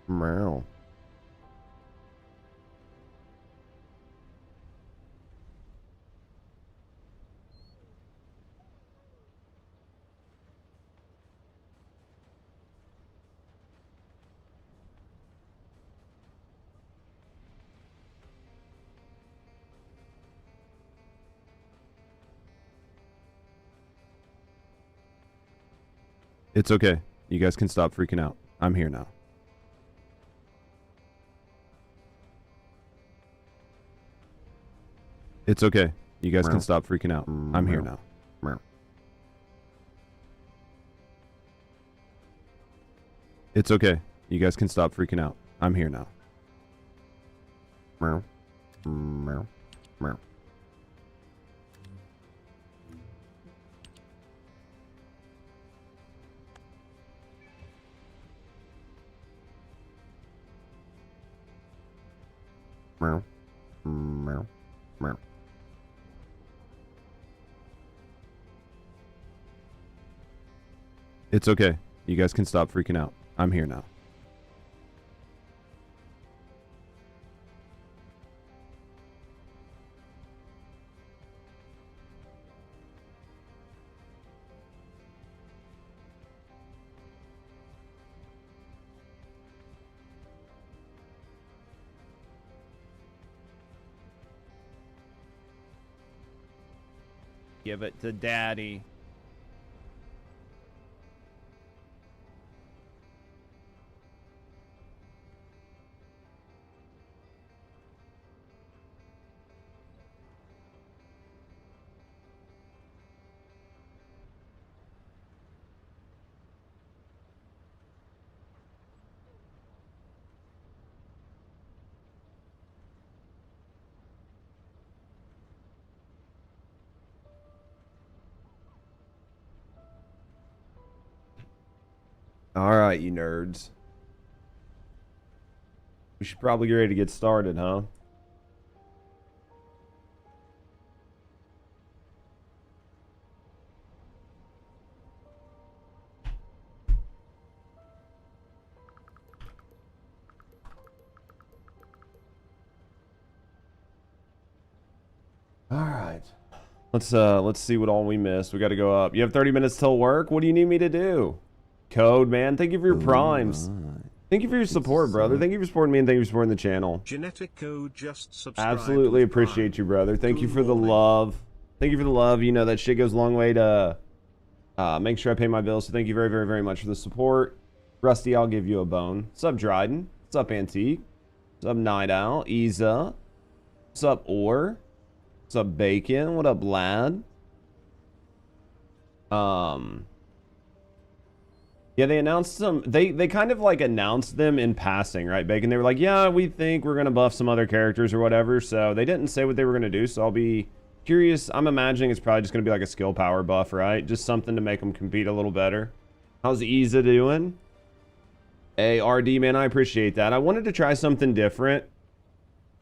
Meow. It's okay. You guys can stop freaking out. I'm here now. It's okay. You guys can stop freaking out. I'm here now. It's okay. You guys can stop freaking out. I'm here now. Meow. Meow. Meow. Meow. Meow. Meow. It's okay. You guys can stop freaking out. I'm here now. Give it to daddy. All right, you nerds. We should probably get ready to get started, huh? All right. Let's see what all we missed. We got to go up. You have 30 minutes till work? What do you need me to do? Code, man. Thank you for your primes. Thank you for your support, brother. Thank you for supporting me, and thank you for supporting the channel. Genetic Code just subscribed. Absolutely appreciate you, brother. Thank you for the love. Thank you for the love. You know, that shit goes a long way to make sure I pay my bills. So thank you very, very, very much for the support. Rusty, I'll give you a bone. What's up, Dryden? What's up, Antique? What's up, Night Owl? Isa? What's up, Orr? What's up, Bacon? What up, Lad? Yeah, they announced some, they kind of like announced them in passing, right, Bacon? They were like, yeah, we think we're going to buff some other characters or whatever, so they didn't say what they were going to do, so I'll be curious. I'm imagining it's probably just going to be like a skill power buff, right? Just something to make them compete a little better. How's Isa doing? Hey, RD, man, I appreciate that. I wanted to try something different.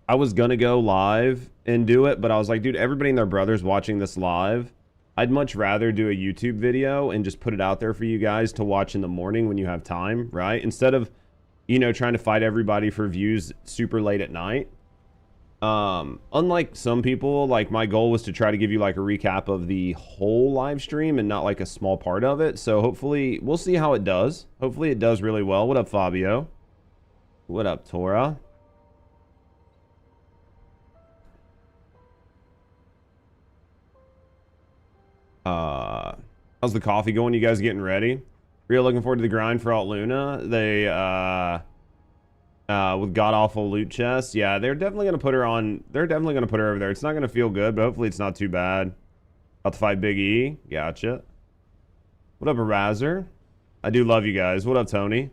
I was going to go live and do it, but I was like, dude, everybody and their brother's watching this live. I'd much rather do a YouTube video and just put it out there for you guys to watch in the morning when you have time, right? Instead of, you know, trying to fight everybody for views super late at night. Unlike some people, like my goal was to try to give you like a recap of the whole live stream and not like a small part of it. So hopefully we'll see how it does. Hopefully it does really well. What up, Fabio? What up, Tora? How's the coffee going? You guys getting ready? Real looking forward to the grind for Alt Luna. They with god awful loot chests. Yeah, they're definitely gonna put her on. They're definitely gonna put her over there. It's not gonna feel good, but hopefully it's not too bad. About to fight Big E. Gotcha. What up, Razzer? I do love you guys. What up, Tony?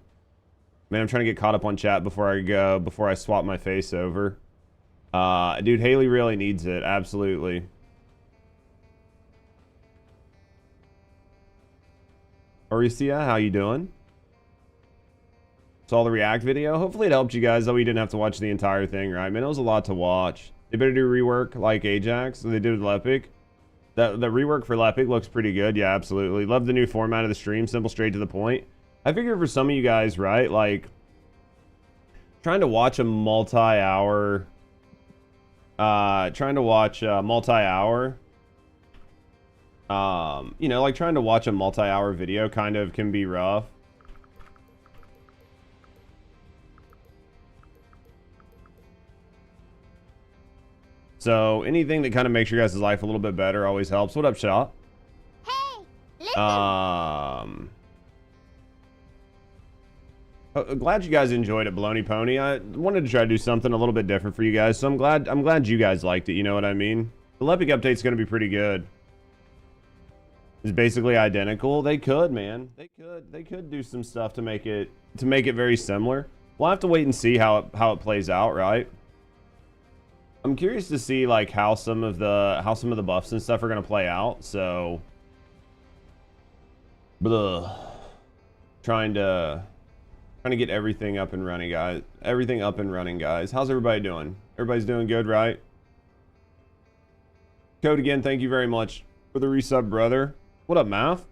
Man, I'm trying to get caught up on chat before I go. Before I swap my face over. Dude, Haley really needs it. Absolutely. Oricia, how you doing? Saw the React video. Hopefully it helped you guys, though you didn't have to watch the entire thing, right? Man, it was a lot to watch. They better do rework like Ajax, they did with Lepic. The rework for Lepic looks pretty good. Yeah, absolutely. Love the new format of the stream. Simple, straight to the point. I figure for some of you guys, right, like, Trying to watch a multi-hour you know, like trying to watch a multi-hour video kind of can be rough. So anything that kind of makes your guys' life a little bit better always helps. What up, Shop? Hey, listen. Glad you guys enjoyed it, Baloney Pony. I wanted to try to do something a little bit different for you guys, so I'm glad you guys liked it, you know what I mean? The Lepic update's gonna be pretty good. It's basically identical. They could, man. They could do some stuff to make it very similar. We'll have to wait and see how it plays out, right? I'm curious to see like how some of the buffs and stuff are gonna play out. So, trying to get everything up and running, guys. Everything up and running, guys. How's everybody doing? Everybody's doing good, right? Code again. Thank you very much for the resub, brother. What up, Math?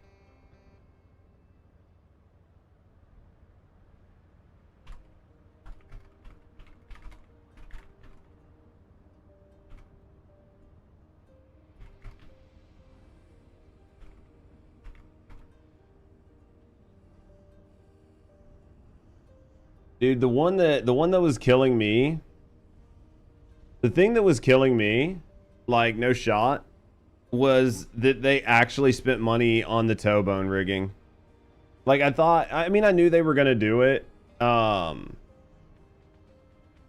Dude, the one that was killing me, the thing that was killing me, like no shot, was that they actually spent money on the toe bone rigging. Like I mean, I knew they were gonna do it. And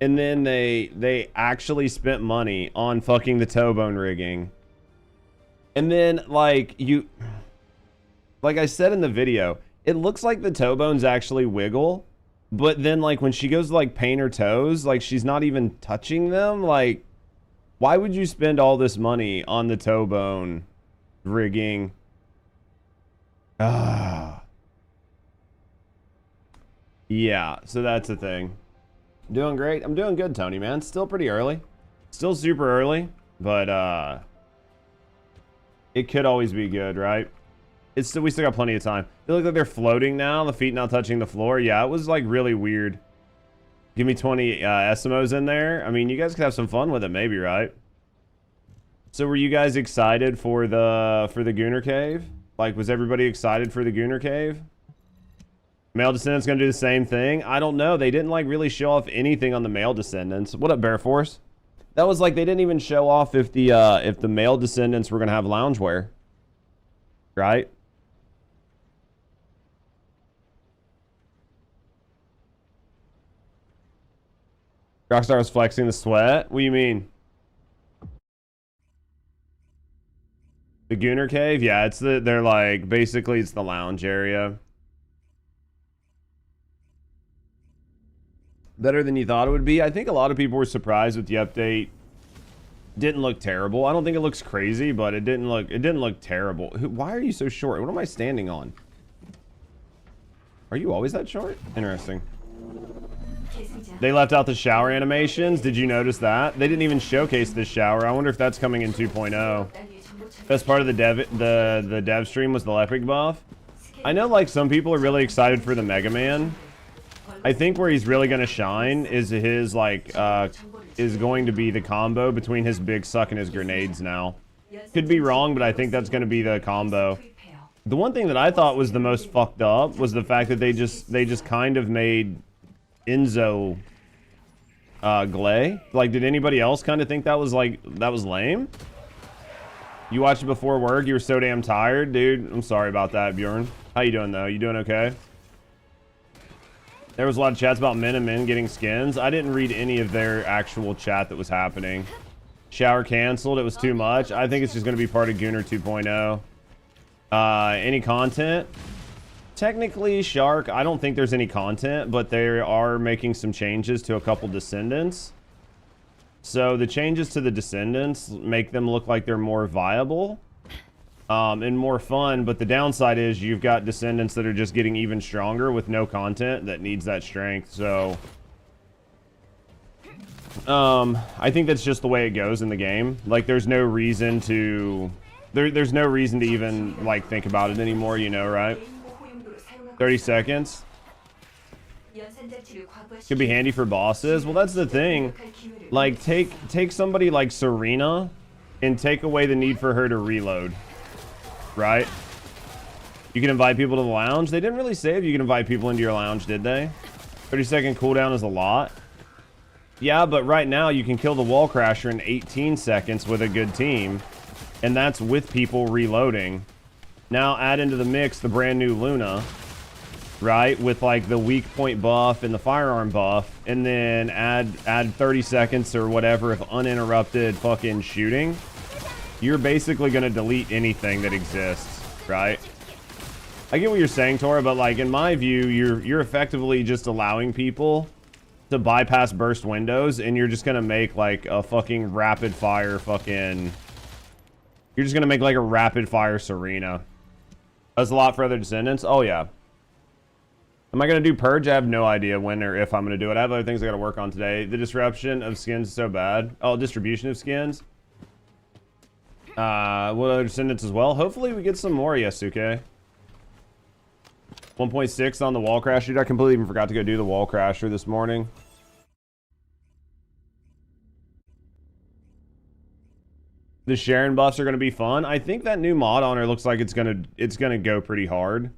then they actually spent money on fucking the toe bone rigging. And then like I said in the video, it looks like the toe bones actually wiggle. But then, like, when she goes to, like, paint her toes, like, she's not even touching them. Like, why would you spend all this money on the toe bone rigging? Yeah, so that's the thing. Doing great. I'm doing good, Tony, man. Still pretty early. Still super early. But, it could always be good, right? We still got plenty of time. They look like they're floating now. The feet not touching the floor. Yeah, it was like really weird. Give me 20 SMOs in there. I mean, you guys could have some fun with it, maybe, right? So, were you guys excited for the Gooner Cave? Like, was everybody excited for the Gooner Cave? Male Descendants gonna do the same thing? I don't know. They didn't like really show off anything on the Male Descendants. What up, Bear Force? That was like they didn't even show off if the Male Descendants were gonna have loungewear, right? Rockstar was flexing the sweat? What do you mean? The Gooner Cave? Yeah, they're like, basically it's the lounge area. Better than you thought it would be. I think a lot of people were surprised with the update. Didn't look terrible. I don't think it looks crazy, but it didn't look terrible. Why are you so short? What am I standing on? Are you always that short? Interesting. They left out the shower animations. Did you notice that? They didn't even showcase this shower. I wonder if that's coming in 2.0. Best part of the dev stream was the Lepic buff. I know like some people are really excited for the Mega Man. I think where he's really gonna shine is his like is going to be the combo between his big suck and his grenades now. Could be wrong, but I think that's gonna be the combo. The one thing that I thought was the most fucked up was the fact that they just kind of made Enzo Glay. Like, did anybody else kind of think that was lame? You watched it before work, you were so damn tired? Dude, I'm sorry about that, Bjorn. How you doing though? You doing okay? There was a lot of chats about Men and Men getting skins. I didn't read any of their actual chat that was happening. Shower canceled, it was too much. I think it's just gonna be part of Gooner 2.0. Any content? Technically, Shark, I don't think there's any content, but they are making some changes to a couple Descendants. So the changes to the Descendants make them look like they're more viable and more fun, but the downside is you've got Descendants that are just getting even stronger with no content that needs that strength. So I think that's just the way it goes in the game. Like, there's no reason to there's no reason to even like think about it anymore, you know, right? 30 seconds. Could be handy for bosses. Well, that's the thing. Like, take somebody like Serena and take away the need for her to reload. Right? You can invite people to the lounge. They didn't really say if you can invite people into your lounge, did they? 30-second cooldown is a lot. Yeah, but right now you can kill the Wallcrasher in 18 seconds with a good team. And that's with people reloading. Now add into the mix the brand new Luna. Right? With like the weak point buff and the firearm buff. And then add 30 seconds or whatever of uninterrupted fucking shooting. You're basically going to delete anything that exists. Right? I get what you're saying, Tora, but like in my view, you're effectively just allowing people to bypass burst windows, and you're just gonna make like a fucking rapid fire fucking. You're just gonna make like a rapid fire Serena. That's a lot for other Descendants. Oh yeah. Am I gonna do Purge? I have no idea when or if I'm gonna do it. I have other things I gotta work on today. The disruption of skins is so bad. Oh, distribution of skins. What other Descendants as well? Hopefully we get some more, Yasuke. 1.6 on the Wallcrasher. Dude, I completely even forgot to go do the Wallcrasher this morning. The Sharon buffs are going to be fun. I think that new mod on her looks like it's gonna go pretty hard.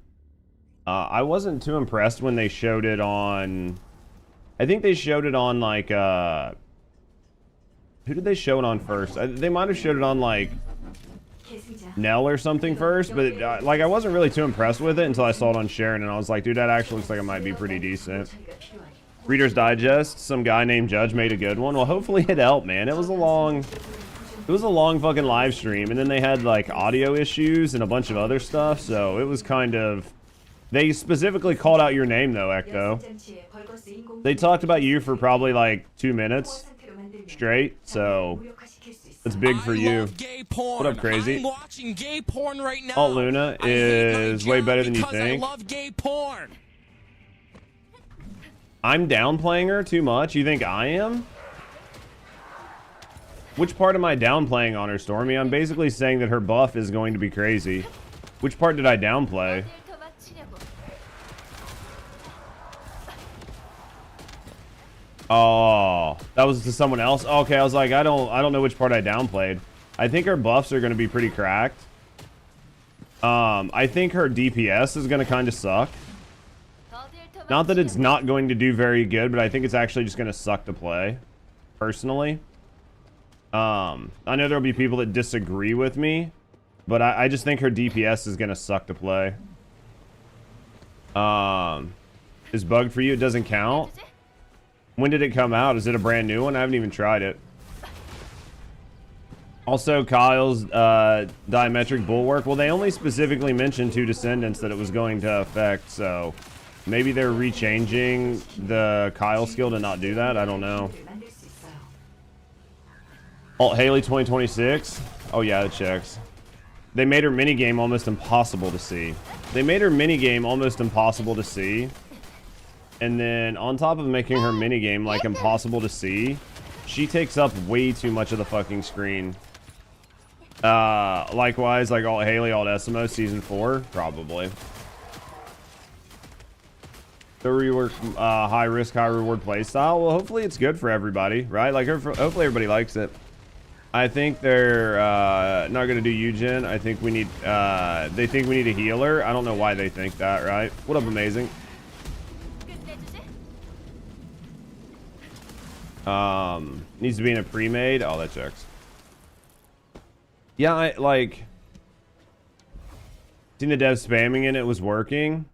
I wasn't too impressed when they showed it on. I think they showed it on like who did they show it on first? They might have showed it on like Nell or something first, but like I wasn't really too impressed with it until I saw it on Sharon, and I was like, dude, that actually looks like it might be pretty decent. Reader's Digest, some guy named Judge made a good one. Well, hopefully it helped, man. It was a long fucking live stream, and then they had like audio issues and a bunch of other stuff, so it was kind of. They specifically called out your name though, Ecto. They talked about you for probably like 2 minutes straight, so it's big for you. What up, Crazy? I'm watching gay porn right now. Alt Luna is way better than you think. I love gay porn. I'm downplaying her too much? You think I am? Which part am I downplaying on her, Stormy? I'm basically saying that her buff is going to be crazy. Which part did I downplay? Oh, that was to someone else. Okay, I was like, I don't know which part I downplayed. I think her buffs are going to be pretty cracked. I think her DPS is going to kind of suck. Not that it's not going to do very good, but I think it's actually just going to suck to play, personally. I know there'll be people that disagree with me, but I just think her DPS is going to suck to play. Is bugged for you? It doesn't count. When did it come out? Is it a brand new one? I haven't even tried it. Also, Kyle's diametric bulwark. Well, they only specifically mentioned 2 Descendants that it was going to affect, so maybe they're rechanging the Kyle skill to not do that. I don't know. Alt Haley 2026. Oh yeah, it checks. They made her minigame almost impossible to see. They made her minigame almost impossible to see. And then on top of making her minigame like impossible to see, she takes up way too much of the fucking screen. Likewise, like Alt Haley, Alt Esimo, Season 4, probably. The rework, high risk, high reward playstyle. Well, hopefully it's good for everybody, right? Like, hopefully everybody likes it. I think they're not gonna do Eugen. I think we need. They think we need a healer. I don't know why they think that, right? What up, Amazing? Needs to be in a pre-made. Oh, that checks. Yeah, I like seen the devs spamming and it was working.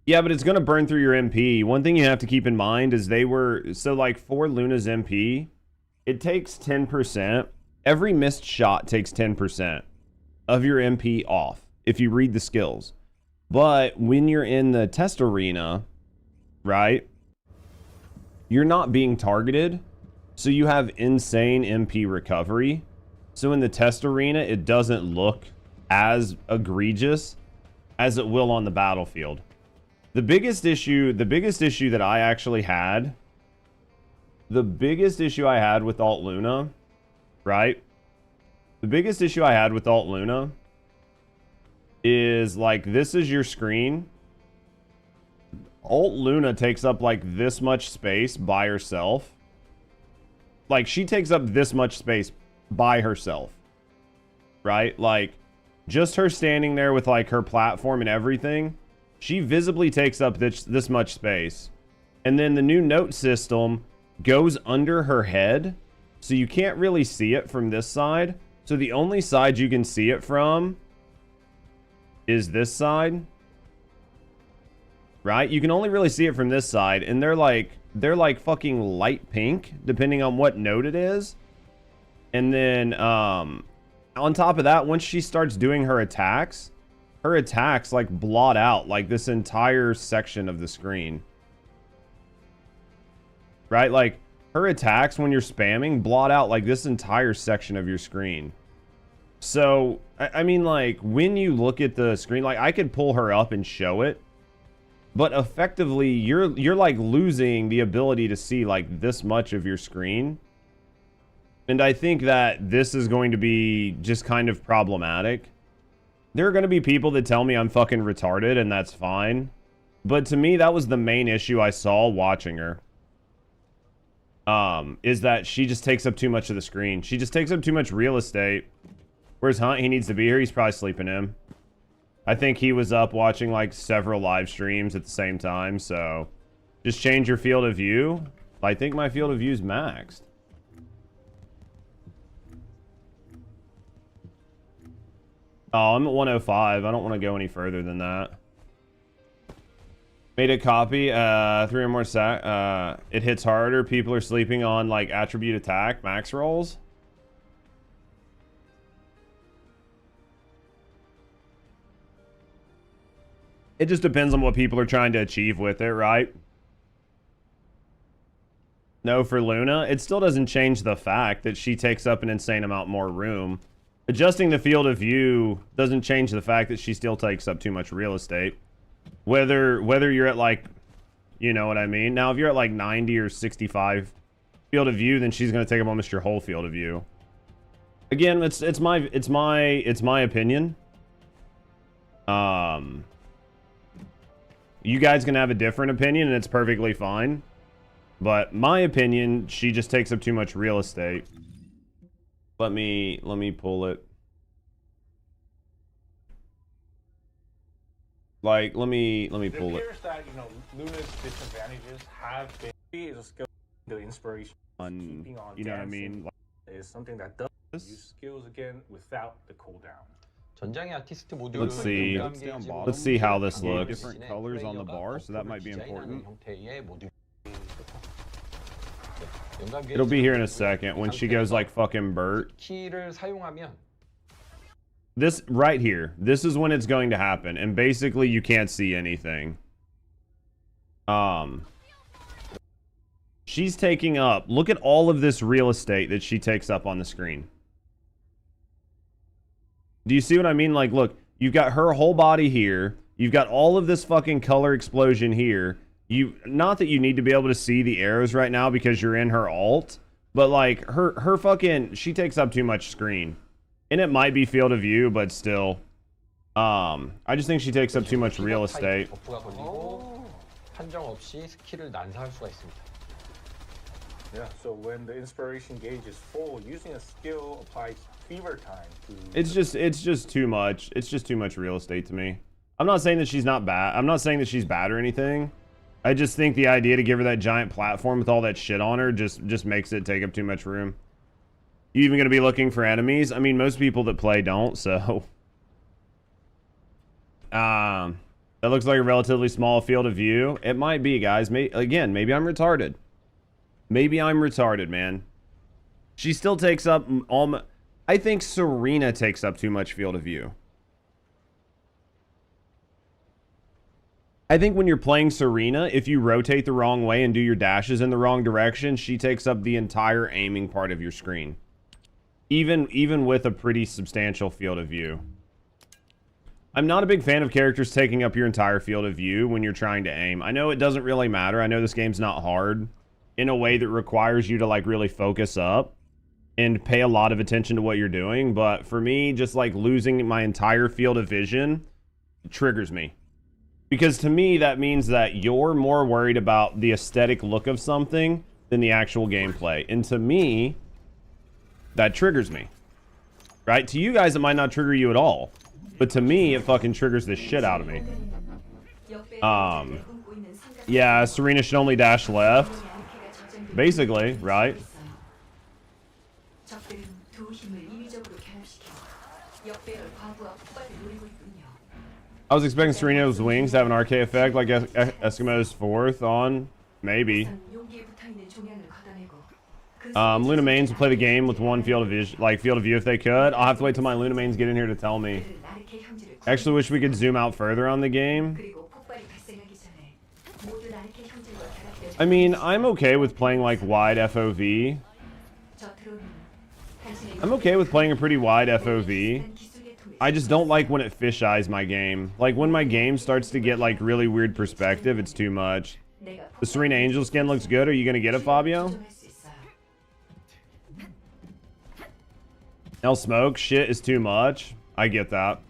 Yeah, but it's gonna burn through your MP. One thing you have to keep in mind is they were so like for Luna's MP, it takes 10%. Every missed shot takes 10% of your MP off if you read the skills. But when you're in the test arena, right? You're not being targeted, so you have insane MP recovery. So in the test arena, it doesn't look as egregious as it will on the battlefield. The biggest issue that I actually had, the biggest issue I had with Alt Luna, right? The biggest issue I had with Alt Luna is like, this is your screen. Alt Luna takes up like this much space by herself. Like, she takes up this much space by herself. Right? Like, just her standing there with like her platform and everything, she visibly takes up this much space. And then the new note system goes under her head, so you can't really see it from this side. So the only side you can see it from is this side. Right? You can only really see it from this side, and they're like fucking light pink depending on what note it is. And then on top of that, once she starts doing her attacks like blot out like this entire section of the screen. Right? Like, her attacks when you're spamming blot out like this entire section of your screen. So I mean, like, when you look at the screen, like, I could pull her up and show it, but effectively you're like losing the ability to see like this much of your screen. And I think that this is going to be just kind of problematic. There are going to be people that tell me I'm fucking retarded, and that's fine. But to me, that was the main issue I saw watching her. Is that she just takes up too much of the screen. She just takes up too much real estate. Where's Hunt? He needs to be here. He's probably sleeping in. I think he was up watching like several live streams at the same time, so just change your field of view. I think my field of view is maxed. Oh, I'm at 105. I don't want to go any further than that. Made a copy. 3 or more sack. It hits harder. People are sleeping on like attribute attack max rolls. It just depends on what people are trying to achieve with it, right? No, for Luna, it still doesn't change the fact that she takes up an insane amount more room. Adjusting the field of view doesn't change the fact that she still takes up too much real estate. Whether you're at like, you know what I mean? Now, if you're at like 90 or 65 field of view, then she's going to take up almost your whole field of view. Again, it's my opinion. You guys can have a different opinion, and it's perfectly fine. But my opinion, she just takes up too much real estate. Let me pull it. Like, let me pull it. It appears that, you know, Luna's disadvantages have been a skill, the inspiration On, keeping on you know what I mean? Like, is something that does use skills again without the cooldown. let's see. Let's see how this looks. Different colors on the bar, so that might be important. It'll be here in a second when she goes like fucking Bert. This right here, this is when it's going to happen, and basically you can't see anything. She's taking up, look at all of this real estate that she takes up on the screen. Do you see what I mean? Like, look, you've got her whole body here. You've got all of this fucking color explosion here. Not that you need to be able to see the arrows right now because you're in her alt, but like her fucking, she takes up too much screen. And it might be field of view, but still. I just think she takes up too much real estate. Yeah, so when the inspiration gauge is full, using a skill applies fever time to... It's just too much. It's just too much real estate to me. I'm not saying that she's not bad. I'm not saying that she's bad or anything. I just think the idea to give her that giant platform with all that shit on her just makes it take up too much room. You even gonna be looking for enemies? I mean, most people that play don't, so... that looks like a relatively small field of view. It might be, guys. Again, maybe I'm retarded. Maybe I'm retarded, man. She still takes up all... I think Serena takes up too much field of view. I think when you're playing Serena, if you rotate the wrong way and do your dashes in the wrong direction, she takes up the entire aiming part of your screen. Even with a pretty substantial field of view. I'm not a big fan of characters taking up your entire field of view when you're trying to aim. I know it doesn't really matter. I know this game's not hard in a way that requires you to like really focus up and pay a lot of attention to what you're doing. But for me, just like losing my entire field of vision triggers me. Because to me, that means that you're more worried about the aesthetic look of something than the actual gameplay. And to me, that triggers me. Right? To you guys, it might not trigger you at all. But to me, it fucking triggers the shit out of me. Yeah, Serena should only dash left. Basically, right? I was expecting Serena's wings to have an Arche effect like Eskimo's fourth on. Maybe. Luna mains will play the game with one field of view if they could. I'll have to wait till my Luna mains get in here to tell me. Actually wish we could zoom out further on the game. I mean, I'm okay with playing like wide FOV. I'm okay with playing a pretty wide FOV. I just don't like when it fisheyes my game. Like when my game starts to get like really weird perspective, it's too much. The Serena Angel skin looks good. Are you gonna get it, Fabio? El Smoke, shit is too much. I get that.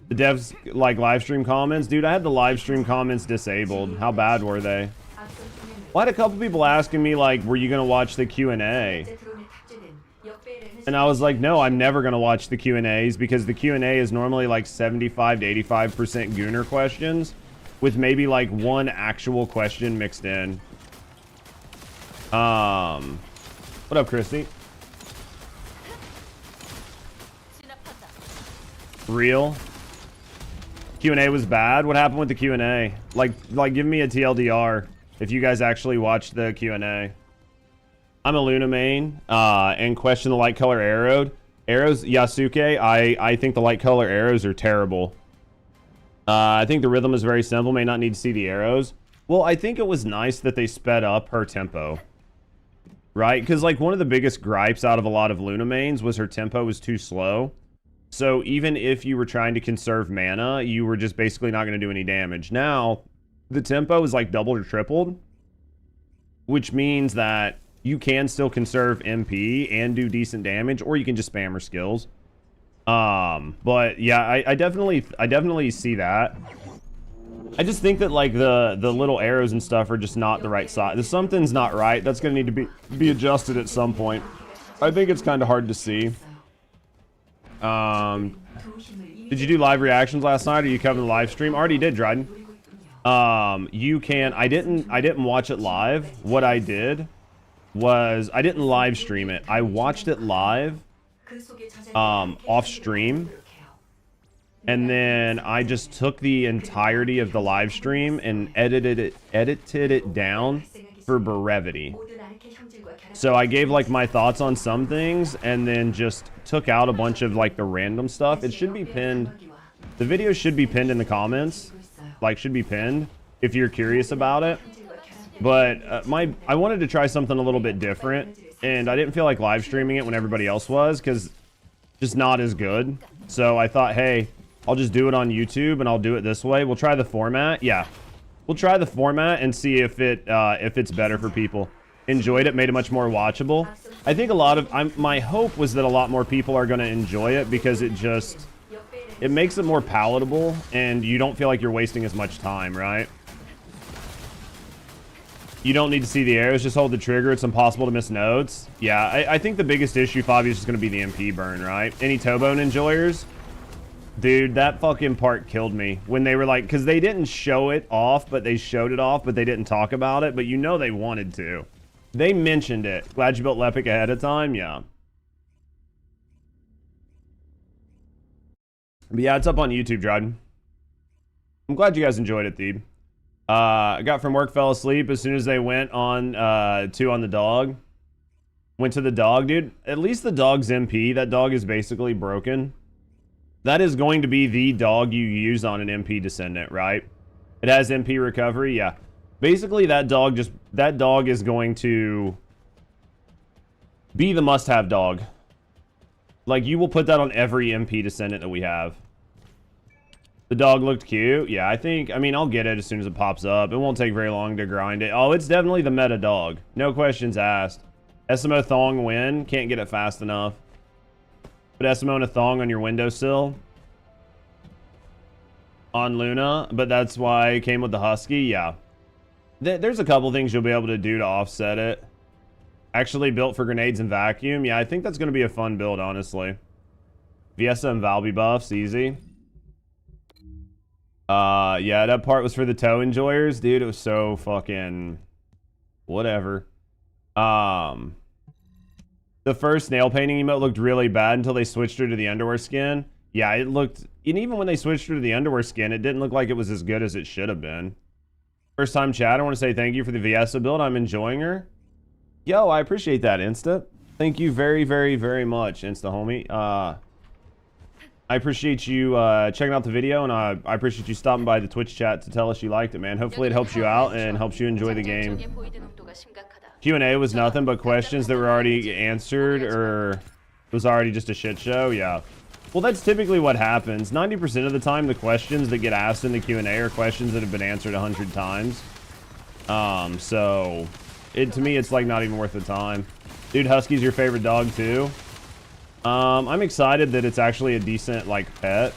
The devs like live stream comments. Dude, I had the live stream comments disabled. How bad were they? Well, I had a couple people asking me like, were you gonna watch the Q&A? And I was like, no, I'm never going to watch the Q&As because the Q&A is normally like 75 to 85% Gooner questions with maybe like one actual question mixed in. What up, Christy? Real? Q&A was bad? What happened with the Q&A? Like give me a TLDR if you guys actually watched the Q&A. I'm a Luna main, and question the light color arrows. Yasuke, I think the light color arrows are terrible. I think the rhythm is very simple, may not need to see the arrows. Well, I think it was nice that they sped up her tempo. Right? Because like one of the biggest gripes out of a lot of Luna mains was her tempo was too slow. So even if you were trying to conserve mana, you were just basically not going to do any damage. Now, the tempo is like doubled or tripled, which means that you can still conserve MP and do decent damage, or you can just spam her skills. But yeah, I definitely see that. I just think that like the little arrows and stuff are just not the right size. Something's not right. That's gonna need to be adjusted at some point. I think it's kind of hard to see. Did you do live reactions last night, or you covering the live stream? Already did, Dryden. You can. I didn't watch it live. What I did was I didn't live stream it. I watched it live off stream, and then I just took the entirety of the live stream and edited it down for brevity. So I gave like my thoughts on some things and then just took out a bunch of like the random stuff. It should be pinned. The video should be pinned in the comments. Like should be pinned if you're curious about it. But I wanted to try something a little bit different, and I didn't feel like live streaming it when everybody else was, because just not as good. So I thought, hey, I'll just do it on YouTube, and I'll do it this way. We'll try the format. Yeah, we'll try the format and see if it's better for people. Enjoyed it, made it much more watchable. I think my hope was that a lot more people are going to enjoy it because it makes it more palatable, and you don't feel like you're wasting as much time, right? You don't need to see the arrows, just hold the trigger. It's impossible to miss nodes. Yeah, I think the biggest issue, Fabio, is just going to be the MP burn, right? Any Tobone enjoyers? Dude, that fucking part killed me. When they were like, because they didn't show it off, but they showed it off, but they didn't talk about it. But you know they wanted to. They mentioned it. Glad you built Lepic ahead of time? Yeah. But yeah, it's up on YouTube, Dryden. I'm glad you guys enjoyed it, Thebe. I got from work, fell asleep as soon as they went on on the dog. Went to the dog, dude. At least the dog's MP. That dog is basically broken. That is going to be the dog you use on an MP Descendant, right? It has MP recovery, yeah. Basically, that dog is going to be the must-have dog. Like, you will put that on every MP Descendant that we have. The dog looked cute. Yeah, I mean, I'll get it as soon as it pops up. It won't take very long to grind it. Oh, it's definitely the meta dog. No questions asked. SMO Thong win. Can't get it fast enough. Put SMO and a Thong on your windowsill. on Luna, but that's why it came with the Husky. Yeah. There's a couple things you'll be able to do to offset it. Actually built for grenades and vacuum. Yeah, I think that's going to be a fun build, honestly. Viesa and Valby buffs, easy. Yeah, that part was for the toe enjoyers. Dude, it was so fucking... whatever. The first nail painting emote looked really bad until they switched her to the underwear skin. Yeah, it looked... and even when they switched her to the underwear skin, it didn't look like it was as good as it should have been. First time chat, I want to say thank you for the Viesa build. I'm enjoying her. Yo, I appreciate that, Insta. Thank you very, very, very much, Insta homie. I appreciate you checking out the video, and I appreciate you stopping by the Twitch chat to tell us you liked it, man. Hopefully it helps you out and helps you enjoy the game. Q&A was nothing but questions that were already answered, or it was already just a shit show. Yeah. Well, that's typically what happens. 90% of the time, the questions that get asked in the Q&A are questions that have been answered 100 times. So to me, it's like not even worth the time. Dude, Husky's your favorite dog too? I'm excited that it's actually a decent like pet,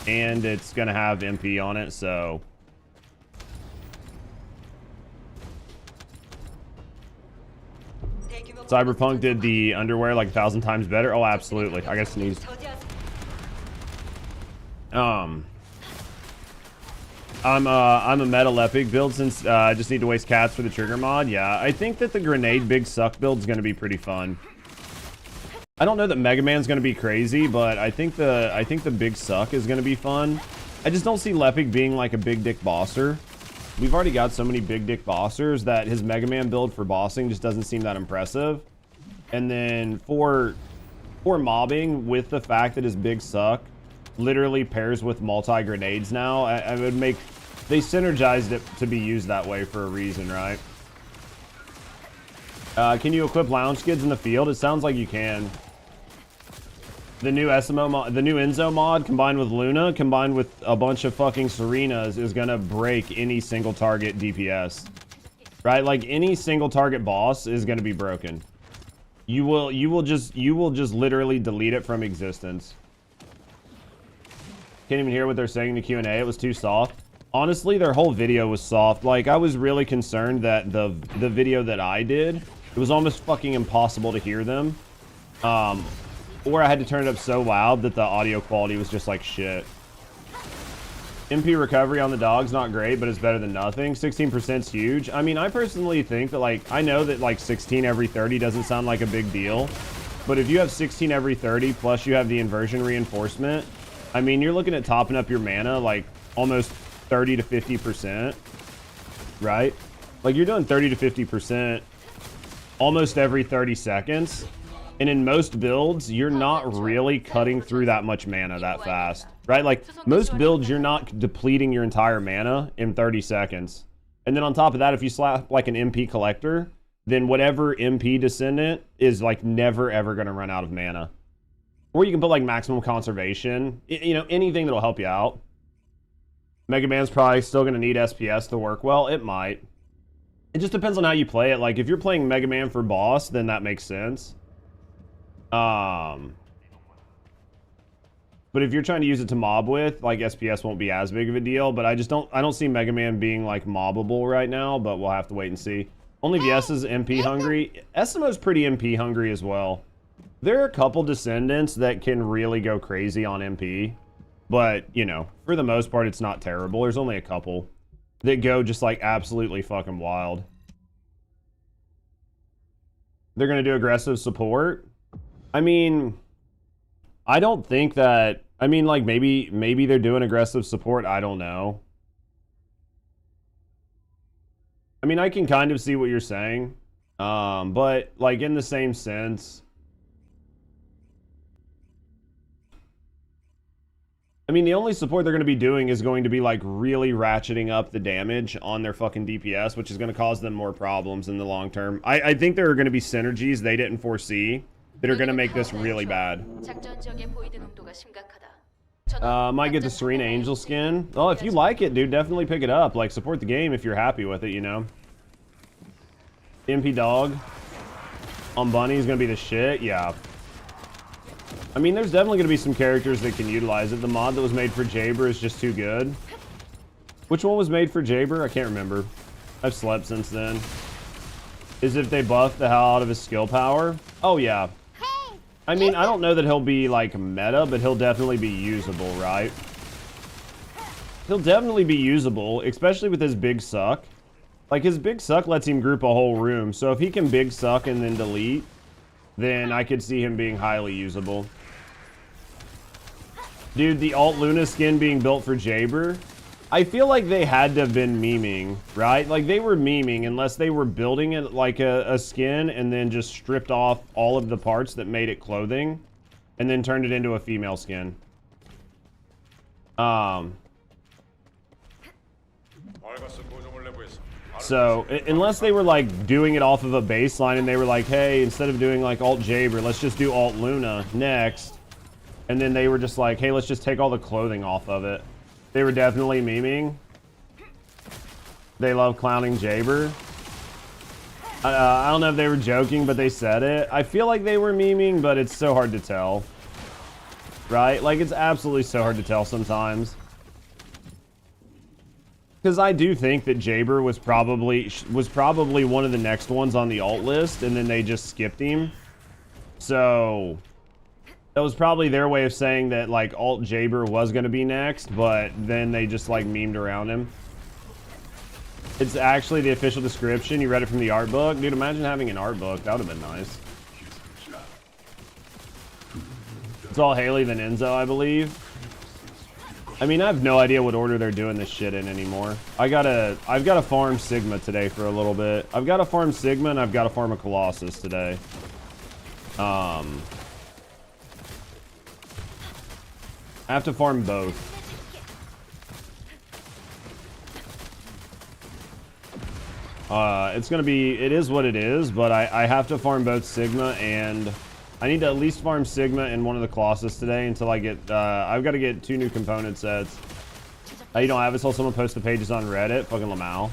and it's gonna have MP on it, so. Cyberpunk did the underwear like 1,000 times better. Oh, absolutely. I gotta sneeze. I'm a metal epic build since I just need to waste cats for the trigger mod. Yeah, I think that the grenade big suck build is gonna be pretty fun. I don't know that Mega Man's gonna be crazy, but I think the big suck is gonna be fun. I just don't see Lepic being like a big dick bosser. We've already got so many big dick bossers that his Mega Man build for bossing just doesn't seem that impressive. And then for mobbing, with the fact that his big suck literally pairs with multi grenades now, I would make, they synergized it to be used that way for a reason, right? Can you equip lounge skids in the field? It sounds like you can. The new SMO mod, the new Enzo mod combined with Luna, combined with a bunch of fucking Serenas, is gonna break any single target DPS. Right? Like any single target boss is gonna be broken. You will just literally delete it from existence. Can't even hear what they're saying in the Q&A. It was too soft. Honestly, their whole video was soft. Like, I was really concerned that the video that I did, it was almost fucking impossible to hear them. Or I had to turn it up so loud that the audio quality was just like shit. MP recovery on the dog's not great, but it's better than nothing. 16% is huge. I mean, I personally think that, like, I know that like 16 every 30 doesn't sound like a big deal, but if you have 16 every 30 plus you have the inversion reinforcement, I mean, you're looking at topping up your mana like almost 30 to 50%, right? Like, you're doing 30 to 50% almost every 30 seconds. And in most builds, you're not really cutting through that much mana that fast, right? Like, most builds, you're not depleting your entire mana in 30 seconds. And then on top of that, if you slap like an MP collector, then whatever MP Descendant is like never ever going to run out of mana. Or you can put like maximum conservation, you know, anything that'll help you out. Mega Man's probably still going to need SPS to work well. It might. It just depends on how you play it. Like, if you're playing Mega Man for boss, then that makes sense. But if you're trying to use it to mob with, like, SPS won't be as big of a deal. But I don't see Mega Man being like mobbable right now, but we'll have to wait and see. Only Viesa's MP hungry. SMO's pretty MP hungry as well. There are a couple Descendants that can really go crazy on MP, but you know, for the most part, it's not terrible. There's only a couple that go just like absolutely fucking wild. They're gonna do aggressive support. I mean, I don't think that, I mean, like, maybe they're doing aggressive support. I don't know. I mean, I can kind of see what you're saying. But, like, in the same sense, I mean, the only support they're going to be doing is going to be, like, really ratcheting up the damage on their fucking DPS, which is going to cause them more problems in the long term. I think there are going to be synergies they didn't foresee that are going to make this really bad. Might get the Serena Angel skin. Well, if you like it, dude, definitely pick it up. Like, support the game if you're happy with it, you know. MP Dog on Bunny is going to be the shit. Yeah. I mean, there's definitely going to be some characters that can utilize it. The mod that was made for Jaber is just too good. Which one was made for Jaber? I can't remember. I've slept since then. Is if they buff the hell out of his skill power? Oh, yeah. I mean, I don't know that he'll be, like, meta, but he'll definitely be usable, right? He'll definitely be usable, especially with his big suck. Like, his big suck lets him group a whole room. So if he can big suck and then delete, then I could see him being highly usable. Dude, the Alt Luna skin being built for Jaber, I feel like they had to have been memeing, right? Like, they were memeing unless they were building it like a skin and then just stripped off all of the parts that made it clothing and then turned it into a female skin. So, unless they were, like, doing it off of a baseline and they were like, hey, instead of doing, like, Alt Jaber, let's just do Alt Luna next. And then they were just like, hey, let's just take all the clothing off of it. They were definitely memeing. They love clowning Jaber. I don't know if they were joking, but they said it. I feel like they were memeing, but it's so hard to tell. Right? Like, it's absolutely so hard to tell sometimes. Because I do think that Jaber was probably one of the next ones on the alt list, and then they just skipped him. So that was probably their way of saying that, like, alt Jaber was going to be next, but then they just, like, memed around him. It's actually the official description. You read it from the art book. Dude, imagine having an art book. That would have been nice. It's all Haley then Enzo, I believe. I mean, I have no idea what order they're doing this shit in anymore. I've got to farm Sigma today for a little bit. I've got to farm Sigma and I've got to farm a Colossus today. I have to farm both. It's gonna be, it is what it is, but I have to farm both Sigma and I need to at least farm Sigma and one of the Colossus today until I get, I've got to get 2 new component sets. You don't have it until someone posts the pages on Reddit. Fucking Lamau.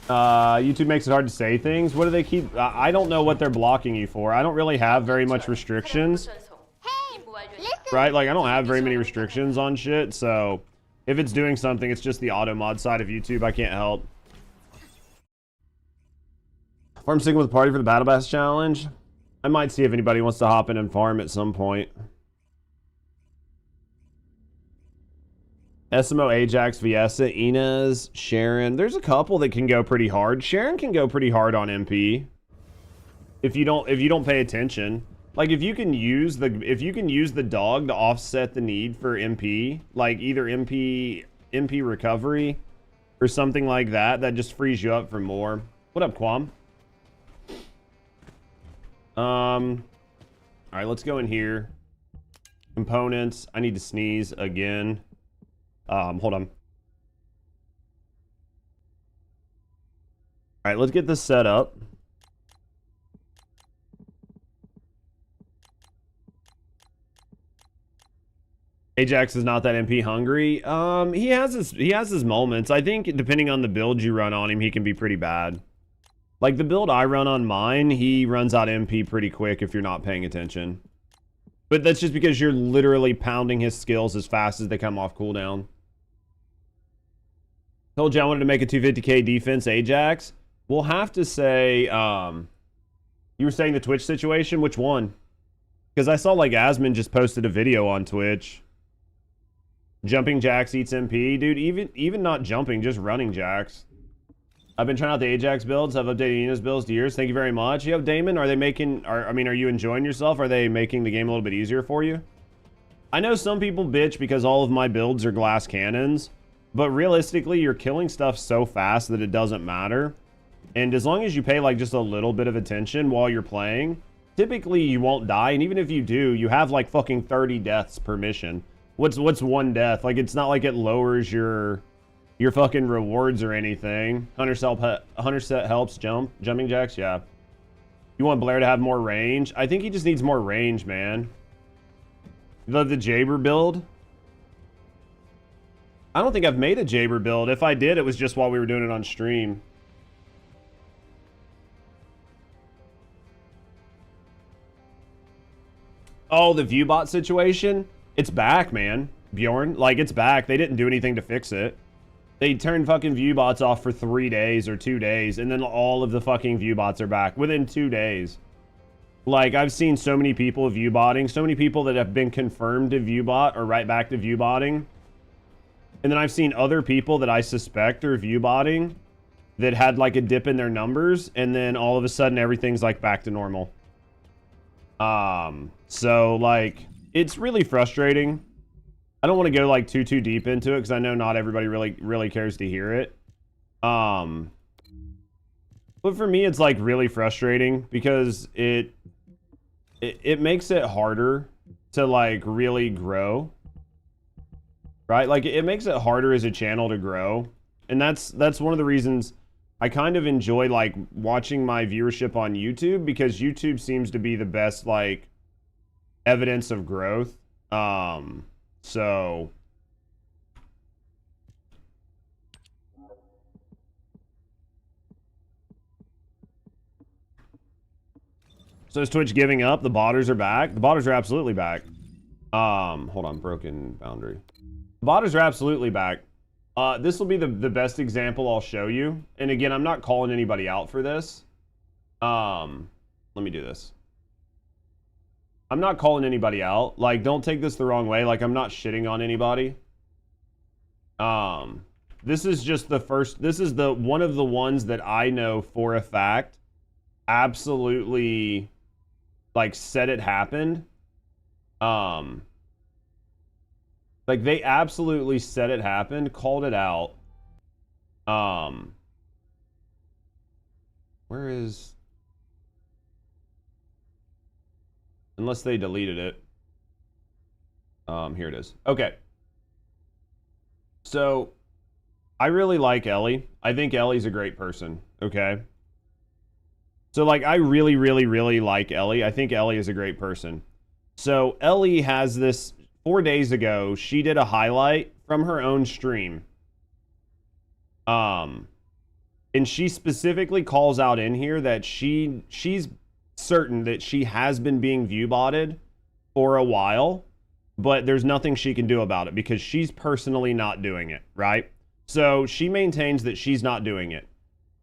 YouTube makes it hard to say things. What do they keep? I don't know what they're blocking you for. I don't really have very much restrictions. Right? Like, I don't have very many restrictions on shit, so if it's doing something, it's just the auto mod side of YouTube. I can't help. Farm Sigma with party for the Battle Pass challenge. I might see if anybody wants to hop in and farm at some point. SMO, Ajax, Viesa, Inez, Sharon. There's a couple that can go pretty hard. Sharon can go pretty hard on MP. If you don't pay attention. Like, if you can use the dog to offset the need for MP, like either MP recovery or something like that, that just frees you up for more. What up, Quam? All right, let's go in here. Components. I need to sneeze again. Hold on. All right, let's get this set up. Ajax is not that MP hungry. He has his moments. I think depending on the build you run on him, he can be pretty bad. Like the build I run on mine, he runs out MP pretty quick if you're not paying attention. But that's just because you're literally pounding his skills as fast as they come off cooldown. Told you I wanted to make a 250k defense Ajax. We'll have to say, you were saying the Twitch situation? Which one? Because I saw like Asmon just posted a video on Twitch. Jumping Jax eats MP. Dude, even not jumping, just running Jax. I've been trying out the Ajax builds. I've updated Ina's builds to yours. Thank you very much. Yo, Damon, are they making... are you enjoying yourself? Are they making the game a little bit easier for you? I know some people bitch because all of my builds are glass cannons. But realistically, you're killing stuff so fast that it doesn't matter. And as long as you pay like just a little bit of attention while you're playing, typically you won't die. And even if you do, you have like fucking 30 deaths per mission. What's one death? Like, it's not like it lowers your fucking rewards or anything. Hunter set helps jumping jacks. Yeah. You want Blair to have more range? I think he just needs more range, man. You love the Jaber build? I don't think I've made a Jaber build. If I did, it was just while we were doing it on stream. Oh, the viewbot situation? It's back, man. Bjorn, like, it's back. They didn't do anything to fix it. They turned fucking viewbots off for 3 days or 2 days, and then all of the fucking viewbots are back within 2 days. Like, I've seen so many people viewbotting, so many people that have been confirmed to viewbot or right back to viewbotting. And then I've seen other people that I suspect are viewbotting that had like a dip in their numbers, and then all of a sudden everything's like back to normal. So like, it's really frustrating. I don't want to go like too deep into it because I know not everybody really cares to hear it. But for me, it's like really frustrating because it makes it harder to like really grow, right? Like it makes it harder as a channel to grow, and that's one of the reasons I kind of enjoy like watching my viewership on YouTube, because YouTube seems to be the best like evidence of growth. So is Twitch giving up? The botters are back. The botters are absolutely back. Hold on, broken boundary. The botters are absolutely back. This will be the best example I'll show you. And again, I'm not calling anybody out for this. Let me do this. I'm not calling anybody out. Like, don't take this the wrong way. Like, I'm not shitting on anybody. This is just the first, this is the one of the ones that I know for a fact absolutely like said it happened. Like they absolutely said it happened, called it out. Where is, unless they deleted it. Here it is. Okay. So I really like Ellie. I think Ellie's a great person. Okay. So like I really like Ellie. I think Ellie is a great person. So Ellie has this, 4 days ago, she did a highlight from her own stream. And she specifically calls out in here that she's certain that she has been being viewbotted for a while, but there's nothing she can do about it because she's personally not doing it, right? So she maintains that she's not doing it.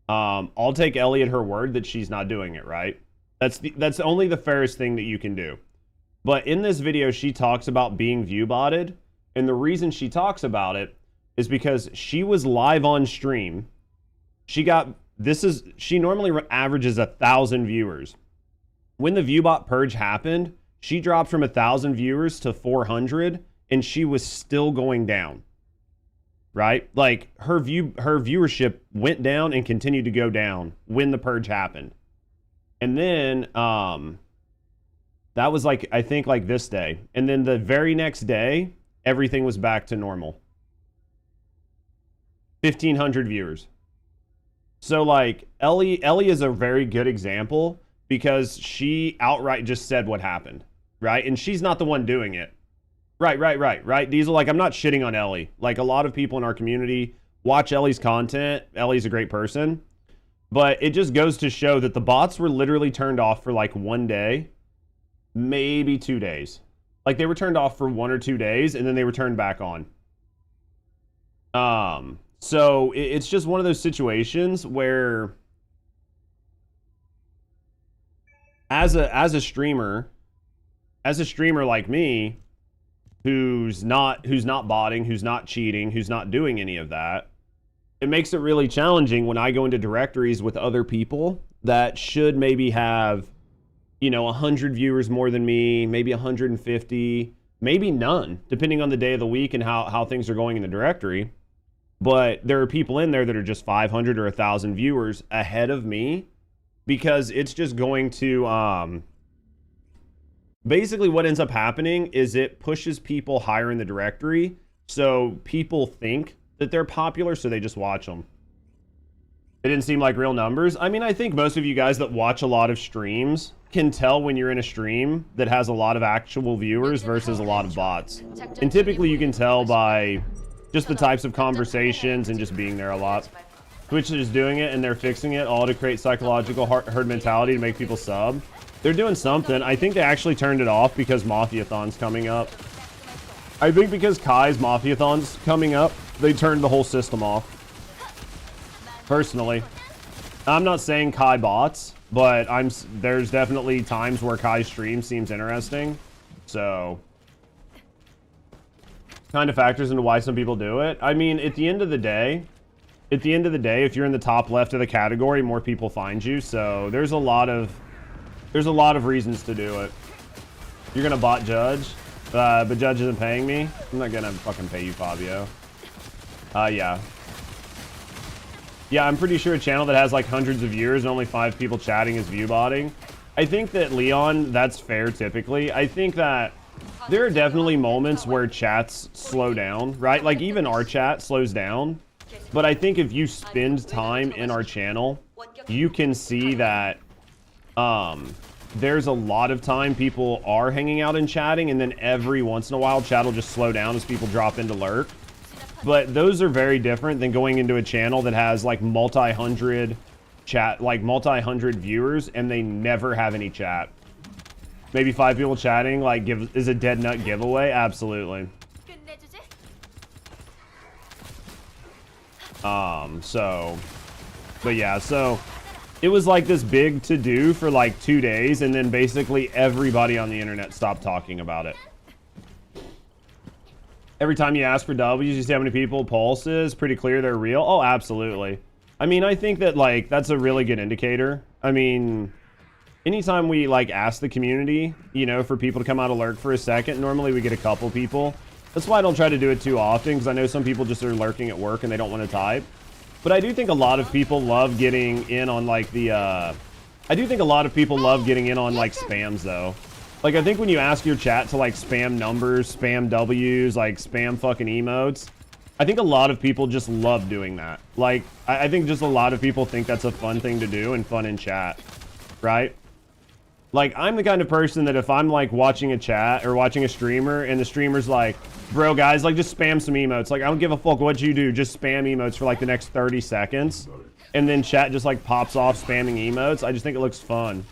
I'll take Ellie at her word that she's not doing it, right? That's only the fairest thing that you can do. But in this video, she talks about being viewbotted, and the reason she talks about it is because she was live on stream. She normally averages 1,000 viewers. When the viewbot purge happened, she dropped from 1,000 viewers to 400, and she was still going down. Right? Like her viewership went down and continued to go down when the purge happened. And then that was like, I think like this day. And then the very next day, everything was back to normal. 1,500 viewers. So like Ellie is a very good example because she outright just said what happened, right? And she's not the one doing it. Right. Diesel, like I'm not shitting on Ellie. Like a lot of people in our community watch Ellie's content. Ellie's a great person. But it just goes to show that the bots were literally turned off for like 1 day. Maybe 2 days. Like they were turned off for 1 or 2 days and then they were turned back on. So it's just one of those situations where as a streamer like me, who's not botting, who's not cheating, who's not doing any of that, it makes it really challenging when I go into directories with other people that should maybe have, 100 viewers more than me, maybe 150, maybe none, depending on the day of the week and how things are going in the directory. But there are people in there that are just 500 or 1,000 viewers ahead of me because it's just going to, basically what ends up happening is it pushes people higher in the directory. So people think that they're popular, so they just watch them. It didn't seem like real numbers. I mean, I think most of you guys that watch a lot of streams can tell when you're in a stream that has a lot of actual viewers versus a lot of bots. And typically you can tell by just the types of conversations and just being there a lot. Twitch is doing it and they're fixing it all to create psychological herd mentality to make people sub. They're doing something. I think they actually turned it off because Mafiathon's coming up. I think because Kai's Mafiathon's coming up, they turned the whole system off. Personally. I'm not saying Kai bots, but there's definitely times where Kai's stream seems interesting. So, kind of factors into why some people do it. I mean, at the end of the day, if you're in the top left of the category, more people find you. So there's a lot of reasons to do it. You're gonna bot Judge, but Judge isn't paying me. I'm not gonna fucking pay you, Fabio. Yeah. Yeah, I'm pretty sure a channel that has like hundreds of viewers and only 5 people chatting is view botting. I think that, Leon, that's fair typically. I think that there are definitely moments where chats slow down, right? Like even our chat slows down. But I think if you spend time in our channel, you can see that there's a lot of time people are hanging out and chatting, and then every once in a while chat will just slow down as people drop into lurk. But those are very different than going into a channel that has like multi-hundred viewers and they never have any chat. Maybe 5 people chatting, like, is a dead nut giveaway? Absolutely. But yeah, so it was like this big to-do for like 2 days, and then basically everybody on the internet stopped talking about it. Every time you ask for W's, you see how many people Pulse is. Pretty clear they're real. Oh, absolutely. I mean, I think that, like, that's a really good indicator. I mean, anytime we, like, ask the community, you know, for people to come out of lurk for a second, normally we get a couple people. That's why I don't try to do it too often, because I know some people just are lurking at work and they don't want to type. But I do think a lot of people love getting in on, like, I do think a lot of people love getting in on, like, spams, though. Like, I think when you ask your chat to, like, spam numbers, spam W's, like, spam fucking emotes, I think a lot of people just love doing that. Like, I think just a lot of people think that's a fun thing to do and fun in chat, right? Like, I'm the kind of person that if I'm, like, watching a chat or watching a streamer and the streamer's like, bro, guys, like, just spam some emotes. Like, I don't give a fuck what you do. Just spam emotes for, like, the next 30 seconds. And then chat just, like, pops off spamming emotes. I just think it looks fun.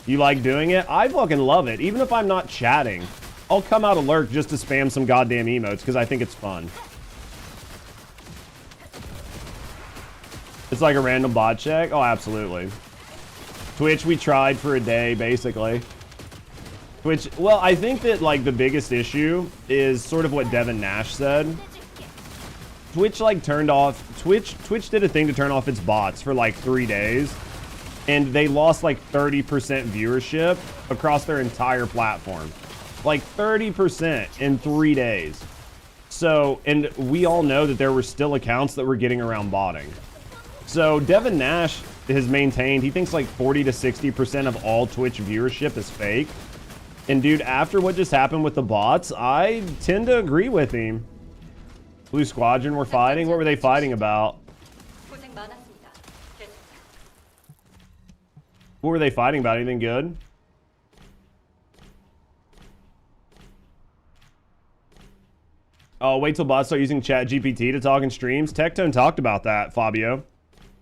You like doing it? I fucking love it. Even if I'm not chatting, I'll come out of lurk just to spam some goddamn emotes because I think it's fun. It's like a random bot check? Oh, absolutely. Twitch, we tried for a day, basically. Twitch, well, I think that, like, the biggest issue is sort of what Devin Nash said. Twitch, like, turned off... Twitch did a thing to turn off its bots for, like, 3 days. And they lost like 30% viewership across their entire platform. Like 30% in 3 days. So, and we all know that there were still accounts that were getting around botting. So Devin Nash has maintained, he thinks like 40 to 60% of all Twitch viewership is fake. And dude, after what just happened with the bots, I tend to agree with him. Blue Squadron were fighting? What were they fighting about? What were they fighting about? Anything good? Oh, wait till bots start using ChatGPT to talk in streams. Tectone talked about that, Fabio.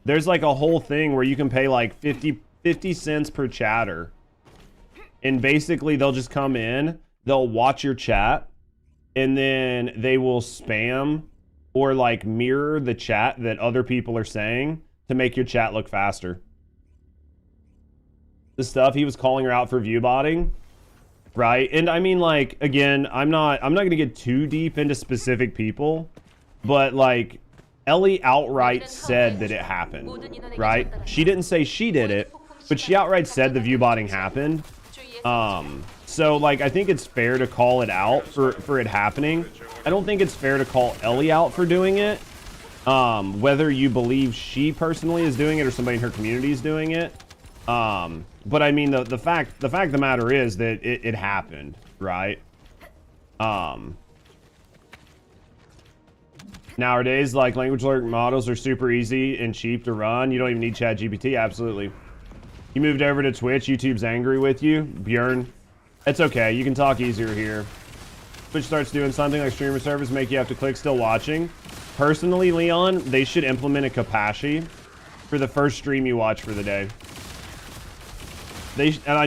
There's like a whole thing where you can pay like 50 cents per chatter. And basically they'll just come in, they'll watch your chat, and then they will spam or like mirror the chat that other people are saying to make your chat look faster. The stuff he was calling her out for view botting, right? And I mean, like, again, I'm not gonna get too deep into specific people, but like Ellie outright said that it happened, right? She didn't say she did it, but she outright said the view botting happened. So like I think it's fair to call it out for it happening. I don't think it's fair to call Ellie out for doing it. Whether you believe she personally is doing it or somebody in her community is doing it. But I mean, the fact of the matter is that it happened, right? Nowadays, like, language learning models are super easy and cheap to run. You don't even need ChatGPT. Absolutely. You moved over to Twitch. YouTube's angry with you. Bjorn, it's okay. You can talk easier here. Twitch starts doing something like streamer service, make you have to click still watching. Personally, Leon, they should implement a Kapashi for the first stream you watch for the day. And I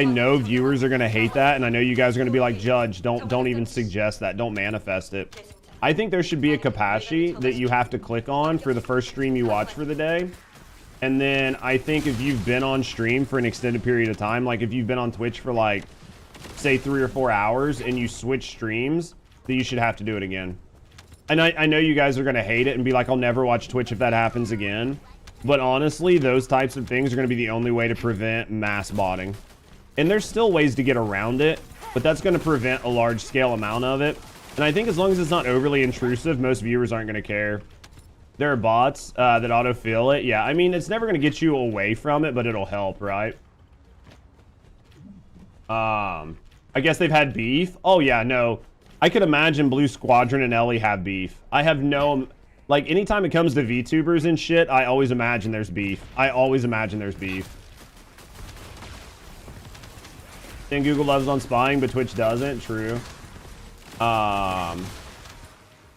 know viewers are gonna hate that, and I know you guys are gonna be like, Judge, don't even suggest that, don't manifest it. I think there should be a Kapashi that you have to click on for the first stream you watch for the day. And then I think if you've been on stream for an extended period of time, like if you've been on Twitch for like, say 3 or 4 hours and you switch streams, then you should have to do it again. And I know you guys are gonna hate it and be like, I'll never watch Twitch if that happens again. But honestly, those types of things are going to be the only way to prevent mass botting. And there's still ways to get around it, but that's going to prevent a large scale amount of it. And I think as long as it's not overly intrusive, most viewers aren't going to care. There are bots that autofill it. Yeah, I mean, it's never going to get you away from it, but it'll help, right? I guess they've had beef. Oh, yeah, no. I could imagine Blue Squadron and Ellie have beef. I have no... Like, anytime it comes to VTubers and shit, I always imagine there's beef. I always imagine there's beef. And Google loves on spying, but Twitch doesn't. True.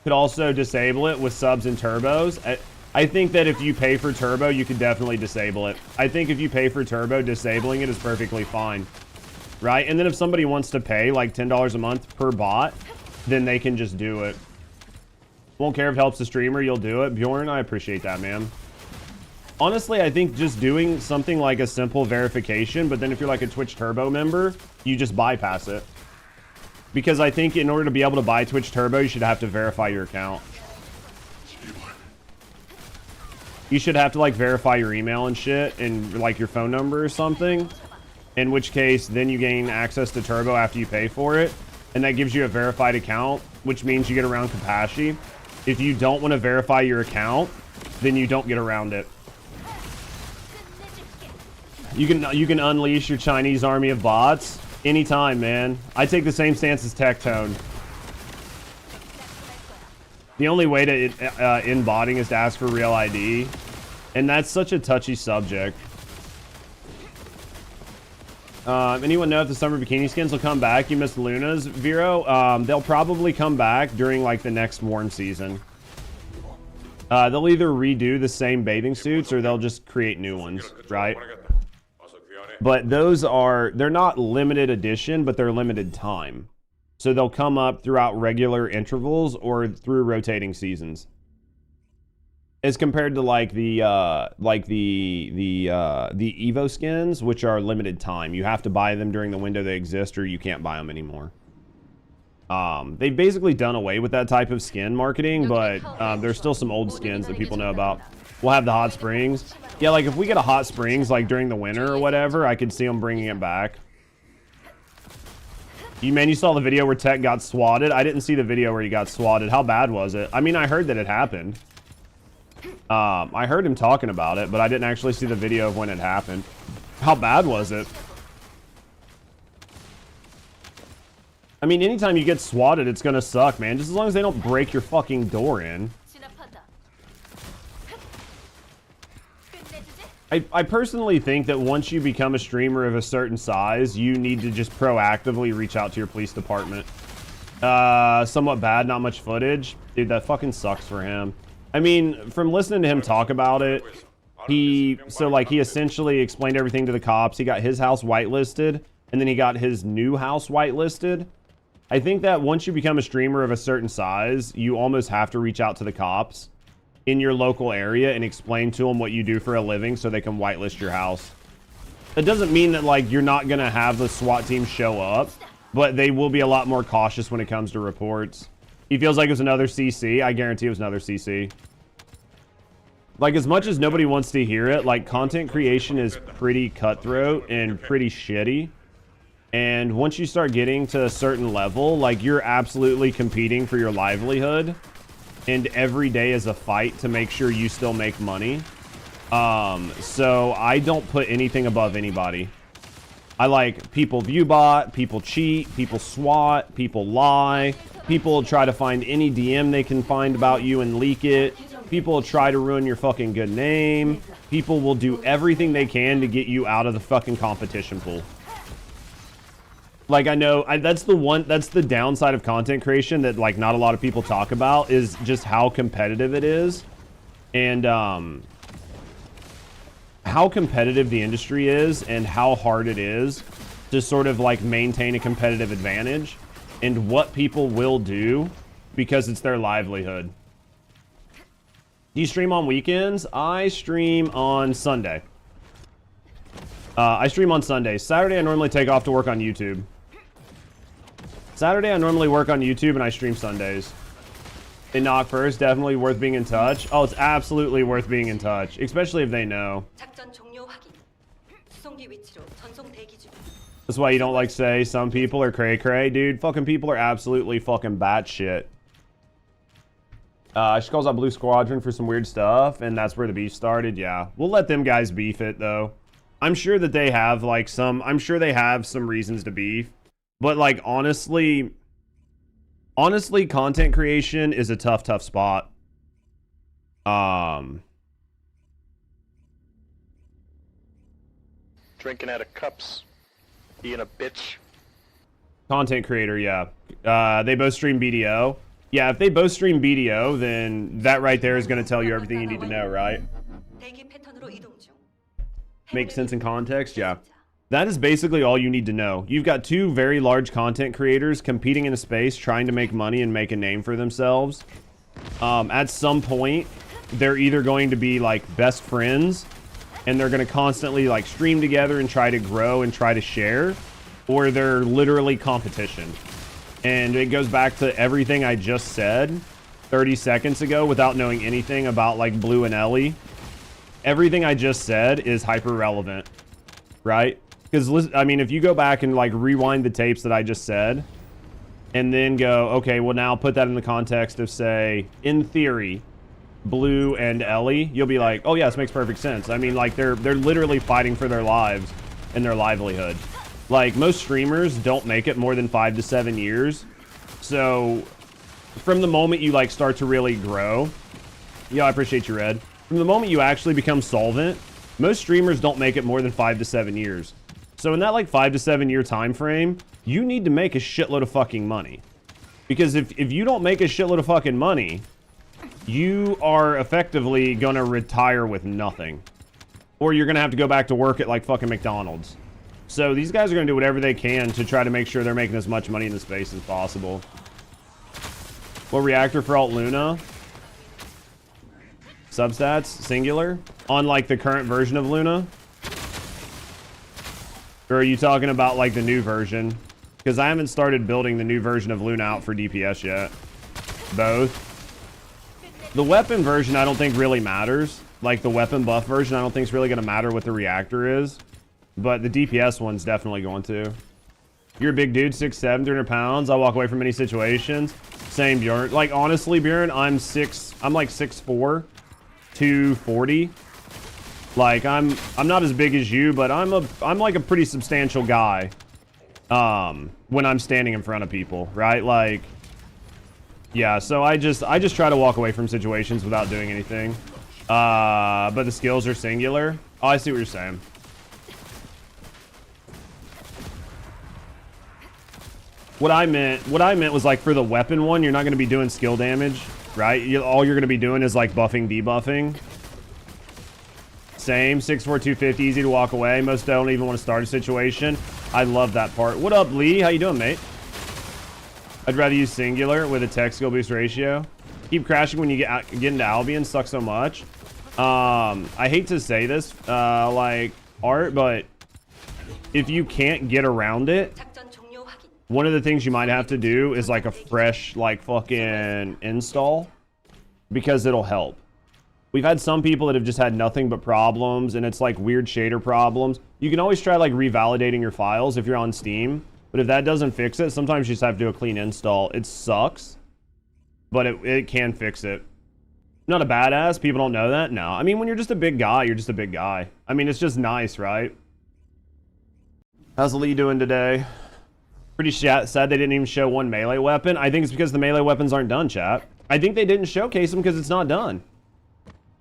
Could also disable it with subs and turbos. I think that if you pay for turbo, you could definitely disable it. I think if you pay for turbo, disabling it is perfectly fine. Right? And then if somebody wants to pay like $10 a month per bot, then they can just do it. Won't care if it helps the streamer, you'll do it. Bjorn, I appreciate that, man. Honestly, I think just doing something like a simple verification, but then if you're like a Twitch Turbo member, you just bypass it. Because I think in order to be able to buy Twitch Turbo, you should have to verify your account. You should have to like verify your email and shit and like your phone number or something. In which case, then you gain access to Turbo after you pay for it. And that gives you a verified account, which means you get around Kapashi. If you don't want to verify your account, then you don't get around it. You can unleash your Chinese army of bots anytime, man. I take the same stance as Tectone. The only way to end botting is to ask for real ID, and that's such a touchy subject. Anyone know if the summer bikini skins will come back? You missed Luna's, Vero. They'll probably come back during like the next warm season. They'll either redo the same bathing suits or they'll just create new ones, right? But they're not limited edition, but they're limited time. So they'll come up throughout regular intervals or through rotating seasons. As compared to like the Evo skins, which are limited time. You have to buy them during the window they exist, or you can't buy them anymore. They've basically done away with that type of skin marketing, but there's still some old skins that people know about. We'll have the hot springs. Yeah, like if we get a hot springs like during the winter or whatever, I could see them bringing it back. You saw the video where Tech got swatted? I didn't see the video where he got swatted. How bad was it? I mean, I heard that it happened. I heard him talking about it, but I didn't actually see the video of when it happened. How bad was it? I mean, anytime you get swatted, it's gonna suck, man. Just as long as they don't break your fucking door in. I personally think that once you become a streamer of a certain size, you need to just proactively reach out to your police department. Somewhat bad, not much footage. Dude, that fucking sucks for him. I mean, from listening to him talk about it, he essentially explained everything to the cops. He got his house whitelisted, and then he got his new house whitelisted. I think that once you become a streamer of a certain size, you almost have to reach out to the cops in your local area and explain to them what you do for a living so they can whitelist your house. That doesn't mean that, like, you're not going to have the SWAT team show up, but they will be a lot more cautious when it comes to reports. He feels like it was another CC. I guarantee it was another CC. Like, as much as nobody wants to hear it, like, content creation is pretty cutthroat and pretty shitty. And once you start getting to a certain level, like, you're absolutely competing for your livelihood. And every day is a fight to make sure you still make money. So I don't put anything above anybody. I like people view bot, people cheat, people SWAT, people lie, people try to find any DM they can find about you and leak it. People try to ruin your fucking good name. People will do everything they can to get you out of the fucking competition pool. Like, I know that's the downside of content creation that like not a lot of people talk about, is just how competitive it is, and how competitive the industry is, and how hard it is to sort of like maintain a competitive advantage, and what people will do because it's their livelihood. Do you stream on weekends? I stream on Sunday. I stream on Sundays. Saturday I normally take off to work on YouTube. Saturday I normally work on YouTube and I stream Sundays. They knock first, definitely worth being in touch. Oh, it's absolutely worth being in touch, especially if they know. That's why you don't like say some people are cray cray, dude. Fucking people are absolutely fucking batshit. She calls out Blue Squadron for some weird stuff, and that's where the beef started. Yeah, we'll let them guys beef it though. I'm sure that they have like some. I'm sure they have some reasons to beef, but like honestly, content creation is a tough spot. Drinking out of cups, being a bitch. Content creator, yeah. They both stream BDO. Yeah, if they both stream BDO, then that right there is going to tell you everything you need to know, right? Makes sense in context, yeah. That is basically all you need to know. You've got two very large content creators competing in a space, trying to make money and make a name for themselves. At some point, they're either going to be like best friends, and they're going to constantly like stream together and try to grow and try to share, or they're literally competition. And it goes back to everything I just said 30 seconds ago without knowing anything about like Blue and Ellie. Everything I just said is hyper relevant, right? Because I mean, if you go back and like rewind the tapes that I just said, and then go, okay, well now put that in the context of, say, in theory, Blue and Ellie, you'll be like, oh yeah, this makes perfect sense. I mean, like they're literally fighting for their lives and their livelihood. Like most streamers don't make it more than 5 to 7 years. So from the moment you like start to really grow, yeah, I appreciate you, Red. From the moment you actually become solvent, most streamers don't make it more than 5 to 7 years. So in that like 5 to 7 year time frame, you need to make a shitload of fucking money. Because if you don't make a shitload of fucking money, you are effectively gonna retire with nothing. Or you're gonna have to go back to work at like fucking McDonald's. So these guys are gonna do whatever they can to try to make sure they're making as much money in the space as possible. What reactor for Alt Luna? Substats, singular? On like the current version of Luna? Or are you talking about like the new version? Because I haven't started building the new version of Luna out for DPS yet. Both. The weapon version I don't think really matters. Like the weapon buff version I don't think is really going to matter what the reactor is. But the DPS one's definitely going to. You're a big dude, 6'7", 300 pounds. I walk away from many situations. Same, Bjorn. Like honestly, Bjorn, I'm like 6'4", 240. Like I'm not as big as you, but I'm like a pretty substantial guy. When I'm standing in front of people, right? Like, yeah. So I just try to walk away from situations without doing anything. But the skills are singular. Oh, I see what you're saying. What I meant was like for the weapon one, you're not going to be doing skill damage, right? All you're going to be doing is like buffing, debuffing. Same, 6'4", 250, easy to walk away. Most don't even want to start a situation. I love that part. What up, Lee? How you doing, mate? I'd rather use singular with a tech skill boost ratio. Keep crashing when you get into Albion. Sucks so much. I hate to say this, like, Art, but if you can't get around it, one of the things you might have to do is like a fresh, like, fucking install, because it'll help. We've had some people that have just had nothing but problems, and it's like weird shader problems. You can always try like revalidating your files if you're on Steam, but if that doesn't fix it, sometimes you just have to do a clean install. It sucks, but it can fix it. Not a badass, people don't know that. No, I mean, when you're just a big guy, you're just a big guy. I mean, it's just nice, right? How's Lee doing today? Pretty sad they didn't even show one melee weapon. I think it's because the melee weapons aren't done, chat. I think they didn't showcase them because it's not done.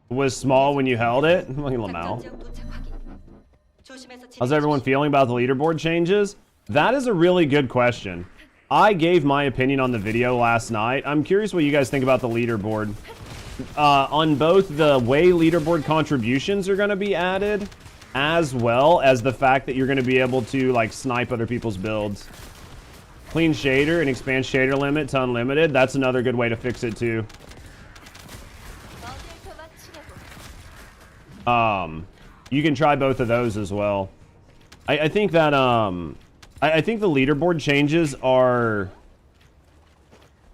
Was small when you held it. How's everyone feeling about the leaderboard changes? That is a really good question. I gave my opinion on the video last night. I'm curious what you guys think about the leaderboard. On both the way leaderboard contributions are going to be added, as well as the fact that you're going to be able to like snipe other people's builds. Clean shader and expand shader limit to unlimited. That's another good way to fix it too. You can try both of those as well. I think that I think the leaderboard changes are.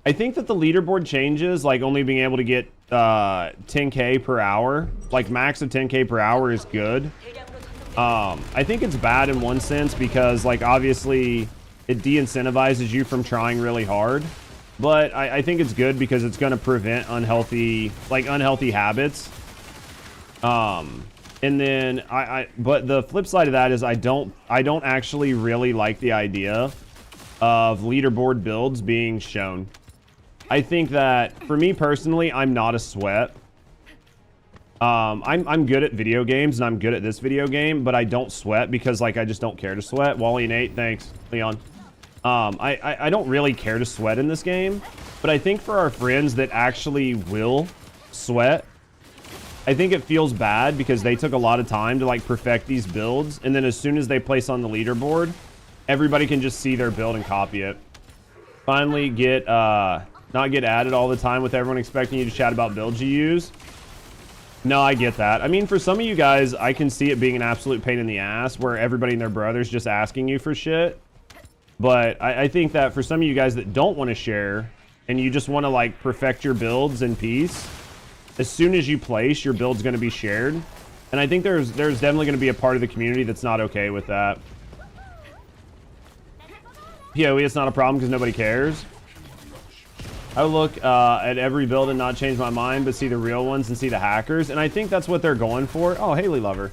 I think that the leaderboard changes, like only being able to get 10k per hour, like max of 10k per hour is good. I think it's bad in one sense because like obviously it de-incentivizes you from trying really hard, but I think it's good because it's going to prevent unhealthy habits. And then but the flip side of that is I don't actually really like the idea of leaderboard builds being shown. I think that for me personally, I'm not a sweat. I'm good at video games and I'm good at this video game, but I don't sweat because like I just don't care to sweat. Wally and 8, thanks, Leon. I don't really care to sweat in this game, but I think for our friends that actually will sweat, I think it feels bad because they took a lot of time to like perfect these builds, and then as soon as they place on the leaderboard, everybody can just see their build and copy it. Finally get not get added all the time with everyone expecting you to chat about builds you use. No, I get that. I mean, for some of you guys, I can see it being an absolute pain in the ass where everybody and their brother's just asking you for shit. But I think that for some of you guys that don't want to share and you just want to like perfect your builds in peace, as soon as you place, your build's going to be shared. And I think there's definitely going to be a part of the community that's not okay with that. PoE, it's not a problem because nobody cares. I would look at every build and not change my mind, but see the real ones and see the hackers. And I think that's what they're going for. Oh, Haley Lover.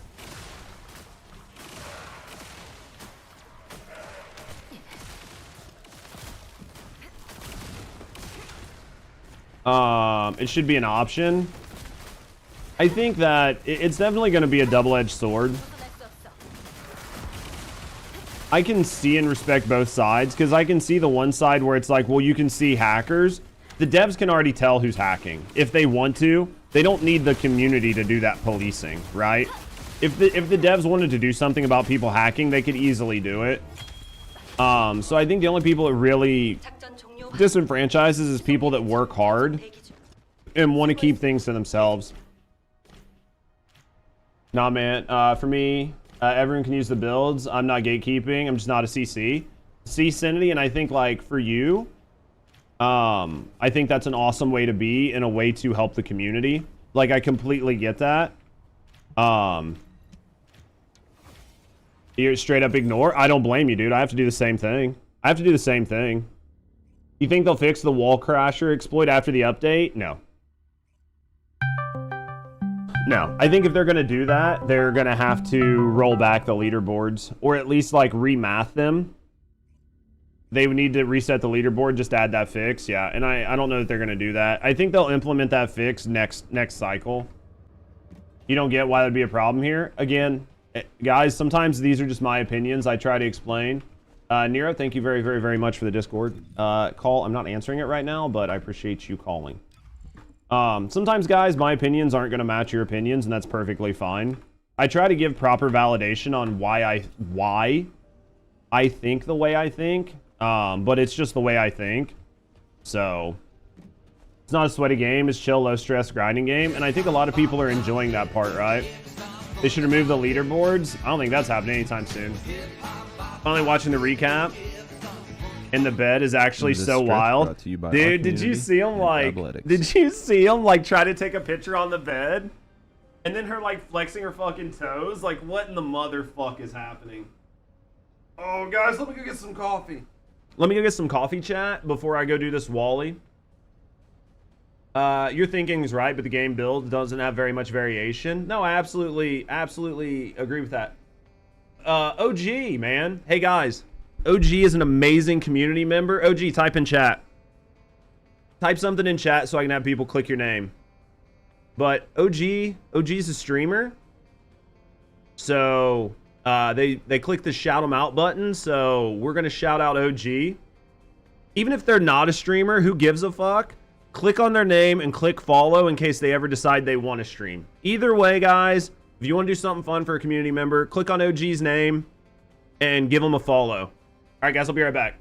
It should be an option. I think that it's definitely going to be a double-edged sword. I can see and respect both sides because I can see the one side where it's like, well, you can see hackers. The devs can already tell who's hacking if they want to. They don't need the community to do that policing, right? If the devs wanted to do something about people hacking, they could easily do it. So I think the only people that really disenfranchises is people that work hard and want to keep things to themselves. Nah, man. For me, everyone can use the builds. I'm not gatekeeping. I'm just not a CC. C-Synity, and I think like for you, I think that's an awesome way to be and a way to help the community. Like I completely get that. You straight up ignore. I don't blame you, dude. I have to do the same thing. I have to do the same thing. You think they'll fix the Wallcrasher exploit after the update? No. No. I think if they're going to do that, they're going to have to roll back the leaderboards or at least like remath them. They would need to reset the leaderboard, just add that fix. Yeah, and I don't know that they're going to do that. I think they'll implement that fix next cycle. You don't get why that'd be a problem here. Again, guys, sometimes these are just my opinions. I try to explain. Nero, thank you very, very, very much for the Discord call. I'm not answering it right now, but I appreciate you calling. Sometimes, guys, my opinions aren't going to match your opinions, and that's perfectly fine. I try to give proper validation on why I think the way I think, but it's just the way I think. So it's not a sweaty game. It's chill, low stress grinding game, and I think a lot of people are enjoying that part, right? They should remove the leaderboards. I don't think that's happening anytime soon. Finally watching the recap, and the bed is actually so wild. Dude, did you see him like? Did you see him like try to take a picture on the bed, and then her like flexing her fucking toes? Like, what in the motherfuck is happening? Oh, guys, let me go get some coffee. Let me go get some coffee, chat, before I go do this Wally. Your thinking is right, but the game build doesn't have very much variation. No, I absolutely agree with that. OG, man. Hey, guys. OG is an amazing community member. OG, type in chat. Type something in chat so I can have people click your name. But OG's a streamer. So, they click the shout them out button, so we're gonna shout out OG. Even if they're not a streamer, who gives a fuck? Click on their name and click follow in case they ever decide they want to stream. Either way, guys, if you want to do something fun for a community member, click on OG's name and give them a follow. All right, guys, I'll be right back.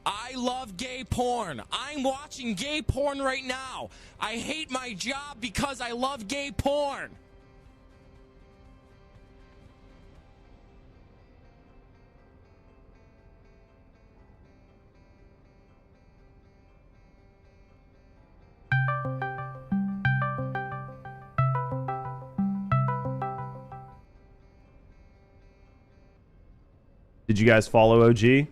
I love gay porn. I'm watching gay porn right now. I hate my job because I love gay porn. Did you guys follow OG?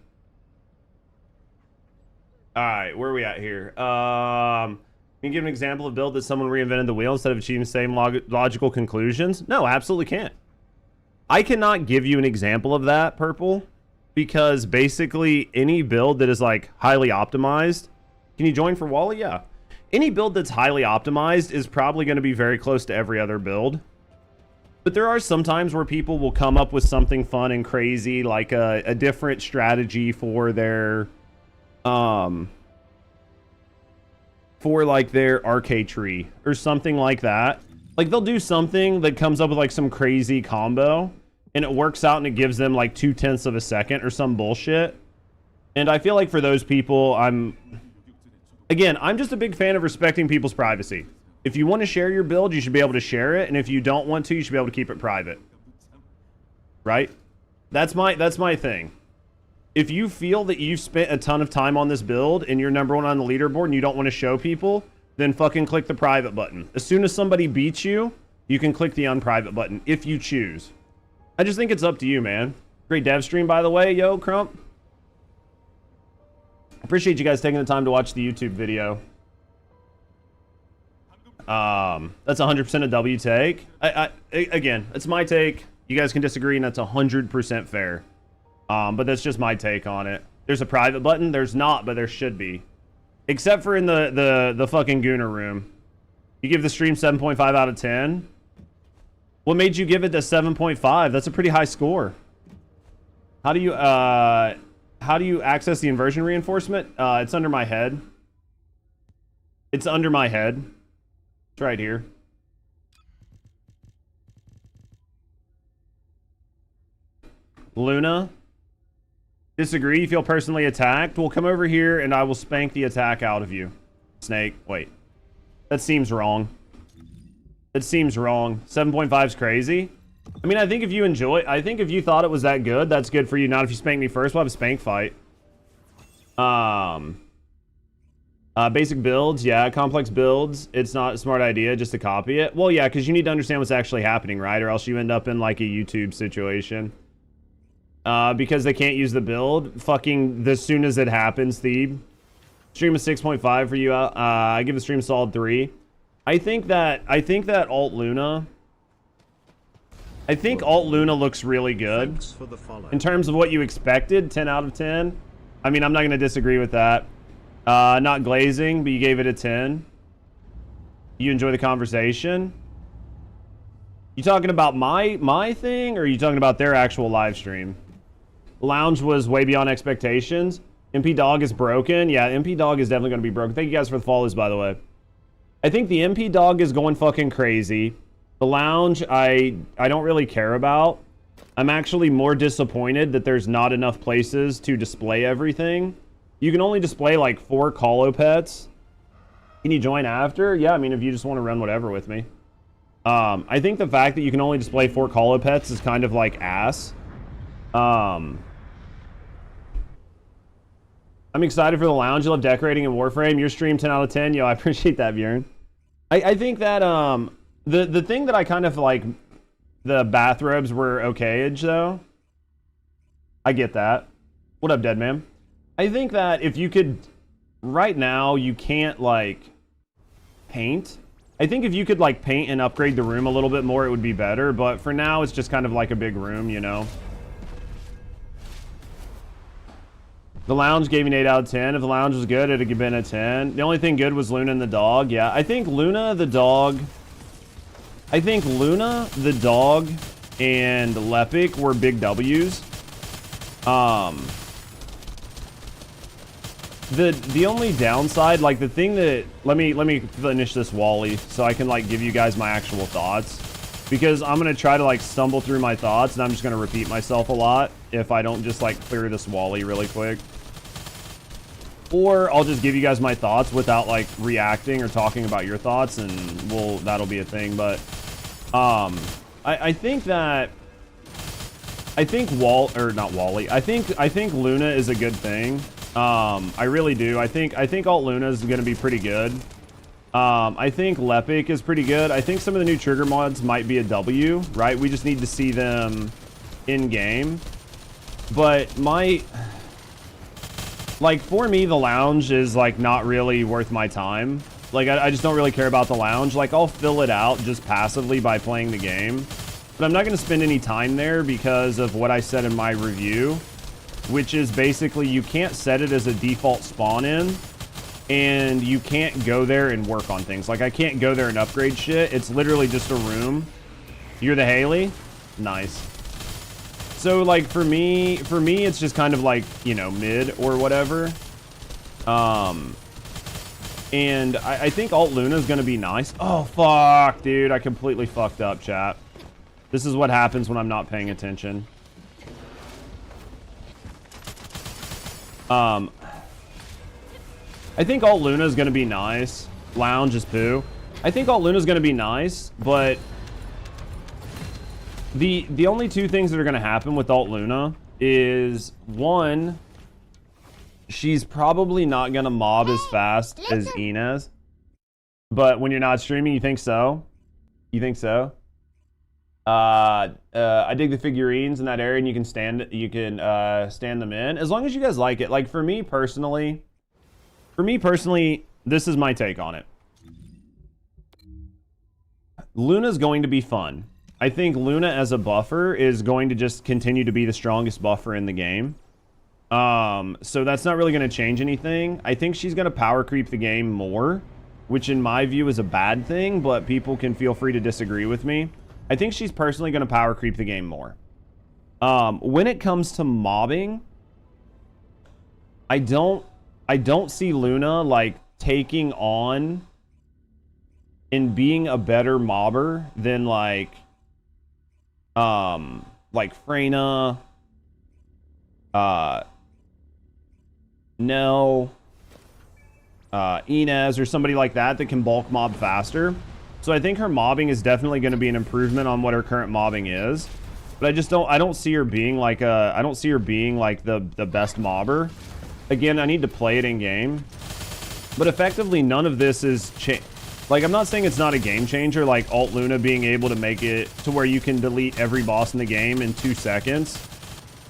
All right, where are we at here? Can you give an example of build that someone reinvented the wheel instead of achieving the same logical conclusions? No, absolutely can't. I cannot give you an example of that, Purple, because basically any build that is like highly optimized. Can you join for Wally? Yeah. Any build that's highly optimized is probably going to be very close to every other build. But there are some times where people will come up with something fun and crazy, like a different strategy for their their Arche tree or something like that. Like they'll do something that comes up with like some crazy combo and it works out and it gives them like 0.2 of a second or some bullshit. And I feel like for those people, I'm just a big fan of respecting people's privacy. If you want to share your build, you should be able to share it, and if you don't want to, you should be able to keep it private. Right? That's my thing. If you feel that you've spent a ton of time on this build and you're number one on the leaderboard and you don't want to show people, then fucking click the private button. As soon as somebody beats you, you can click the unprivate button if you choose. I just think it's up to you, man. Great dev stream, by the way. Yo, Crump. Appreciate you guys taking the time to watch the YouTube video. That's 100% a W take. Again, it's my take. You guys can disagree, and that's 100% fair. But that's just my take on it. There's a private button. There's not, but there should be. Except for in the fucking Gooner room. You give the stream 7.5 out of 10. What made you give it a 7.5? That's a pretty high score. How do you access the inversion reinforcement? It's under my head. It's under my head. It's right here. Luna. Disagree? You feel personally attacked? Well, come over here and I will spank the attack out of you. Snake. Wait. That seems wrong. It seems wrong. 7.5 is crazy. I mean, I think if you thought it was that good, that's good for you. Not if you spank me first. We'll have a spank fight. Basic builds. Yeah, complex builds. It's not a smart idea just to copy it. Well, yeah, because you need to understand what's actually happening, right? Or else you end up in like a YouTube situation. Because they can't use the build. Fucking as soon as it happens, Thebe. Stream is 6.5 for you. I give the stream a solid 3. I think that Alt Luna. I think Alt Luna looks really good. In terms of what you expected, 10 out of 10. I mean, I'm not going to disagree with that. Not glazing, but you gave it a 10. You enjoy the conversation. You talking about my thing, or are you talking about their actual live stream? Lounge was way beyond expectations. MP Dog is broken. Yeah, MP Dog is definitely going to be broken. Thank you guys for the follows, by the way. I think the MP Dog is going fucking crazy. The Lounge, I don't really care about. I'm actually more disappointed that there's not enough places to display everything. You can only display like 4 Colopets. Can you join after? Yeah, I mean, if you just want to run whatever with me. I think the fact that you can only display 4 Colopets is kind of like ass. I'm excited for the Lounge. You love decorating in Warframe. Your stream 10 out of 10. Yo, I appreciate that, Bjorn. I think that the thing that I kind of like the bathrobes were okay-age though. I get that. What up, Deadman? I think that if you could, right now you can't like paint. I think if you could like paint and upgrade the room a little bit more, it would be better. But for now, it's just kind of like a big room, you know. The lounge gave me an 8 out of 10. If the lounge was good, it'd have been a 10. The only thing good was Luna and the dog. Yeah, I think Luna, the dog... I think Luna, the dog, and Lepic were big W's. The only downside, like the thing that... Let me finish this Wally so I can like give you guys my actual thoughts. Because I'm going to try to like stumble through my thoughts and I'm just going to repeat myself a lot if I don't just like clear this Wally really quick. Or I'll just give you guys my thoughts without like reacting or talking about your thoughts, and that'll be a thing. But I think that I think I think Luna is a good thing. I really do. I think alt Luna is going to be pretty good. I think Lepic is pretty good. I think some of the new trigger mods might be a W, right? We just need to see them in game. But like, for me, the lounge is, like, not really worth my time. Like, I just don't really care about the lounge. Like, I'll fill it out just passively by playing the game. But I'm not going to spend any time there because of what I said in my review, which is basically you can't set it as a default spawn-in, and you can't go there and work on things. Like, I can't go there and upgrade shit. It's literally just a room. You're the Haley? Nice. So, like, for me, it's just kind of like, you know, mid or whatever. And I think alt Luna is going to be nice. Oh, fuck, dude. I completely fucked up, chat. This is what happens when I'm not paying attention. I think alt Luna is going to be nice. Lounge is poo. I think alt Luna is going to be nice, but... The only two things that are going to happen with alt Luna is, one, she's probably not going to mob as fast as Inez. But when you're not streaming, you think so? You think so? I dig the figurines in that area, and you can stand them in as long as you guys like it. Like, for me personally, this is my take on it. Luna's going to be fun. I think Luna as a buffer is going to just continue to be the strongest buffer in the game. So that's not really going to change anything. I think she's going to power creep the game more, which in my view is a bad thing, but people can feel free to disagree with me. I think she's personally going to power creep the game more. When it comes to mobbing, I don't see Luna like taking on and being a better mobber than like Freyna, Nell, Inez, or somebody like that can bulk mob faster. So I think her mobbing is definitely going to be an improvement on what her current mobbing is. But I don't see her being like the best mobber. Again, I need to play it in game. But effectively, none of this is like, I'm not saying it's not a game changer, like alt Luna being able to make it to where you can delete every boss in the game in 2 seconds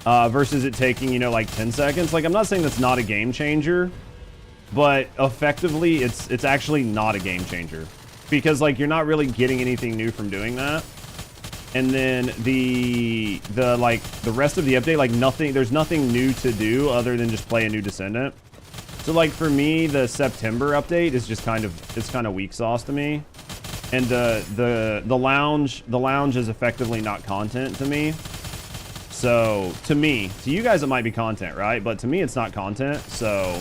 versus it taking, you know, like 10 seconds. Like, I'm not saying that's not a game changer, but effectively it's actually not a game changer because, like, you're not really getting anything new from doing that. And then the rest of the update, like, there's nothing new to do other than just play a new Descendant. So, like, for me, the September update is just kind of weak sauce to me. And the lounge is effectively not content to me. So, to you guys it might be content, right? But to me it's not content. So,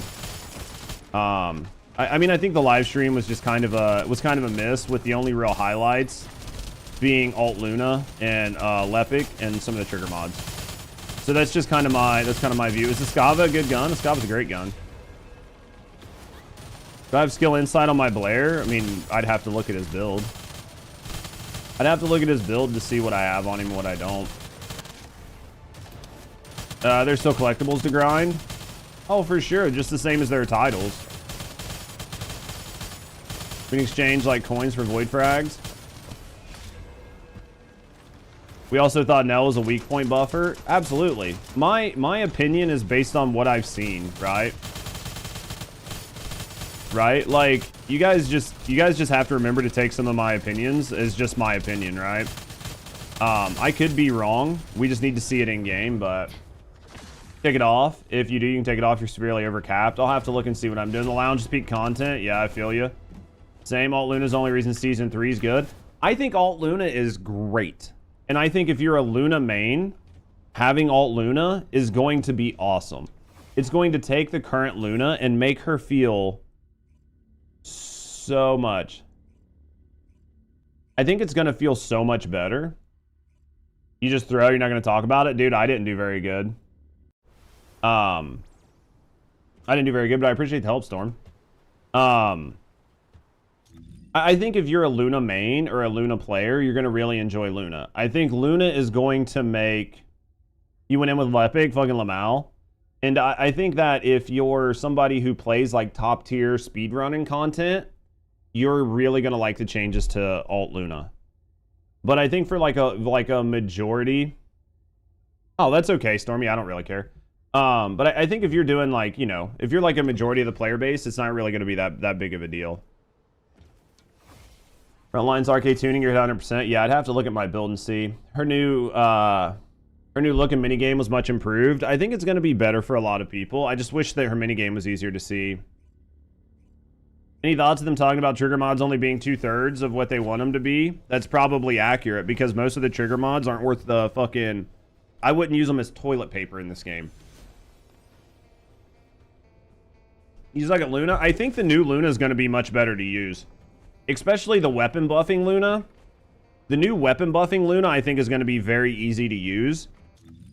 I mean, I think the live stream was just kind of a miss, with the only real highlights being alt Luna and Lepic and some of the trigger mods. So that's just kind of my view. Is the Scava a good gun? The Scava's a great gun. Do I have skill insight on my Blair? I mean, I'd have to look at his build. I'd have to look at his build to see what I have on him and what I don't. There's still collectibles to grind. Oh, for sure. Just the same as their titles. We can exchange, like, coins for void frags. We also thought Nell was a weak point buffer. Absolutely. My opinion is based on what I've seen, right? Right? Like, you guys just have to remember to take some of my opinions as just my opinion, right? I could be wrong. We just need to see it in game, but take it off. If you do, you can take it off. You're severely overcapped. I'll have to look and see what I'm doing. The lounge speak content. Yeah, I feel you. Same. Alt Luna's the only reason season 3 is good. I think Alt Luna is great. And I think if you're a Luna main, having Alt Luna is going to be awesome. It's going to take the current Luna and make her feel so much. I think it's going to feel so much better. You just throw, you're not going to talk about it? Dude, I didn't do very good. I didn't do very good, but I appreciate the help, Storm. I think if you're a Luna main or a Luna player, you're going to really enjoy Luna. I think Luna is going to make... You went in with Lepic, fucking Lamal. And I think that if you're somebody who plays like top tier speedrunning content, you're really going to like the changes to Alt Luna. But I think for like a majority... Oh, that's okay, Stormy. I don't really care. But I think if you're doing like, you know, if you're like a majority of the player base, it's not really going to be that big of a deal. Frontline's Arche Tuning, you're at 100%. Yeah, I'd have to look at my build and see. Her new look and minigame was much improved. I think it's going to be better for a lot of people. I just wish that her minigame was easier to see. Any thoughts of them talking about trigger mods only being 2/3 of what they want them to be? That's probably accurate because most of the trigger mods aren't worth the fucking... I wouldn't use them as toilet paper in this game. You suck at Luna? I think the new Luna is going to be much better to use. Especially the weapon buffing Luna. The new weapon buffing Luna, I think, is going to be very easy to use.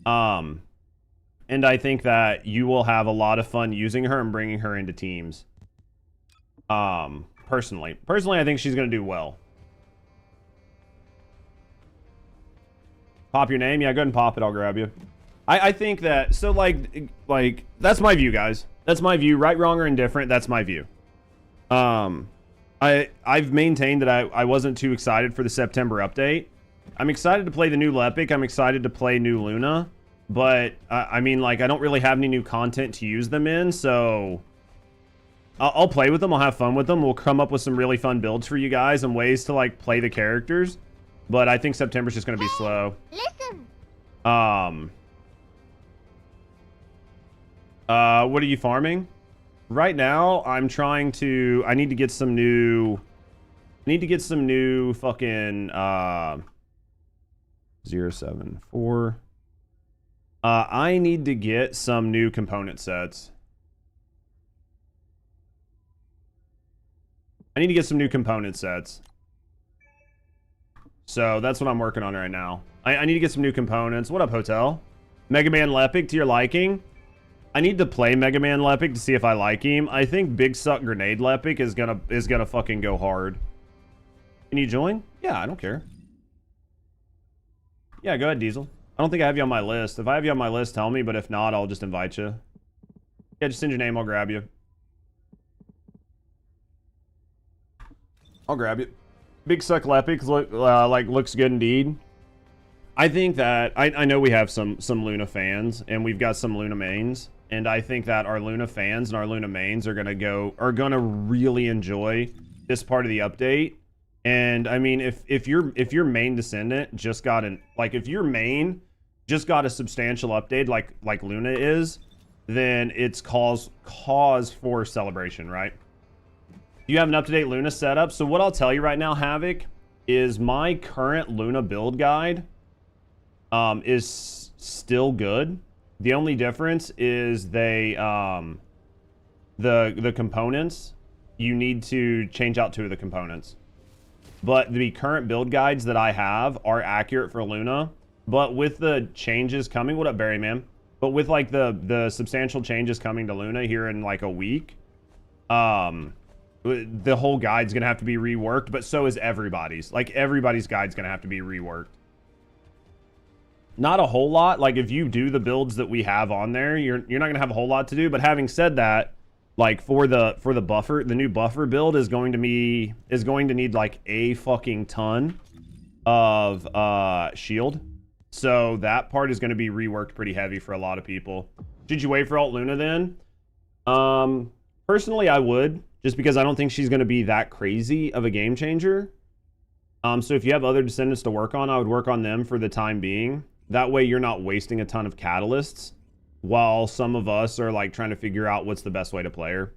And I think that you will have a lot of fun using her and bringing her into teams. Personally, I think she's going to do well. Pop your name? Yeah, go ahead and pop it. I'll grab you. I think that... So, like, that's my view, guys. That's my view. Right, wrong, or indifferent. That's my view. I've maintained that I wasn't too excited for the September update. I'm excited to play the new Lepic. I'm excited to play new Luna. But, I mean, like, I don't really have any new content to use them in, so... I'll play with them. I'll have fun with them. We'll come up with some really fun builds for you guys and ways to, like, play the characters. But I think September's just going to be slow. Listen. What are you farming? Right now, I'm trying to... I need to get some new... fucking... 074. I need to get some new component sets. I need to get some new component sets. So that's what I'm working on right now. I need to get some new components. What up, Hotel? Mega Man Lepic to your liking? I need to play Mega Man Lepic to see if I like him. I think Big Suck Grenade Lepic is gonna fucking go hard. Can you join? Yeah, I don't care. Yeah, go ahead, Diesel. I don't think I have you on my list. If I have you on my list, tell me, but if not, I'll just invite you. Yeah, just send your name, I'll grab you. I'll grab you. Big Suck Lepic looks good indeed. I think that I know we have some Luna fans and we've got some Luna mains, and I think that our Luna fans and our Luna mains are gonna really enjoy this part of the update. And I mean, if your main Descendant just got if your main just got a substantial update like Luna is, then it's cause for celebration, right? You have an up-to-date Luna setup. So what I'll tell you right now, Havoc, is my current Luna build guide is still good. The only difference is the components, you need to change out 2 of the components. But the current build guides that I have are accurate for Luna. But with the changes coming, what up, Barry, man? But with like the substantial changes coming to Luna here in like a week, the whole guide's gonna have to be reworked, but so is everybody's. Like, everybody's guide's gonna have to be reworked. Not a whole lot. Like, if you do the builds that we have on there, you're not gonna have a whole lot to do. But having said that, like, for the buffer, the new buffer build is going to need like a fucking ton of shield. So that part is going to be reworked pretty heavy for a lot of people. Should you wait for Alt Luna then? Personally, I would, just because I don't think she's going to be that crazy of a game changer. So if you have other Descendants to work on, I would work on them for the time being. That way you're not wasting a ton of catalysts while some of us are like trying to figure out what's the best way to play her.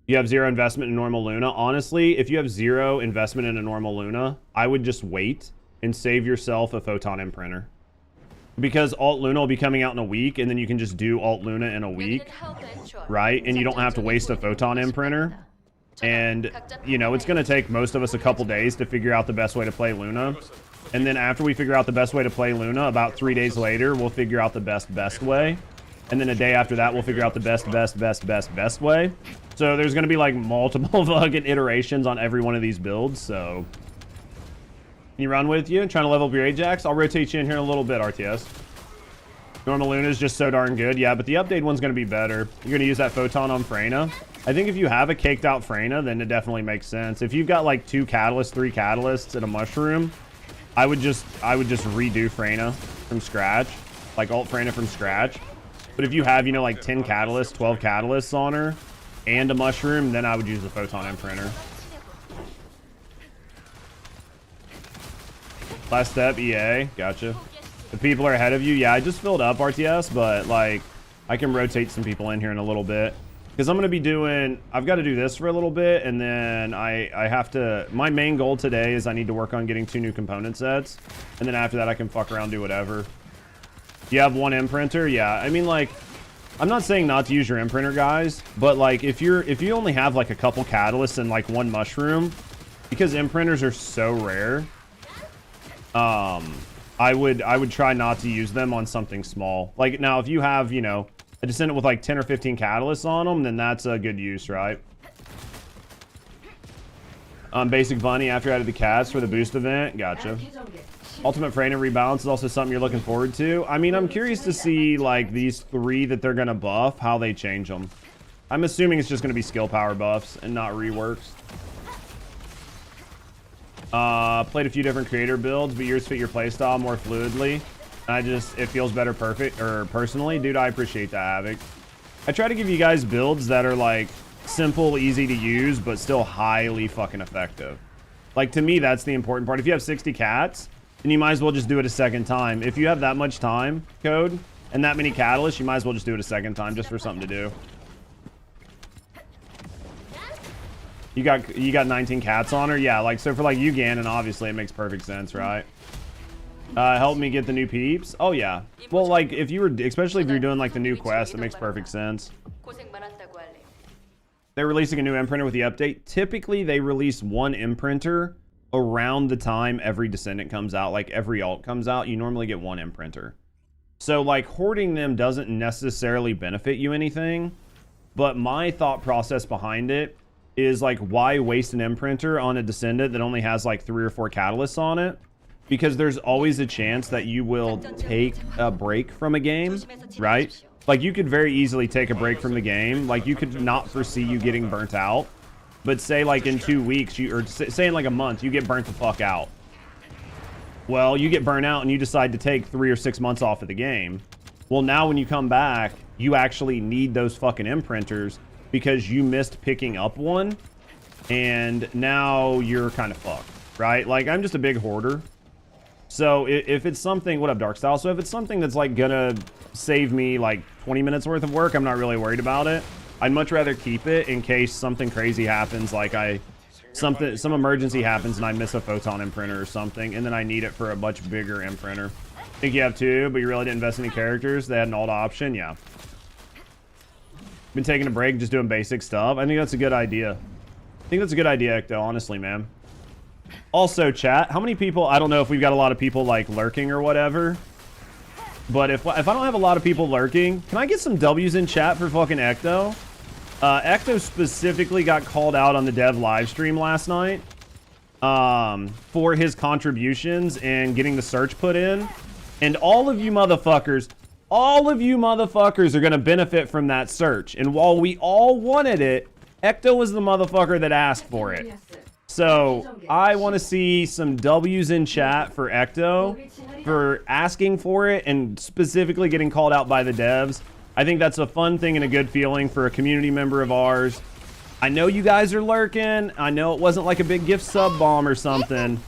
You have 0 investment in normal Luna. Honestly, if you have 0 investment in a normal Luna, I would just wait and save yourself a Photon Imprinter. Because Alt Luna will be coming out in a week, and then you can just do Alt Luna in a week, right? And you don't have to waste a Photon Imprinter. And, you know, it's going to take most of us a couple days to figure out the best way to play Luna. And then after we figure out the best way to play Luna, about 3 days later, we'll figure out the best way. And then a day after that, we'll figure out the best way. So there's going to be like multiple fucking iterations on every one of these builds. So can you run with you? Trying to level up your Ajax? I'll rotate you in here in a little bit, RTS. Normal Luna is just so darn good. Yeah, but the update one's going to be better. You're going to use that Photon on Freyna. I think if you have a caked out Freyna, then it definitely makes sense. If you've got like 2 catalysts, 3 catalysts, and a mushroom, I would just redo Freyna from scratch, like alt Freyna from scratch. But if you have, you know, like 10 catalysts, 12 catalysts on her, and a mushroom, then I would use the Photon Imprinter. Last step, EA. Gotcha. The people are ahead of you. Yeah, I just filled up RTS, but like I can rotate some people in here in a little bit. Because I'm going to be doing, I've got to do this for a little bit, and then I have to, my main goal today is I need to work on getting 2 new component sets. And then after that, I can fuck around, do whatever. You have 1 imprinter? Yeah, I mean, like, I'm not saying not to use your imprinter, guys, but like, if you only have like a couple catalysts and like 1 mushroom, because imprinters are so rare, I would try not to use them on something small. Like, now, if you have, you know, a Descendant with like 10 or 15 catalysts on them, then that's a good use, right? Basic Bunny after added the cats for the boost event. Gotcha. Ultimate Freyna rebalance is also something you're looking forward to. I mean, I'm curious to see like these 3 that they're going to buff, how they change them. I'm assuming it's just going to be skill power buffs and not reworks. Played a few different creator builds, but yours fit your playstyle more fluidly. It feels better personally. Dude, I appreciate that, Havoc. I try to give you guys builds that are like simple, easy to use, but still highly fucking effective. Like, to me, that's the important part. If you have 60 cats, then you might as well just do it a second time. If you have that much time, Code, and that many catalysts, you might as well just do it a second time just for something to do. You got 19 cats on her? Yeah, like, so for like you, Ganon, obviously it makes perfect sense, right? Help me get the new peeps. Oh yeah. Well, like if you were, especially if you're doing like the new quest, it makes perfect sense. They're releasing a new imprinter with the update. Typically, they release 1 imprinter around the time every Descendant comes out. Like every alt comes out, you normally get 1 imprinter. So like hoarding them doesn't necessarily benefit you anything. But my thought process behind it is like, why waste an imprinter on a Descendant that only has like 3 or 4 catalysts on it? Because there's always a chance that you will take a break from a game, right? Like, you could very easily take a break from the game. Like, you could not foresee you getting burnt out. But say, like, in 2 weeks, or say in, like, a month, you get burnt the fuck out. Well, you get burnt out and you decide to take 3 or 6 months off of the game. Well, now when you come back, you actually need those fucking imprinters because you missed picking up one. And now you're kind of fucked, right? Like, I'm just a big hoarder. So if it's something, what up, Dark Style? So if it's something that's like gonna save me like 20 minutes worth of work, I'm not really worried about it. I'd much rather keep it in case something crazy happens, like some emergency happens and I miss a Photon imprinter or something, and then I need it for a much bigger imprinter. I think you have 2, but you really didn't invest in any characters. They had an alt option, yeah. Been taking a break, just doing basic stuff. I think that's a good idea. I think that's a good idea, Ecto, honestly, man. Also, chat, how many people, I don't know if we've got a lot of people like lurking or whatever, but if I don't have a lot of people lurking, can I get some W's in chat for fucking Ecto? Ecto specifically got called out on the dev live stream last night for his contributions and getting the search put in, and all of you motherfuckers are gonna benefit from that search. And while we all wanted it, Ecto was the motherfucker that asked for it. So I want to see some W's in chat for Ecto for asking for it and specifically getting called out by the devs. I think that's a fun thing and a good feeling for a community member of ours. I know you guys are lurking. I know it wasn't like a big gift sub bomb or something.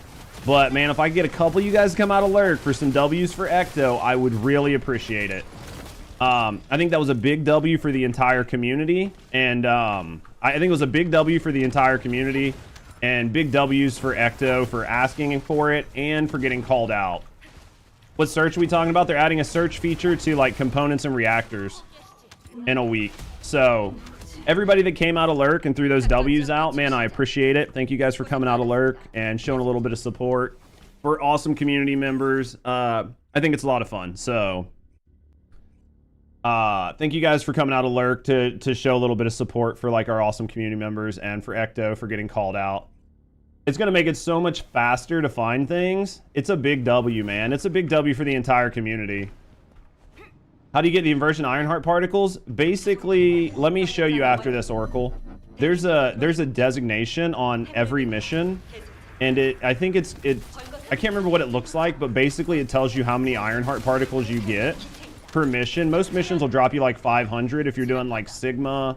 But man, if I could get a couple of you guys to come out of lurk for some W's for Ecto, I would really appreciate it. I think that was a big W for the entire community. And I think it was a big W for the entire community. And big W's for Ecto for asking for it and for getting called out. What search are we talking about? They're adding a search feature to like components and reactors in a week. So everybody that came out of lurk and threw those W's out, man, I appreciate it. Thank you guys for coming out of lurk and showing a little bit of support for awesome community members. I think it's a lot of fun. So thank you guys for coming out of lurk to show a little bit of support for like our awesome community members and for Ecto for getting called out. It's going to make it so much faster to find things. It's a big W, man. It's a big W for the entire community. How do you get the inversion Ironheart particles? Basically, let me show you after this, Oracle. There's a designation on every mission, and I think I can't remember what it looks like, but basically it tells you how many Ironheart particles you get per mission. Most missions will drop you like 500 if you're doing like Sigma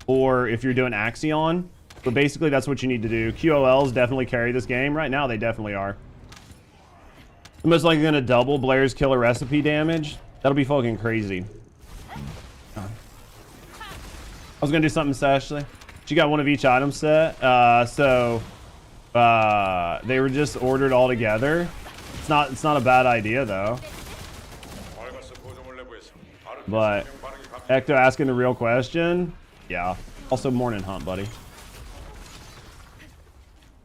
or if you're doing Axiom. But basically that's what you need to do. QOLs definitely carry this game. Right now they definitely are. I'm most likely gonna double Blair's killer recipe damage. That'll be fucking crazy. I was gonna do something, Ashley. She got one of each item set. They were just ordered all together. It's not a bad idea though. But Ecto asking the real question. Yeah. Also morning hunt, buddy.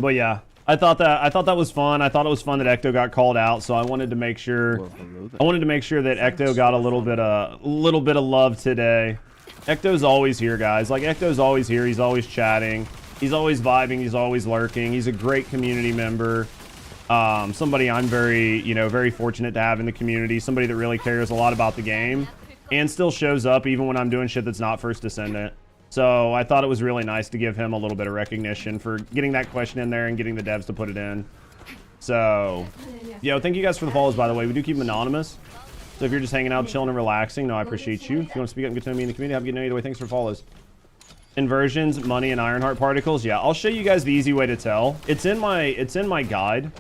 But yeah, I thought that was fun. I thought it was fun that Ecto got called out, so I wanted to make sure that Ecto got a little bit of love today. Ecto's always here, guys. Like Ecto's always here. He's always chatting. He's always vibing. He's always lurking. He's a great community member. Somebody I'm very fortunate to have in the community. Somebody that really cares a lot about the game and still shows up even when I'm doing shit that's not First Descendant. So I thought it was really nice to give him a little bit of recognition for getting that question in there and getting the devs to put it in. So, yo, thank you guys for the follows, by the way. We do keep them anonymous. So if you're just hanging out, chilling, and relaxing, no, I appreciate you. If you want to speak up and get to know me in the community, have a good night either way. Thanks for follows. Inversions, money, and Ironheart particles. Yeah, I'll show you guys the easy way to tell. It's in my guide.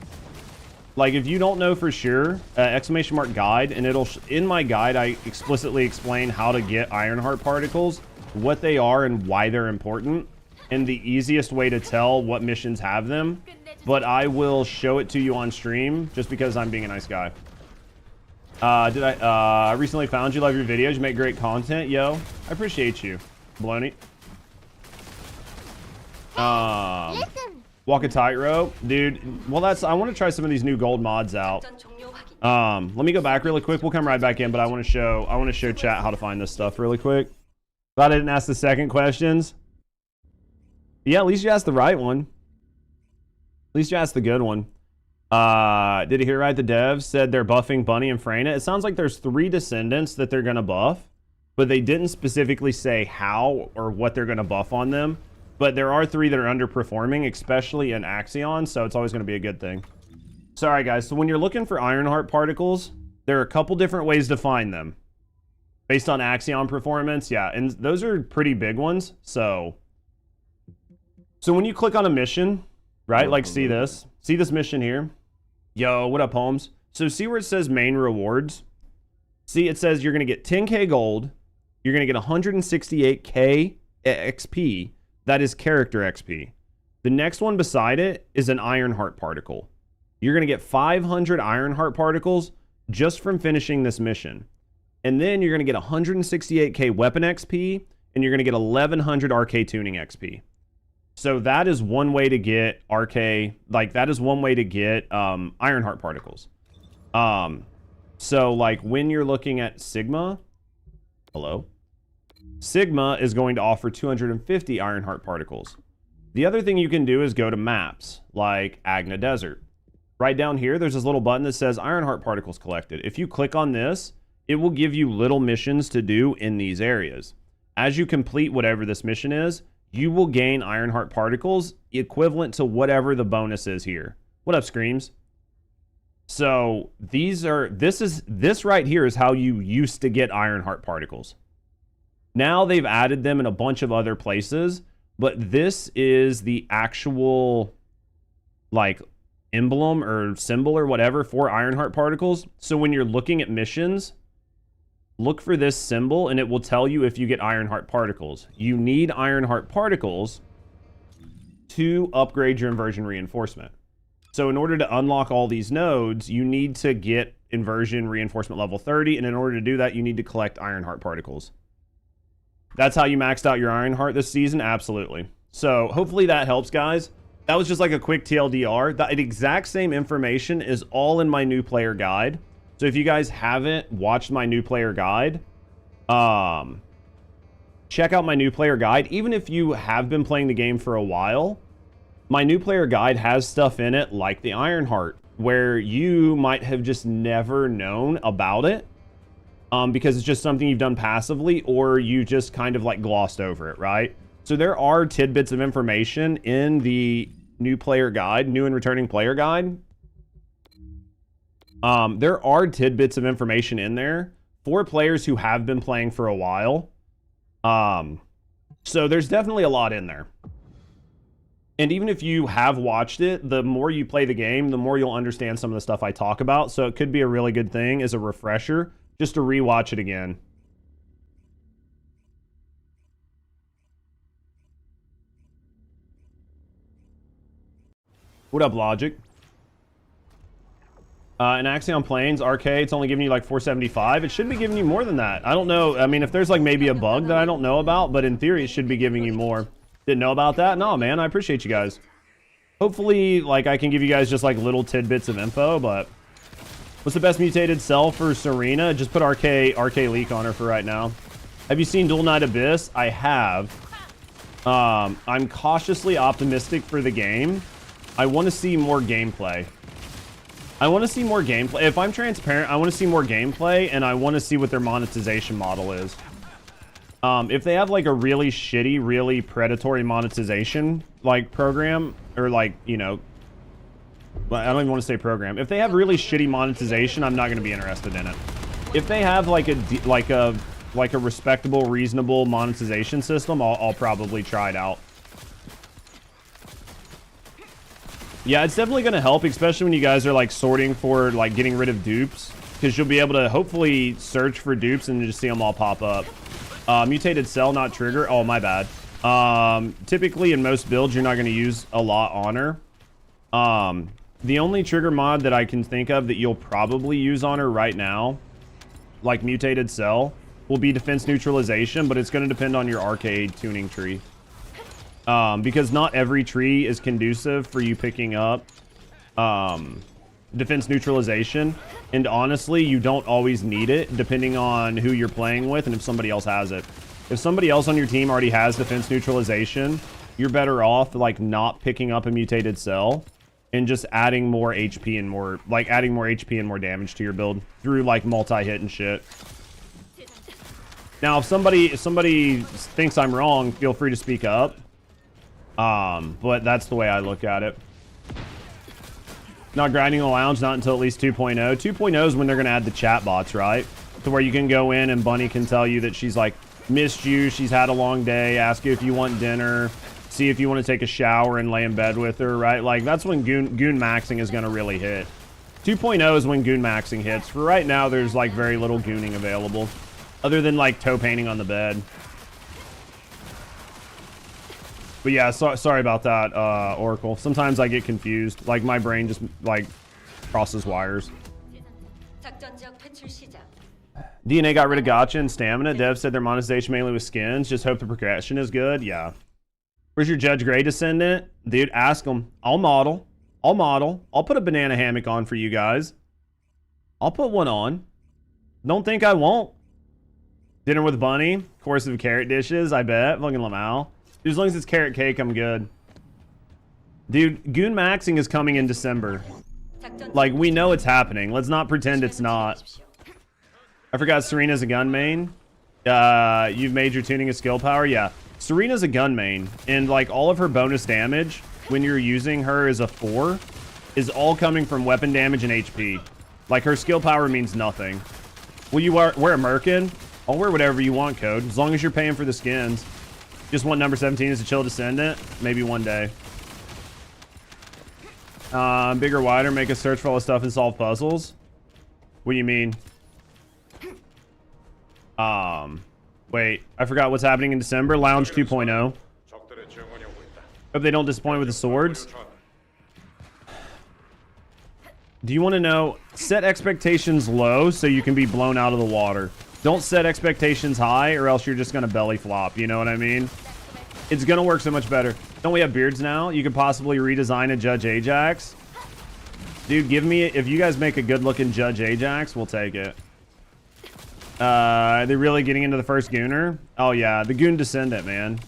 Like, if you don't know for sure, exclamation mark guide, and in my guide, I explicitly explain how to get Ironheart particles, what they are and why they're important, and the easiest way to tell what missions have them. But I will show it to you on stream just because I'm being a nice guy. I recently found you. Love your videos. You make great content. Yo, I appreciate you. Baloney. Walk a tightrope, dude. Well, I want to try some of these new gold mods out. Let me go back really quick. We'll come right back in, but I want to show chat how to find this stuff really quick. Glad I didn't ask the second questions. Yeah, at least you asked the right one. At least you asked the good one. Did you hear right? The devs said they're buffing Bunny and Freyna. It sounds like there's 3 Descendants that they're gonna buff, but they didn't specifically say how or what they're gonna buff on them. But there are 3 that are underperforming, especially in Axiom, so it's always gonna be a good thing. Sorry guys, so when you're looking for Ironheart particles, there are a couple different ways to find them. Based on Axiom performance, yeah, and those are pretty big ones. So when you click on a mission, right, like see this mission here. Yo, what up, Holmes? So see where it says main rewards? See, it says you're gonna get 10k gold, you're gonna get 168k XP, that is character XP. The next one beside it is an Ironheart particle. You're gonna get 500 Ironheart particles just from finishing this mission. And then you're going to get 168k weapon XP, and you're going to get 1100 Arche Tuning XP. So that is one way to get Arche, like that is one way to get Ironheart particles. So like when you're looking at Sigma, Sigma is going to offer 250 Ironheart particles. The other thing you can do is go to maps, like Agna Desert. Right down here, there's this little button that says Ironheart particles collected. If you click on this, it will give you little missions to do in these areas. As you complete whatever this mission is, you will gain Ironheart particles equivalent to whatever the bonus is here. What up, Screams? So this right here is how you used to get Ironheart particles. Now they've added them in a bunch of other places, but this is the actual like emblem or symbol or whatever for Ironheart particles. So when you're looking at missions, look for this symbol and it will tell you if you get Ironheart particles. You need Ironheart particles to upgrade your inversion reinforcement. So in order to unlock all these nodes, you need to get inversion reinforcement level 30, and in order to do that, you need to collect Ironheart particles. That's how you maxed out your Ironheart this season? Absolutely. So hopefully that helps, guys. That was just like a quick TLDR. The exact same information is all in my new player guide. So if you guys haven't watched my new player guide, check out my new player guide. Even if you have been playing the game for a while, my new player guide has stuff in it like the Ironheart, where you might have just never known about it because it's just something you've done passively, or you just kind of like glossed over it, right? So there are tidbits of information in the new player guide, new and returning player guide. There are tidbits of information in there for players who have been playing for a while. So there's definitely a lot in there. And even if you have watched it, the more you play the game, the more you'll understand some of the stuff I talk about. So it could be a really good thing as a refresher, just to rewatch it again. What up, Logic? In Axiom Plains, Arche, it's only giving you like 475. It should be giving you more than that. I don't know. I mean, if there's like maybe a bug that I don't know about, but in theory, it should be giving you more. Didn't know about that? No, man, I appreciate you guys. Hopefully, like, I can give you guys just like little tidbits of info, but what's the best mutated cell for Serena? Just put Arche Leak on her for right now. Have you seen Dual Knight Abyss? I have. I'm cautiously optimistic for the game. I want to see more gameplay. If I'm transparent, I want to see more gameplay, and I want to see what their monetization model is. If they have like a really shitty, really predatory monetization like program, or like, you know, I don't even want to say program. If they have really shitty monetization, I'm not going to be interested in it. If they have like a respectable, reasonable monetization system, I'll probably try it out. Yeah, it's definitely going to help, especially when you guys are like sorting for like getting rid of dupes, because you'll be able to hopefully search for dupes and just see them all pop up. Mutated cell, not trigger. Oh, my bad. Typically in most builds, you're not going to use a lot honor. The only trigger mod that I can think of that you'll probably use honor right now, like mutated cell, will be defense neutralization, but it's going to depend on your Arche Tuning tree. Because not every tree is conducive for you picking up defense neutralization, and honestly, you don't always need it depending on who you're playing with and if somebody else has it. If somebody else on your team already has defense neutralization, you're better off like not picking up a mutated cell and just adding more HP and more more damage to your build through like multi-hit and shit. Now, if somebody thinks I'm wrong, feel free to speak up. But that's the way I look at it. Not grinding the lounge, not until at least 2.0. 2.0 is when they're going to add the chat bots, right? To where you can go in and Bunny can tell you that she's like missed you, she's had a long day, ask you if you want dinner, see if you want to take a shower and lay in bed with her, right? Like, that's when goon maxing is going to really hit. 2.0 is when goon maxing hits. For right now, there's like very little gooning available, other than like toe painting on the bed. But yeah, sorry about that, Oracle. Sometimes I get confused. Like, my brain just, like, crosses wires. DNA got rid of Gotcha and Stamina. Dev said their monetization mainly with skins. Just hope the progression is good. Yeah. Where's your JudgeGray Descendant? Dude, ask them. I'll model. I'll put a banana hammock on for you guys. I'll put one on. Don't think I won't. Dinner with Bunny. Course of carrot dishes, I bet. Fucking Lamau. Dude, as long as it's carrot cake, I'm good. Dude, goon maxing is coming in December. Like, we know it's happening. Let's not pretend it's not. I forgot Serena's a gun main. You've made your tuning a skill power? Yeah. Serena's a gun main, and like all of her bonus damage when you're using her as a 4 is all coming from weapon damage and HP. Like her skill power means nothing. Will you wear a Merkin? I'll wear whatever you want, Code, as long as you're paying for the skins. Just want number 17 as a chill descendant, maybe one day. Bigger, wider, make us search for all the stuff and solve puzzles. What do you mean? Wait, I forgot what's happening in December. Lounge 2.0. Hope they don't disappoint with the swords. Do you want to know? Set expectations low so you can be blown out of the water. Don't set expectations high or else you're just going to belly flop. You know what I mean? It's going to work so much better. Don't we have beards now? You could possibly redesign a Judge Ajax. Dude, give me... If you guys make a good-looking Judge Ajax, we'll take it. Are they really getting into the first Gooner? Oh, yeah. The Goon Descendant, man.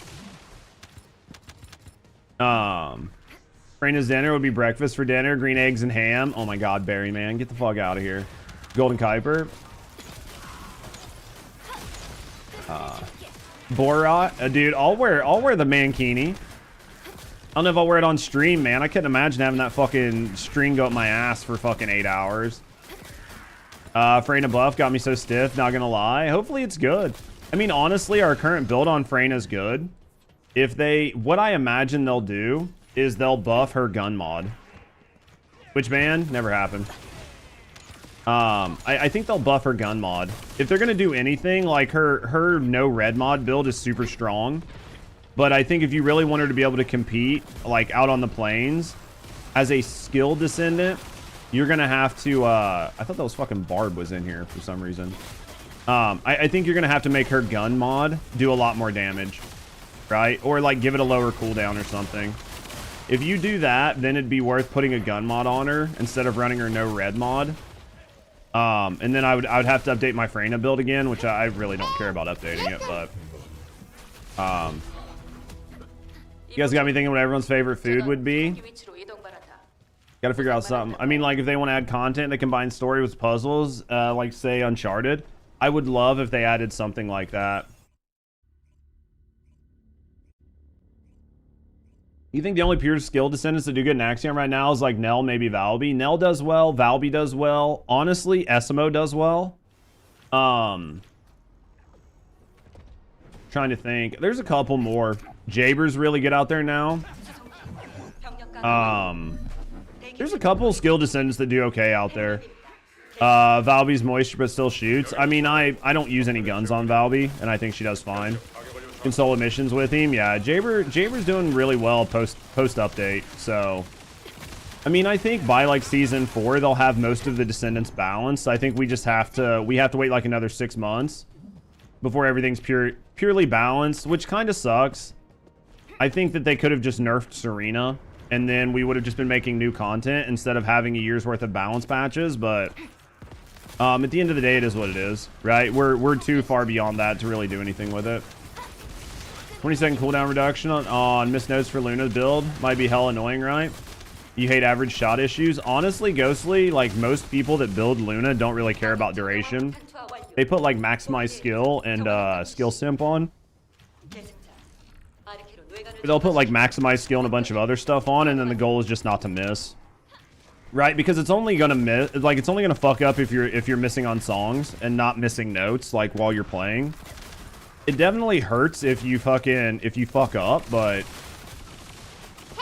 Frena's dinner would be breakfast for dinner. Green eggs and ham. Oh, my God, Barry, man. Get the fuck out of here. Golden Kuiper. Borat. Dude, I'll wear the mankini. I don't know if I'll wear it on stream, man. I couldn't imagine having that fucking string go up my ass for fucking 8 hours. Freyna buff got me so stiff, not gonna lie. Hopefully it's good. I mean, honestly, our current build on Freyna's good. If they... What I imagine they'll do is they'll buff her gun mod. Which, man, never happened. I think they'll buff her gun mod. If they're gonna do anything, like her no red mod build is super strong. But I think if you really want her to be able to compete, like out on the plains, as a skill descendant, you're gonna have to, I thought that was fucking Barb was in here for some reason. I think you're gonna have to make her gun mod do a lot more damage, right? Or like give it a lower cooldown or something. If you do that, then it'd be worth putting a gun mod on her instead of running her no red mod. And then I would have to update my Freyna build again, which I really don't care about updating it, but you guys got me thinking what everyone's favorite food would be. Gotta figure out something. I mean, like if they want to add content that combines story with puzzles, like say Uncharted, I would love if they added something like that. You think the only pure skill descendants that do good in Axiom right now is like Nell, maybe Valby? Nell does well, Valby does well. Honestly, Essimo does well. Trying to think. There's a couple more. Jaber's really good out there now. There's a couple skill descendants that do okay out there. Valby's moisture but still shoots. I mean, I don't use any guns on Valby, and I think she does fine. Can solo missions with him. Yeah, Jaber's doing really well post update. So, I mean, I think by like season 4 they'll have most of the descendants balanced. I think we just have to wait like another 6 months before everything's purely balanced, which kind of sucks. I think that they could have just nerfed Serena, and then we would have just been making new content instead of having a year's worth of balance patches. But at the end of the day, it is what it is, right? We're too far beyond that to really do anything with it. 20-second cooldown reduction on missed notes for Luna's build might be hell annoying, right? You hate average shot issues. Honestly, Ghostly, like most people that build Luna don't really care about duration. They put like maximize skill and skill simp on. They'll put like maximize skill and a bunch of other stuff on, and then the goal is just not to miss, right? Because it's only gonna miss, like it's only gonna fuck up if you're missing on songs and not missing notes like while you're playing. It definitely hurts if you fuck up, but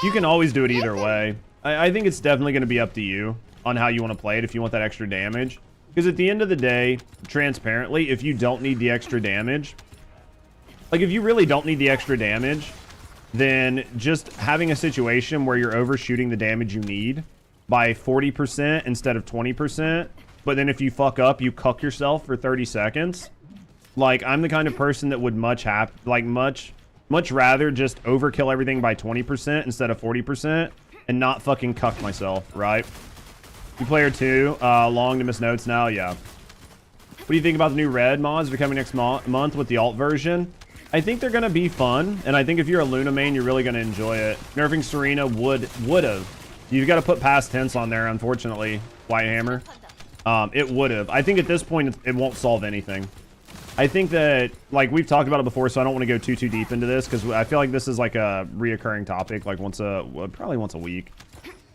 you can always do it either way. I think it's definitely going to be up to you on how you want to play it if you want that extra damage. Because at the end of the day, transparently, if you don't need the extra damage, like if you really don't need the extra damage, then just having a situation where you're overshooting the damage you need by 40% instead of 20%, but then if you fuck up, you cuck yourself for 30 seconds. Like, I'm the kind of person that would much rather just overkill everything by 20% instead of 40% and not fucking cuck myself, right? You player 2, long to miss notes now, yeah. What do you think about the new red mods that are coming next month with the alt version? I think they're gonna be fun, and I think if you're a Luna main, you're really gonna enjoy it. Nerfing Serena would've. You've got to put past tense on there, unfortunately, Whitehammer. It would've. I think at this point, it won't solve anything. I think that, like, we've talked about it before, so I don't want to go too deep into this, because I feel like this is like a reoccurring topic, like probably once a week.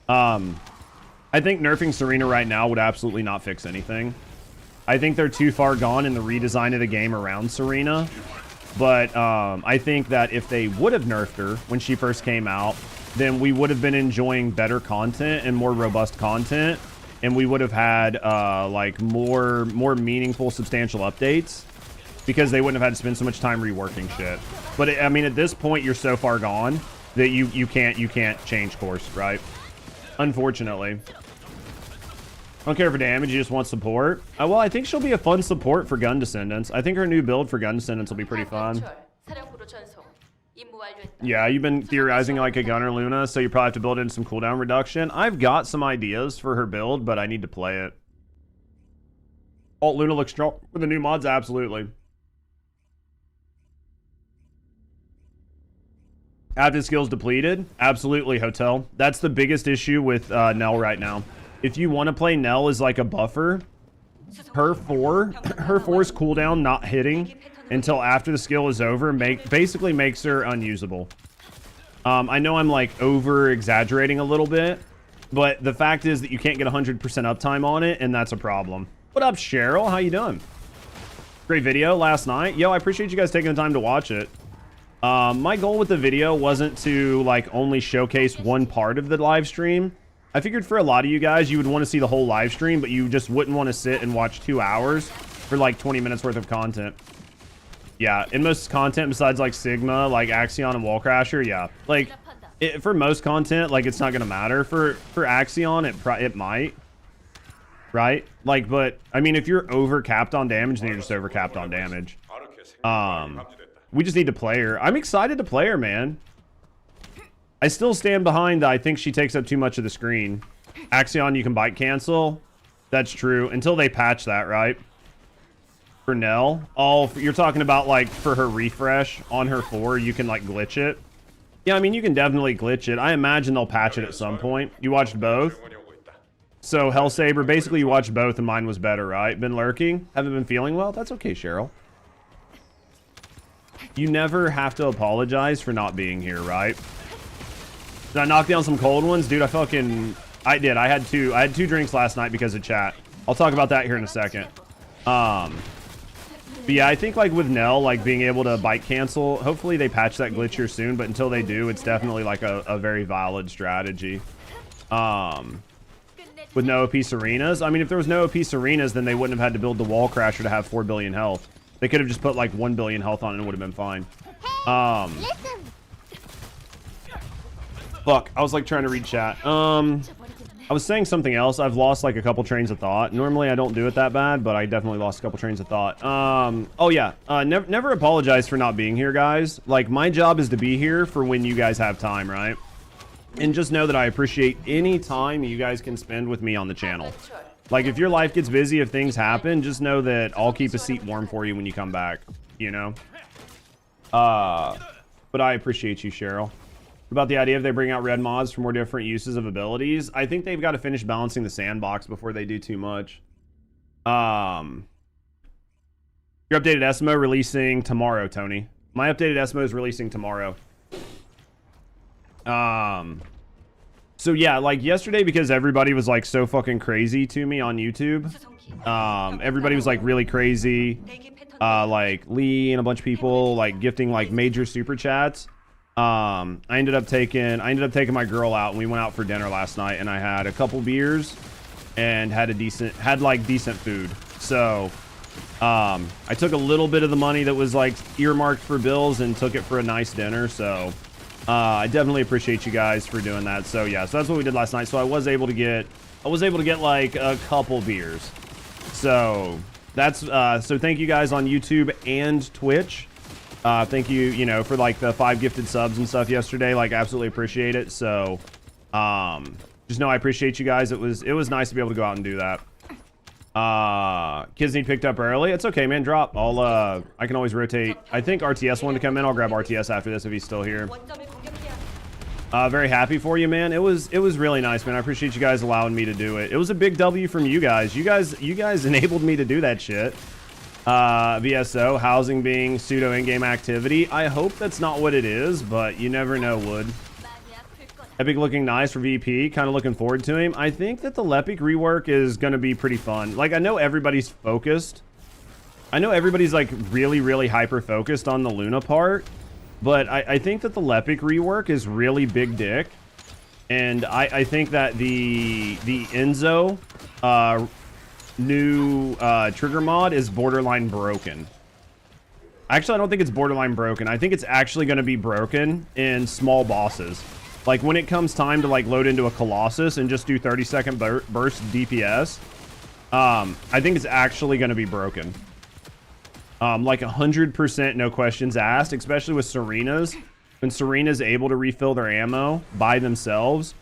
I think nerfing Serena right now would absolutely not fix anything. I think they're too far gone in the redesign of the game around Serena. But I think that if they would have nerfed her when she first came out, then we would have been enjoying better content and more robust content. And we would have had like more meaningful, substantial updates. Because they wouldn't have had to spend so much time reworking shit. But I mean, at this point, you're so far gone that you can't change course, right? Unfortunately. I don't care for damage, you just want support. Well, I think she'll be a fun support for Gun Descendants. I think her new build for Gun Descendants will be pretty fun. Yeah, you've been theorizing like a Gunner Luna, so you probably have to build in some cooldown reduction. I've got some ideas for her build, but I need to play it. Alt Luna looks strong with the new mods, absolutely. Active skills depleted? Absolutely, Hotel. That's the biggest issue with Nell right now. If you want to play Nell as like a buffer, her 4's cooldown not hitting until after the skill is over basically makes her unusable. I know I'm like over exaggerating a little bit, but the fact is that you can't get 100% uptime on it, and that's a problem. What up, Cheryl? How you doing? Great video last night. Yo, I appreciate you guys taking the time to watch it. My goal with the video wasn't to like only showcase one part of the live stream. I figured for a lot of you guys, you would want to see the whole live stream, but you just wouldn't want to sit and watch 2 hours for like 20 minutes worth of content. Yeah, in most content besides like Sigma, like Axiom and Wallcrasher, yeah. Like, for most content, like it's not going to matter. For Axiom, it might. Right? Like, but, I mean, if you're over capped on damage, then you're just over capped on damage. We just need to play her. I'm excited to play her, man. I still stand behind I think she takes up too much of the screen. Axiom, you can bite cancel. That's true. Until they patch that, right? For Nell. Oh, you're talking about like for her refresh on her 4, you can like glitch it. Yeah, I mean, you can definitely glitch it. I imagine they'll patch it at some point. You watched both? So, Hellsaber, basically you watched both and mine was better, right? Been lurking? Haven't been feeling well? That's okay, Cheryl. You never have to apologize for not being here, right? Did I knock down some cold ones? Dude, I did. I had two drinks last night because of chat. I'll talk about that here in a second. But yeah, I think like with Nell, like being able to bite cancel, hopefully they patch that glitch here soon, but until they do, it's definitely like a very valid strategy. With no OP Serenas, I mean, if there was no OP Serenas, then they wouldn't have had to build the Wallcrasher to have 4 billion health. They could have just put like 1 billion health on it and it would have been fine. Fuck, I was like trying to read chat. I was saying something else. I've lost like a couple trains of thought. Normally I don't do it that bad, but I definitely lost a couple trains of thought. Oh yeah, never apologize for not being here, guys. Like, my job is to be here for when you guys have time, right? And just know that I appreciate any time you guys can spend with me on the channel. Like, if your life gets busy, if things happen, just know that I'll keep a seat warm for you when you come back, you know? But I appreciate you, Cheryl. About the idea if they bring out red mods for more different uses of abilities, I think they've got to finish balancing the sandbox before they do too much. Your updated SMO releasing tomorrow, Tony. My updated SMO is releasing tomorrow. So yeah, like yesterday, because everybody was like so fucking crazy to me on YouTube. Everybody was like really crazy. Like Lee and a bunch of people like gifting like major super chats. I ended up taking my girl out and we went out for dinner last night and I had a couple beers and had decent food. So, I took a little bit of the money that was like earmarked for bills and took it for a nice dinner. So, I definitely appreciate you guys for doing that. So yeah, so that's what we did last night. So I was able to get like a couple beers. So that's, so thank you guys on YouTube and Twitch. Thank you, you know, for like the 5 gifted subs and stuff yesterday. Like, absolutely appreciate it. So, just know I appreciate you guys. It was nice to be able to go out and do that. Kids need picked up early. It's okay, man. Drop. I can always rotate. I think RTS wanted to come in. I'll grab RTS after this if he's still here. Very happy for you, man. It was really nice, man. I appreciate you guys allowing me to do it. It was a big W from you guys. You guys enabled me to do that shit. VSO, housing being pseudo in-game activity. I hope that's not what it is, but you never know, Wood. Epic looking nice for VP. Kind of looking forward to him. I think that the Lepic rework is going to be pretty fun. Like, I know everybody's focused. I know everybody's, like, really, really hyper-focused on the Luna part. But I think that the Lepic rework is really big dick. And I think that the Enzo new trigger mod is borderline broken. Actually, I don't think it's borderline broken. I think it's actually going to be broken in small bosses. Like, when it comes time to, like, load into a Colossus and just do 30-second burst DPS, I think it's actually going to be broken. Like 100% no questions asked, especially with Serena's. When Serena's able to refill their ammo by themselves,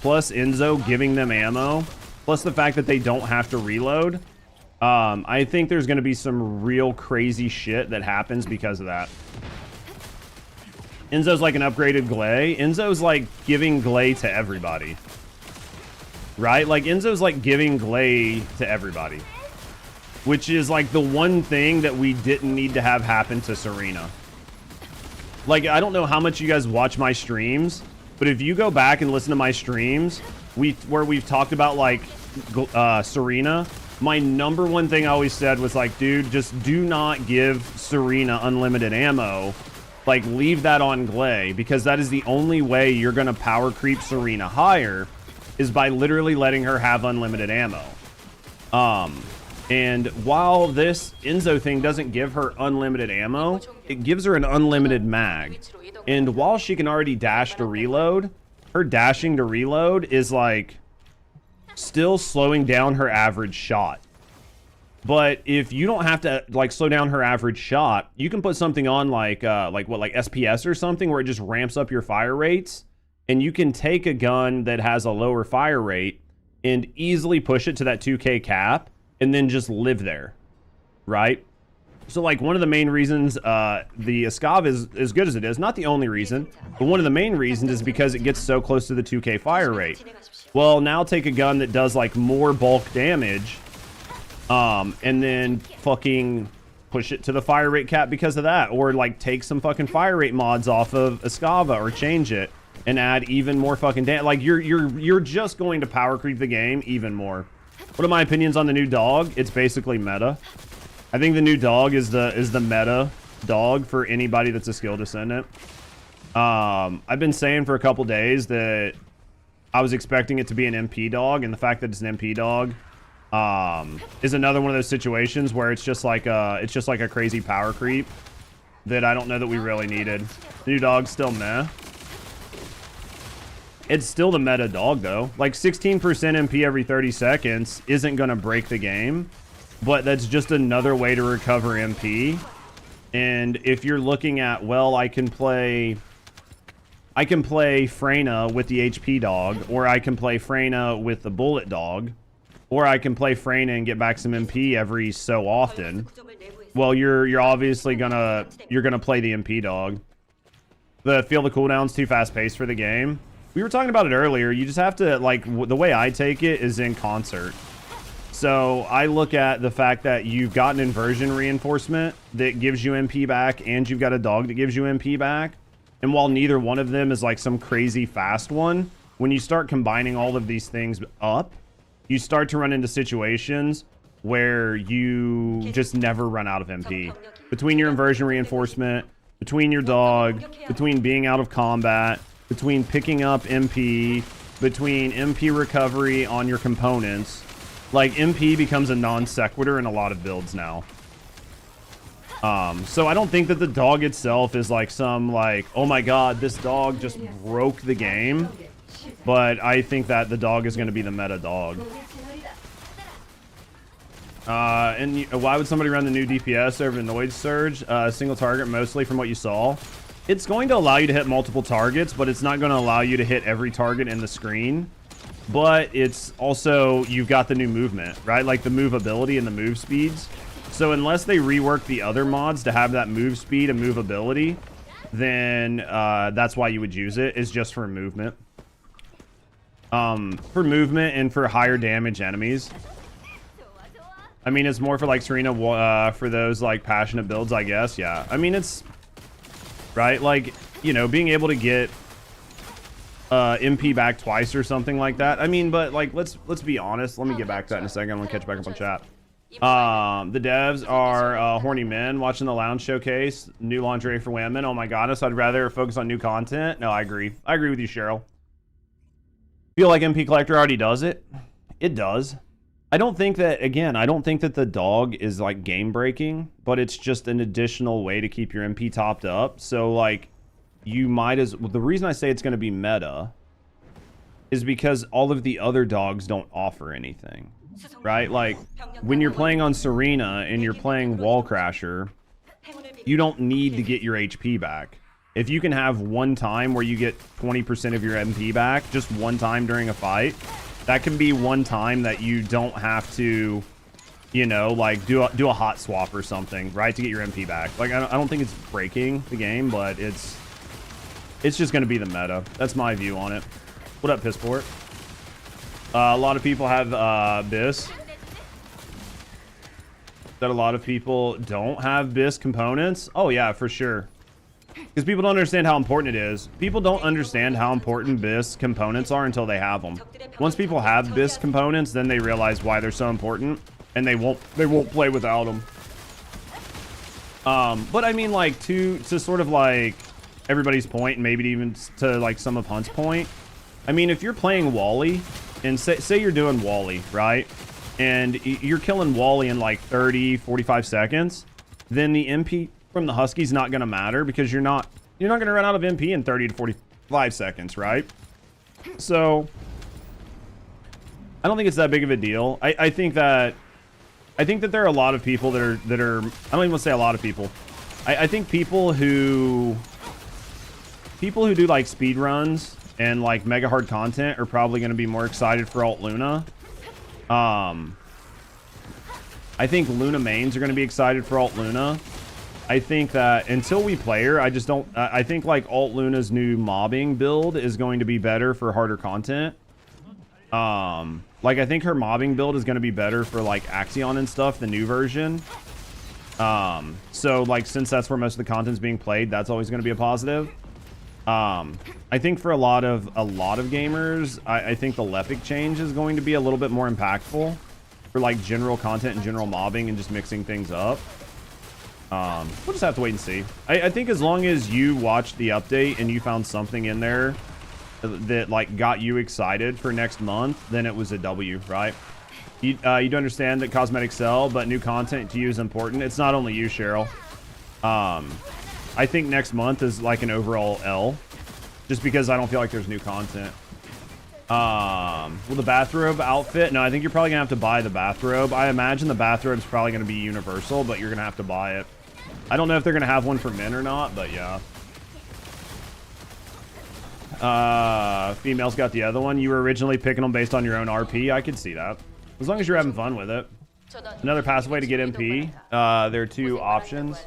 plus Enzo giving them ammo, plus the fact that they don't have to reload, I think there's going to be some real crazy shit that happens because of that. Enzo's like an upgraded Glay. Enzo's like giving Glay to everybody. Right? Like, Enzo's like giving Glay to everybody. Which is like the one thing that we didn't need to have happen to Serena. Like, I don't know how much you guys watch my streams, but if you go back and listen to my streams, where we've talked about, like, Serena, my number one thing I always said was, like, dude, just do not give Serena unlimited ammo. Like, leave that on Glay, because that is the only way you're going to power creep Serena higher, is by literally letting her have unlimited ammo. And while this Enzo thing doesn't give her unlimited ammo, it gives her an unlimited mag. And while she can already dash to reload, her dashing to reload is like still slowing down her average shot. But if you don't have to like slow down her average shot, you can put something on like SPS or something where it just ramps up your fire rates, and you can take a gun that has a lower fire rate and easily push it to that 2K cap and then just live there, right? So, like, one of the main reasons the Escav is as good as it is, not the only reason, but one of the main reasons is because it gets so close to the 2K fire rate. Well, now take a gun that does, like, more bulk damage, and then fucking push it to the fire rate cap because of that. Or, like, take some fucking fire rate mods off of Escava or change it and add even more fucking damage. Like, you're just going to power creep the game even more. What are my opinions on the new dog? It's basically meta. I think the new dog is the meta dog for anybody that's a skill descendant. I've been saying for a couple days that I was expecting it to be an MP dog, and the fact that it's an MP dog is another one of those situations where it's just like a crazy power creep that I don't know that we really needed. The new dog's still meh. It's still the meta dog, though. Like, 16% MP every 30 seconds isn't going to break the game, but that's just another way to recover MP. And if you're looking at, well, I can play Freyna with the HP dog, or I can play Freyna with the bullet dog, or I can play Freyna and get back some MP every so often. Well, you're obviously gonna play the MP dog. The feel the cooldown's too fast paced for the game. We were talking about it earlier. You just have to, like, the way I take it is in concert. So I look at the fact that you've got an inversion reinforcement that gives you MP back, and you've got a dog that gives you MP back. And while neither one of them is like some crazy fast one, when you start combining all of these things up, you start to run into situations where you just never run out of MP. Between your inversion reinforcement, between your dog, between being out of combat, between picking up MP, between MP recovery on your components, like, MP becomes a non sequitur in a lot of builds now. So I don't think that the dog itself is like some, like, oh my god, this dog just broke the game. But I think that the dog is going to be the meta dog. And why would somebody run the new DPS over the Noid Surge? Single target mostly from what you saw. It's going to allow you to hit multiple targets, but it's not going to allow you to hit every target in the screen. But it's also, you've got the new movement, right? Like the movability and the move speeds. So unless they rework the other mods to have that move speed and movability, then that's why you would use it, is just for movement. For movement and for higher damage enemies. I mean, it's more for like Serena, for those like passionate builds, I guess. Yeah. I mean, it's right. Like, you know, being able to get MP back twice or something like that. I mean, but like, let's be honest. Let me get back to that in a second. I'm gonna catch back up on chat. The devs are horny men watching the lounge showcase. New lingerie for women. Oh my goodness. I'd rather focus on new content. No, I agree. I agree with you, Cheryl. Feel like MP Collector already does it. It does. I don't think that, again, I don't think that the dog is like game breaking, but it's just an additional way to keep your MP topped up. So like, you might as well, the reason I say it's going to be meta is because all of the other dogs don't offer anything, right? Like when you're playing on Serena and you're playing Wallcrasher, you don't need to get your HP back. If you can have one time where you get 20% of your MP back, just one time during a fight, that can be one time that you don't have to, you know, like do a hot swap or something, right, to get your MP back. Like I don't think it's breaking the game, but it's just going to be the meta. That's my view on it. What up, Pissport? A lot of people have BIS. That a lot of people don't have BIS components. Oh yeah, for sure. Because people don't understand how important it is. People don't understand how important BIS components are until they have them. Once people have BIS components, then they realize why they're so important, and they won't play without them. But I mean, like to sort of like everybody's point, and maybe even to like some of Hunt's point. I mean, if you're playing Wally, and say you're doing Wally, right, and you're killing Wally in like 30, 45 seconds, then the MP from the Husky's not going to matter because you're not going to run out of MP in 30 to 45 seconds, right? So I don't think it's that big of a deal. I think that there are a lot of people that are I don't even want to say a lot of people. I think people who do like speed runs and like mega hard content are probably going to be more excited for Alt Luna. I think Luna mains are going to be excited for Alt Luna. I think that until we play her, I think like Alt Luna's new mobbing build is going to be better for harder content. Like I think her mobbing build is going to be better for like Axiom and stuff, the new version. So like since that's where most of the content's being played, that's always going to be a positive. I think for a lot of gamers, I think the Lepic change is going to be a little bit more impactful for like general content and general mobbing and just mixing things up. We'll just have to wait and see. I think as long as you watched the update and you found something in there that like got you excited for next month, then it was a W, right? You do understand that cosmetics sell, but new content to you is important. It's not only you, Cheryl. I think next month is like an overall L, just because I don't feel like there's new content. Well, the bathrobe outfit, no, I think you're probably gonna have to buy the bathrobe. I imagine the bathrobe's probably gonna be universal, but you're gonna have to buy it. I don't know if they're gonna have one for men or not, but yeah. Females got the other one. You were originally picking them based on your own RP. I could see that, as long as you're having fun with it. Another passive way to get MP. There are two options.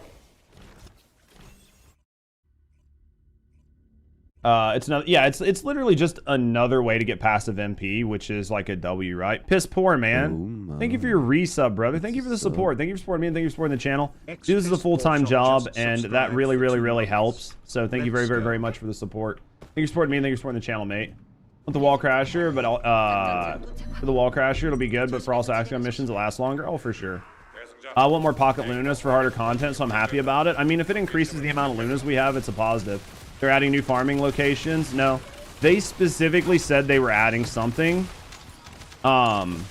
It's literally just another way to get passive MP, which is like a W, right? Piss poor, man. Thank you for your resub, brother. Thank you for the support. Thank you for supporting me, and thank you for supporting the channel. Dude, this is a full-time job, and that really, really, really helps. So thank you very, very, very much for the support. Thank you for supporting me, and thank you for supporting the channel, mate. With the Wallcrasher, but for the Wallcrasher, it'll be good, but for also Axiom missions, it lasts longer. Oh, for sure. I want more Pocket Lunas for harder content, so I'm happy about it. I mean, if it increases the amount of Lunas we have, it's a positive. They're adding new farming locations. No, they specifically said they were adding something. I'm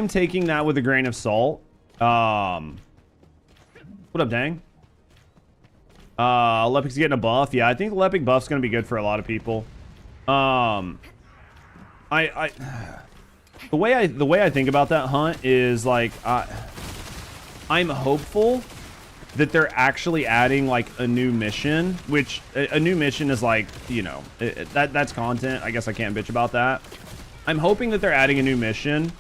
taking that with a grain of salt. What up, Dang? Lepic's getting a buff. Yeah, I think the Lepic buff's gonna be good for a lot of people. The way I think about that, Hunt, is like I'm hopeful that they're actually adding like a new mission, which a new mission is like, you know, that's content. I guess I can't bitch about that. I'm hoping that they're adding a new mission.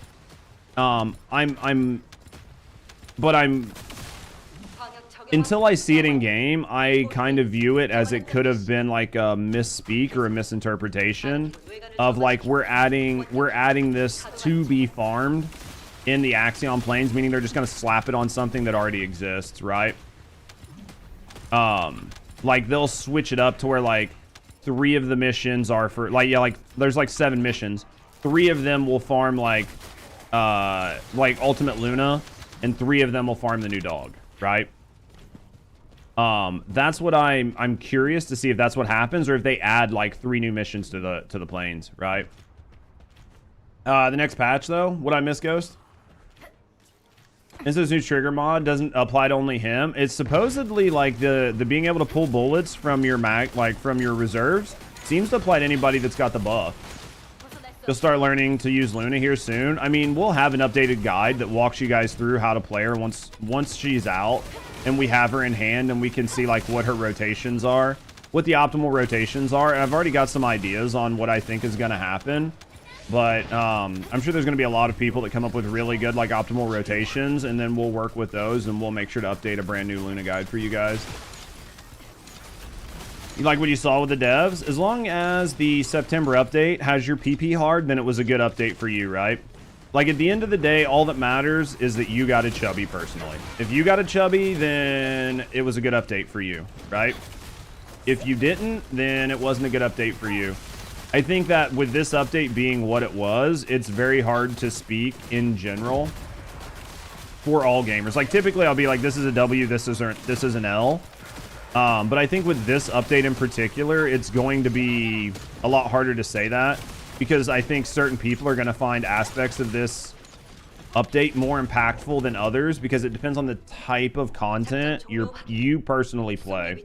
until I see it in game, I kind of view it as it could have been like a misspeak or a misinterpretation of like we're adding this to be farmed in the Axiom Plains, meaning they're just gonna slap it on something that already exists, right? Like they'll switch it up to where like 3 of the missions are for like, yeah, like there's like 7 missions. 3 of them will farm like Ultimate Luna, and 3 of them will farm the new dog, right? That's what I'm curious to see if that's what happens, or if they add like 3 new missions to the plains, right? The next patch though, what I miss, Ghost? This new trigger mod doesn't apply to only him. It's supposedly like the being able to pull bullets from your from your reserves seems to apply to anybody that's got the buff. You'll start learning to use Luna here soon. I mean, we'll have an updated guide that walks you guys through how to play her once she's out and we have her in hand and we can see like what her rotations are, what the optimal rotations are. And I've already got some ideas on what I think is going to happen. But I'm sure there's going to be a lot of people that come up with really good like optimal rotations, and then we'll work with those and we'll make sure to update a brand new Luna guide for you guys. You like what you saw with the devs? As long as the September update has your PP hard, then it was a good update for you, right? Like at the end of the day, all that matters is that you got a chubby personally. If you got a chubby, then it was a good update for you, right? If you didn't, then it wasn't a good update for you. I think that with this update being what it was, it's very hard to speak in general for all gamers. Like typically I'll be like, this is a W, this is an L. But I think with this update in particular, it's going to be a lot harder to say that, because I think certain people are going to find aspects of this update more impactful than others, because it depends on the type of content you personally play.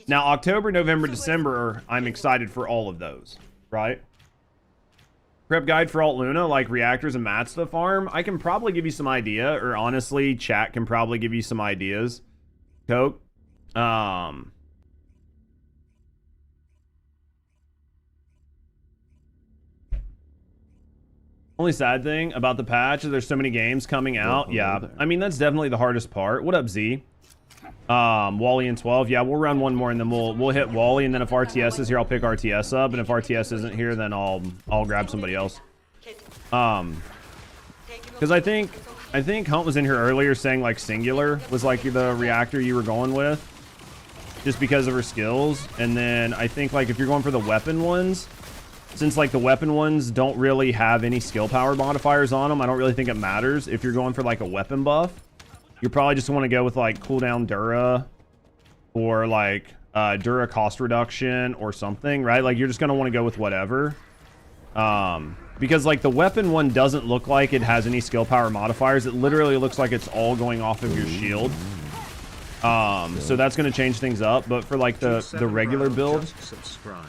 Now, October, November, December, I'm excited for all of those, right? Prep guide for Alt Luna, like reactors and mats to farm. I can probably give you some idea, or honestly, chat can probably give you some ideas. Coke. Only sad thing about the patch is there's so many games coming out. Yeah, I mean, that's definitely the hardest part. What up, Z? Wally and 12. Yeah, we'll run one more and then we'll hit Wally, and then if RTS is here, I'll pick RTS up, and if RTS isn't here, then I'll grab somebody else. Because I think Hunt was in here earlier saying like Singular was like the reactor you were going with, just because of her skills. And then I think like if you're going for the weapon ones, since like the weapon ones don't really have any skill power modifiers on them, I don't really think it matters. If you're going for like a weapon buff, you probably just want to go with like cooldown Dura, or like Dura cost reduction or something, right? Like you're just going to want to go with whatever. Because like the weapon one doesn't look like it has any skill power modifiers. It literally looks like it's all going off of your shield. So that's going to change things up. But for like the regular build,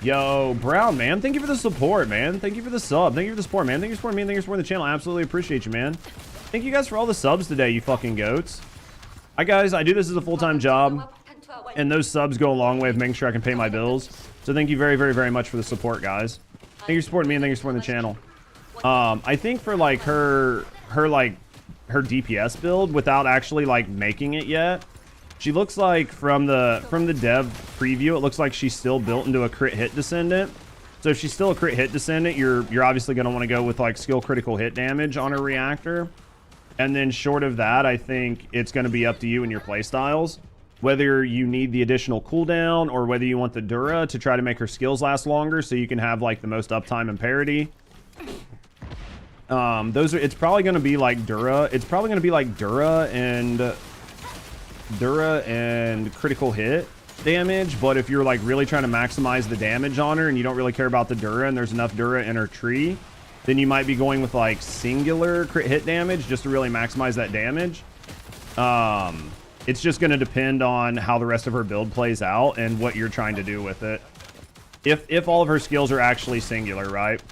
yo, Brown, man, thank you for the support, man. Thank you for the sub. Thank you for the support, man. Thank you for supporting me. Thank you for supporting the channel. I absolutely appreciate you, man. Thank you guys for all the subs today, you fucking goats. Hi guys, I do this as a full-time job, and those subs go a long way of making sure I can pay my bills. So thank you very, very, very much for the support, guys. Thank you for supporting me, and thank you for supporting the channel. I think for like her DPS build, without actually like making it yet, she looks like from the dev preview, it looks like she's still built into a crit hit descendant. So if she's still a crit hit descendant, you're obviously going to want to go with like skill critical hit damage on her reactor. And then short of that, I think it's going to be up to you and your playstyles, whether you need the additional cooldown or whether you want the Dura to try to make her skills last longer so you can have like the most uptime and parity. It's probably going to be like Dura. It's probably going to be like Dura and critical hit damage. But if you're like really trying to maximize the damage on her and you don't really care about the Dura and there's enough Dura in her tree, then you might be going with like singular crit hit damage just to really maximize that damage. It's just going to depend on how the rest of her build plays out and what you're trying to do with it. If all of her skills are actually singular, right?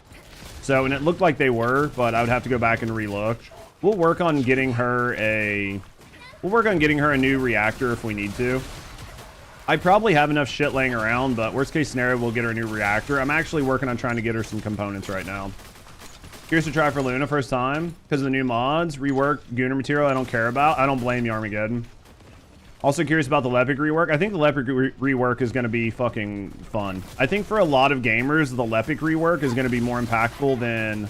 So, and it looked like they were, but I would have to go back and relook. We'll work on getting her a new reactor if we need to. I probably have enough shit laying around, but worst case scenario, we'll get her a new reactor. I'm actually working on trying to get her some components right now. Curious to try for Luna first time because of the new mods. Rework Gooner material I don't care about. I don't blame you, Armageddon. Also curious about the Lepic rework. I think the Lepic rework is going to be fucking fun. I think for a lot of gamers, the Lepic rework is going to be more impactful than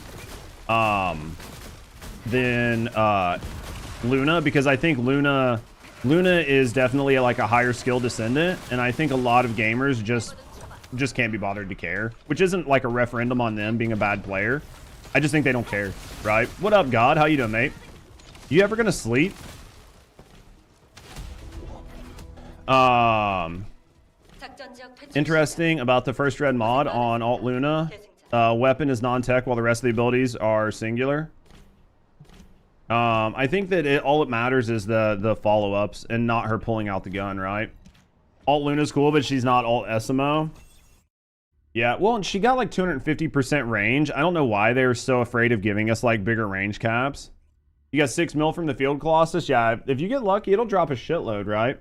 Luna, because I think Luna is definitely like a higher skill Descendant, and I think a lot of gamers just can't be bothered to care, which isn't like a referendum on them being a bad player. I just think they don't care, right? What up, God? How you doing, mate? You ever gonna sleep? Interesting about the first red mod on Alt Luna. Weapon is non-tech while the rest of the abilities are singular. I think that all it matters is the follow-ups and not her pulling out the gun, right? Alt Luna's cool, but she's not Alt SMO. Yeah, well, and she got like 250% range. I don't know why they were so afraid of giving us like bigger range caps. You got 6 mil from the field Colossus. Yeah, if you get lucky, it'll drop a shitload, right?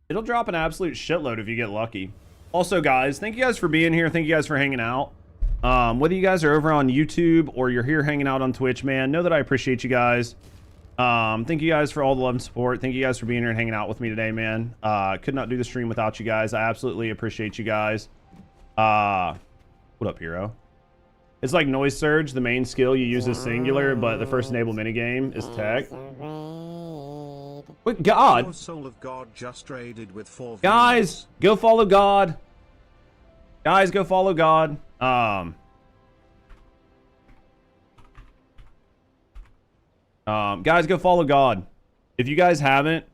It'll drop an absolute shitload if you get lucky. Also, guys, thank you guys for being here. Thank you guys for hanging out. Whether you guys are over on YouTube or you're here hanging out on Twitch, man, know that I appreciate you guys. Thank you guys for all the love and support. Thank you guys for being here and hanging out with me today, man. Could not do the stream without you guys. I absolutely appreciate you guys. What up, hero? It's like Noise Surge. The main skill you use is singular, but the first enable minigame is tech. Wait, God. Soul of God just raided with 4 Guys, go follow God. Guys, go follow God. Guys, go follow God. If you guys haven't,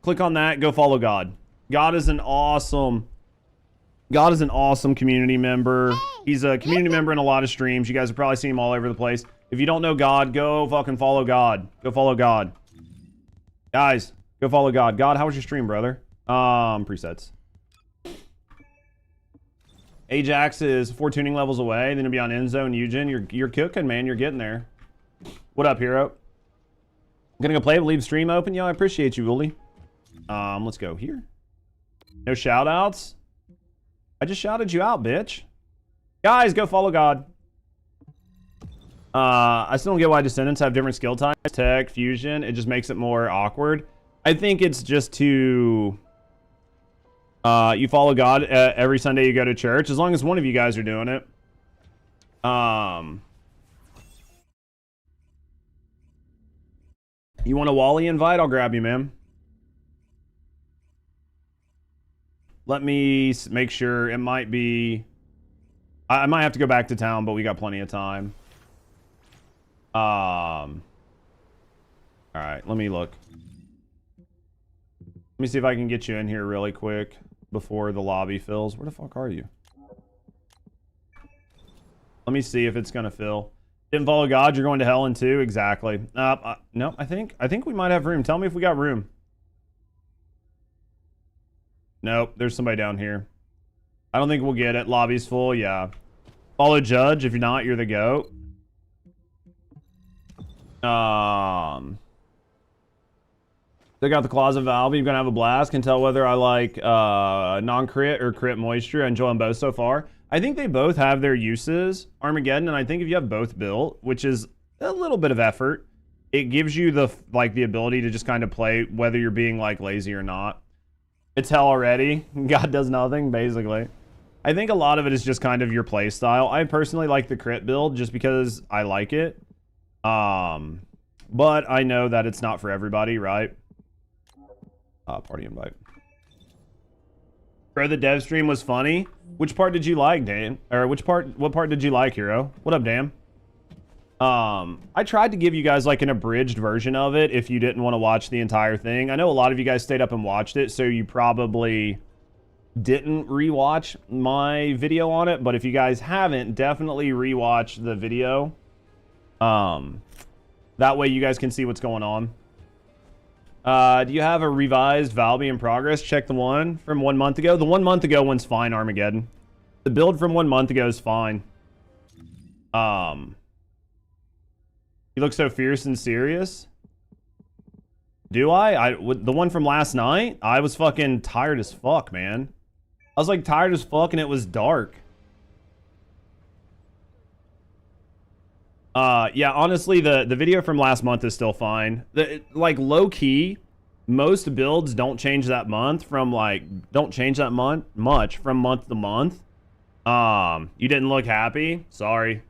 click on that. Go follow God. God is an awesome community member. He's a community member in a lot of streams. You guys have probably seen him all over the place. If you don't know God, go fucking follow God. Go follow God. Guys, go follow God. God, how was your stream, brother? Presets. Ajax is 4 tuning levels away. Then you'll be on Enzo, Eugen. You're cooking, man. You're getting there. What up, hero? Gonna go play, leave stream open. Yo, I appreciate you, Wooly. Let's go here. No shout outs. I just shouted you out, bitch. Guys, go follow God. I still don't get why Descendants have different skill types. Tech, fusion, it just makes it more awkward. I think it's just to... you follow God every Sunday you go to church, as long as one of you guys are doing it. You want a Wally invite? I'll grab you, man. Let me make sure. It might be... I might have to go back to town, but we got plenty of time. Alright, let me look. Let me see if I can get you in here really quick before the lobby fills. Where the fuck are you? Let me see if it's gonna fill. Didn't follow God, you're going to hell in 2. Exactly. No, I think we might have room. Tell me if we got room. Nope, there's somebody down here. I don't think we'll get it. Lobby's full, yeah. Follow Judge. If you're not, you're the GOAT. Took out the Closet Valve. You're gonna have a blast. Can tell whether I like non-crit or crit moisture. I enjoy them both so far. I think they both have their uses, Armageddon, and I think if you have both built, which is a little bit of effort, it gives you the ability to just kind of play whether you're being like lazy or not. It's hell already. God does nothing, basically. I think a lot of it is just kind of your play style. I personally like the crit build just because I like it. But I know that it's not for everybody, right? Party invite. Bro, the dev stream was funny. Which part did you like, Dan? Or what part did you like, hero? What up, Dan? I tried to give you guys like an abridged version of it if you didn't want to watch the entire thing. I know a lot of you guys stayed up and watched it, so you probably didn't rewatch my video on it, but if you guys haven't, definitely rewatch the video. That way you guys can see what's going on. Do you have a revised Valby in progress? Check the one from 1 month ago. The 1 month ago one's fine, Armageddon. The build from 1 month ago is fine. You look so fierce and serious. Do I? The one from last night? I was fucking tired as fuck, man. I was like tired as fuck and it was dark. Yeah, honestly, the video from last month is still fine. Like, low-key, most builds don't change that much from month to month. You didn't look happy? Sorry.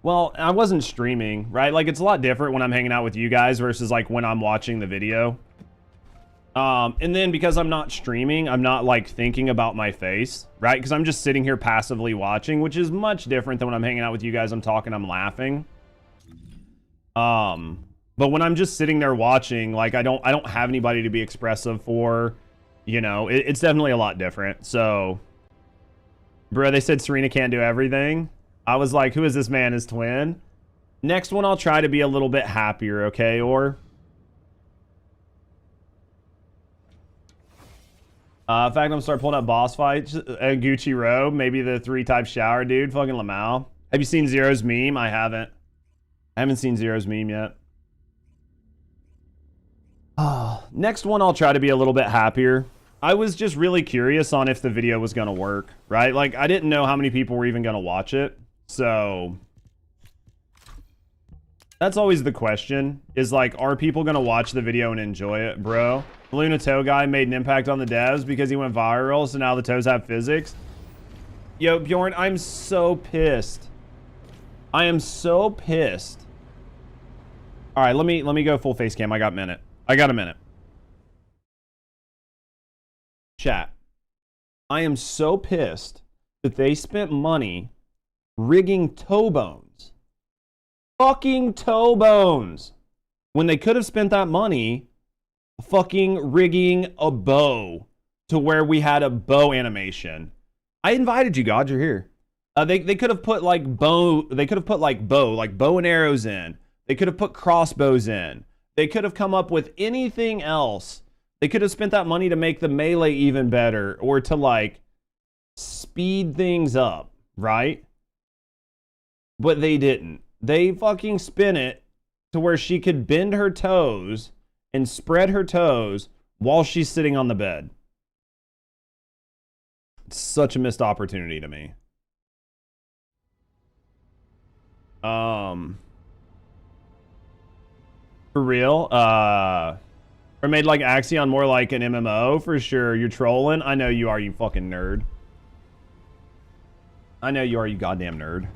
Well, I wasn't streaming, right? Like, it's a lot different when I'm hanging out with you guys versus, like, when I'm watching the video. And then because I'm not streaming, I'm not, like, thinking about my face, right? Because I'm just sitting here passively watching, which is much different than when I'm hanging out with you guys. I'm talking, I'm laughing. But when I'm just sitting there watching, like, I don't have anybody to be expressive for, you know, it's definitely a lot different. So, bro, they said Serena can't do everything. I was like, who is this man? His twin? Next one, I'll try to be a little bit happier, okay? Or... in fact, I'm gonna start pulling up boss fights and Gucci robe. Maybe the 3-type shower, dude. Fucking Lamau. Have you seen Zero's meme? I haven't. I haven't seen Zero's meme yet. Next one, I'll try to be a little bit happier. I was just really curious on if the video was gonna work, right? Like, I didn't know how many people were even gonna watch it. So... that's always the question, is like, are people gonna watch the video and enjoy it, bro? The Luna Toe guy made an impact on the devs because he went viral, so now the toes have physics. Yo, Bjorn, I'm so pissed. I am so pissed. All right, let me go full face cam. I got a minute. Chat. I am so pissed that they spent money rigging toe bones. Fucking toe bones. When they could have spent that money fucking rigging a bow to where we had a bow animation. I invited you, God, you're here. They could have put like bow and arrows in. They could have put crossbows in. They could have come up with anything else. They could have spent that money to make the melee even better or to like speed things up, right? But they didn't. They fucking spin it to where she could bend her toes and spread her toes while she's sitting on the bed. It's such a missed opportunity to me. For real? Or made like Axiom more like an MMO for sure. You're trolling. I know you are, you fucking nerd. I know you are, you goddamn nerd.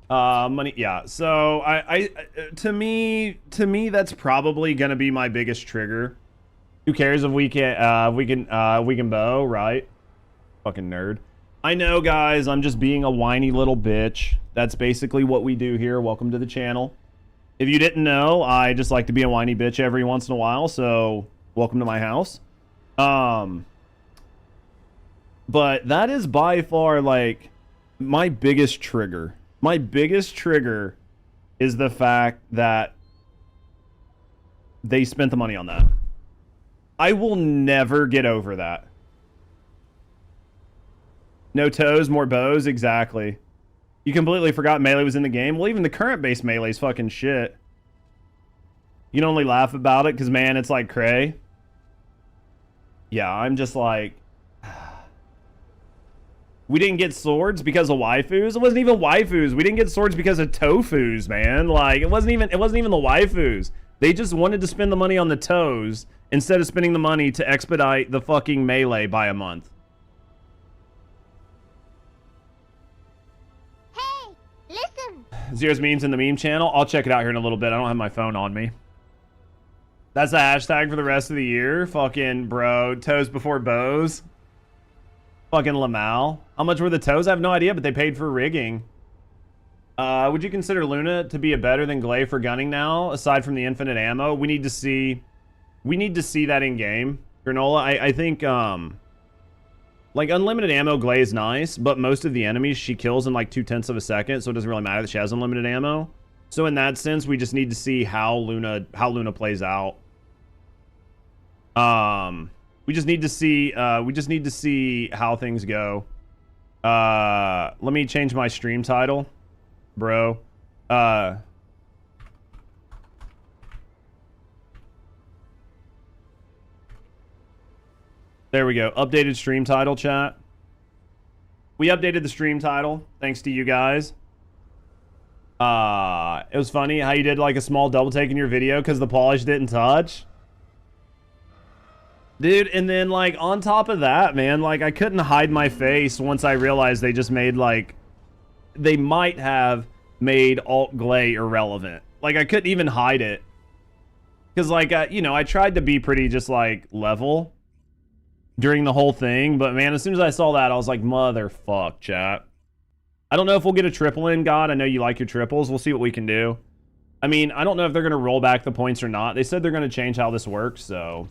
Money, yeah. So to me, that's probably gonna be my biggest trigger. Who cares if we can bow, right? Fucking nerd. I know, guys. I'm just being a whiny little bitch. That's basically what we do here. Welcome to the channel. If you didn't know, I just like to be a whiny bitch every once in a while. So welcome to my house. But that is by far like my biggest trigger. My biggest trigger is the fact that they spent the money on that. I will never get over that. No toes, more bows, exactly. You completely forgot Melee was in the game? Well, even the current base Melee is fucking shit. You can only laugh about it because, man, it's like cray. Yeah, I'm just like... We didn't get swords because of waifus. It wasn't even waifus. We didn't get swords because of tofus, man. Like it wasn't even the waifus. They just wanted to spend the money on the toes instead of spending the money to expedite the fucking melee by a month. Hey, listen. Zero's memes in the meme channel. I'll check it out here in a little bit. I don't have my phone on me. That's the hashtag for the rest of the year. Fucking bro, toes before bows. Fucking Lamau. How much were the toes? I have no idea, but they paid for rigging. Would you consider Luna to be a better than Glay for gunning now, aside from the infinite ammo? We need to see that in game. Granola, I think like unlimited ammo Glay is nice, but most of the enemies she kills in like 0.2 of a second, so it doesn't really matter that she has unlimited ammo. So in that sense, we just need to see how Luna plays out. We just need to see how things go. Let me change my stream title, bro. There we go. Updated stream title, chat. We updated the stream title thanks to you guys. It was funny how you did like a small double take in your video because the polish didn't touch. Dude, and then like on top of that, man, like I couldn't hide my face once I realized they just made like, they might have made alt glay irrelevant. Like I couldn't even hide it. Because like, you know, I tried to be pretty just like level during the whole thing. But man, as soon as I saw that, I was like, motherfuck, chat. I don't know if we'll get a triple in, God. I know you like your triples. We'll see what we can do. I mean, I don't know if they're going to roll back the points or not. They said they're going to change how this works, so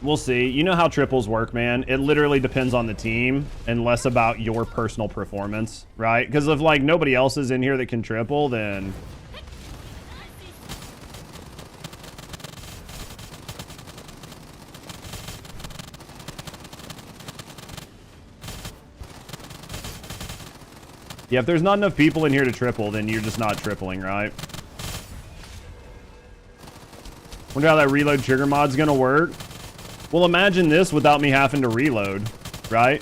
we'll see. You know how triples work, man. It literally depends on the team and less about your personal performance, right? Because if, like, nobody else is in here that can triple, then... yeah, if there's not enough people in here to triple, then you're just not tripling, right? Wonder how that reload trigger mod's gonna work. Well, imagine this without me having to reload, right?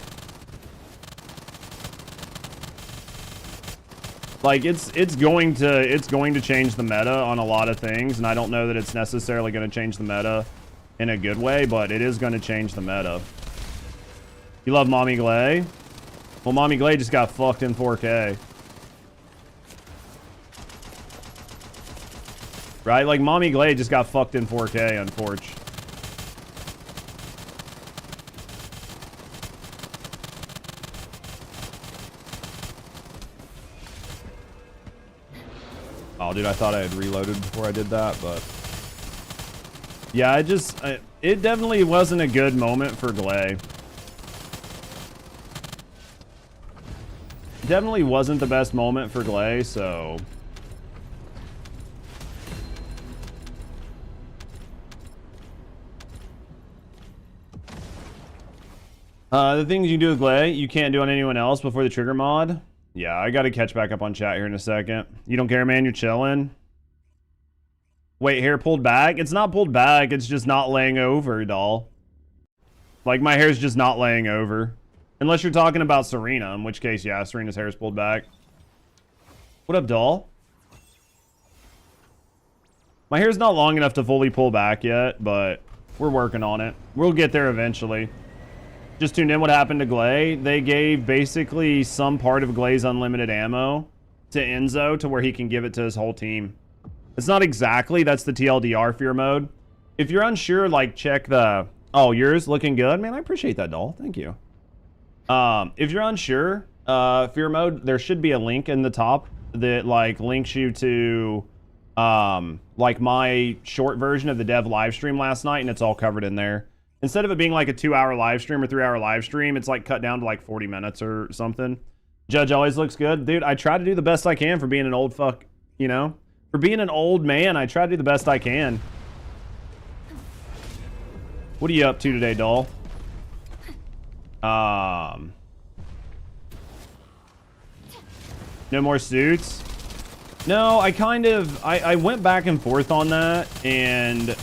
Like it's going to change the meta on a lot of things, and I don't know that it's necessarily going to change the meta in a good way, but it is going to change the meta. You love Mommy Glay? Well, Mommy Glay just got fucked in 4K. Right? Like, Mommy Glay just got fucked in 4K on Forge. Oh, dude, I thought I had reloaded before I did that, but... yeah, it definitely wasn't a good moment for Glay. Definitely wasn't the best moment for Glay, so... the things you do with Glay, you can't do on anyone else before the trigger mod. Yeah, I gotta catch back up on chat here in a second. You don't care, man? You're chilling? Wait, hair pulled back? It's not pulled back, it's just not laying over, doll. Like, my hair's just not laying over. Unless you're talking about Serena, in which case, yeah, Serena's hair is pulled back. What up, doll? My hair's not long enough to fully pull back yet, but we're working on it. We'll get there eventually. Just tuned in. What happened to Glay? They gave basically some part of Glay's unlimited ammo to Enzo to where he can give it to his whole team. It's not exactly. That's the TLDR fear mode. If you're unsure, like, check the... oh, yours looking good? Man, I appreciate that, doll. Thank you. If you're unsure, fear mode, there should be a link in the top that, like, links you to, like, my short version of the dev live stream last night, and it's all covered in there. Instead of it being like a 2-hour live stream or 3-hour live stream, it's like cut down to like 40 minutes or something. Judge always looks good. Dude, I try to do the best I can for being an old fuck, you know? For being an old man, I try to do the best I can. What are you up to today, doll? No more suits? No, I went back and forth on that, and...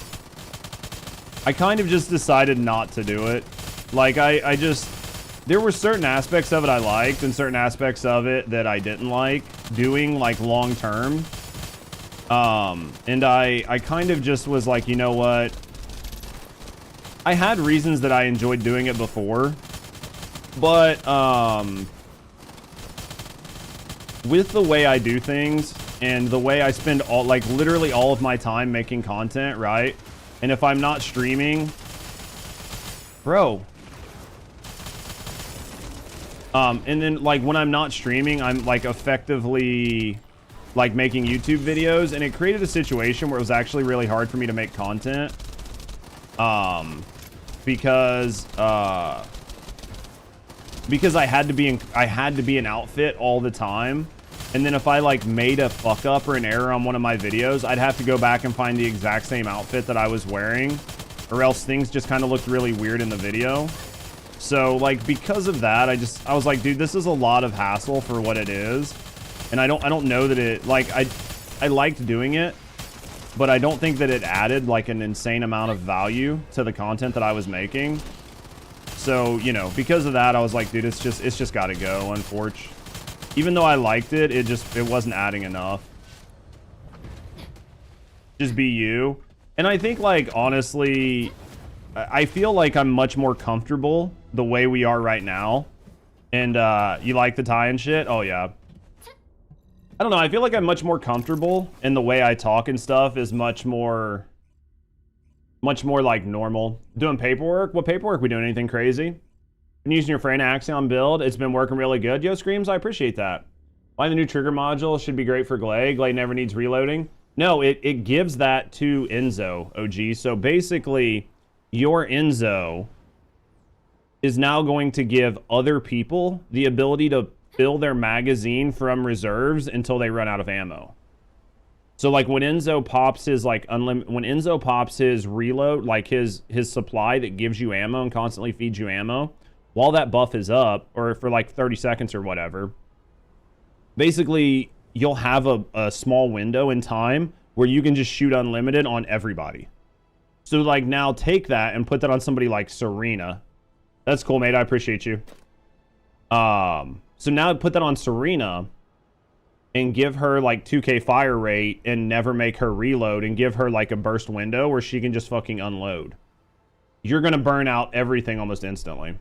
I kind of just decided not to do it. Like, I just... there were certain aspects of it I liked and certain aspects of it that I didn't like doing, like, long term. And I kind of just was like, you know what? I had reasons that I enjoyed doing it before. But, with the way I do things and the way I spend all, like, literally all of my time making content, right? And if I'm not streaming, bro. And then like when I'm not streaming, I'm like effectively like making YouTube videos, and it created a situation where it was actually really hard for me to make content. Because I had to be an outfit all the time. And then if I like made a fuck up or an error on one of my videos, I'd have to go back and find the exact same outfit that I was wearing, or else things just kind of looked really weird in the video. So like because of that, I was like, dude, this is a lot of hassle for what it is. And I don't know that it, like, I liked doing it, but I don't think that it added like an insane amount of value to the content that I was making. So, you know, because of that, I was like, dude, it's just got to go, unfortunately. Even though I liked it, it wasn't adding enough. Just be you. And I think, like, honestly, I feel like I'm much more comfortable the way we are right now. And you like the tie and shit? Oh, yeah. I don't know. I feel like I'm much more comfortable, and the way I talk and stuff is much more like normal. Doing paperwork? What paperwork? We doing anything crazy? Been using your Frayna Axiom build. It's been working really good. Yo, Screams, I appreciate that. Why the new trigger module should be great for Glay. Glay never needs reloading. No, it gives that to Enzo, OG. So basically, your Enzo is now going to give other people the ability to fill their magazine from reserves until they run out of ammo. So like when Enzo pops his like when Enzo pops his reload, like his supply that gives you ammo and constantly feeds you ammo, while that buff is up, or for like 30 seconds or whatever, basically you'll have a small window in time where you can just shoot unlimited on everybody. So like now take that and put that on somebody like Serena. That's cool, mate. I appreciate you. So now put that on Serena and give her like 2k fire rate and never make her reload, and give her like a burst window where she can just fucking unload. You're gonna burn out everything almost instantly.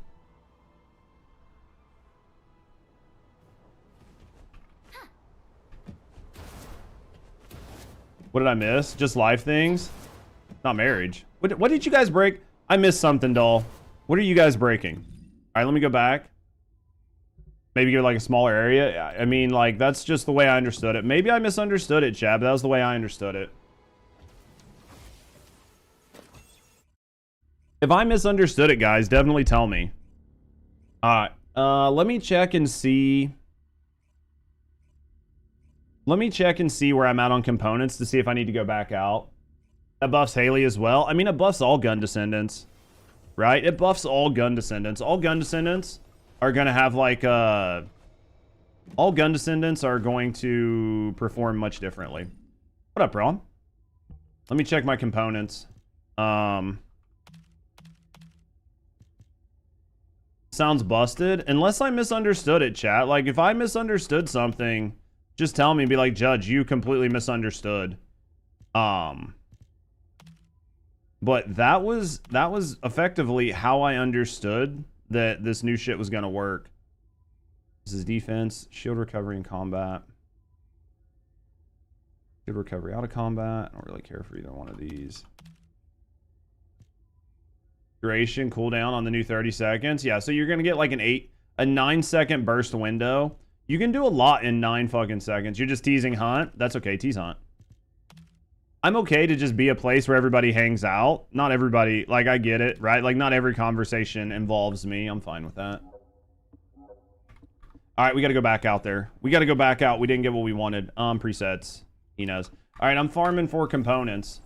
What did I miss? Just life things? Not marriage. What did you guys break? I missed something, doll. What are you guys breaking? All right, let me go back. Maybe give it like a smaller area. I mean, like, that's just the way I understood it. Maybe I misunderstood it, Chad, but that was the way I understood it. If I misunderstood it, guys, definitely tell me. All right. Let me check and see. Let me check and see where I'm at on components to see if I need to go back out. That buffs Haley as well. I mean, it buffs all gun descendants, right? It buffs all gun descendants. All gun descendants are going to have like all gun descendants are going to perform much differently. What up, bro? Let me check my components. Sounds busted. Unless I misunderstood it, chat. Like, if I misunderstood something, just tell me and be like, Judge, you completely misunderstood. But that was effectively how I understood that this new shit was gonna work. This is defense, shield recovery, and combat. Shield recovery out of combat. I don't really care for either one of these. Duration, cooldown on the new 30 seconds. Yeah, so you're gonna get like a 9-second burst window. You can do a lot in 9 fucking seconds. You're just teasing Hunt. That's okay, tease Hunt. I'm okay to just be a place where everybody hangs out. Not everybody, like, I get it, right? Like, not every conversation involves me. I'm fine with that. All right, we got to go back out there. We got to go back out. We didn't get what we wanted. Presets. He knows. All right, I'm farming for components.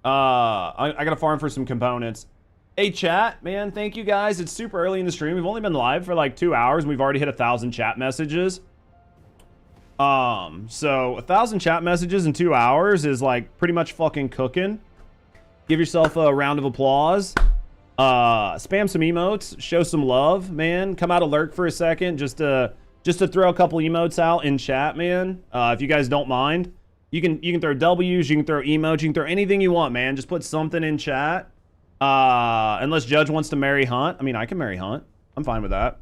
I got to farm for some components. Hey, chat, man, thank you guys. It's super early in the stream. We've only been live for like 2 hours, and we've already hit 1,000 chat messages. So 1,000 chat messages in 2 hours is like pretty much fucking cooking. Give yourself a round of applause. Spam some emotes, show some love, man. Come out of lurk for a second, just to throw a couple emotes out in chat, man. If you guys don't mind, you can throw W's, you can throw emotes, you can throw anything you want, man. Just put something in chat. Unless Judge wants to marry Hunt. I mean, I can marry Hunt. I'm fine with that.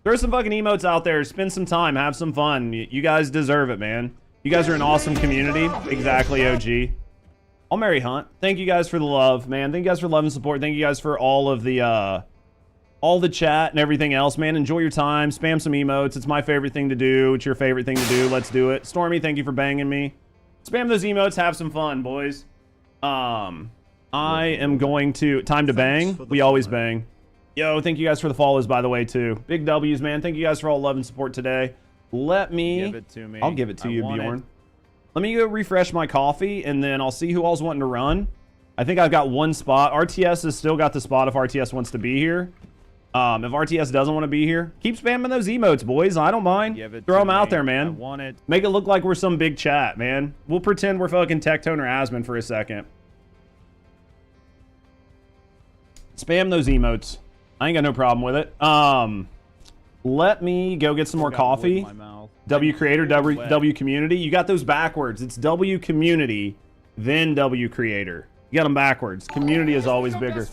Throw some fucking emotes out there. Spend some time. Have some fun. You guys deserve it, man. You guys are an awesome community. Exactly, OG. I'll marry Hunt. Thank you guys for the love, man. Thank you guys for love and support. Thank you guys for all the chat and everything else, man. Enjoy your time. Spam some emotes. It's my favorite thing to do. It's your favorite thing to do. Let's do it. Stormy, thank you for banging me. Spam those emotes. Have some fun, boys. I am going to... Time to bang. We always bang. Yo, thank you guys for the follows, by the way, too. Big W's, man. Thank you guys for all love and support today. Let me... Give it to me. I'll give it to you, Bjorn. Let me go refresh my coffee, and then I'll see who all's wanting to run. I think I've got one spot. RTS has still got the spot if RTS wants to be here. If RTS doesn't want to be here, keep spamming those emotes, boys. I don't mind. Throw them out there, man. I want it. Make it look like we're some big chat, man. We'll pretend we're fucking Tectone or Asmon for a second. Spam those emotes. I ain't got no problem with it. Let me go get some more coffee. W creator, W community. You got those backwards. It's W community, then W creator. You got them backwards. Community is always bigger.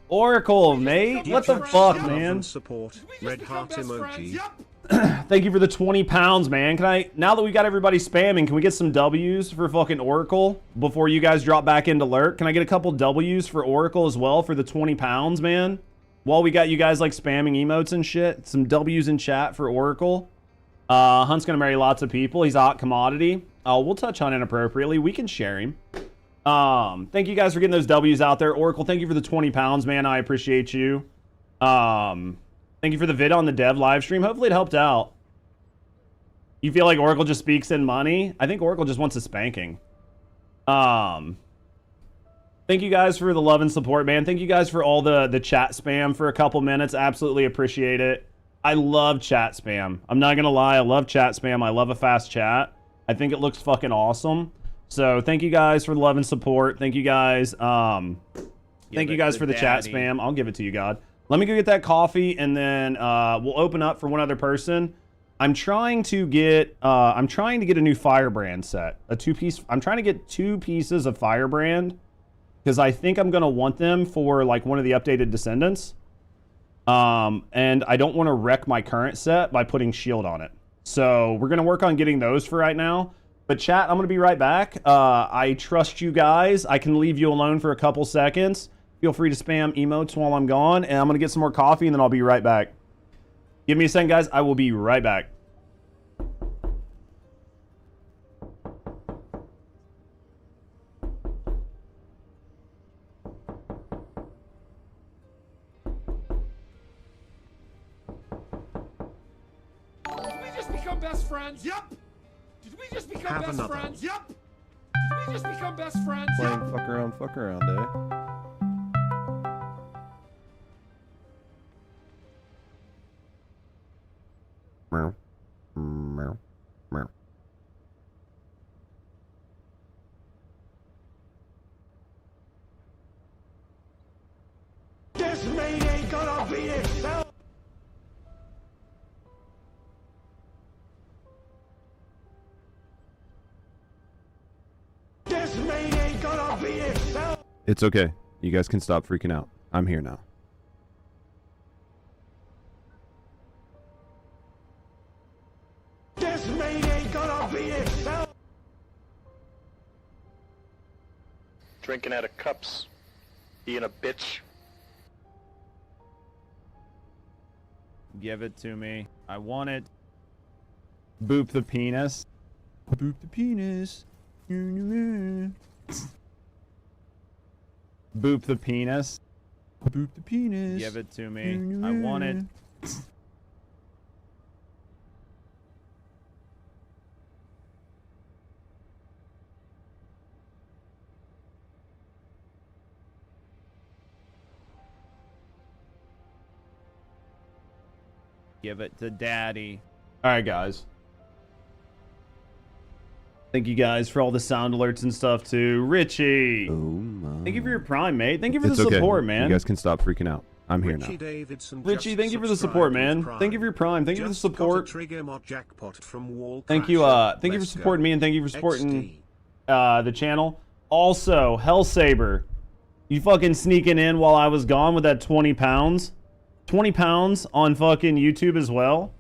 Oracle, mate. What the fuck, man? Support. Red heart emoji. Thank you for the 20 pounds, man. Can I, now that we got everybody spamming, can we get some W's for fucking Oracle before you guys drop back into lurk? Can I get a couple W's for Oracle as well for the 20 pounds, man? While we got you guys like spamming emotes and shit, some W's in chat for Oracle. Hunt's gonna marry lots of people. He's a hot commodity. We'll touch Hunt inappropriately. We can share him. Thank you guys for getting those W's out there. Oracle, thank you for the 20 pounds, man. I appreciate you. Thank you for the vid on the dev live stream. Hopefully it helped out. You feel like Oracle just speaks in money? I think Oracle just wants a spanking. Thank you guys for the love and support, man. Thank you guys for all the chat spam for a couple minutes. Absolutely appreciate it. I love chat spam. I'm not gonna lie, I love chat spam. I love a fast chat. I think it looks fucking awesome. So thank you guys for the love and support. Thank you guys. Thank you guys for the chat spam. I'll give it to you, God. Let me go get that coffee, and then we'll open up for one other person. I'm trying to get a new Firebrand set, a 2-piece. I'm trying to get 2 pieces of Firebrand because I think I'm gonna want them for like one of the updated Descendants. And I don't want to wreck my current set by putting shield on it. So we're gonna work on getting those for right now. But chat, I'm gonna be right back. I trust you guys. I can leave you alone for a couple seconds. Feel free to spam emotes while I'm gone, and I'm gonna get some more coffee, and then I'll be right back. Give me a second, guys. I will be right back. Did we just become best friends? Yep. Did we just become Have best another. friends? Yep. Did we just become best friends? Playing Yep. fuck around, eh? Meow. Meow. Meow. This mate ain't gonna beat itself. This mate ain't gonna beat itself. It's okay. You guys can stop freaking out. I'm here now. This mate ain't gonna beat itself. Drinking out of cups. Being a bitch. Give it to me. I want it. Boop the penis. Boop the penis. Boop the penis. Boop the penis. Give it to me. I want it. Give it to daddy. All right, guys. Thank you guys for all the sound alerts and stuff too. Richie. Oh my. Thank you for your prime, mate. Thank you for the support, man. You guys can stop freaking out. I'm here now. Davidson Richie, just thank you for the subscribed support, with man. Prime. Thank you for your prime. Thank you for the Just got a support. trigger mod jackpot from Wallcrasher. Thank you for Let's supporting go. me, and thank you for supporting XD. the channel. Also, Hellsaber, you fucking sneaking in while I was gone with that 20 pounds. 20 pounds on fucking YouTube as well.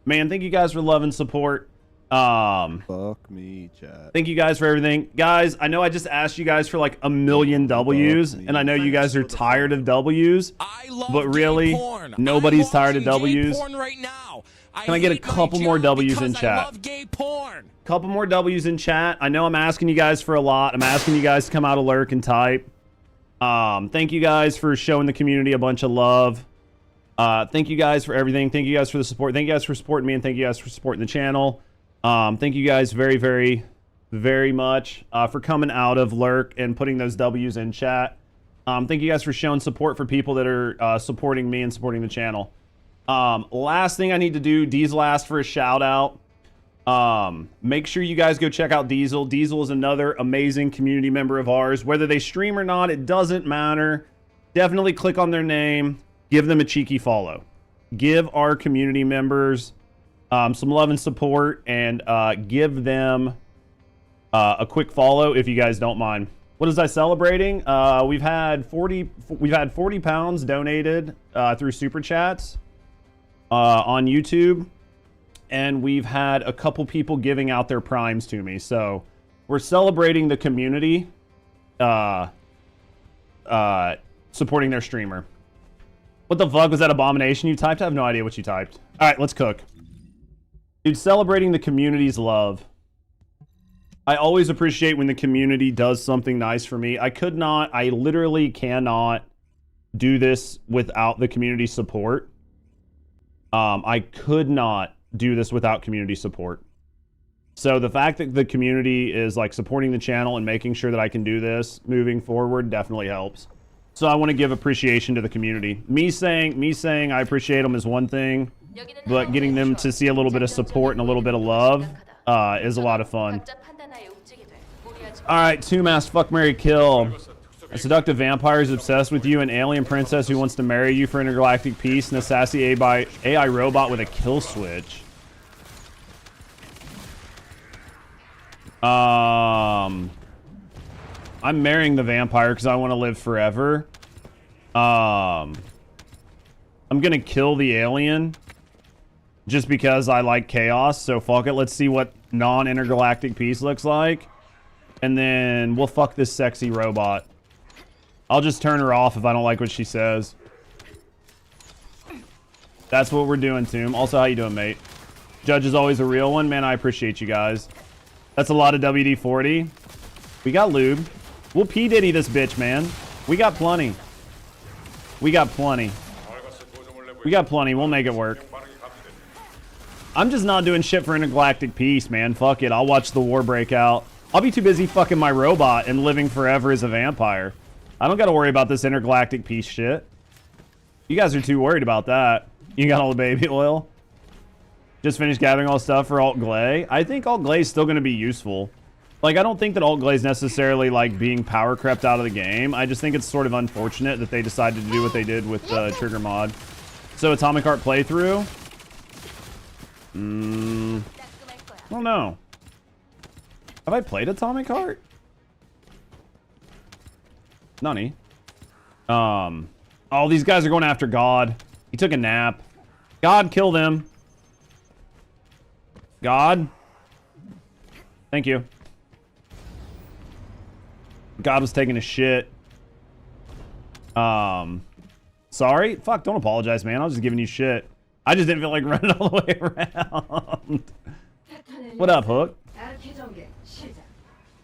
Man, thank you guys for love and support. Fuck me, chat. Thank you guys for everything. Guys, I know I just asked you guys for like a million W's, and I know you guys are tired of W's, I love but really, gay porn. nobody's I'm tired of watching gay W's. porn right now. Can I get a hate my couple more job W's in because chat? I love gay porn. Couple more W's in chat. I know I'm asking you guys for a lot. I'm asking you guys to come out of lurk and type. Thank you guys for showing the community a bunch of love. Thank you guys for everything. Thank you guys for the support. Thank you guys for supporting me, and thank you guys for supporting the channel. Thank you guys very, very, very much for coming out of lurk and putting those W's in chat. Thank you guys for showing support for people that are supporting me and supporting the channel. Last thing I need to do, Diesel asked for a shout out. Make sure you guys go check out Diesel. Diesel is another amazing community member of ours. Whether they stream or not, it doesn't matter. Definitely click on their name. Give them a cheeky follow. give our community members some love and support, and give them a quick follow if you guys don't mind. What is I celebrating? We've had 40 pounds donated through super chats on YouTube, and we've had a couple people giving out their primes to me. So we're celebrating the community supporting their streamer. What the fuck was that abomination you typed? I have no idea what you typed. All right, let's cook. Dude, celebrating the community's love. I always appreciate when the community does something nice for me. I literally cannot do this without the community support. I could not do this without community support. So the fact that the community is like supporting the channel and making sure that I can do this moving forward definitely helps. So I want to give appreciation to the community. Me saying I appreciate them is one thing, but getting them to see a little bit of support and a little bit of love is a lot of fun. All right, two-masked fuck, marry, kill. A seductive vampire is obsessed with you, an alien princess who wants to marry you for intergalactic peace, and a sassy AI robot with a kill switch. I'm marrying the vampire because I want to live forever. I'm gonna kill the alien just because I like chaos. So fuck it. Let's see what non-intergalactic peace looks like, and then we'll fuck this sexy robot. I'll just turn her off if I don't like what she says. That's what we're doing, Tomb. Also, how you doing, mate? Judge is always a real one, man. I appreciate you guys. That's a lot of WD-40. We got lube. We'll P Diddy this bitch, man. We got plenty. We got plenty. We got plenty. We'll make it work. I'm just not doing shit for intergalactic peace, man. Fuck it. I'll watch the war break out. I'll be too busy fucking my robot and living forever as a vampire. I don't got to worry about this intergalactic peace shit. You guys are too worried about that. You got all the baby oil. Just finished gathering all stuff for Alt Glay. I think Alt Glay is still going to be useful. Like, I don't think that Alt Glay is necessarily, like, being power crept out of the game. I just think it's sort of unfortunate that they decided to do what they did with the Trigger mod. So, Atomic Heart playthrough? I don't know. Have I played Atomic Heart? Nani. Oh, these guys are going after God. He took a nap. God, kill them. God. Thank you. God was taking a shit. Sorry? Fuck, don't apologize, man. I was just giving you shit. I just didn't feel like running all the way around. What up, Hook?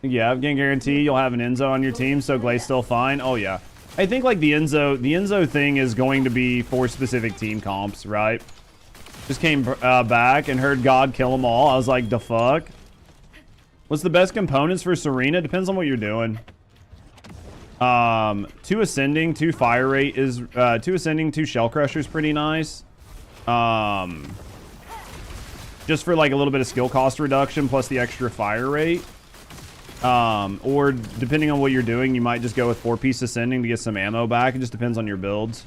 Yeah, I'm gonna guarantee you'll have an Enzo on your team, so Glay's still fine. Oh, yeah. I think, like, the Enzo thing is going to be for specific team comps, right? Just came back and heard God kill them all. I was like, the fuck? What's the best components for Serena? Depends on what you're doing. 2 Ascending, 2 Fire Rate is... 2 Ascending, 2 Shell Crusher is pretty nice. Just for, like, a little bit of skill cost reduction plus the extra Fire Rate. Or depending on what you're doing, you might just go with 4-piece Ascending to get some ammo back. It just depends on your builds.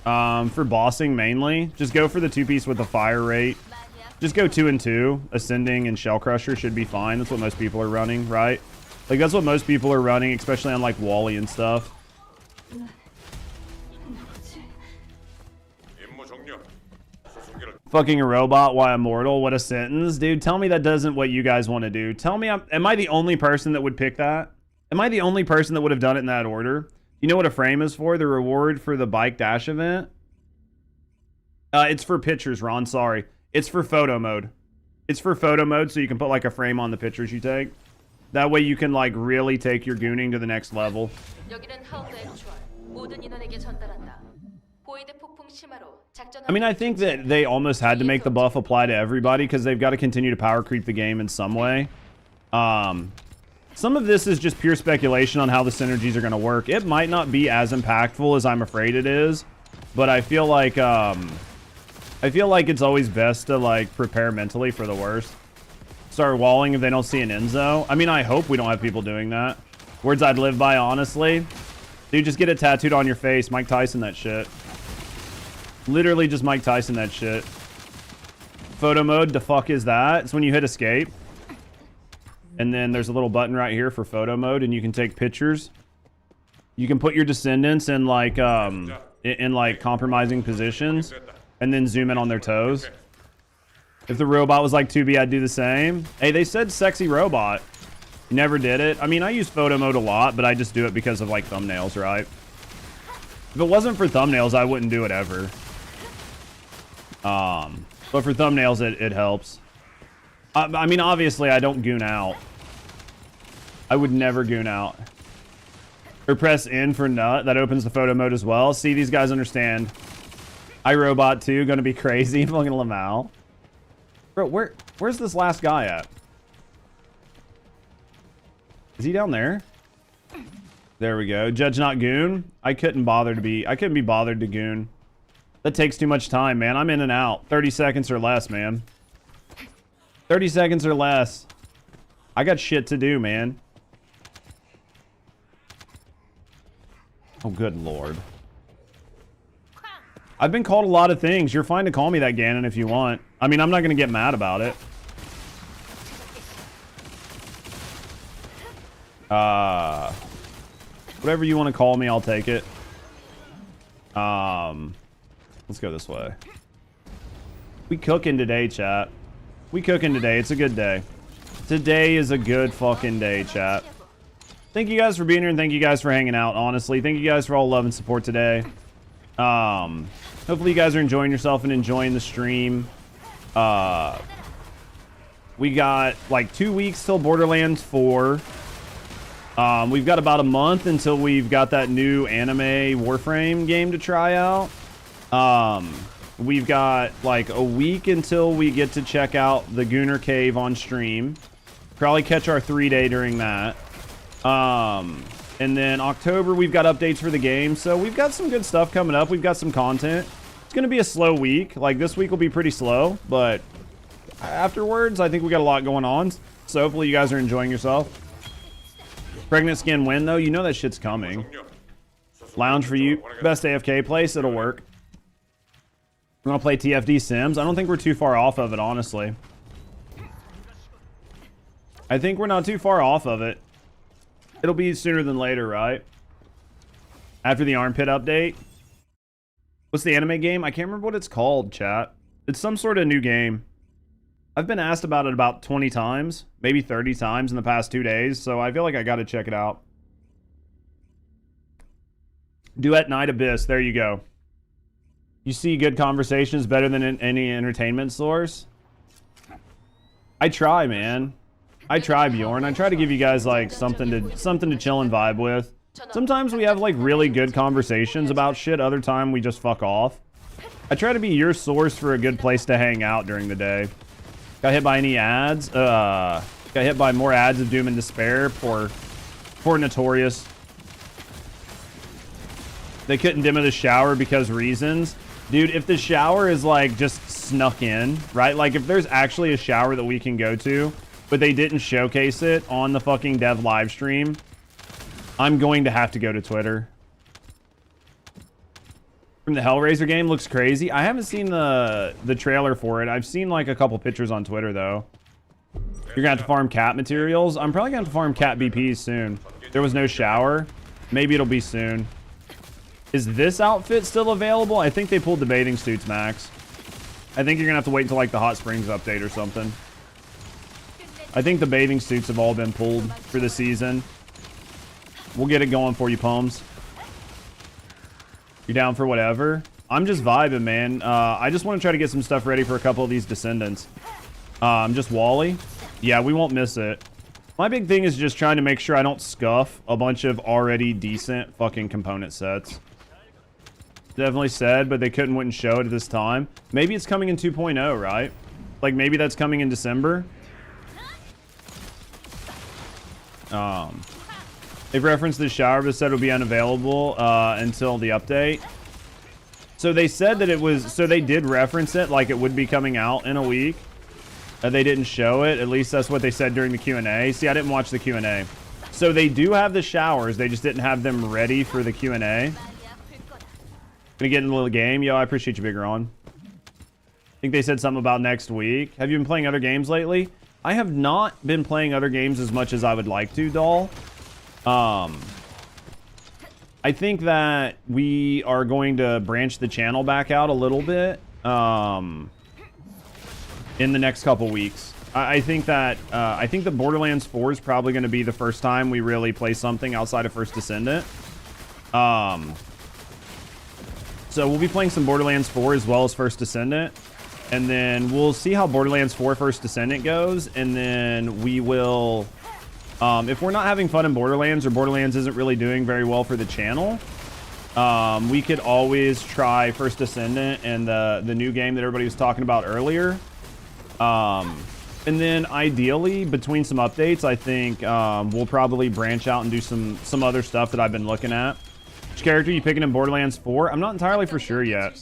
For bossing mainly, just go for the 2-piece with the Fire Rate. Just go 2 and 2. Ascending and Shell Crusher should be fine. That's what most people are running, right? Like, that's what most people are running, especially on, like, Wally and stuff. Fucking a robot while immortal. What a sentence. Dude, tell me that doesn't what you guys want to do. Tell me, am I the only person that would pick that? Am I the only person that would have done it in that order? You know what a frame is for? The reward for the bike dash event? It's for pictures, Ron. Sorry. It's for photo mode. It's for photo mode, so you can put, like, a frame on the pictures you take. That way you can, like, really take your gooning to the next level. I mean, I think that they almost had to make the buff apply to everybody because they've got to continue to power creep the game in some way. Some of this is just pure speculation on how the synergies are going to work. It might not be as impactful as I'm afraid it is, but I feel like it's always best to, like, prepare mentally for the worst. Start walling if they don't see an Enzo. I mean, I hope we don't have people doing that. Words I'd live by, honestly. Dude, just get it tattooed on your face. Mike Tyson, that shit. Literally just Mike Tyson that shit. Photo mode, the fuck is that? It's when you hit escape. And then there's a little button right here for photo mode, and you can take pictures. You can put your descendants in like compromising positions, and then zoom in on their toes. If the robot was like 2B, I'd do the same. Hey, they said sexy robot. Never did it. I mean, I use photo mode a lot, but I just do it because of like thumbnails, right? If it wasn't for thumbnails, I wouldn't do it ever. But for thumbnails, it helps. I mean, obviously, I don't goon out. I would never goon out. Or press in for nut. That opens the photo mode as well. See, these guys understand. iRobot 2, gonna be crazy. Fucking Lamal. Bro, where's this last guy at? Is he down there? There we go. Judge not goon. I couldn't be bothered to goon. That takes too much time, man. I'm in and out. 30 seconds or less, man. 30 seconds or less. I got shit to do, man. Oh, good lord. I've been called a lot of things. You're fine to call me that, Ganon, if you want. I mean, I'm not going to get mad about it. Whatever you want to call me, I'll take it. Let's go this way. We cooking today, chat. We cooking today. It's a good day. Today is a good fucking day, chat. Thank you guys for being here, and thank you guys for hanging out, honestly. Thank you guys for all love and support today. Hopefully you guys are enjoying yourself and enjoying the stream. We got like 2 weeks till Borderlands 4. We've got about a month until we've got that new anime Warframe game to try out. We've got like a week until we get to check out the Gooner Cave on stream. Probably catch our 3-day during that. And then October, we've got updates for the game. So we've got some good stuff coming up. We've got some content. It's going to be a slow week. Like, this week will be pretty slow. But afterwards, I think we got a lot going on. So hopefully you guys are enjoying yourself. Pregnant skin win, though. You know that shit's coming. Lounge for you. Best AFK place. It'll work. We're going to play TFD Sims. I don't think we're too far off of it, honestly. I think we're not too far off of it. It'll be sooner than later, right? After the armpit update. What's the anime game? I can't remember what it's called, chat. It's some sort of new game. I've been asked about it about 20 times, maybe 30 times in the past 2 days, so I feel like I gotta check it out. Duet Night Abyss, there you go. You see good conversations better than any entertainment source? I try, man. I try, Bjorn. I try to give you guys like something to chill and vibe with. Sometimes we have like really good conversations about shit. Other time we just fuck off. I try to be your source for a good place to hang out during the day. Got hit by any ads? Got hit by more ads of Doom and Despair. Poor Notorious. They couldn't demo the shower because reasons. Dude, if the shower is like just snuck in, right? Like if there's actually a shower that we can go to, but they didn't showcase it on the fucking dev live stream, I'm going to have to go to Twitter. From the Hellraiser game, looks crazy. I haven't seen the trailer for it. I've seen like a couple pictures on Twitter though. You're gonna have to farm cat materials. I'm probably gonna have to farm cat BPs soon. There was no shower. Maybe it'll be soon. Is this outfit still available? I think they pulled the bathing suits, Max. I think you're gonna have to wait until like the Hot Springs update or something. I think the bathing suits have all been pulled for the season. We'll get it going for you, Poems. You're down for whatever? I'm just vibing, man. I just want to try to get some stuff ready for a couple of these Descendants. Just Wally. Yeah, we won't miss it. My big thing is just trying to make sure I don't scuff a bunch of already decent fucking component sets. Definitely said, but they wouldn't show it at this time. Maybe it's coming in 2.0, right? Like maybe that's coming in December. They've referenced the shower, but said it will be unavailable until the update. So they said that it was, so they did reference it like it would be coming out in a week. They didn't show it. At least that's what they said during the Q&A. See, I didn't watch the Q&A. So they do have the showers. They just didn't have them ready for the Q&A. Gonna get into the game. Yo, I appreciate you, Big Ron. I think they said something about next week. Have you been playing other games lately? I have not been playing other games as much as I would like to, doll. I think that we are going to branch the channel back out a little bit in the next couple weeks. I think that Borderlands 4 is probably going to be the first time we really play something outside of First Descendant. So we'll be playing some Borderlands 4 as well as First Descendant. And then we'll see how Borderlands 4 First Descendant goes. And then we will... if we're not having fun in Borderlands, or Borderlands isn't really doing very well for the channel, we could always try First Descendant and the new game that everybody was talking about earlier. And then ideally, between some updates, I think we'll probably branch out and do some other stuff that I've been looking at. Which character are you picking in Borderlands 4? I'm not entirely for sure yet.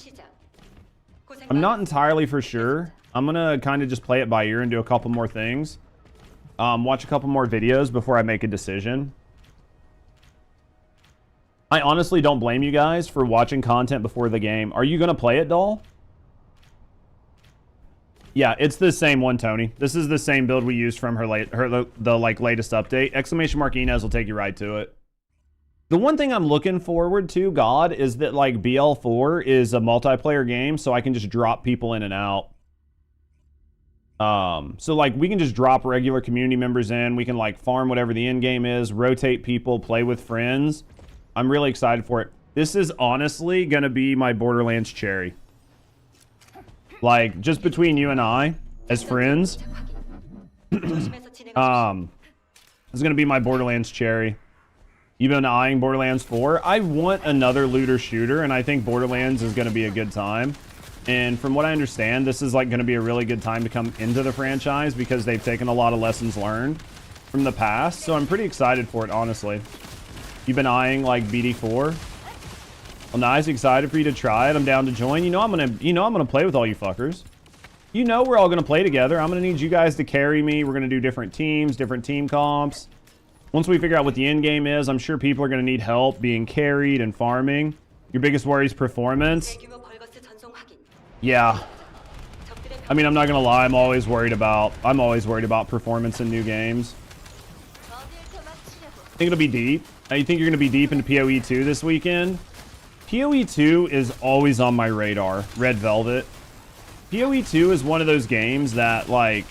I'm not entirely for sure. I'm going to kind of just play it by ear and do a couple more things. Watch a couple more videos before I make a decision. I honestly don't blame you guys for watching content before the game. Are you going to play it, doll? Yeah, it's the same one, Tony. This is the same build we used from the latest update. Exclamation mark Inez will take you right to it. The one thing I'm looking forward to, God, is that like BL4 is a multiplayer game, so I can just drop people in and out. So like we can just drop regular community members in. We can like farm whatever the end game is, rotate people, play with friends. I'm really excited for it. This is honestly gonna be my Borderlands cherry. Like just between you and I as friends, it's gonna be my Borderlands cherry. You've been eyeing Borderlands 4. I want another looter shooter, and I think Borderlands is gonna be a good time. And from what I understand, this is like going to be a really good time to come into the franchise because they've taken a lot of lessons learned from the past. So I'm pretty excited for it, honestly. You've been eyeing like BD4. Well, nice, excited for you to try it. I'm down to join. I'm gonna play with all you fuckers. You know we're all gonna play together. I'm gonna need you guys to carry me. We're gonna do different teams, different team comps. Once we figure out what the end game is, I'm sure people are gonna need help being carried and farming. Your biggest worry is performance. Yeah. I mean, I'm not gonna lie. I'm always worried about performance in new games. I think it'll be deep. I think you're gonna be deep into PoE 2 this weekend. PoE 2 is always on my radar. Red Velvet. PoE 2 is one of those games that like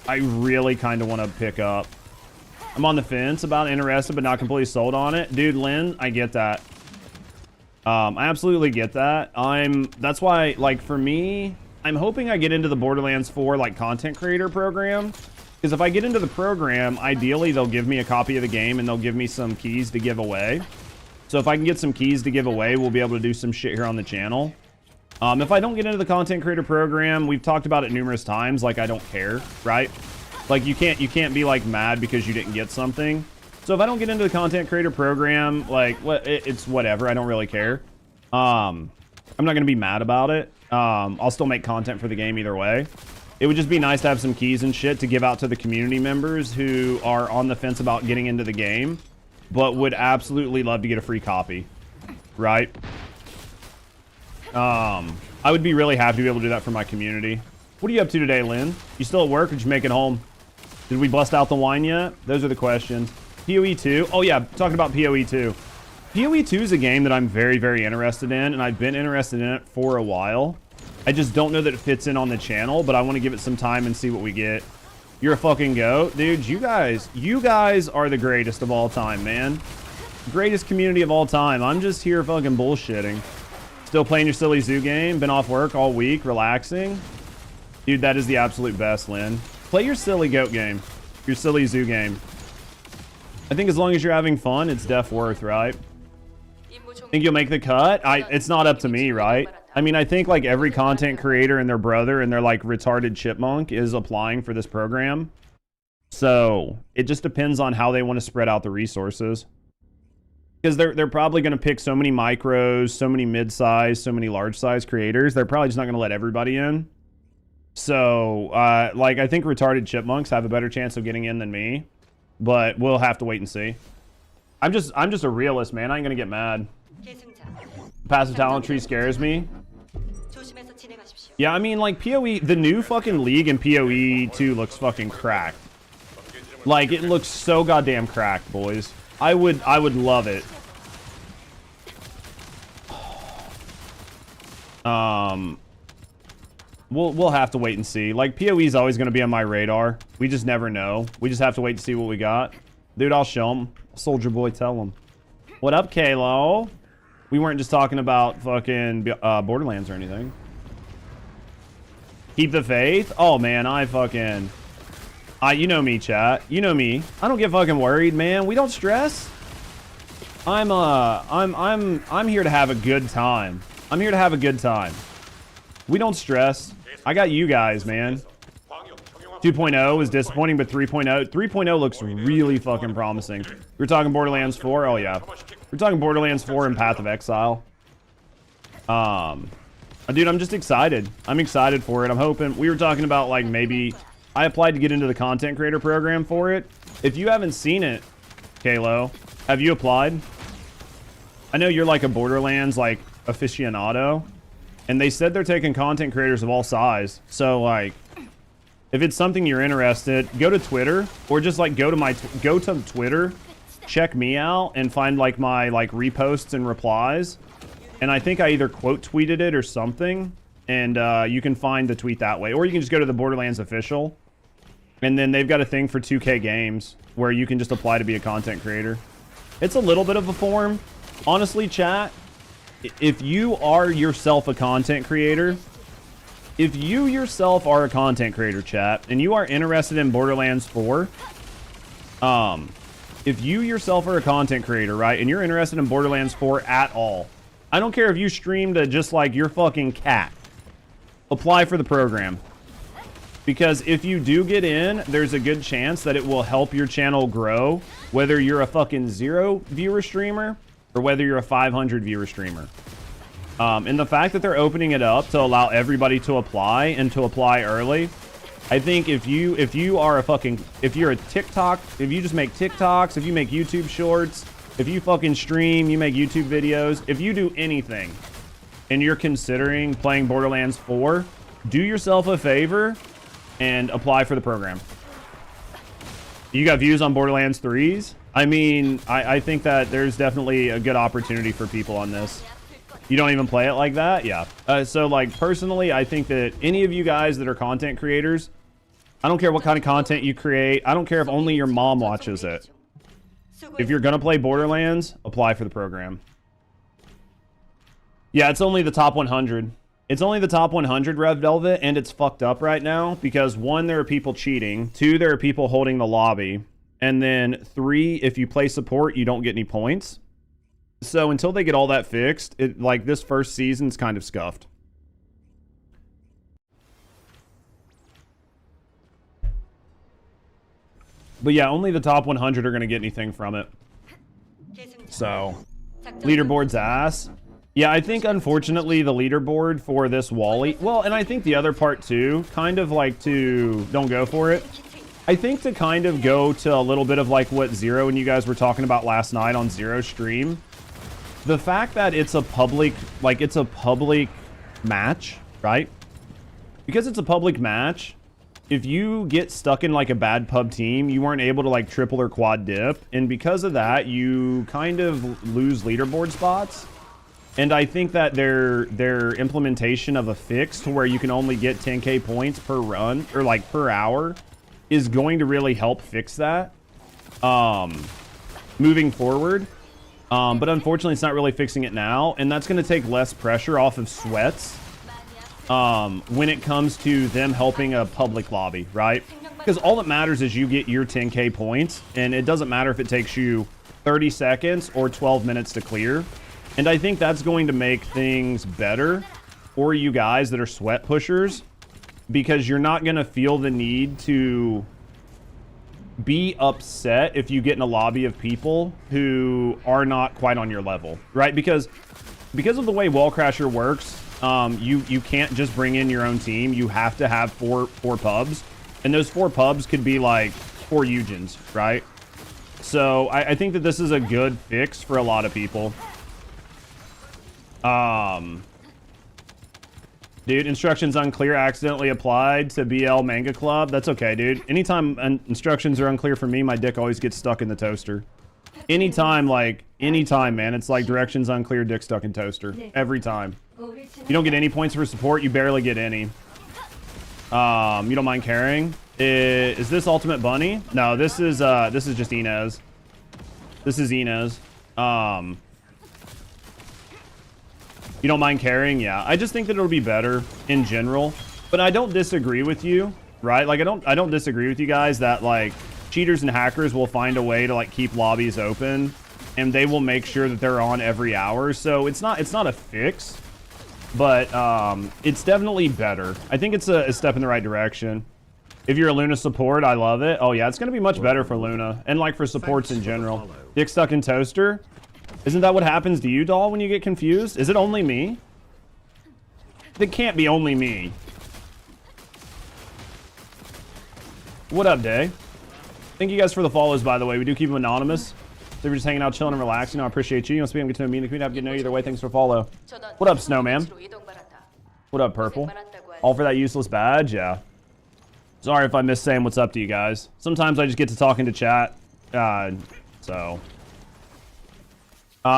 I really kind of want to pick up. I'm on the fence about interested, but not completely sold on it, dude. Lynn, I get that. I absolutely get that. That's why, like, for me, I'm hoping I get into the Borderlands 4, like, content creator program. Because if I get into the program, ideally, they'll give me a copy of the game and they'll give me some keys to give away. So if I can get some keys to give away, we'll be able to do some shit here on the channel. If I don't get into the content creator program, we've talked about it numerous times, like, I don't care, right? Like, you can't be, like, mad because you didn't get something. So if I don't get into the content creator program, like, it's whatever. I don't really care. I'm not going to be mad about it. I'll still make content for the game either way. It would just be nice to have some keys and shit to give out to the community members who are on the fence about getting into the game, but would absolutely love to get a free copy, right? I would be really happy to be able to do that for my community. What are you up to today, Lynn? You still at work or did you make it home? Did we bust out the wine yet? Those are the questions. PoE 2. Oh yeah, talking about PoE 2. PoE 2 is a game that I'm very, very interested in, and I've been interested in it for a while. I just don't know that it fits in on the channel, but I want to give it some time and see what we get. You're a fucking goat. Dude, you guys are the greatest of all time, man. Greatest community of all time. I'm just here fucking bullshitting. Still playing your silly zoo game? Been off work all week, relaxing? Dude, that is the absolute best, Lynn. Play your silly goat game. Your silly zoo game. I think as long as you're having fun, it's def worth, right? Think you'll make the cut? It's not up to me, right? I mean, I think like every content creator and their brother and their like retarded chipmunk is applying for this program. So it just depends on how they want to spread out the resources. Because they're probably going to pick so many micros, so many mid-size, so many large-size creators. They're probably just not going to let everybody in. So, like, I think retarded chipmunks have a better chance of getting in than me. But we'll have to wait and see. I'm just a realist, man. I ain't gonna get mad. Passive talent tree scares me. Yeah, I mean, like, PoE, the new fucking league in PoE 2 looks fucking cracked. Like, it looks so goddamn cracked, boys. I would love it. We'll have to wait and see. Like, PoE is always going to be on my radar. We just never know. We just have to wait to see what we got. Dude, I'll show him. Soldier boy, tell him. What up, Kalo? We weren't just talking about fucking Borderlands or anything. Keep the faith? Oh, man, you know me, chat. You know me. I don't get fucking worried, man. We don't stress. I'm here to have a good time. I'm here to have a good time. We don't stress. I got you guys, man. 2.0 is disappointing, but 3.0 looks really fucking promising. We're talking Borderlands 4. Oh yeah, we're talking Borderlands 4 and Path of Exile. Dude, I'm just excited. I'm excited for it. I'm hoping. We were talking about, like, maybe I applied to get into the content creator program for it. If you haven't seen it, Kalo, have you applied? I know you're like a Borderlands like aficionado, and they said they're taking content creators of all size. So, like, if it's something you're interested, go to Twitter, or just like go to Twitter, check me out, and find like my like reposts and replies. And I think I either quote tweeted it or something, and you can find the tweet that way, or you can just go to the Borderlands official, and then they've got a thing for 2K games where you can just apply to be a content creator. It's a little bit of a form, honestly, chat. If you are yourself a content creator, chat, and you are interested in Borderlands 4, if you yourself are a content creator, right, and you're interested in Borderlands 4 at all, I don't care if you stream to just like your fucking cat, apply for the program. Because if you do get in, there's a good chance that it will help your channel grow, whether you're a fucking 0 viewer streamer or whether you're a 500 viewer streamer. And the fact that they're opening it up to allow everybody to apply and to apply early, I think if you're a TikTok, if you just make TikToks, if you make YouTube shorts, if you fucking stream, you make YouTube videos, if you do anything and you're considering playing Borderlands 4, do yourself a favor and apply for the program. You got views on Borderlands 3s? I mean, I think that there's definitely a good opportunity for people on this. You don't even play it like that? Yeah. So, like, personally, I think that any of you guys that are content creators, I don't care what kind of content you create. I don't care if only your mom watches it. If you're going to play Borderlands, apply for the program. Yeah, it's only the top 100. It's only the top 100, Rev Velvet, and it's fucked up right now because 1, there are people cheating. 2, there are people holding the lobby. And then 3, if you play support, you don't get any points. So until they get all that fixed, like this first season's kind of scuffed. But yeah, only the top 100 are going to get anything from it. So, leaderboard's ass. Yeah, I think, unfortunately, the leaderboard for this Wally... Well, and I think the other part, too, kind of like to... Don't go for it. I think to kind of go to a little bit of like what Zero and you guys were talking about last night on Zero's stream. The fact that it's a public... Like, it's a public match, right? Because it's a public match... If you get stuck in like a bad pub team, you weren't able to like triple or quad dip. And because of that, you kind of lose leaderboard spots. And I think that their implementation of a fix to where you can only get 10k points per run or like per hour is going to really help fix that moving forward. But unfortunately, it's not really fixing it now. And that's going to take less pressure off of sweats. When it comes to them helping a public lobby, right? Because all that matters is you get your 10k points, and it doesn't matter if it takes you 30 seconds or 12 minutes to clear. And I think that's going to make things better for you guys that are sweat pushers, because you're not going to feel the need to be upset if you get in a lobby of people who are not quite on your level, right? Because of the way Wallcrasher works, you can't just bring in your own team. You have to have four pubs, and those 4 pubs could be like 4 Eugens, right? So I think that this is a good fix for a lot of people. Dude, instructions unclear, accidentally applied to BL Manga Club. That's okay, dude. Anytime instructions are unclear for me, my dick always gets stuck in the toaster. Anytime, man. It's like directions unclear, dick stuck in toaster. Every time. You don't get any points for support, you barely get any. You don't mind carrying? Is this Ultimate Bunny? No, this is just Inez. This is Inez. You don't mind carrying? Yeah. I just think that it'll be better in general. But I don't disagree with you, right? Like, I don't disagree with you guys that, like, cheaters and hackers will find a way to, like, keep lobbies open. And they will make sure that they're on every hour. So it's not a fix. But it's definitely better. I think it's a step in the right direction. If you're a Luna support, I love it. Oh, yeah. It's going to be much better for Luna. And, like, for supports in general. Dick stuck in toaster? Isn't that what happens to you, doll, when you get confused? Is it only me? It can't be only me. What up, Day? Thank you guys for the follows, by the way. We do keep them anonymous. So if you're just hanging out, chilling, and relaxing, I appreciate you. You want to speak, I'm getting to know me, and the have to know either way. Thanks for follow. What up, Snowman? What up, Purple? All for that useless badge? Yeah. Sorry if I missed saying what's up to you guys. Sometimes I just get to talking to chat.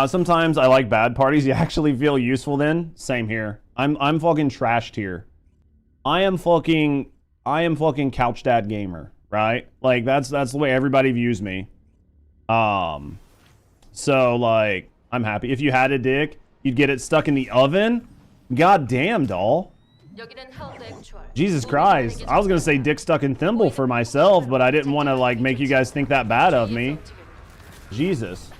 Sometimes I like bad parties. You actually feel useful then. Same here. I'm fucking trashed here. I am fucking couch dad gamer, right? Like that's the way everybody views me. So like I'm happy. If you had a dick, you'd get it stuck in the oven. God damn, doll. Jesus Christ. I was gonna say dick stuck in thimble for myself, but I didn't want to like make you guys think that bad of me. Jesus.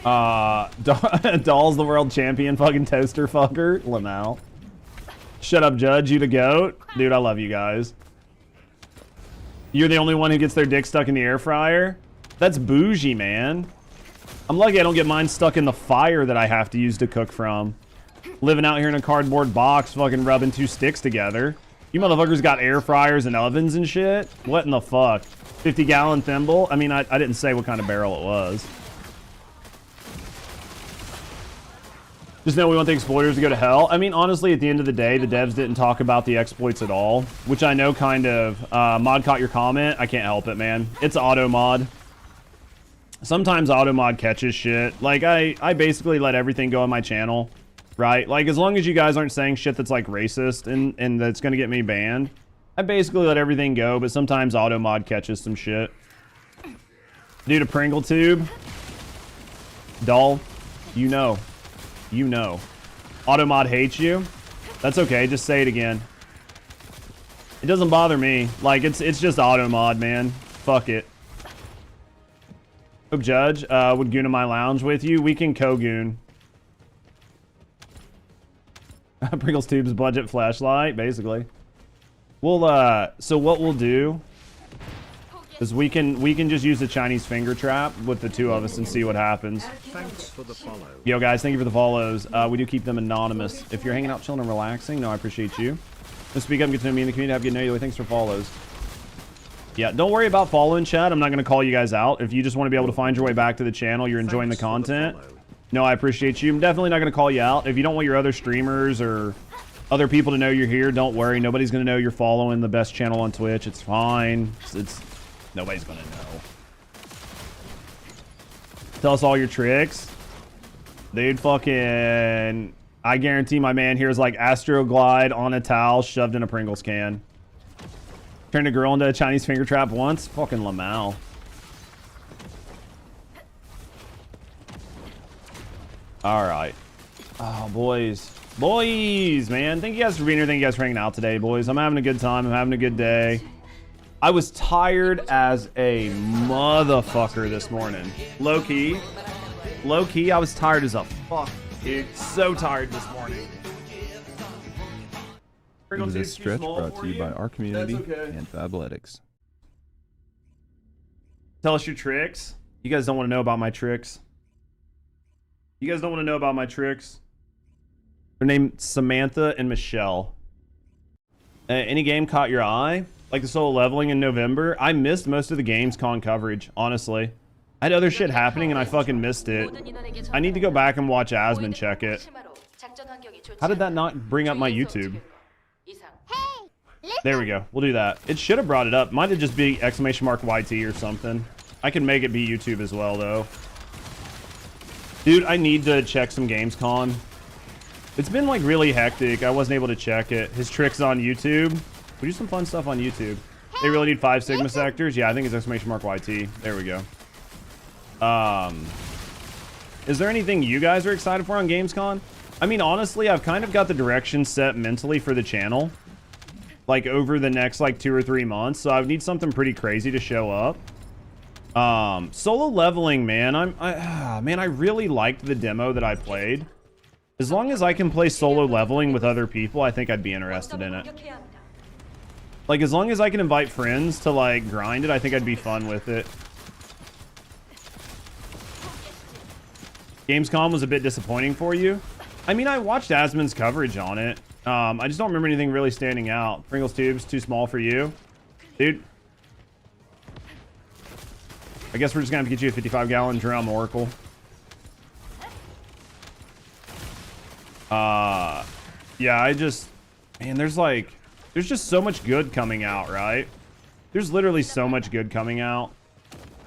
Doll's the world champion, fucking toaster fucker. Lamau. Shut up, Judge. You the goat. Dude, I love you guys. You're the only one who gets their dick stuck in the air fryer? That's bougie, man. I'm lucky I don't get mine stuck in the fire that I have to use to cook from. Living out here in a cardboard box, fucking rubbing two sticks together. You motherfuckers got air fryers and ovens and shit? What in the fuck? 50-gallon thimble? I mean, I didn't say what kind of barrel it was. Just know we want the exploiters to go to hell. I mean, honestly, at the end of the day, the devs didn't talk about the exploits at all, which I know kind of... mod caught your comment. I can't help it, man. It's auto mod. Sometimes auto mod catches shit. Like, I basically let everything go on my channel, right? Like, as long as you guys aren't saying shit that's, like, racist and that's gonna get me banned, I basically let everything go, but sometimes auto mod catches some shit. Dude, a Pringle tube? Doll? You know. You know. Automod hates you? That's okay, just say it again. It doesn't bother me. Like, it's just Automod, man. Fuck it. Hope Judge would goon in my lounge with you. We can co-goon. Pringles Tube's budget flashlight, basically. We'll, so what we'll do is we can just use the Chinese finger trap with the two of us and see what happens. Thanks for the follow. Yo, guys, thank you for the follows. We do keep them anonymous. If you're hanging out, chilling, and relaxing, no, I appreciate you. Let's speak up and get to know me in the community. Have a good night. Thanks for follows. Yeah, don't worry about following, chat. I'm not going to call you guys out. If you just want to be able to find your way back to the channel, you're enjoying the content. No, I appreciate you. I'm definitely not going to call you out. If you don't want your other streamers or other people to know you're here, don't worry. Nobody's going to know you're following the best channel on Twitch. It's fine. It's nobody's going to know. Tell us all your tricks. Dude, fucking... I guarantee my man here is like Astroglide on a towel shoved in a Pringles can. Turned a girl into a Chinese finger trap once? Fucking Lamau. Alright. Oh, boys. Boys, man. Thank you guys for being here. Thank you guys for hanging out today, boys. I'm having a good time. I'm having a good day. I was tired as a motherfucker this morning. Low-key. Low-key, I was tired as a fuck, dude. So tired this morning. This stretch brought to you by our community and Fabletics. Tell us your tricks. You guys don't want to know about my tricks. You guys don't want to know about my tricks. They're named Samantha and Michelle. Any game caught your eye? like the solo leveling in November, I missed most of the Gamescom coverage, honestly. I had other shit happening and I fucking missed it. I need to go back and watch Asmon check it. How did that not bring up my YouTube? There we go. We'll do that. It should have brought it up. Might have just be !YT or something. I can make it be YouTube as well, though. Dude, I need to check some Gamescom. It's been, like, really hectic. I wasn't able to check it. His tricks on YouTube. We do some fun stuff on YouTube. They really need 5 Sigma sectors? Yeah, I think it's !YT. There we go. Is there anything you guys are excited for on Gamescom? I mean, honestly, I've kind of got the direction set mentally for the channel. Like, over the next, like, 2 or 3 months. So I need something pretty crazy to show up. Solo leveling, man. Man, I really liked the demo that I played. As long as I can play solo leveling with other people, I think I'd be interested in it. Like, as long as I can invite friends to, like, grind it, I think I'd be fun with it. Gamescom was a bit disappointing for you. I mean, I watched Asmon's coverage on it. I just don't remember anything really standing out. Pringles tubes, too small for you. Dude. I guess we're just gonna have to get you a 55-gallon drum, Oracle. Yeah, man, there's just so much good coming out, right? There's literally so much good coming out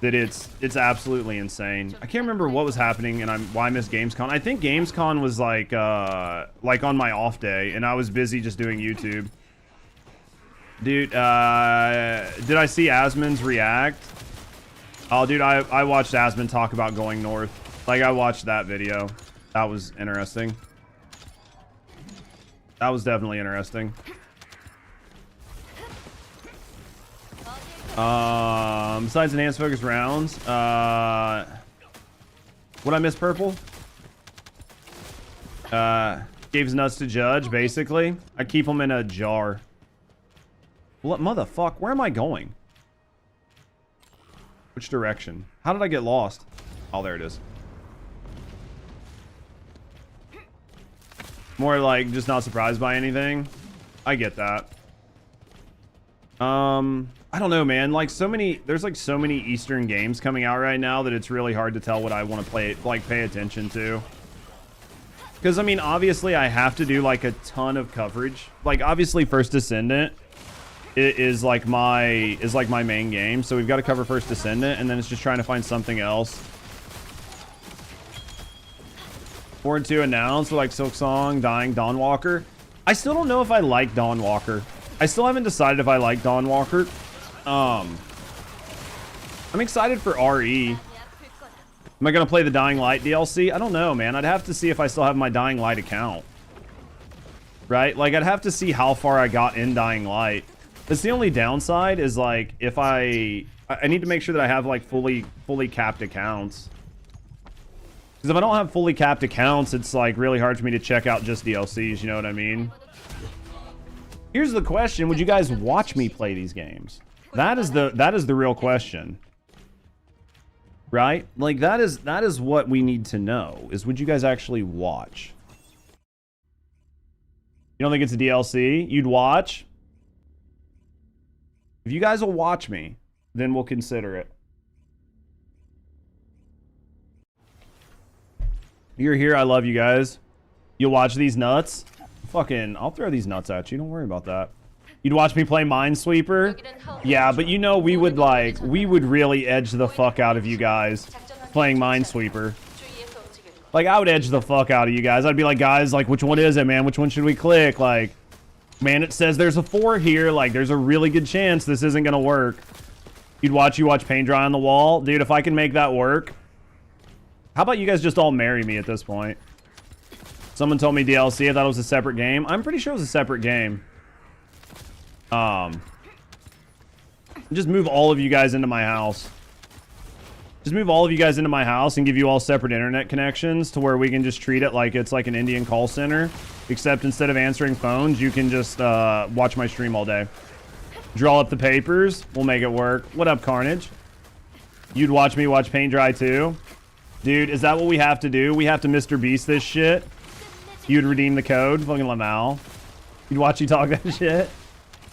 that it's absolutely insane. I can't remember what was happening and why I missed Gamescom. I think Gamescom was like on my off day and I was busy just doing YouTube. Dude, did I see Asmon's react? Oh, dude, I watched Asmon talk about going north. Like, I watched that video. That was interesting. That was definitely interesting. Besides enhanced focus rounds, what I miss, Purple? Gave his nuts to Judge, basically. I keep them in a jar. What motherfuck? Where am I going? Which direction? How did I get lost? Oh, there it is. More like just not surprised by anything. I get that. I don't know, man. Like, there's like so many Eastern games coming out right now that it's really hard to tell what I want to play, like, pay attention to. Because, I mean, obviously I have to do like a ton of coverage. Like, obviously First Descendant is like my main game. So we've got to cover First Descendant, and then it's just trying to find something else. Forward to announce like Silksong, Dying, Dawnwalker. I still don't know if I like Dawnwalker. I still haven't decided if I like Dawnwalker. I'm excited for RE. Am I gonna play the Dying Light DLC? I don't know, man. I'd have to see if I still have my Dying Light account. Right? Like, I'd have to see how far I got in Dying Light. That's the only downside is, like, if I need to make sure that I have, like, fully capped accounts. Because if I don't have fully capped accounts, it's, like, really hard for me to check out just DLCs, you know what I mean? Here's the question: would you guys watch me play these games? That is the real question. Right? Like, that is what we need to know, is would you guys actually watch? You don't think it's a DLC? You'd watch? If you guys will watch me, then we'll consider it. You're here. I love you guys. You'll watch these nuts? Fucking, I'll throw these nuts at you. Don't worry about that. You'd watch me play Minesweeper? Yeah, but you know, we would really edge the fuck out of you guys playing Minesweeper. Like, I would edge the fuck out of you guys. I'd be like, guys, like, which one is it, man? Which one should we click? Like, man, it says there's a 4 here. Like, there's a really good chance this isn't gonna work. You watch paint dry on the wall? Dude, if I can make that work. How about you guys just all marry me at this point? Someone told me DLC. I thought it was a separate game. I'm pretty sure it was a separate game. Just move all of you guys into my house. Just move all of you guys into my house and give you all separate internet connections to where we can just treat it like it's like an Indian call center. Except instead of answering phones, you can just watch my stream all day. Draw up the papers. We'll make it work. What up, Carnage? You'd watch me watch paint dry too? Dude, is that what we have to do? We have to Mr. Beast this shit? You'd redeem the code? Fucking Lamal. You'd watch you talk that shit?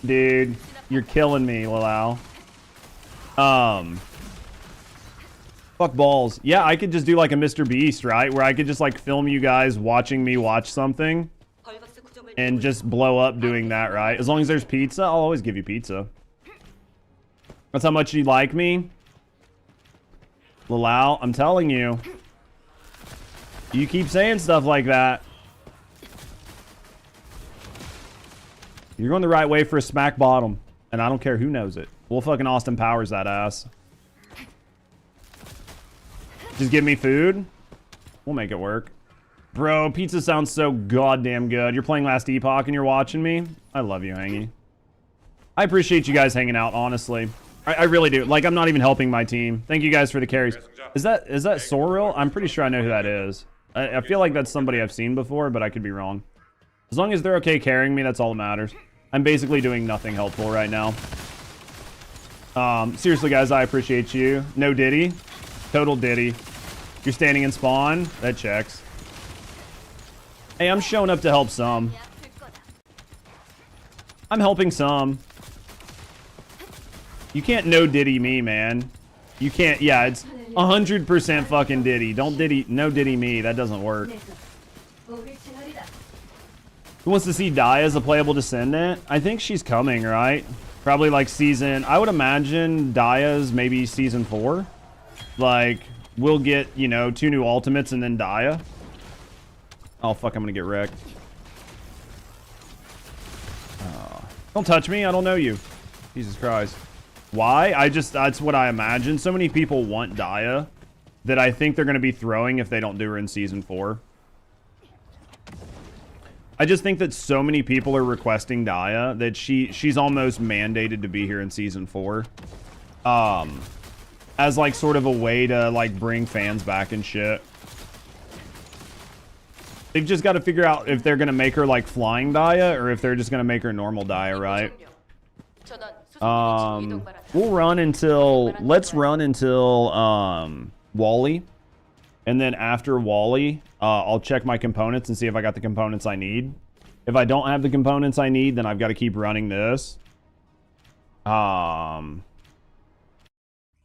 Dude, You're killing me, Lalau. Fuck balls. Yeah, I could just do like a Mr. Beast, right? Where I could just like film you guys watching me watch something and just blow up doing that, right? As long as there's pizza, I'll always give you pizza. That's how much you like me. Lalau, I'm telling you. You keep saying stuff like that. You're going the right way for a smack bottom. And I don't care who knows it. We'll fucking Austin Powers that ass. Just give me food. We'll make it work. Bro, pizza sounds so goddamn good. You're playing Last Epoch and you're watching me? I love you, Hangy. I appreciate you guys hanging out, honestly. I really do. Like, I'm not even helping my team. Thank you guys for the carries. Is that Sorrel? I'm pretty sure I know who that is. I feel like that's somebody I've seen before, but I could be wrong. As long as they're okay carrying me, that's all that matters. I'm basically doing nothing helpful right now. Seriously, guys, I appreciate you. No Diddy. Total Diddy. You're standing in spawn. That checks. Hey, I'm showing up to help some. I'm helping some. You can't no Diddy me, man. You can't. Yeah, it's 100% fucking Diddy. Don't Diddy. No Diddy me. That doesn't work. Who wants to see Daya as a playable Descendant? I think she's coming, right? Probably like season... I would imagine Daya's maybe season 4. Like, we'll get, you know, 2 new ultimates and then Daya. Oh, fuck, I'm gonna get wrecked. Don't touch me. I don't know you. Jesus Christ. Why? That's what I imagine. So many people want Daya that I think they're going to be throwing if they don't do her in season 4. I just think that so many people are requesting Daya that she's almost mandated to be here in season 4. As like sort of a way to like bring fans back and shit. They've just got to figure out if they're going to make her like flying Daya or if they're just going to make her normal Daya, right? We'll run until... Let's run until Wally. And then after Wally, I'll check my components and see if I got the components I need. If I don't have the components I need, then I've got to keep running this. I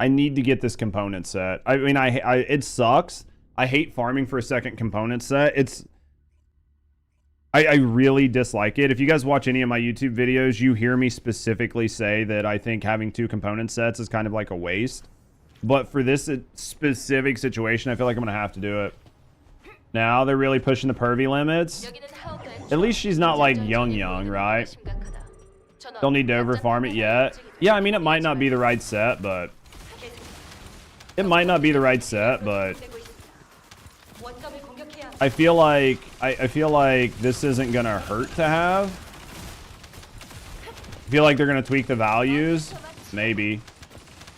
need to get this component set. I mean, it sucks. I hate farming for a second component set. I really dislike it. If you guys watch any of my YouTube videos, you hear me specifically say that I think having 2 component sets is kind of like a waste. But for this specific situation, I feel like I'm going to have to do it. Now they're really pushing the pervy limits. At least she's not like young, right? Don't need to overfarm it yet. Yeah, I mean, it might not be the right set, but... It might not be the right set, but... I feel like this isn't going to hurt to have. I feel like they're going to tweak the values. Maybe.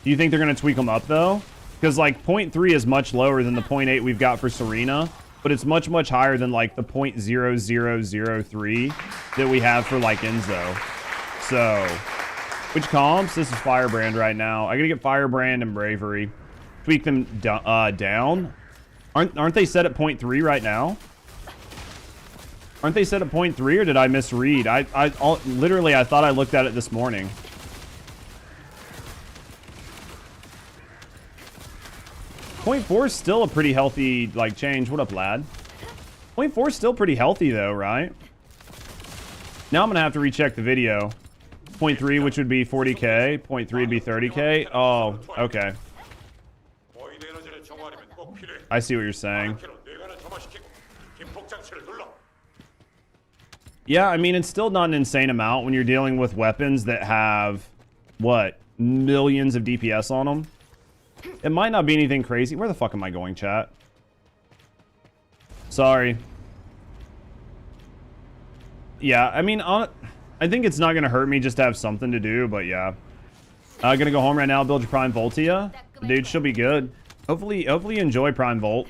Do you think they're going to tweak them up, though? Because, like, 0.3 is much lower than the 0.8 we've got for Serena. But it's much, much higher than, like, the 0.0003 that we have for, like, Enzo. So, which comps? This is Firebrand right now. I got to get Firebrand and Bravery. Tweak them down. Aren't they set at 0.3 right now? Aren't they set at 0.3, or did I misread? Literally, I thought I looked at it this morning. .4 is still a pretty healthy, like, change. What up, lad? 0.4 is still pretty healthy, though, right? Now I'm going to have to recheck the video. 0.3, which would be 40k. 0.3 would be 30k. Oh, okay. I see what you're saying. Yeah, I mean, it's still not an insane amount when you're dealing with weapons that have, what, millions of DPS on them. It might not be anything crazy. Where the fuck am I going, chat? Sorry. Yeah, I mean, I think it's not going to hurt me just to have something to do, but yeah. I'm going to go home right now, build your Prime Voltia. Dude, she'll be good. Hopefully you enjoy Prime Volt.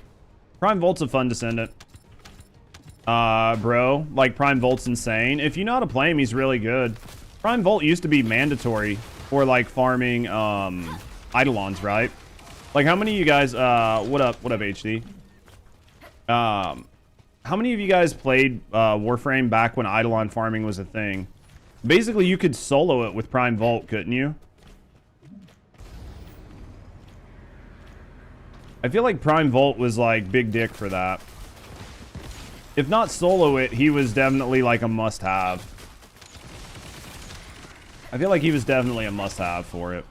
Prime Volt's a fun Descendant. Bro, like, Prime Volt's insane. If you know how to play him, he's really good. Prime Volt used to be mandatory for, like, farming, Eidolons, right? Like, how many of you guys, what up, HD? How many of you guys played, Warframe back when Eidolon farming was a thing? Basically, you could solo it with Prime Vault, couldn't you? I feel like Prime Vault was like big dick for that. If not solo it, he was definitely like a must-have. I feel like he was definitely a must-have for it.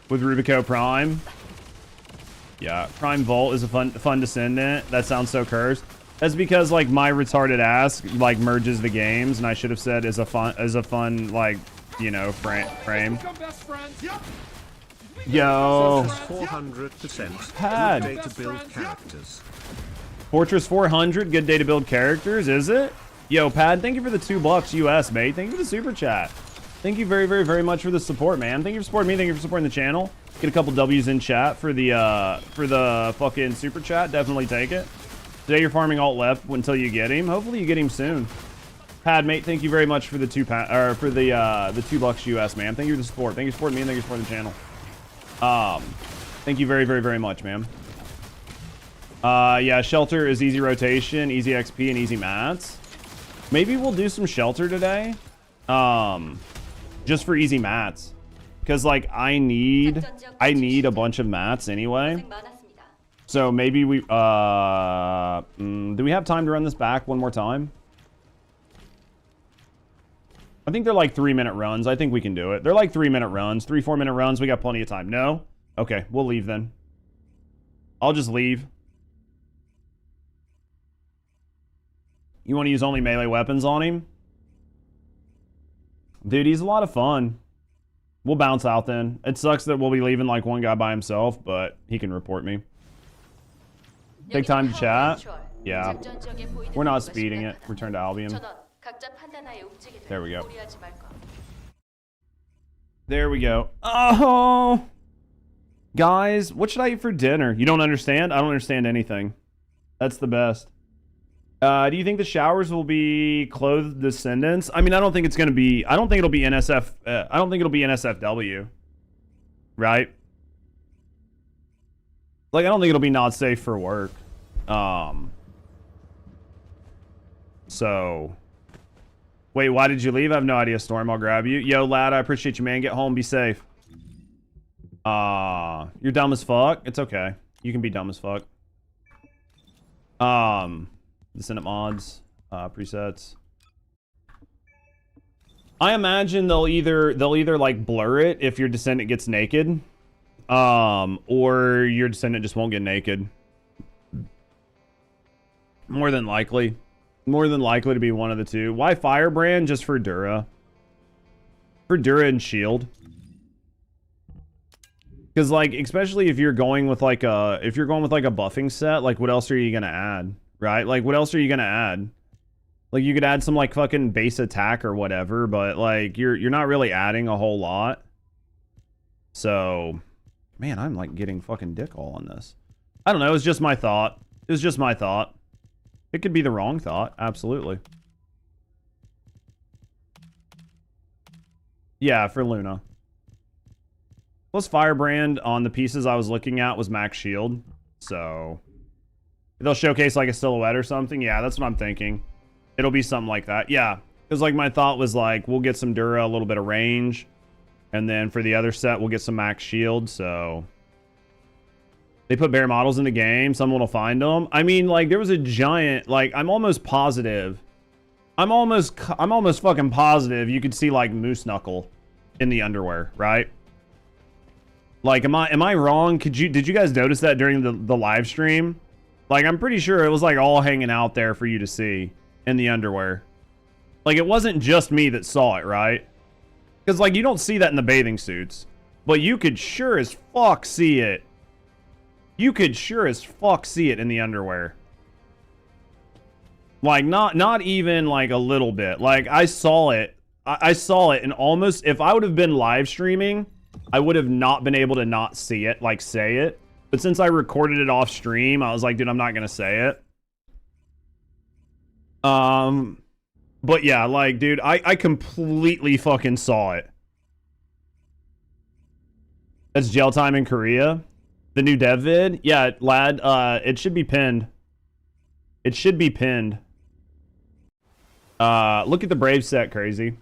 With Rubico Prime. Yeah, Prime Vault is a fun Descendant. That sounds so cursed. That's because like my retarded ass like merges the games, and I should have said as a fun like, you know, frame. Yo. 400%. Pad. Good day to build characters. Fortress 400, good day to build characters, is it? Yo, Pad, thank you for the $2 US, mate. Thank you for the super chat. Thank you very, very, very much for the support, man. Thank you for supporting me. Thank you for supporting the channel. Get a couple W's in chat for the fucking super chat. Definitely take it. Today you're farming alt left until you get him. Hopefully you get him soon. Pad, mate, thank you very much for the $2 US, man. Thank you for the support. Thank you for supporting me and thank you for supporting the channel. Thank you very, very, very much, man. Yeah, Shelter is easy rotation, easy XP, and easy mats. Maybe we'll do some Shelter today. Just for easy mats. Because, like, I need a bunch of mats anyway. So maybe we, do we have time to run this back one more time? I think they're like 3-minute runs. I think we can do it. They're like 3-minute runs, 3-4-minute runs. We got plenty of time. No? Okay, we'll leave then. I'll just leave. You want to use only melee weapons on him? Dude, he's a lot of fun. We'll bounce out then. It sucks that we'll be leaving like one guy by himself, but he can report me. Take time to chat. Yeah. We're not speeding it. Return to Albion. There we go. There we go. Oh! Guys, what should I eat for dinner? You don't understand? I don't understand anything. That's the best. Do you think the showers will be clothed descendants? I mean, I don't think it's going to be... I don't think it'll be NSF... I don't think it'll be NSFW. Right? Like, I don't think it'll be not safe for work. So... Wait, why did you leave? I have no idea, Storm. I'll grab you. Yo, lad, I appreciate you, man. Get home. Be safe. You're dumb as fuck. It's okay. You can be dumb as fuck. Descendant mods, presets. I imagine they'll either like blur it if your descendant gets naked, or your descendant just won't get naked. More than likely to be one of the two. Why Firebrand? Just for Dura. For Dura and Shield. Because like, especially if you're going with like a buffing set, like what else are you gonna add? Right? Like, what else are you gonna add? Like, you could add some, like, fucking base attack or whatever, but, like, you're not really adding a whole lot. So, man, I'm, like, getting fucking dick all on this. I don't know. It was just my thought. It was just my thought. It could be the wrong thought. Absolutely. Yeah, for Luna. Plus, Firebrand on the pieces I was looking at was max shield. So... they'll showcase like a silhouette or something. Yeah, that's what I'm thinking. It'll be something like that. Yeah, because like my thought was like we'll get some Dura, a little bit of range, and then for the other set we'll get some max shield. So they put bear models in the game. Someone will find them. I mean, like there was a giant. Like I'm almost positive. I'm almost fucking positive you could see like Moose Knuckle in the underwear, right? Like, am I wrong? Did you guys notice that during the live stream? Like, I'm pretty sure it was, like, all hanging out there for you to see in the underwear. Like, it wasn't just me that saw it, right? Because, like, you don't see that in the bathing suits. But you could sure as fuck see it. You could sure as fuck see it in the underwear. Like, not even, like, a little bit. Like, I saw it. I saw it, and almost, if I would have been live streaming, I would have not been able to not see it, like, say it. But since I recorded it off stream, I was like, dude, I'm not going to say it. But yeah, like, dude, I completely fucking saw it. That's jail time in Korea. The new dev vid. Yeah, lad, it should be pinned. It should be pinned. Look at the Brave set, crazy.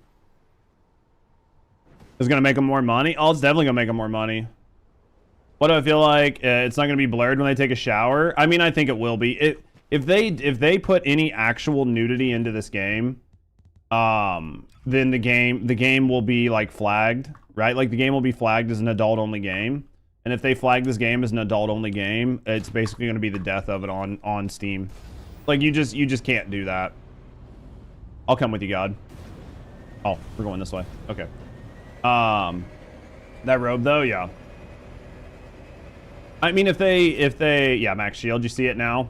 It's gonna make them more money. Oh, it's definitely gonna make them more money. What do I feel like? It's not gonna be blurred when they take a shower. I mean, I think it will be. If they put any actual nudity into this game, then the game will be like flagged, right? Like the game will be flagged as an adult-only game. And if they flag this game as an adult-only game, it's basically going to be the death of it on Steam. Like you just can't do that. I'll come with you, God. Oh, we're going this way. Okay. That robe though, yeah. I mean, if they, yeah, Max Shield, you see it now.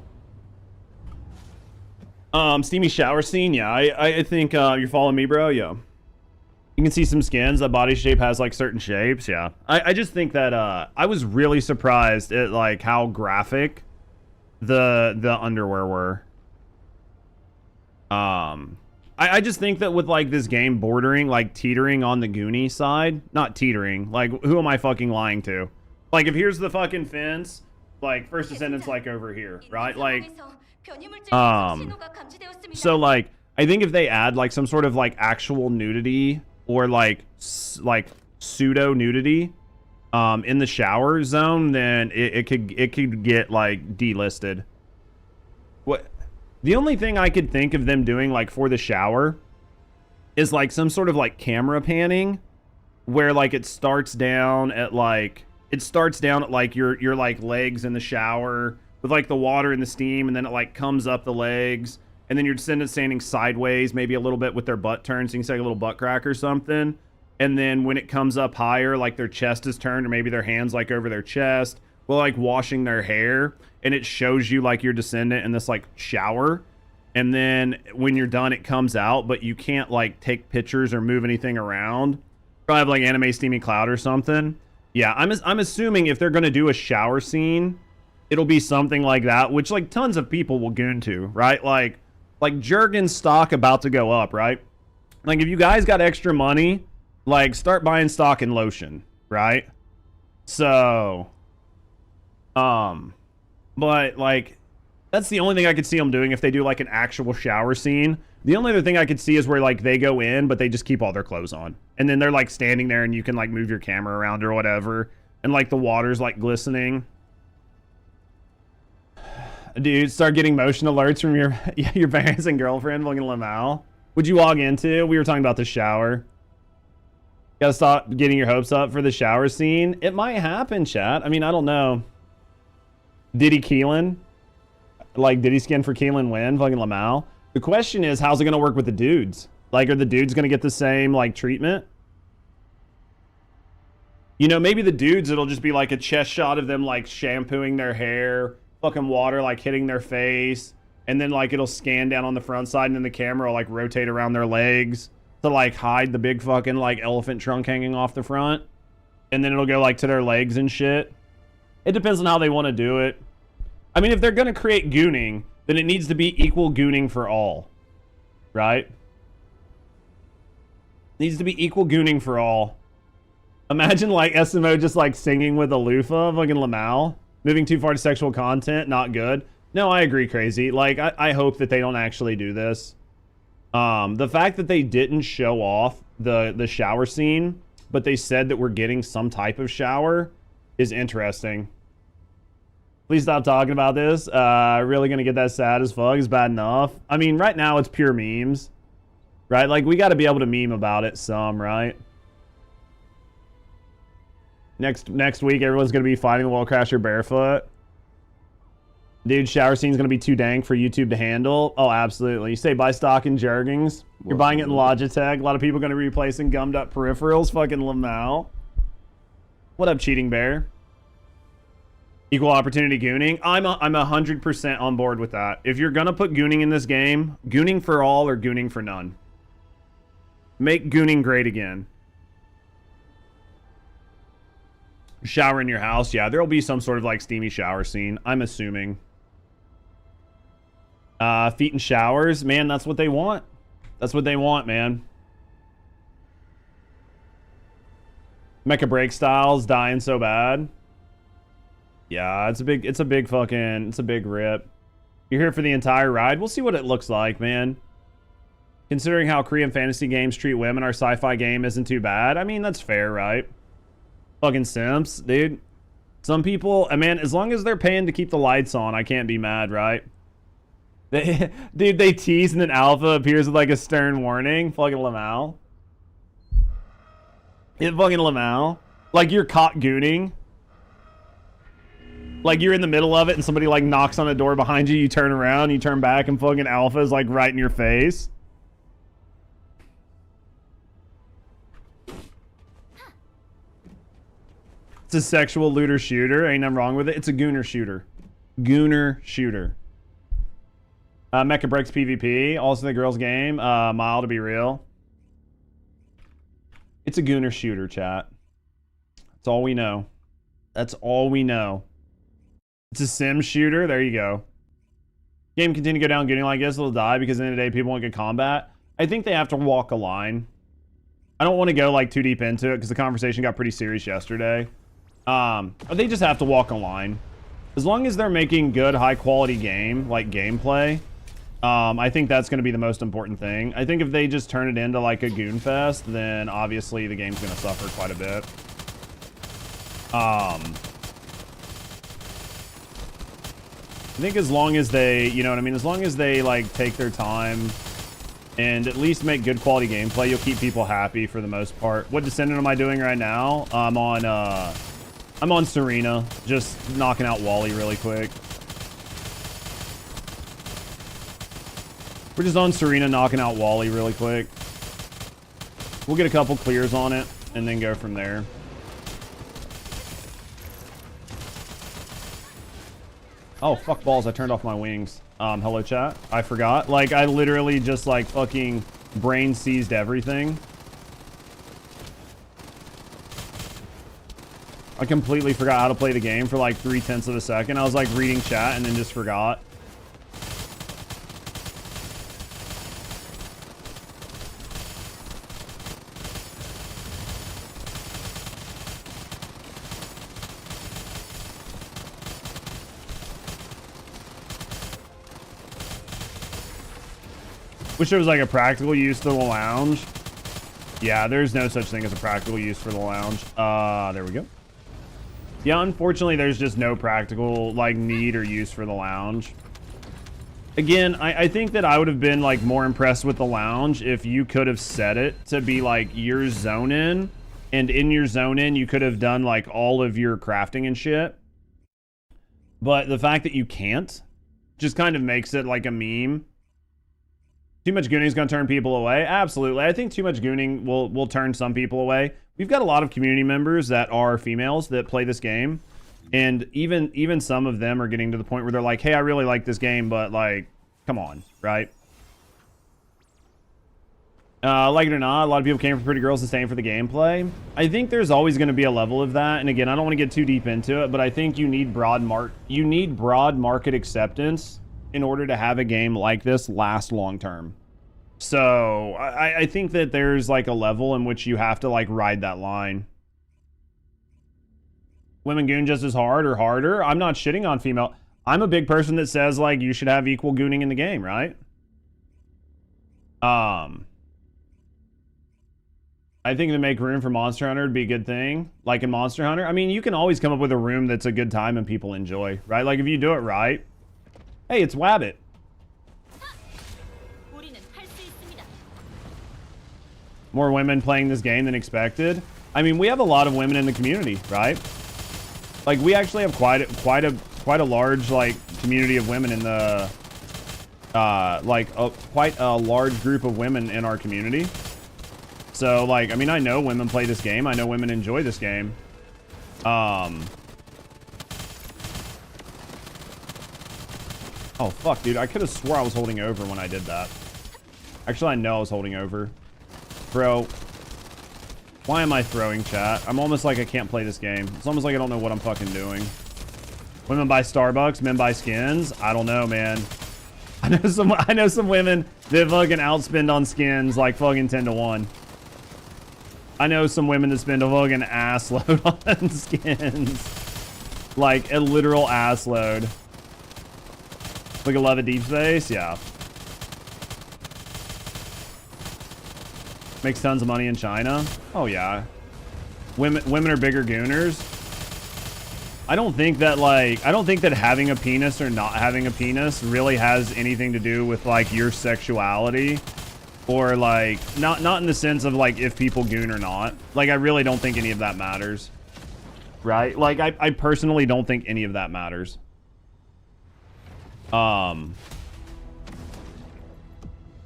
Steamy shower scene, yeah. I think you're following me, bro. Yeah. You can see some skins. That body shape has like certain shapes. Yeah. I just think that I was really surprised at like how graphic the underwear were. I just think that with like this game bordering like teetering on the Goonie side, not teetering. Like who am I fucking lying to? Like if here's the fucking fence, like First Descendant's like over here, right? Like so like I think if they add like some sort of like actual nudity or like pseudo nudity in the shower zone, then it could get like delisted. What the only thing I could think of them doing like for the shower is like some sort of like camera panning where like it starts down at like your like legs in the shower with like the water and the steam, and then it like comes up the legs, and then you're standing sideways, maybe a little bit with their butt turned, so you can say like a little butt crack or something. And then when it comes up higher, like their chest is turned, or maybe their hands like over their chest, well, like washing their hair, and it shows you like your descendant in this like shower. And then when you're done, it comes out, but you can't like take pictures or move anything around. Probably have like anime steamy cloud or something. Yeah, I'm assuming if they're gonna do a shower scene, it'll be something like that, which like tons of people will goon to, right? Like Jergens stock about to go up, right? Like if you guys got extra money, like start buying stock in lotion, right? So, but like that's the only thing I could see them doing if they do like an actual shower scene. The only other thing I could see is where like they go in, but they just keep all their clothes on, and then they're like standing there, and you can like move your camera around or whatever, and like the water's like glistening. Dude, start getting motion alerts from your parents and girlfriend looking at Lamal. Would you log into? We were talking about the shower. Gotta stop getting your hopes up for the shower scene. It might happen, chat. I mean, I don't know. Diddy Keelan? Like, Diddy skin for Keelan win? Fucking Lamal. The question is, how's it gonna work with the dudes? Like, are the dudes gonna get the same, like, treatment? You know, maybe the dudes, it'll just be like a chest shot of them, like, shampooing their hair, fucking water like hitting their face, and then like it'll scan down on the front side, and then the camera will like rotate around their legs to like hide the big fucking like elephant trunk hanging off the front, and then it'll go like to their legs and shit. It depends on how they want to do it. I mean, if they're gonna create gooning, then it needs to be equal gooning for all, right? Needs to be equal gooning for all. Imagine like SMO just like singing with a loofah, fucking Lamal. Moving too far to sexual content, not good. No, I agree, crazy. Like, I hope that they don't actually do this. The fact that they didn't show off the shower scene, but they said that we're getting some type of shower is interesting. Please stop talking about this. Really gonna get that sad as fuck is bad enough. I mean, right now it's pure memes, right? Like, we got to be able to meme about it some, right? Next week, everyone's going to be fighting the Wallcrasher barefoot. Dude, shower scene's going to be too dank for YouTube to handle. Oh, absolutely. You say buy stock in Jergens. You're buying it in Logitech. A lot of people are going to be replacing gummed up peripherals. Fucking Lamal. What up, Cheating Bear? Equal opportunity gooning. I'm 100% on board with that. If you're going to put gooning in this game, gooning for all or gooning for none. Make gooning great again. Shower in your house, yeah, there'll be some sort of like steamy shower scene, I'm assuming. Feet in showers, man, that's what they want. That's what they want, man. Mecha break styles dying so bad. Yeah, it's a big rip. You're here for the entire ride. We'll see what it looks like, man. Considering how Korean fantasy games treat women, our sci-fi game isn't too bad. I mean, that's fair, right? Fucking simps, dude. Some people, man, as long as they're paying to keep the lights on, I can't be mad, right? Dude, they tease and then Alpha appears with like a stern warning. Fucking Lamau. Fucking Lamau. Like you're caught gooning. Like you're in the middle of it and somebody like knocks on a door behind you. You turn around, you turn back, and fucking Alpha is like right in your face. It's a sexual looter shooter. Ain't nothing wrong with it. It's a gooner shooter. Gooner shooter. Mecha Breaks PvP. Also the girls game. Mile to be real. It's a gooner shooter, chat. That's all we know. That's all we know. It's a sim shooter. There you go. Game continue to go down gooning like this. It'll die because at the end of the day, people want good combat. I think they have to walk a line. I don't want to go like too deep into it because the conversation got pretty serious yesterday. They just have to walk a line. As long as they're making good, high-quality game, like gameplay, I think that's going to be the most important thing. I think if they just turn it into like a goon fest, then obviously the game's going to suffer quite a bit. I think as long as they, you know what I mean? As long as they like take their time and at least make good quality gameplay, you'll keep people happy for the most part. What Descendant am I doing right now? I'm on Serena, just knocking out Wally really quick. We're just on Serena knocking out Wally really quick. We'll get a couple clears on it and then go from there. Oh, fuck balls, I turned off my wings. Hello chat. I forgot. Like, I literally just like fucking brain seized everything. I completely forgot how to play the game for like 0.3 of a second. I was like reading chat and then just forgot. Wish there was like a practical use to the lounge. Yeah, there's no such thing as a practical use for the lounge. There we go. Yeah, unfortunately, there's just no practical, like, need or use for the lounge. Again, I think that I would have been, like, more impressed with the lounge if you could have set it to be, like, your zone in. And in your zone in, you could have done, like, all of your crafting and shit. But the fact that you can't just kind of makes it, like, a meme. Too much gooning is going to turn people away. Absolutely. I think too much gooning will turn some people away. We've got a lot of community members that are females that play this game. And even some of them are getting to the point where they're like, hey, I really like this game, but like, come on, right? Like it or not, a lot of people came for pretty girls and staying for the gameplay. I think there's always going to be a level of that. And again, I don't want to get too deep into it, but I think you need broad market acceptance in order to have a game like this last long term. So I think that there's like a level in which you have to like ride that line. Women goon just as hard or harder. I'm not shitting on female. I'm a big person that says like you should have equal gooning in the game, right? I think to make room for Monster Hunter would be a good thing. Like in Monster Hunter, I mean, you can always come up with a room that's a good time and people enjoy, right? Like if you do it right. Hey, it's Wabbit. More women playing this game than expected. I mean, we have a lot of women in the community, right? Like we actually have quite a large like community of women in the quite a large group of women in our community. So like, I mean, I know women play this game. I know women enjoy this game. Oh, fuck, dude. I could have swore I was holding over when I did that. Actually, I know I was holding over. Bro. Why am I throwing chat? I'm almost like I can't play this game. It's almost like I don't know what I'm fucking doing. Women buy Starbucks, men buy skins. I don't know, man. I know some women that fucking outspend on skins like fucking 10 to 1. I know some women that spend a fucking ass load on skins. Like a literal ass load. Like a love of deep space, yeah. Makes tons of money in China. Oh yeah. Women are bigger gooners. I don't think that having a penis or not having a penis really has anything to do with like your sexuality, or like not in the sense of like if people goon or not. Like I really don't think any of that matters. Right? Like I personally don't think any of that matters.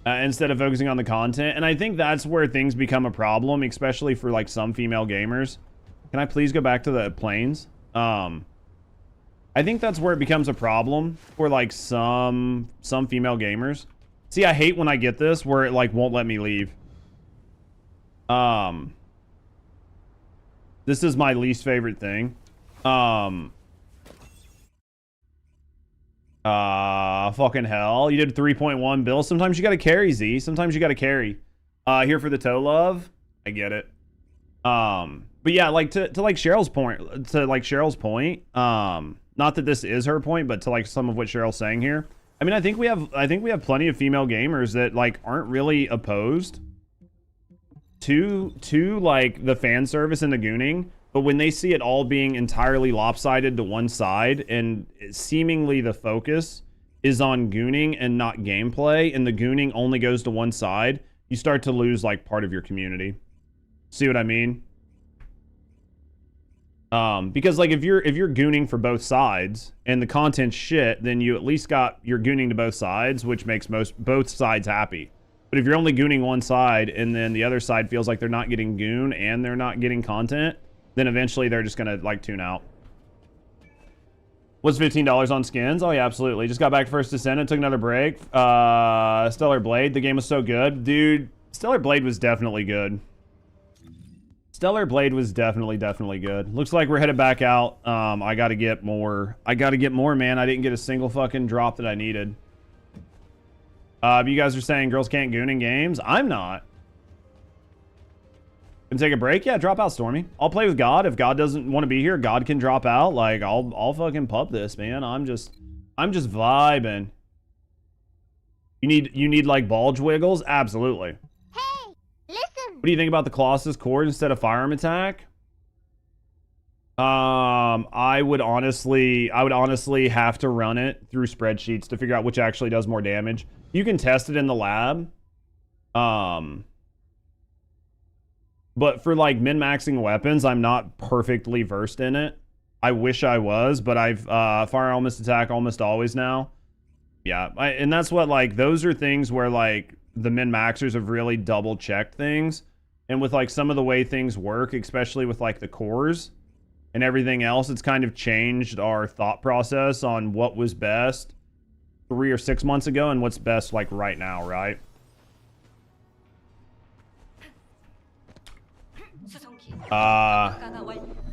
Instead of focusing on the content. And I think that's where things become a problem, especially for like some female gamers. Can I please go back to the plains? I think that's where it becomes a problem for like some female gamers. See, I hate when I get this where it like won't let me leave. This is my least favorite thing. Fucking hell. You did 3.1 Bill. Sometimes you gotta carry, Z. Sometimes you gotta carry. Here for the toe love. I get it. But yeah, like to like Cheryl's point, not that this is her point, but to like some of what Cheryl's saying here. I mean, I think we have plenty of female gamers that like aren't really opposed to like the fan service and the gooning, but when they see it all being entirely lopsided to one side and seemingly the focus is on gooning and not gameplay, and the gooning only goes to one side, you start to lose like part of your community. See what I mean? Because like if you're gooning for both sides and the content's shit, then you at least got you're gooning to both sides, which makes both sides happy. But if you're only gooning one side and then the other side feels like they're not getting goon and they're not getting content, then eventually they're just gonna like tune out. What's $15 on skins? Oh yeah, absolutely. Just got back to First Descendant, took another break. Stellar Blade, the game was so good. Dude, Stellar Blade was definitely good. Stellar Blade was definitely good. Looks like we're headed back out. I gotta get more, man. I didn't get a single fucking drop that I needed. You guys are saying girls can't goon in games? I'm not. Can take a break? Yeah, drop out, Stormy. I'll play with God. If God doesn't want to be here, God can drop out. Like, I'll fucking pub this, man. I'm just vibing. You need like bulge wiggles? Absolutely. Hey, listen. What do you think about the Colossus cord instead of firearm attack? I would honestly have to run it through spreadsheets to figure out which actually does more damage. You can test it in the lab. But for like min-maxing weapons, I'm not perfectly versed in it. I wish I was, but I've fire almost attack almost always now. Yeah, and that's what like those are things where like the min-maxers have really double checked things. And with like some of the way things work, especially with like the cores and everything else, it's kind of changed our thought process on what was best 3 or 6 months ago and what's best like right now, right?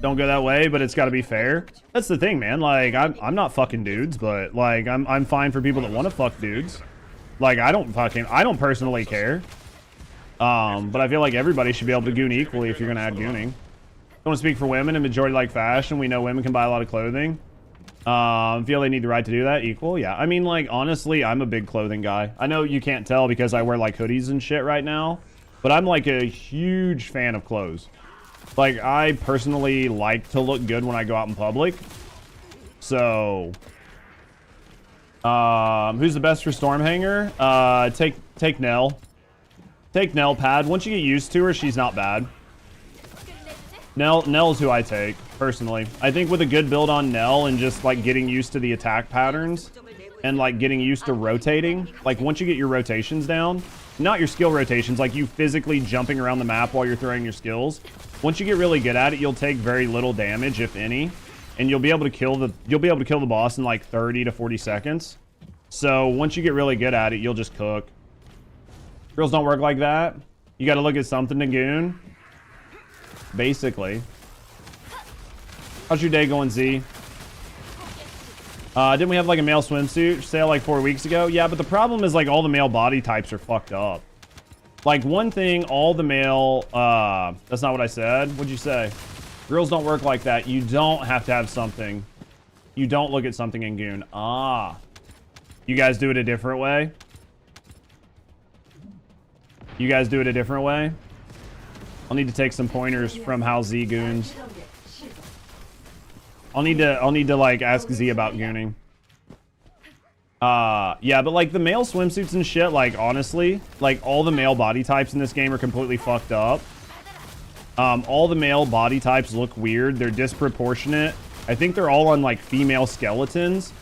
Don't go that way, but it's got to be fair. That's the thing, man. Like I'm not fucking dudes, but like I'm fine for people that want to fuck dudes. Like I don't personally care. But I feel like everybody should be able to goon equally if you're gonna add gooning. Don't want to speak for women. In majority like fashion, we know women can buy a lot of clothing. Feel they need the right to do that. Equal, yeah. I mean, like honestly, I'm a big clothing guy. I know you can't tell because I wear like hoodies and shit right now, but I'm like a huge fan of clothes. Like, I personally like to look good when I go out in public. So, who's the best for Stormhanger? Take Nell. Take Nell, Pad. Once you get used to her, she's not bad. Nell's who I take, personally. I think with a good build on Nell and just, like, getting used to the attack patterns and, like, getting used to rotating, like, once you get your rotations down, not your skill rotations, like you physically jumping around the map while you're throwing your skills. Once you get really good at it, you'll take very little damage, if any, and you'll be able to kill the boss in like 30 to 40 seconds. So once you get really good at it, you'll just cook. Girls don't work like that. You got to look at something to goon. Basically. How's your day going, Z? Didn't we have like a male swimsuit sale like 4 weeks ago? Yeah, but the problem is like all the male body types are fucked up. Like one thing, all the male, that's not what I said. What'd you say? Girls don't work like that. You don't have to have something. You don't look at something in goon. Ah. You guys do it a different way? You guys do it a different way? I'll need to take some pointers from Hal Z goons. I'll need to like ask Z about gooning. Yeah, but like the male swimsuits and shit, like honestly, like all the male body types in this game are completely fucked up. All the male body types look weird. They're disproportionate. I think they're all on like female skeletons.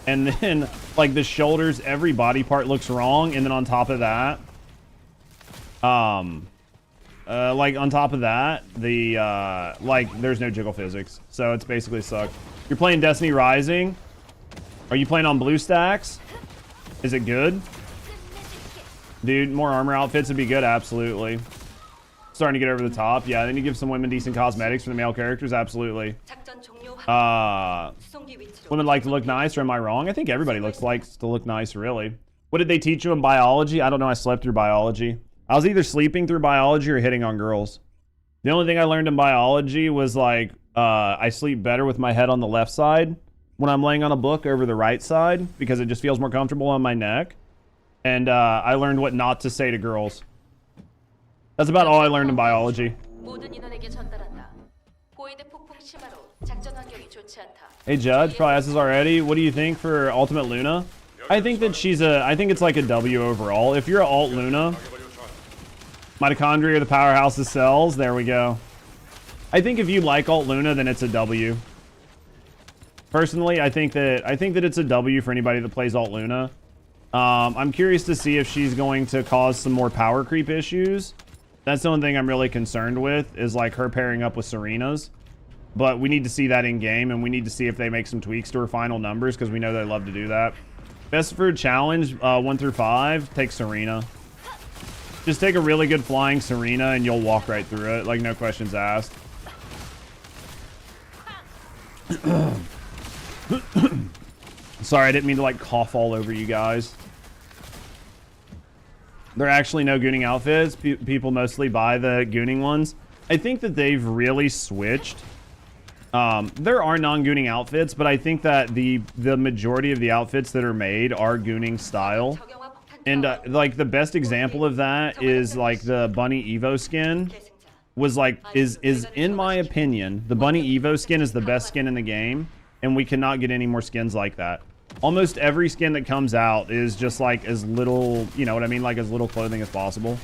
And then like the shoulders, every body part looks wrong. And then on top of that, like on top of that, the, like there's no jiggle physics. So it's basically sucked. You're playing Destiny Rising. Are you playing on blue stacks? Is it good? Dude, more armor outfits would be good. Absolutely. Starting to get over the top. Yeah, then you give some women decent cosmetics for the male characters. Absolutely. Women like to look nice, or am I wrong? I think everybody likes to look nice, really. What did they teach you in biology? I don't know. I slept through biology. I was either sleeping through biology or hitting on girls. The only thing I learned in biology was like, I sleep better with my head on the left side when I'm laying on a book over the right side because it just feels more comfortable on my neck. And I learned what not to say to girls. That's about all I learned in biology. Hey Judge, probably asked this already. What do you think for Ultimate Luna? I think that I think it's like a W overall. If you're an Alt Luna, mitochondria are the powerhouse of cells. There we go. I think if you like Alt Luna, then it's a W. Personally, I think that it's a W for anybody that plays Alt Luna. I'm curious to see if she's going to cause some more power creep issues. That's the only thing I'm really concerned with is like her pairing up with Serena's. But we need to see that in game, and we need to see if they make some tweaks to her final numbers because we know they love to do that. Best food challenge 1 through 5. Take Serena. Just take a really good flying Serena, and you'll walk right through it, like no questions asked. Sorry, I didn't mean to like cough all over you guys. There are actually no gooning outfits. People mostly buy the gooning ones. I think that they've really switched. There are non-gooning outfits, but I think that the majority of the outfits that are made are gooning style. And like the best example of that is like the Bunny Evo skin was like is in my opinion, the Bunny Evo skin is the best skin in the game, and we cannot get any more skins like that. Almost every skin that comes out is just like as little, you know what I mean, like as little clothing as possible.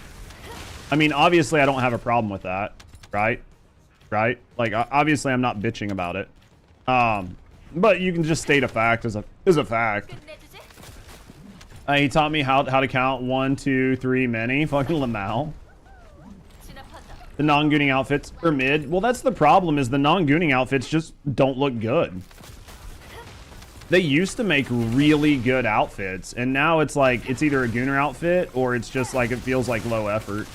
I mean, obviously I don't have a problem with that, right? Right? Like obviously I'm not bitching about it. But you can just state a fact as a fact. He taught me how to count 1, 2, 3, many. Fucking Lamau. The non-gooning outfits are mid. Well, that's the problem is the non-gooning outfits just don't look good. They used to make really good outfits, and now it's like it's either a gooner outfit or it's just like it feels like low effort.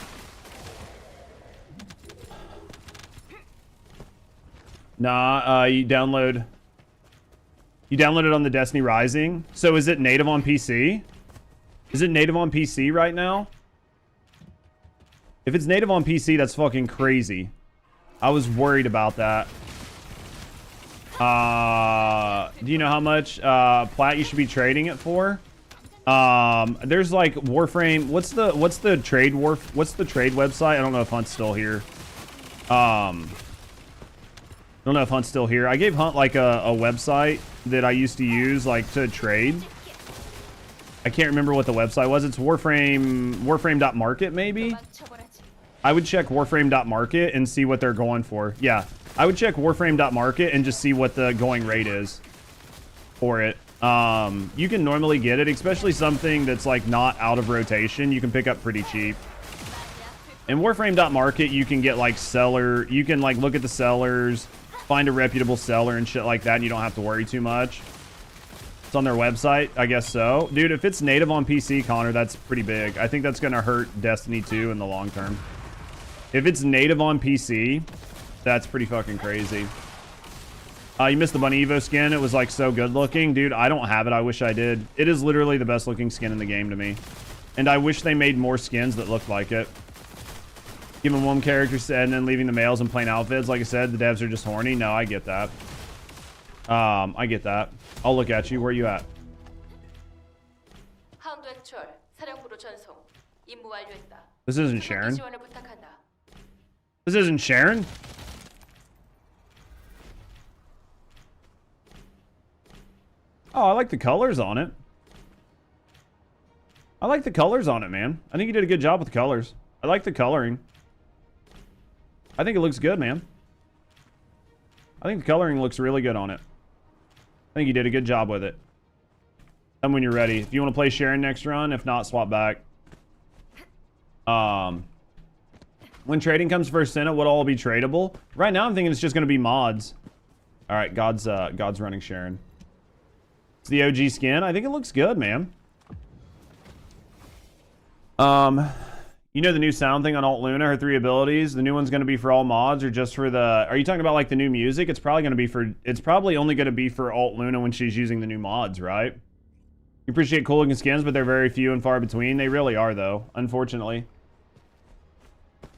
Nah, you download it on the Destiny Rising. So is it native on PC? Is it native on PC right now? If it's native on PC, that's fucking crazy. I was worried about that. Do you know how much plat you should be trading it for? There's like Warframe. What's the trade website? I don't know if Hunt's still here. I don't know if Hunt's still here. I gave Hunt like a website that I used to use like to trade. I can't remember what the website was. It's Warframe.market maybe? I would check Warframe.market and see what they're going for. Yeah, I would check Warframe.market and just see what the going rate is for it. You can normally get it, especially something that's like not out of rotation. You can pick up pretty cheap. In Warframe.market, you can get like seller. You can like look at the sellers, find a reputable seller and shit like that, and you don't have to worry too much. It's on their website, I guess so. Dude, if it's native on PC, Connor, that's pretty big. I think that's going to hurt Destiny 2 in the long term. If it's native on PC, that's pretty fucking crazy. You missed the Bunny Evo skin. It was like so good looking. Dude, I don't have it. I wish I did. It is literally the best looking skin in the game to me. And I wish they made more skins that looked like it. Giving one character set and then leaving the males in plain outfits. Like I said, the devs are just horny. No, I get that. I get that. I'll look at you. Where are you at? This isn't Sharon. This isn't Sharon. Oh, I like the colors on it. I like the colors on it, man. I think you did a good job with the colors. I like the coloring. I think it looks good, man. I think the coloring looks really good on it. I think you did a good job with it. Tell me when you're ready. If you want to play Sharon next run, if not, swap back. When trading comes First Descendant, what'll all be tradable? Right now, I'm thinking it's just going to be mods. All right, God's running Sharon. It's the OG skin. I think it looks good, man. You know the new sound thing on Alt Luna, her 3 abilities? The new one's going to be for all mods or just for the... Are you talking about like the new music? It's probably going to be for... It's probably only going to be for Alt Luna when she's using the new mods, right? You appreciate cool looking skins, but they're very few and far between. They really are, though, unfortunately.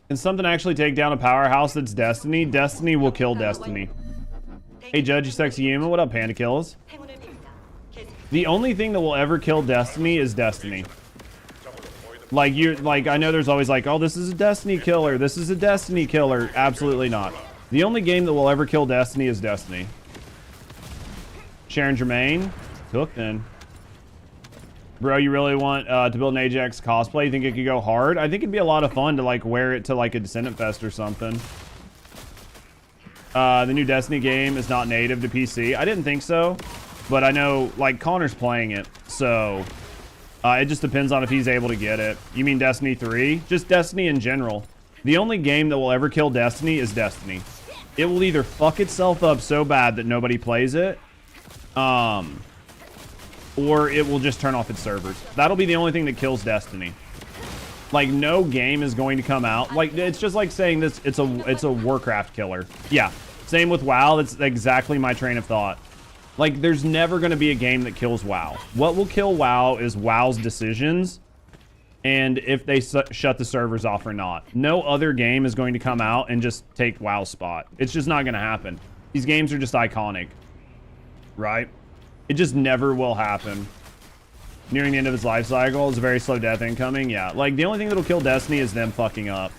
Can something actually take down a powerhouse that's Destiny? Destiny will kill Destiny. Hey, Judge, you sexy human. What up, Panda Kills? The only thing that will ever kill Destiny is Destiny. Like, I know there's always like, oh, this is a Destiny killer. This is a Destiny killer. Absolutely not. The only game that will ever kill Destiny is Destiny. Sharon Germain. Cook then. Bro, you really want to build an Ajax cosplay? You think it could go hard? I think it'd be a lot of fun to like wear it to like a Descendant Fest or something. The new Destiny game is not native to PC. I didn't think so, but I know like Connor's playing it, so it just depends on if he's able to get it. You mean Destiny 3? Just Destiny in general. The only game that will ever kill Destiny is Destiny. It will either fuck itself up so bad that nobody plays it, or it will just turn off its servers. That'll be the only thing that kills Destiny. Like, no game is going to come out. Like, it's just like saying this, it's a Warcraft killer. Yeah, same with WoW. That's exactly my train of thought. Like, there's never going to be a game that kills WoW. What will kill WoW is WoW's decisions and if they shut the servers off or not. No other game is going to come out and just take WoW's spot. It's just not going to happen. These games are just iconic, right? It just never will happen. Nearing the end of its life cycle is a very slow death incoming. Yeah, like the only thing that'll kill Destiny is them fucking up.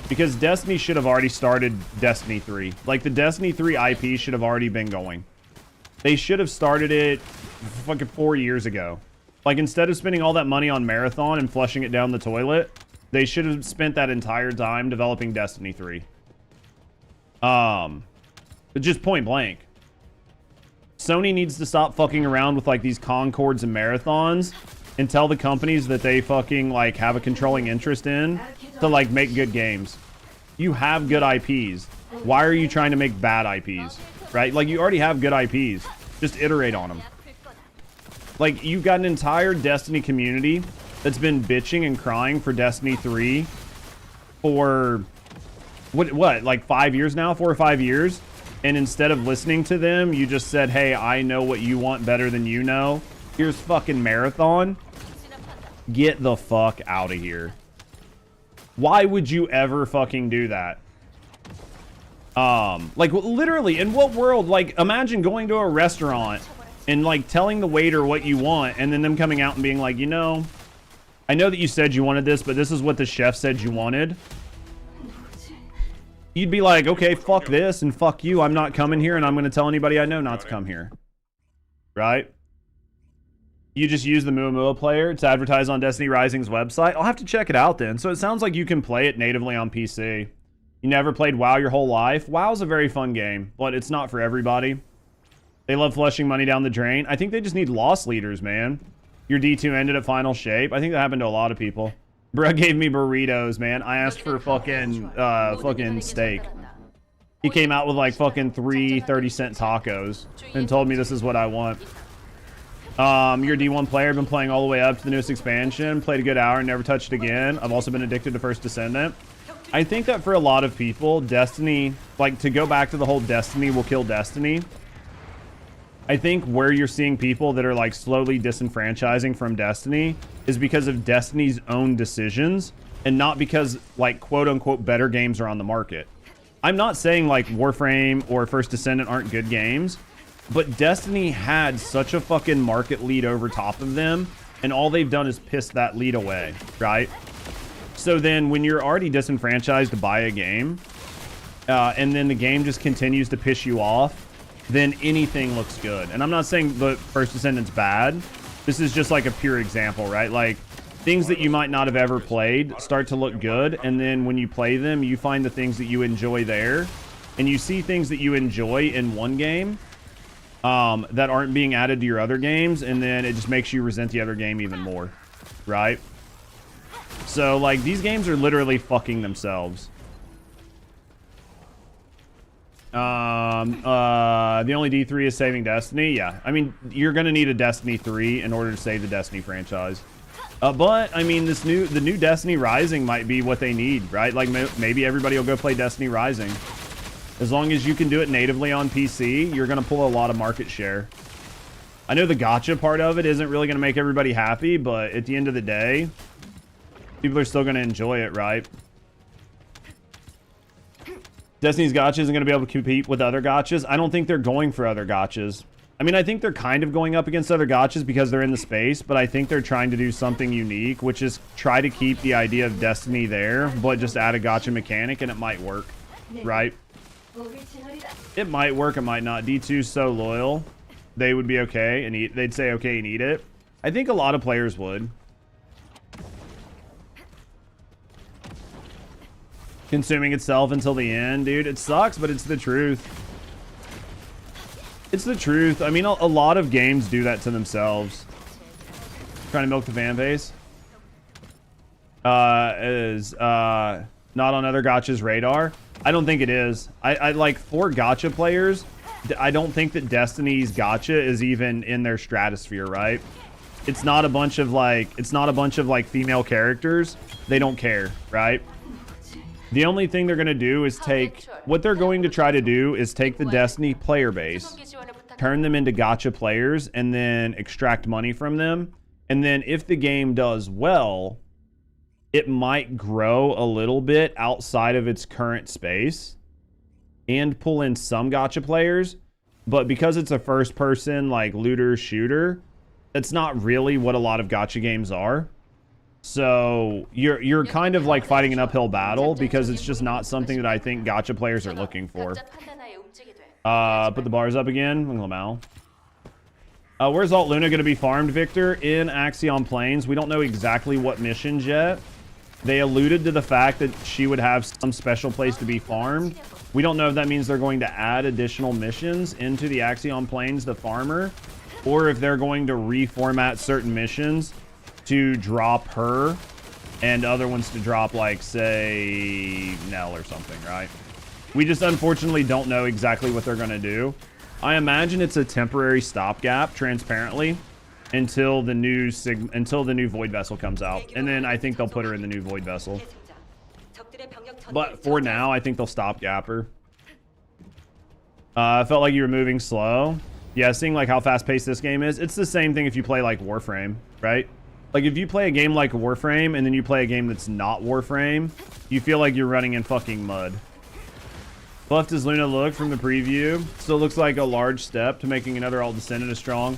Because Destiny should have already started Destiny 3. Like the Destiny 3 IP should have already been going. They should have started it fucking 4 years ago. Like instead of spending all that money on Marathon and flushing it down the toilet, they should have spent that entire time developing Destiny 3. Just point blank. Sony needs to stop fucking around with like these Concords and Marathons and tell the companies that they fucking like have a controlling interest in to like make good games. You have good IPs. Why are you trying to make bad IPs? Right? Like you already have good IPs. Just iterate on them. Like you've got an entire Destiny community that's been bitching and crying for Destiny 3 for what like 5 years now, 4 or 5 years. And instead of listening to them, you just said, hey, I know what you want better than you know. Here's fucking Marathon. Get the fuck out of here. Why would you ever fucking do that? Like literally, in what world? Like imagine going to a restaurant and like telling the waiter what you want and then them coming out and being like, you know, I know that you said you wanted this, but this is what the chef said you wanted. You'd be like, okay, fuck this and fuck you. I'm not coming here and I'm going to tell anybody I know not to come here. Right? You just use the Muamua player to advertise on Destiny Rising's website. I'll have to check it out then. So it sounds like you can play it natively on PC. You never played WoW your whole life? WoW's a very fun game, but it's not for everybody. They love flushing money down the drain. I think they just need loss leaders, man. Your D2 ended at final shape. I think that happened to a lot of people. Bro gave me burritos, man. I asked for fucking steak. He came out with like fucking 3 30-cent tacos and told me this is what I want. Your D1 player, been playing all the way up to the newest expansion. Played a good hour and never touched it again. I've also been addicted to First Descendant. I think that for a lot of people, Destiny, like to go back to the whole Destiny will kill Destiny. I think where you're seeing people that are like slowly disenfranchising from Destiny is because of Destiny's own decisions and not because like quote unquote better games are on the market. I'm not saying like Warframe or First Descendant aren't good games, but Destiny had such a fucking market lead over top of them and all they've done is piss that lead away, right? So then when you're already disenfranchised to buy a game, and then the game just continues to piss you off, then anything looks good. And I'm not saying the First Descendant's bad. This is just like a pure example, right? Like, things that you might not have ever played start to look good, and then when you play them, you find the things that you enjoy there, and you see things that you enjoy in one game that aren't being added to your other games, and then it just makes you resent the other game even more, right? So, like, these games are literally fucking themselves. The only D3 is saving Destiny. Yeah, I mean, you're gonna need a Destiny 3 in order to save the Destiny franchise. But I mean, the new Destiny Rising might be what they need, right? Like, maybe everybody will go play Destiny Rising. As long as you can do it natively on PC, you're gonna pull a lot of market share. I know the gacha part of it isn't really gonna make everybody happy, but at the end of the day, people are still gonna enjoy it, right? Destiny's gacha isn't going to be able to compete with other gachas. I don't think they're going for other gachas. I mean, I think they're kind of going up against other gachas because they're in the space, but I think they're trying to do something unique, which is try to keep the idea of Destiny there, but just add a gacha mechanic, and it might work, right? It might work, it might not. D2's so loyal. They would be okay, and they'd say okay and eat it. I think a lot of players would. Consuming itself until the end, dude. It sucks, but it's the truth. It's the truth. I mean, a lot of games do that to themselves. Trying to milk the fan base. Is not on other gachas' radar. I don't think it is. I like, for gacha players, I don't think that Destiny's gacha is even in their stratosphere, right? It's not a bunch of like, female characters. They don't care, right? The only thing they're going to do is what they're going to try to do is take the Destiny player base, turn them into gacha players, and then extract money from them. And then if the game does well, it might grow a little bit outside of its current space and pull in some gacha players. But because it's a first person, like, looter shooter, that's not really what a lot of gacha games are. So you're kind of like fighting an uphill battle because it's just not something that I think gacha players are looking for. Put the bars up again. Where's Alt Luna going to be farmed, Victor? In Axiom Plains. We don't know exactly what missions yet. They alluded to the fact that she would have some special place to be farmed. We don't know if that means they're going to add additional missions into the Axiom Plains to farm her, or if they're going to reformat certain missions to drop her and other ones to drop, like, say, Nell or something, right? We just unfortunately don't know exactly what they're going to do. I imagine it's a temporary stopgap, transparently, until the new Void Vessel comes out. And then I think they'll put her in the new Void Vessel. But for now, I think they'll stopgap her. I felt like you were moving slow. Yeah, seeing like how fast-paced this game is. It's the same thing if you play like Warframe, right? Like, if you play a game like Warframe and then you play a game that's not Warframe, you feel like you're running in fucking mud. Buff does Luna look from the preview? Still looks like a large step to making another Alt Descendant as strong.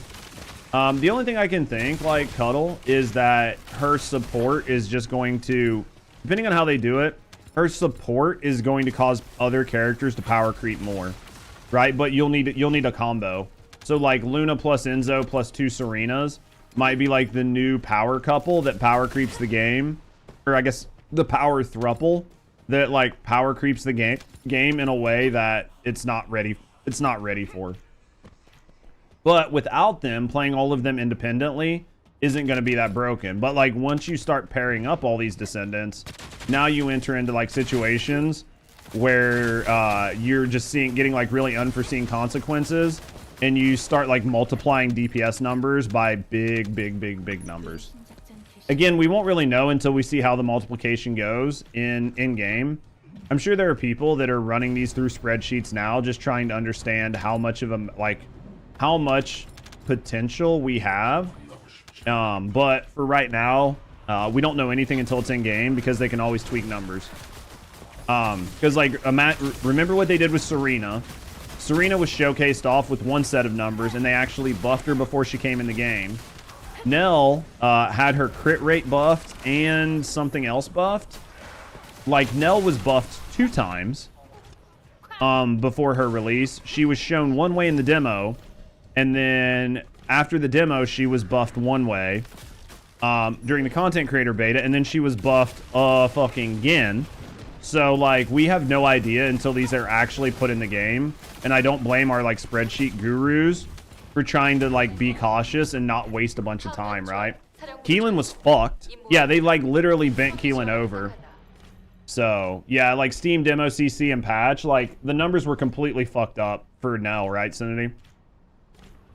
The only thing I can think, like Cuddle, is that her support is just going to, depending on how they do it, her support is going to cause other characters to power creep more, right? But you'll need a combo. So like Luna plus Enzo plus 2 Serenas might be like the new power couple that power creeps the game, or I guess the power thruple that like power creeps the game in a way that it's not ready for. But without them, playing all of them independently isn't going to be that broken. But like, once you start pairing up all these Descendants, now you enter into like situations where you're just getting like really unforeseen consequences, and you start like multiplying DPS numbers by big numbers. Again, we won't really know until we see how the multiplication goes in game. I'm sure there are people that are running these through spreadsheets now, just trying to understand how much potential we have. But for right now, we don't know anything until it's in game, because they can always tweak numbers. Because like, remember what they did with Serena. Serena was showcased off with one set of numbers, and they actually buffed her before she came in the game. Nell had her crit rate buffed and something else buffed. Like, Nell was buffed 2 times, before her release. She was shown one way in the demo, and then after the demo, she was buffed one way during the content creator beta, and then she was buffed fucking again. So, like, we have no idea until these are actually put in the game, and I don't blame our, like, spreadsheet gurus for trying to, like, be cautious and not waste a bunch of time, right? Keelan was fucked. Yeah, they, like, literally bent Keelan over. So, yeah, like, Steam demo, CC, and patch, like, the numbers were completely fucked up for Nell, right, Cinity?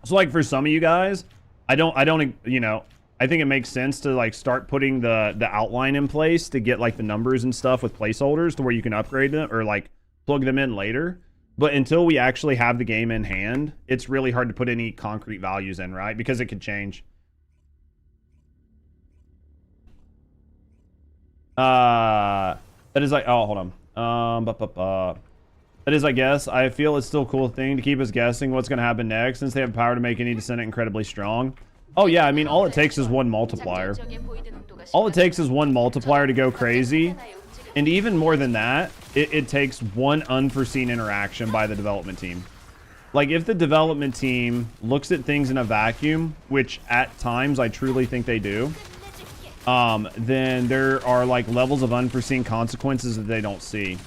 So, like, for some of you guys, I don't, you know, I think it makes sense to, like, start putting the outline in place to get, like, the numbers and stuff with placeholders to where you can upgrade them or, like, plug them in later. But until we actually have the game in hand, it's really hard to put any concrete values in, right? Because it could change. That is like, oh, hold on. That is, I guess, I feel it's still a cool thing to keep us guessing what's going to happen next, since they have power to make any Descendant incredibly strong. Oh, yeah, I mean, all it takes is one multiplier. All it takes is one multiplier to go crazy. And even more than that, it takes one unforeseen interaction by the development team. Like, if the development team looks at things in a vacuum, which at times I truly think they do, then there are, like, levels of unforeseen consequences that they don't see.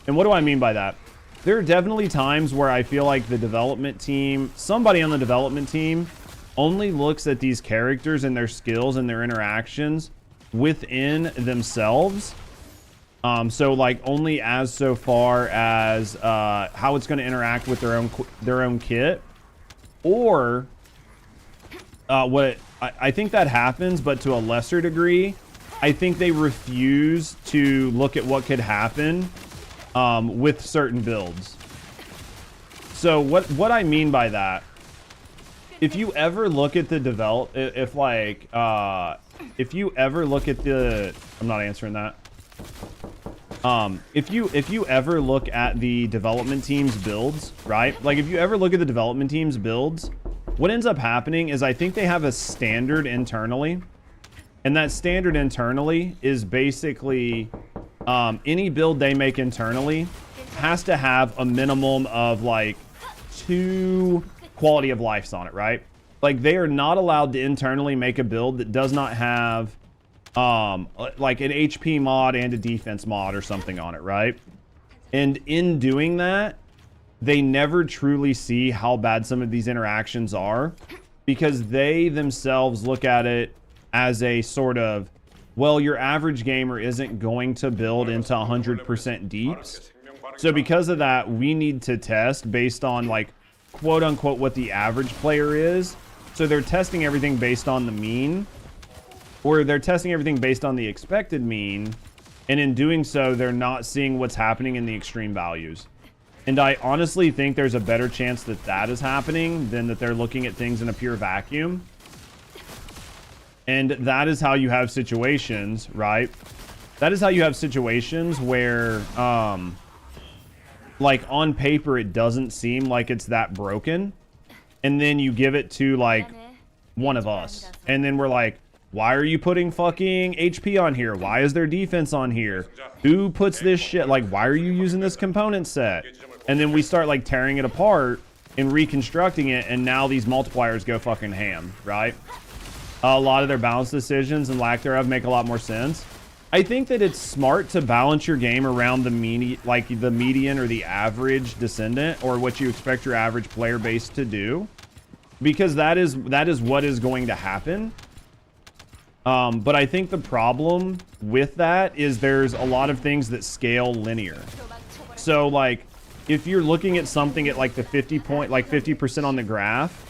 And what do I mean by that? There are definitely times where I feel like the development team, somebody on the development team, only looks at these characters and their skills and their interactions within themselves. So, like, only as so far as how it's going to interact with their own kit, or what I think that happens, but to a lesser degree. I think they refuse to look at what could happen with certain builds. So what I mean by that, if you ever look at the if you ever look at the, I'm not answering that. If you ever look at the development team's builds, right? Like, if you ever look at the development team's builds, what ends up happening is I think they have a standard internally, and that standard internally is basically any build they make internally has to have a minimum of, like, 2 quality of lives on it, right? Like, they are not allowed to internally make a build that does not have like an HP mod and a defense mod or something on it, right? And in doing that, they never truly see how bad some of these interactions are, because they themselves look at it as a sort of, well, your average gamer isn't going to build into 100% deeps. So because of that, we need to test based on, like, quote unquote what the average player is. So they're testing everything based on the mean, or they're testing everything based on the expected mean, and in doing so, they're not seeing what's happening in the extreme values. And I honestly think there's a better chance that that is happening than that they're looking at things in a pure vacuum. And that is how you have situations, right? That is how you have situations where, like, on paper, it doesn't seem like it's that broken. And then you give it to, like, one of us. And then we're like, why are you putting fucking HP on here? Why is there defense on here? Who puts this shit? Like, why are you using this component set? And then we start, like, tearing it apart and reconstructing it, and now these multipliers go fucking ham, right? A lot of their balance decisions and lack thereof make a lot more sense. I think that it's smart to balance your game around the median or the average Descendant, or what you expect your average player base to do, because that is what is going to happen. But I think the problem with that is there's a lot of things that scale linear. So, like, if you're looking at something at, like, the 50% on the graph,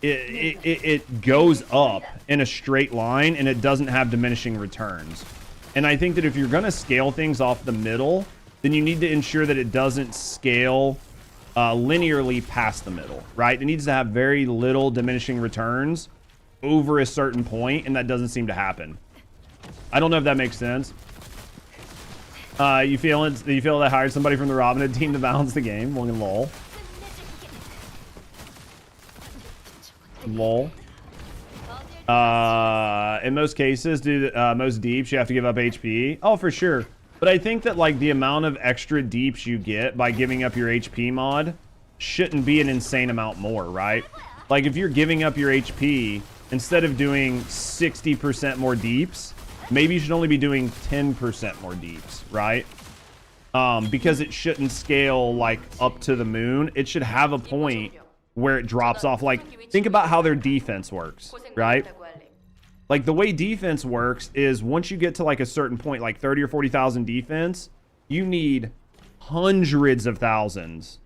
it goes up in a straight line, and it doesn't have diminishing returns. And I think that if you're going to scale things off the middle, then you need to ensure that it doesn't scale linearly past the middle, right? It needs to have very little diminishing returns over a certain point, and that doesn't seem to happen. I don't know if that makes sense. You feel they hired somebody from the Robinhood team to balance the game? Well, lol. Lol. In most cases, most deeps, you have to give up HP. Oh, for sure. But I think that like the amount of extra deeps you get by giving up your HP mod shouldn't be an insane amount more, right? Like if you're giving up your HP, instead of doing 60% more deeps, maybe you should only be doing 10% more deeps, right? Because it shouldn't scale like up to the moon. It should have a point where it drops off. Like think about how their defense works, right? Like the way defense works is once you get to like a certain point, like 30 or 40,000 defense, you need hundreds of thousands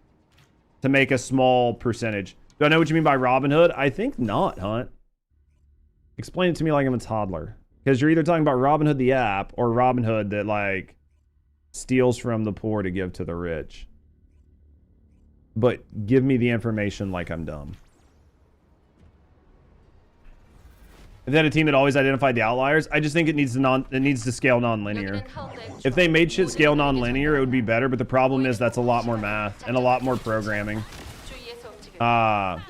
to make a small percentage. Do I know what you mean by Robin Hood? I think not, Hunt. Explain it to me like I'm a toddler. Because you're either talking about Robin Hood the app or Robin Hood that like steals from the poor to give to the rich. But give me the information like I'm dumb. If they had a team that always identified the outliers, I just think it needs to scale non-linear. If they made shit scale non-linear, it would be better, but the problem is that's a lot more math and a lot more programming. I'm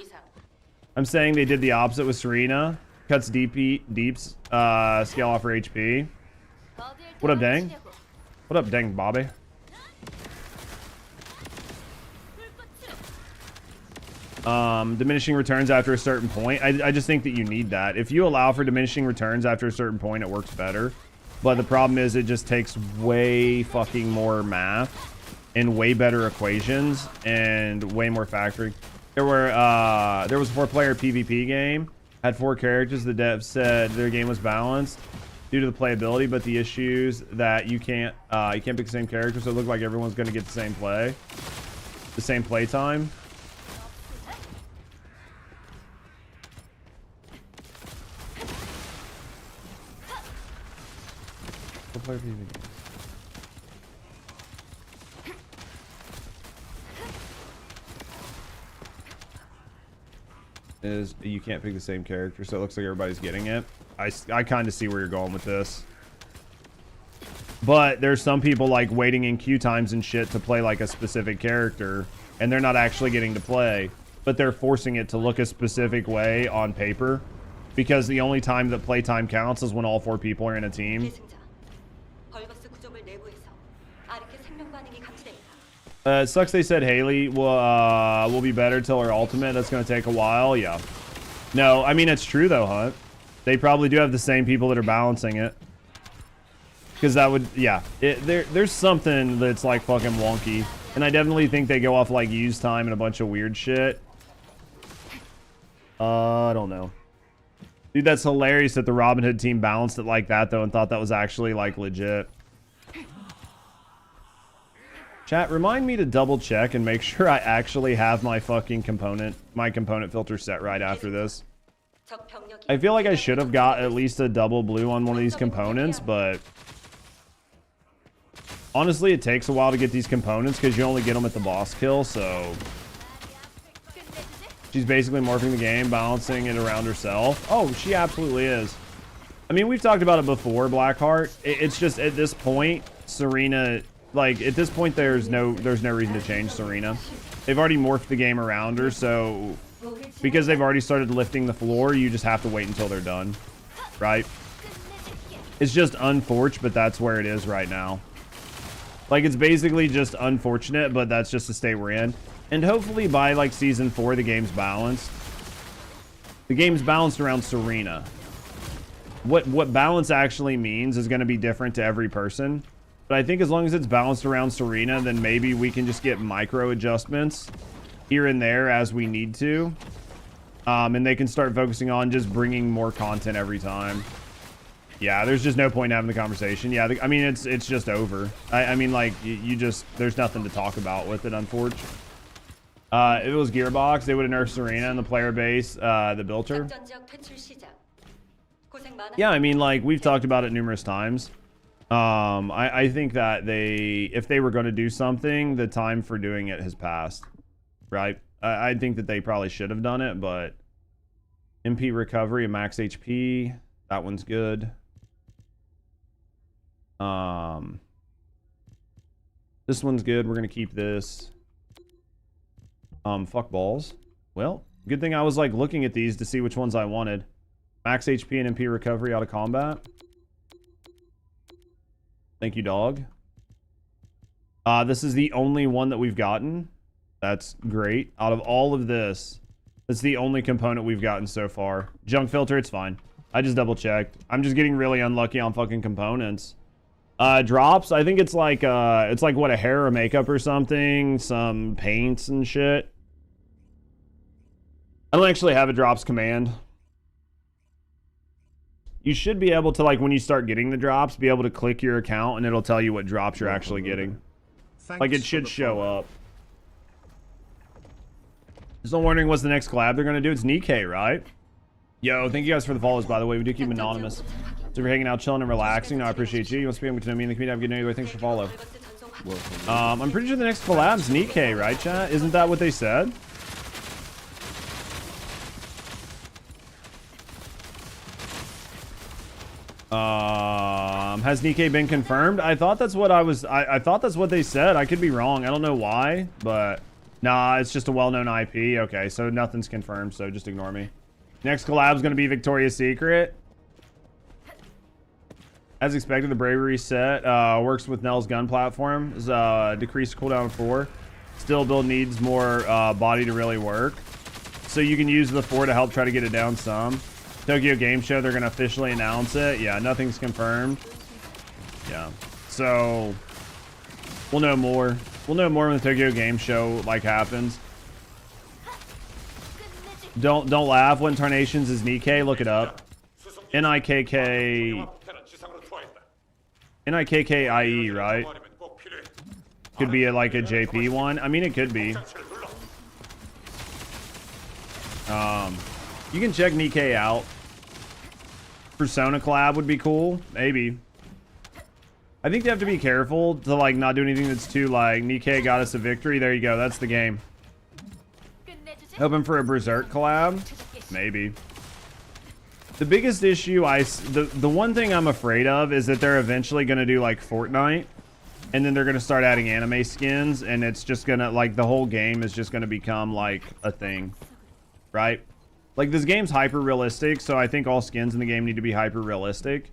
saying they did the opposite with Serena. Cuts deeps, scale off her HP. What up, Dang? What up, Dang Bobby? Diminishing returns after a certain point. I just think that you need that. If you allow for diminishing returns after a certain point, it works better. But the problem is it just takes way fucking more math and way better equations and way more factoring. There was a 4-player PvP game, had 4 characters. The devs said their game was balanced due to the playability, but the issues that you can't pick the same character, so it looked like everyone's going to get the same play time. Is you can't pick the same character, so it looks like everybody's getting it. I kind of see where you're going with this, but there's some people like waiting in queue times and shit to play like a specific character, and they're not actually getting to play, but they're forcing it to look a specific way on paper, because the only time that playtime counts is when all 4 people are in a team. It sucks they said Haley will be better till her ultimate. That's going to take a while. Yeah. No, I mean, it's true, though, Hunt. They probably do have the same people that are balancing it. Because that would, yeah. There's something that's, like, fucking wonky. And I definitely think they go off, like, use time and a bunch of weird shit. I don't know. Dude, that's hilarious that the Robin Hood team balanced it like that, though, and thought that was actually, like, legit. Chat, remind me to double check and make sure I actually have my fucking component filter set right after this. I feel like I should have got at least a double blue on one of these components, but honestly, it takes a while to get these components because you only get them at the boss kill, so she's basically morphing the game, balancing it around herself. Oh, she absolutely is. I mean, we've talked about it before, Blackheart. It's just at this point, Serena... Like, at this point, there's no reason to change Serena. They've already morphed the game around her, so... Because they've already started lifting the floor, you just have to wait until they're done. Right? It's just unfortunate, but that's where it is right now. Like, it's basically just unfortunate, but that's just the state we're in. And hopefully by, like, Season 4, the game's balanced. The game's balanced around Serena. What balance actually means is going to be different to every person. But I think as long as it's balanced around Serena, then maybe we can just get micro adjustments here and there as we need to. And they can start focusing on just bringing more content every time. Yeah, there's just no point in having the conversation. Yeah, I mean, it's just over. I mean, like, you just, there's nothing to talk about with it, unfortunately. If it was Gearbox, they would have nerfed Serena and the player base that built her. Yeah, I mean, like, we've talked about it numerous times. I think that if they were going to do something, the time for doing it has passed, right? I think that they probably should have done it, but MP recovery and max HP, that one's good. This one's good. We're going to keep this. Fuck balls. Well, good thing I was like looking at these to see which ones I wanted. Max HP and MP recovery out of combat. Thank you, dog. This is the only one that we've gotten. That's great. Out of all of this, that's the only component we've gotten so far. Junk filter, it's fine. I just double checked. I'm just getting really unlucky on fucking components. Drops, I think it's like what, a hair or makeup or something, some paints and shit. I don't actually have a drops command. You should be able to, like, when you start getting the drops, be able to click your account and it'll tell you what drops you're actually getting. Like, it should show up. Still wondering what's the next collab they're gonna do. It's Nikkei, right? Yo, thank you guys for the follows, by the way. We do keep anonymous. So we're hanging out, chilling, and relaxing. No, I appreciate you. You want to be able to know me in the community. Have a good night. Anyway, thanks for follow. I'm pretty sure the next collab's Nikkei, right, chat? Isn't that what they said? Has Nikkei been confirmed? I thought that's what I thought that's what they said. I could be wrong. I don't know why, but nah, it's just a well-known IP. Okay, so nothing's confirmed, so just ignore me. Next collab's gonna be Victoria's Secret. As expected, the Bravery set works with Nell's gun platform. Is decreased cooldown 4. Still, build needs more body to really work. So you can use the 4 to help try to get it down some. Tokyo Game Show, they're gonna officially announce it. Yeah, nothing's confirmed. Yeah, so we'll know more. We'll know more when the Tokyo Game Show like happens. Don't laugh. When Tarnations is Nikkei, look it up. Nikkei, right? Could be like a JP one. I mean, it could be. You can check Nikkei out. Persona collab would be cool. Maybe. I think you have to be careful to like not do anything that's too like Nikkei got us a victory. There you go. That's the game. Hoping for a Berserk collab? Maybe. The biggest issue the one thing I'm afraid of is that they're eventually going to do like Fortnite, and then they're going to start adding anime skins, and it's just going to like the whole game is just going to become like a thing, right? Like this game's hyper realistic, so I think all skins in the game need to be hyper realistic.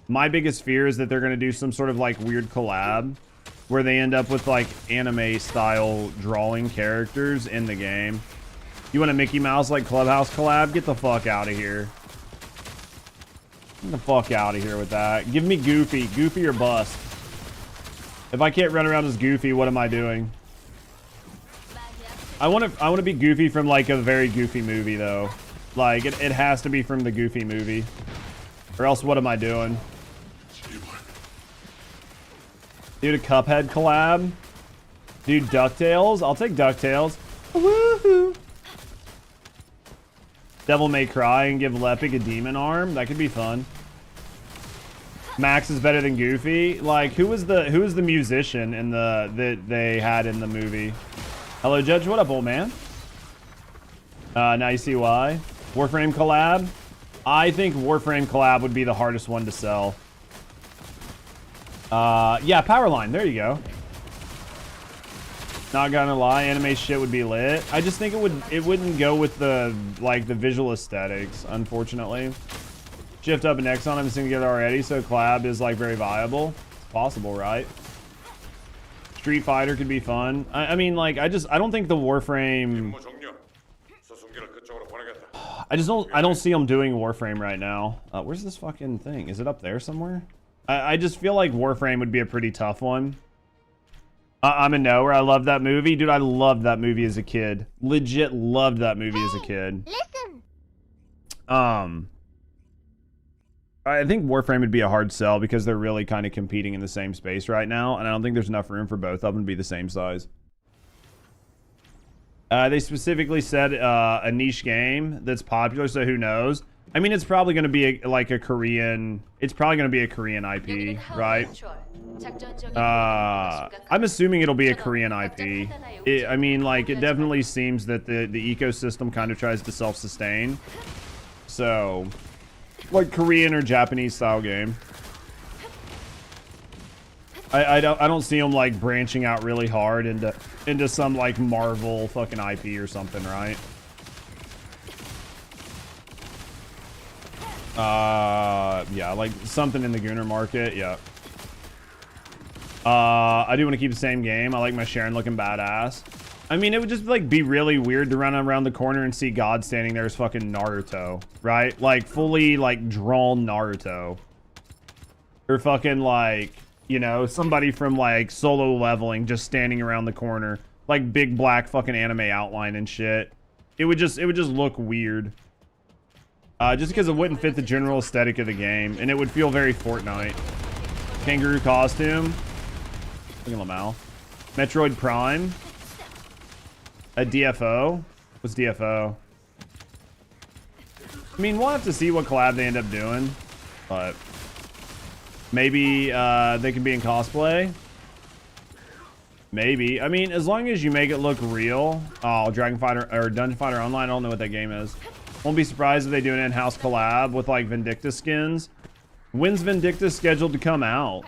My biggest fear is that they're going to do some sort of like weird collab where they end up with like anime style drawing characters in the game. You want a Mickey Mouse like Clubhouse collab? Get the fuck out of here. Get the fuck out of here with that. Give me Goofy. Goofy or bust. If I can't run around as Goofy, what am I doing? I want to be Goofy from like a very Goofy movie though. Like it has to be from the Goofy movie. Or else what am I doing? Dude, a Cuphead collab? Dude, DuckTales? I'll take DuckTales. Woohoo! Devil May Cry and give Lepic a demon arm. That could be fun. Max is better than Goofy. Like, who was the musician in that they had in the movie? Hello, Judge. What up, old man? Now you see why. Warframe collab. I think Warframe collab would be the hardest one to sell. Yeah, Powerline. There you go. Not gonna lie, anime shit would be lit. I just think it wouldn't go with the like the visual aesthetics, unfortunately. Shift up and Exxon haven't seen together already, so collab is like very viable. It's possible, right? Street Fighter could be fun. I mean, like I don't think the Warframe. I don't see them doing Warframe right now. Where's this fucking thing? Is it up there somewhere? I just feel like Warframe would be a pretty tough one. I'm a knower. I love that movie. Dude, I loved that movie as a kid. Legit loved that movie as a kid. Listen. I think Warframe would be a hard sell because they're really kind of competing in the same space right now, and I don't think there's enough room for both of them to be the same size. They specifically said a niche game that's popular, so who knows? I mean, it's probably going to be like a Korean... It's probably going to be a Korean IP, right? I'm assuming it'll be a Korean IP. I mean, like, it definitely seems that the ecosystem kind of tries to self-sustain. So, like Korean or Japanese style game. I don't see them like branching out really hard into some like Marvel fucking IP or something, right? Yeah, like something in the Gooner market, yeah. I do want to keep the same game. I like my Sharon looking badass. I mean, it would just like be really weird to run around the corner and see God standing there as fucking Naruto, right? Like fully like drawn Naruto. Or fucking like, you know, somebody from like Solo Leveling just standing around the corner. Like big black fucking anime outline and shit. It would just look weird. Just because it wouldn't fit the general aesthetic of the game. And it would feel very Fortnite. Kangaroo costume. Look at Lamal. Metroid Prime. A DFO. What's DFO? I mean, we'll have to see what collab they end up doing. But maybe they can be in cosplay. Maybe. I mean, as long as you make it look real. Oh, Dragon Fighter or Dungeon Fighter Online. I don't know what that game is. Won't be surprised if they do an in-house collab with like Vindicta skins. When's Vindicta scheduled to come out?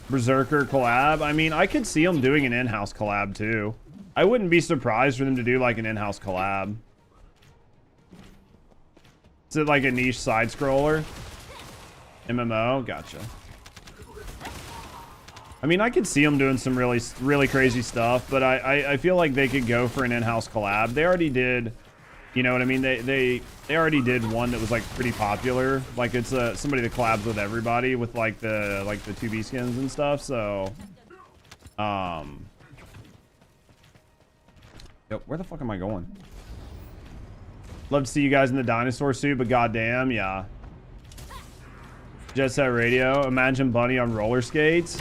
Berserker collab. I mean, I could see them doing an in-house collab too. I wouldn't be surprised for them to do like an in-house collab. Is it like a niche side scroller? MMO? Gotcha. I mean, I could see them doing some really crazy stuff, but I feel like they could go for an in-house collab. They already did, you know what I mean? They already did one that was like pretty popular. Like it's somebody that collabs with everybody with like the 2B skins and stuff. So, yep. Where the fuck am I going? Love to see you guys in the dinosaur suit, but goddamn, yeah. Jet Set Radio. Imagine Bunny on roller skates.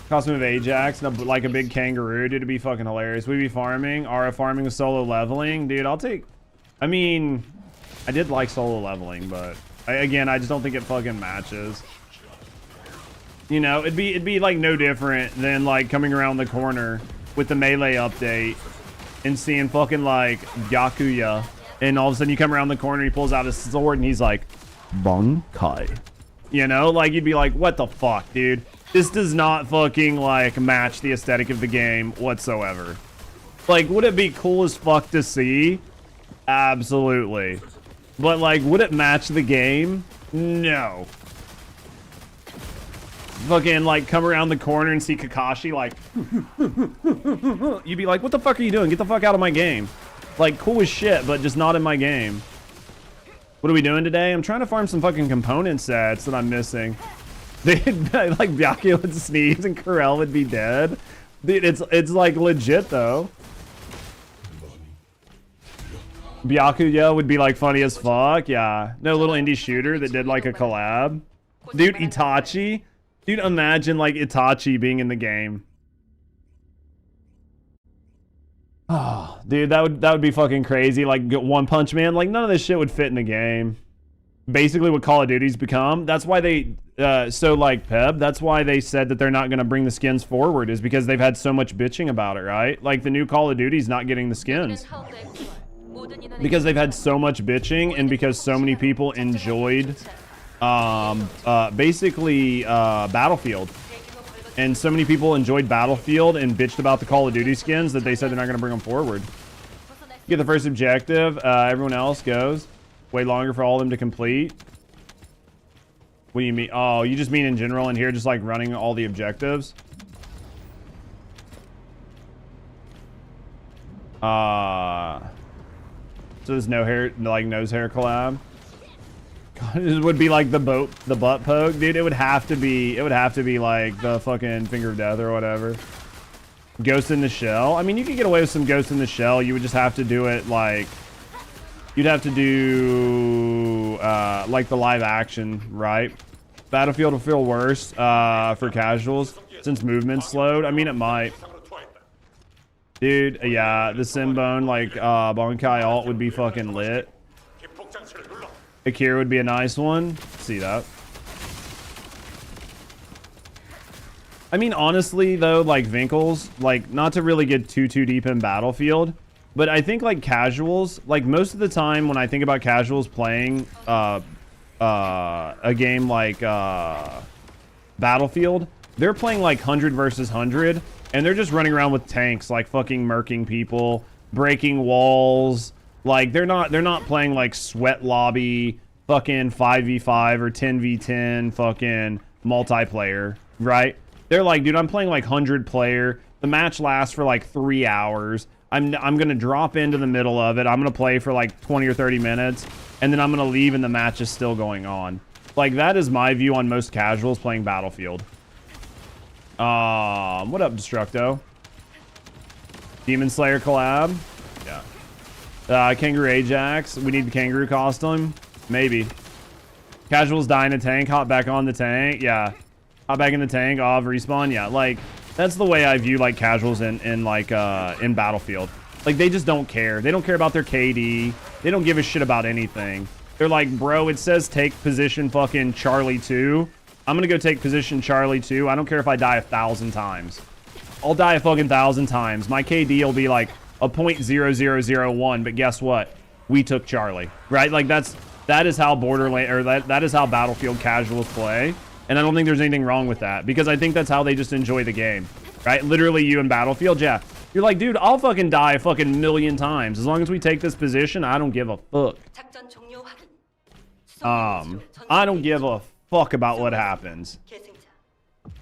Costume of Ajax, like a big kangaroo. Dude, it'd be fucking hilarious. We'd be farming. Ara farming with Solo Leveling. Dude, I'll take... I mean, I did like Solo Leveling, but... again, I just don't think it fucking matches. You know, it'd be like no different than like coming around the corner with the Melee update and seeing fucking like Byakuya. And all of a sudden you come around the corner, he pulls out his sword and he's like, Bankai. You know, like you'd be like, what the fuck, dude? This does not fucking like match the aesthetic of the game whatsoever. Like, would it be cool as fuck to see? Absolutely. But like, would it match the game? No. Fucking like come around the corner and see Kakashi like you'd be like, what the fuck are you doing? Get the fuck out of my game. Like, cool as shit, but just not in my game. What are we doing today? I'm trying to farm some fucking component sets that I'm missing. Like Byakuya would sneeze and Corel would be dead. Dude, it's like legit though. Byakuya would be like funny as fuck. Yeah. No little indie shooter that did like a collab. Dude, Itachi. Dude, imagine like Itachi being in the game. Oh, dude, that would be fucking crazy. Like One Punch Man, like none of this shit would fit in the game. Basically what Call of Duty's become. That's why they so like Peb, that's why they said that they're not going to bring the skins forward, is because they've had so much bitching about it, right? Like the new Call of Duty's not getting the skins because they've had so much bitching and because so many people enjoyed basically Battlefield. And so many people enjoyed Battlefield and bitched about the Call of Duty skins that they said they're not going to bring them forward. Get the first objective. Everyone else goes. Way longer for all of them to complete. What do you mean? Oh, you just mean in general in here, just like running all the objectives? So there's no hair, like nose hair collab. God, it would be like the butt poke, dude. It would have to be like the fucking finger of death or whatever. Ghost in the Shell. I mean, you could get away with some Ghost in the Shell. You would just have to do it like, you'd have to do like the live action, right? Battlefield will feel worse for casuals since movement's slowed. I mean, it might. Dude, yeah, the Simbone like Bankai alt would be fucking lit. Akira would be a nice one. See that. I mean, honestly, though, like Vinkles, like not to really get too deep in Battlefield, but I think like casuals, like most of the time when I think about casuals playing a game like Battlefield, they're playing like 100 versus 100, and they're just running around with tanks, like fucking murking people, breaking walls. Like they're not playing like sweat lobby, fucking 5v5 or 10v10 fucking multiplayer, right? They're like, dude, I'm playing like 100 player. The match lasts for like 3 hours. I'm gonna drop into the middle of it. I'm gonna play for like 20 or 30 minutes, and then I'm gonna leave and the match is still going on. Like, that is my view on most casuals playing Battlefield. What up, Destructo? Demon Slayer collab? Yeah. Kangaroo Ajax. We need the kangaroo costume? Maybe. Casuals die in a tank, hop back on the tank. Yeah. Hop back in the tank, respawn. Yeah, like, that's the way I view, like, casuals in Battlefield. Like, they just don't care. They don't care about their KD. They don't give a shit about anything. They're like, bro, it says take position fucking Charlie 2. I'm gonna go take position Charlie 2. I don't care if I die 1,000 times. I'll die a fucking 1,000 times. My KD will be like a 0.0001, but guess what? We took Charlie, right? Like, that is how Borderlands, or that is how Battlefield casuals play. And I don't think there's anything wrong with that, because I think that's how they just enjoy the game, right? Literally, you in Battlefield, yeah. You're like, dude, I'll fucking die a fucking 1,000,000 times. As long as we take this position, I don't give a fuck. I don't give a fuck about what happens,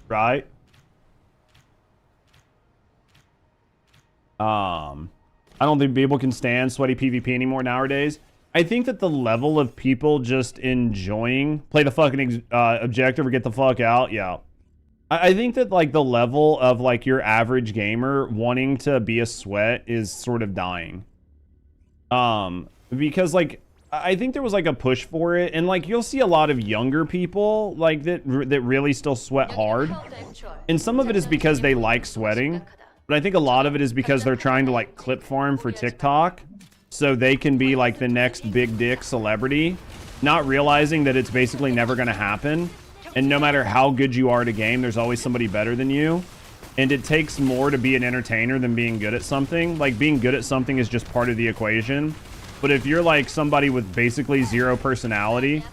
right? I don't think people can stand sweaty PvP anymore nowadays. I think that the level of people just enjoying play the fucking objective or get the fuck out. Yeah. I think that, like, the level of, like, your average gamer wanting to be a sweat is sort of dying. Because, like, I think there was, like, a push for it, and, like, you'll see a lot of younger people, like, that really still sweat hard. And some of it is because they like sweating, but I think a lot of it is because they're trying to, like, clip farm for TikTok, so they can be like the next big dick celebrity, not realizing that it's basically never going to happen. And no matter how good you are at a game, there's always somebody better than you. And it takes more to be an entertainer than being good at something. Like, being good at something is just part of the equation. But if you're like somebody with basically zero personality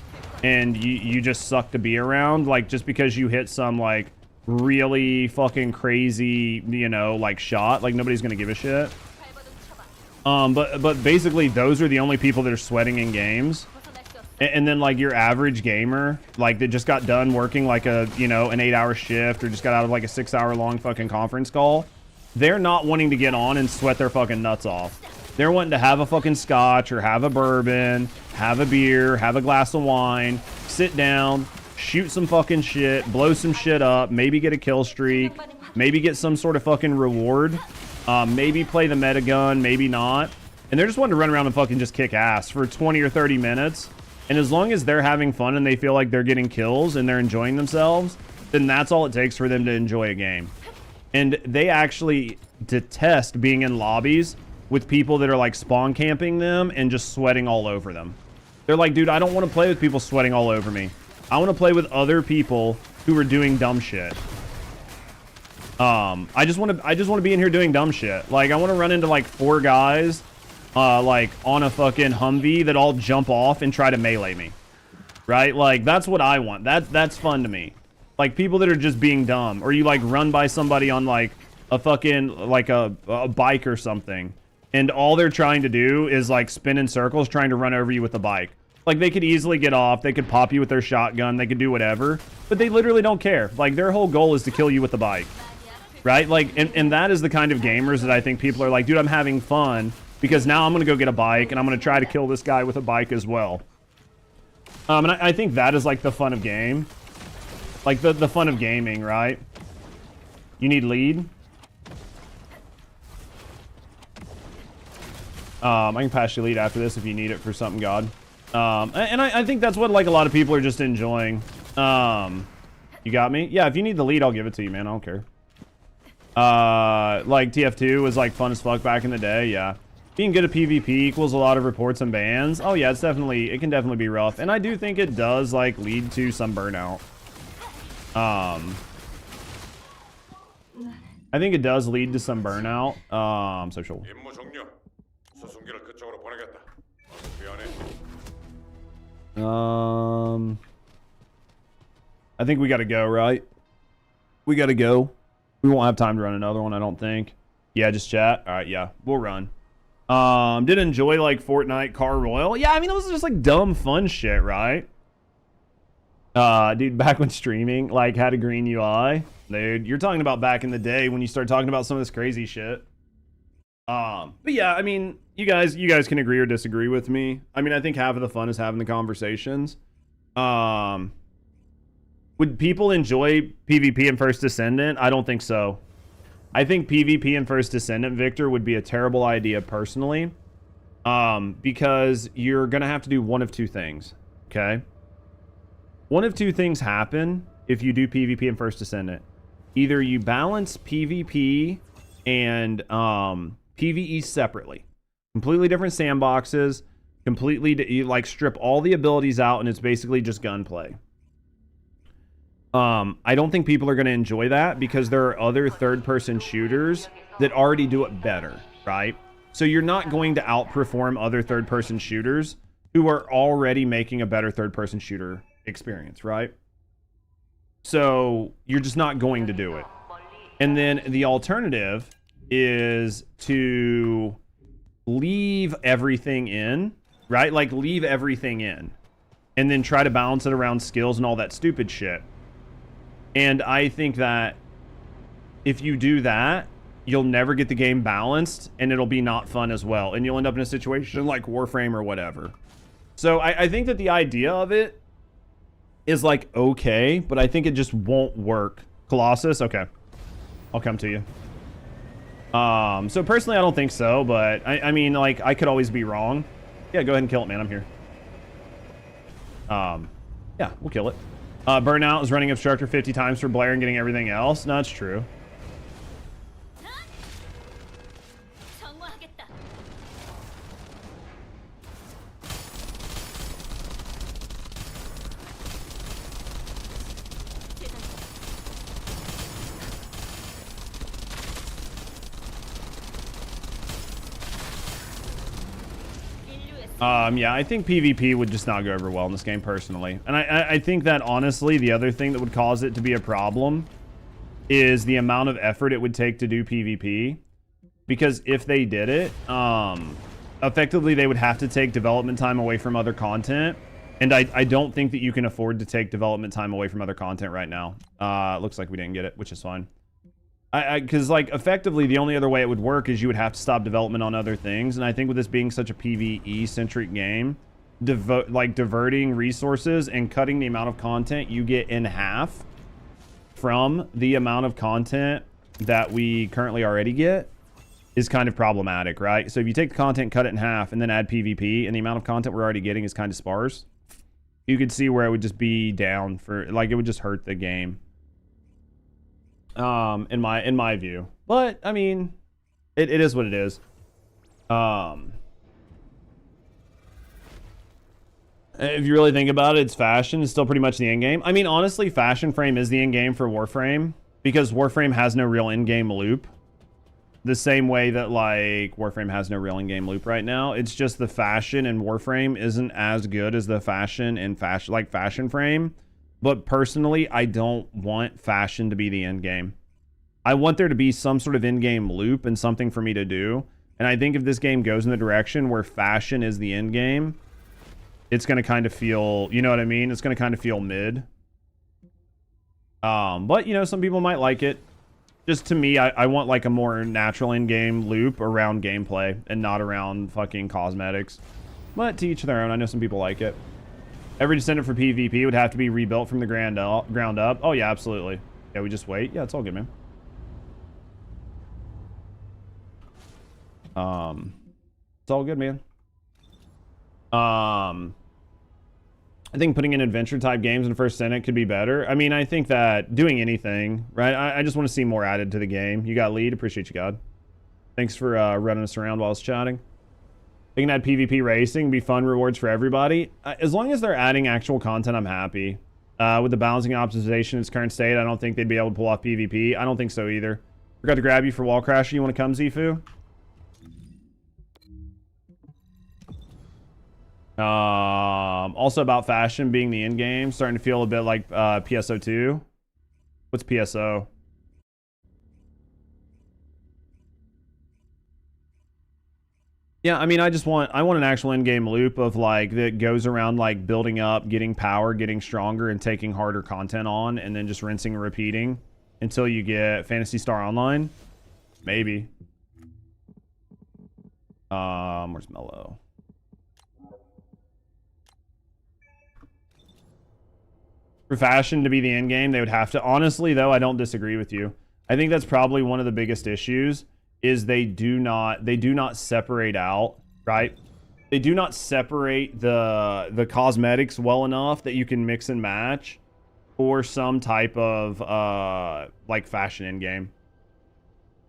and you just suck to be around, like, just because you hit some like really fucking crazy, you know, like shot, like, nobody's going to give a shit. But basically those are the only people that are sweating in games. And then, like, your average gamer, like, that just got done working like a, you know, an 8-hour shift, or just got out of like a 6-hour long fucking conference call, they're not wanting to get on and sweat their fucking nuts off. They're wanting to have a fucking scotch or have a bourbon, have a beer, have a glass of wine, sit down, shoot some fucking shit, blow some shit up, maybe get a kill streak, maybe get some sort of fucking reward. Maybe play the meta gun, maybe not. And they're just wanting to run around and fucking just kick ass for 20 or 30 minutes. And as long as they're having fun and they feel like they're getting kills and they're enjoying themselves, then that's all it takes for them to enjoy a game. And they actually detest being in lobbies with people that are like spawn camping them and just sweating all over them. They're like, dude, I don't want to play with people sweating all over me. I want to play with other people who are doing dumb shit. I just want to be in here doing dumb shit. Like, I want to run into like 4 guys, like on a fucking Humvee that all jump off and try to melee me. Right? Like, that's what I want. That's fun to me. Like, people that are just being dumb, or you like run by somebody on like a fucking, like a bike or something, and all they're trying to do is like spin in circles trying to run over you with a bike. Like, they could easily get off, they could pop you with their shotgun, they could do whatever, but they literally don't care. Like, their whole goal is to kill you with the bike. Right? Like, and that is the kind of gamers that I think people are like, dude, I'm having fun because now I'm going to go get a bike and I'm going to try to kill this guy with a bike as well. And I think that is like the fun of game. Like the fun of gaming, right? You need lead. I can pass you lead after this if you need it for something, God. And I think that's what like a lot of people are just enjoying. You got me? Yeah, if you need the lead, I'll give it to you, man. I don't care. Like TF2 was like fun as fuck back in the day. Yeah, being good at PvP equals a lot of reports and bans. Oh yeah, it can definitely be rough, and I do think it does like lead to some burnout. I think it does lead to some burnout. Social. I think we gotta go, right? We gotta go. We won't have time to run another one, I don't think. Yeah, just chat. All right, yeah, we'll run. Did enjoy like Fortnite Car Royal. Yeah, I mean, it was just like dumb fun shit, right? Dude, back when streaming, like, had a green UI. Dude, you're talking about back in the day when you start talking about some of this crazy shit. But yeah, I mean, you guys can agree or disagree with me. I mean, I think half of the fun is having the conversations. Would people enjoy PvP in First Descendant? I don't think so. I think PvP in First Descendant, Victor, would be a terrible idea personally. Because you're gonna have to do one of two things. Okay? One of two things happen if you do PvP in First Descendant. Either you balance PvP and PvE separately. Completely different sandboxes. You like strip all the abilities out and it's basically just gunplay. I don't think people are going to enjoy that because there are other third-person shooters that already do it better, right? So you're not going to outperform other third-person shooters who are already making a better third-person shooter experience, right? So you're just not going to do it. And then the alternative is to leave everything in, right? Like leave everything in and then try to balance it around skills and all that stupid shit. And I think that if you do that, you'll never get the game balanced and it'll be not fun as well. And you'll end up in a situation like Warframe or whatever. So I think that the idea of it is like okay, but I think it just won't work. Colossus, okay. I'll come to you. So personally I don't think so, but I mean like I could always be wrong. Yeah, go ahead and kill it, man. I'm here. Yeah, we'll kill it. Burnout is running Obstructor 50 times for Blair and getting everything else. No, it's true. Yeah, I think PvP would just not go over well in this game personally. And I think that honestly, the other thing that would cause it to be a problem is the amount of effort it would take to do PvP. Because if they did it, effectively they would have to take development time away from other content. And I don't think that you can afford to take development time away from other content right now. Looks like we didn't get it, which is fine. Because like effectively the only other way it would work is you would have to stop development on other things, and I think with this being such a PvE centric game, diverting resources and cutting the amount of content you get in half from the amount of content that we currently already get is kind of problematic, right? So if you take the content, cut it in half, and then add PvP, and the amount of content we're already getting is kind of sparse, you could see where it would just be down for like it would just hurt the game. In my view, but I mean it is what it is. If you really think about it, it's fashion is still pretty much the end game. I mean, honestly, fashion frame is the end game for Warframe because Warframe has no real in-game loop, the same way that like Warframe has no real in-game loop right now. It's just the fashion in Warframe isn't as good as the fashion in fashion frame. But personally, I don't want fashion to be the end game. I want there to be some sort of in-game loop and something for me to do. And I think if this game goes in the direction where fashion is the end game, it's going to kind of feel, you know what I mean? It's going to kind of feel mid. But, you know, some people might like it. Just to me, I want like a more natural in-game loop around gameplay and not around fucking cosmetics. But to each their own. I know some people like it. Every Descendant for PvP would have to be rebuilt from the ground up. Oh, yeah, absolutely. Yeah, we just wait. Yeah, it's all good, man. It's all good, man. I think putting in adventure-type games in First Descendant could be better. I mean, I think that doing anything, right? I just want to see more added to the game. You got lead. Appreciate you, God. Thanks for running us around while I was chatting. They can add PvP racing, be fun rewards for everybody. As long as they're adding actual content, I'm happy. With the balancing optimization in its current state, I don't think they'd be able to pull off PvP. I don't think so either. Forgot to grab you for Wallcrasher. You want to come, Zifu? Also about fashion being the end game, starting to feel a bit like PSO2. What's PSO? Yeah, I mean, I want an actual in-game loop of like that goes around like building up, getting power, getting stronger, and taking harder content on, and then just rinsing and repeating until you get Phantasy Star Online. Maybe. Where's Mello? For fashion to be the end game, they would have to. Honestly, though, I don't disagree with you. I think that's probably one of the biggest issues is they do not separate out, right? They do not separate the cosmetics well enough that you can mix and match for some type of like fashion in game.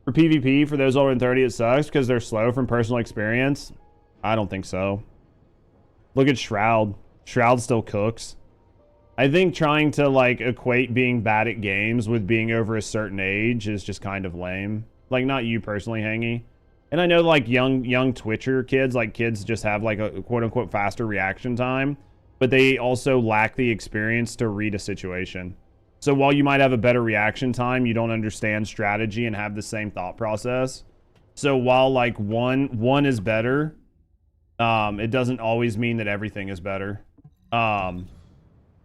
For PvP, for those older than 30, it sucks because they're slow from personal experience. I don't think so. Look at Shroud. Shroud still cooks. I think trying to like equate being bad at games with being over a certain age is just kind of lame. Like, not you personally, Hangy. And I know like young Twitcher kids, like kids just have like a quote unquote faster reaction time, but they also lack the experience to read a situation. So while you might have a better reaction time, you don't understand strategy and have the same thought process. So while like one is better, it doesn't always mean that everything is better. And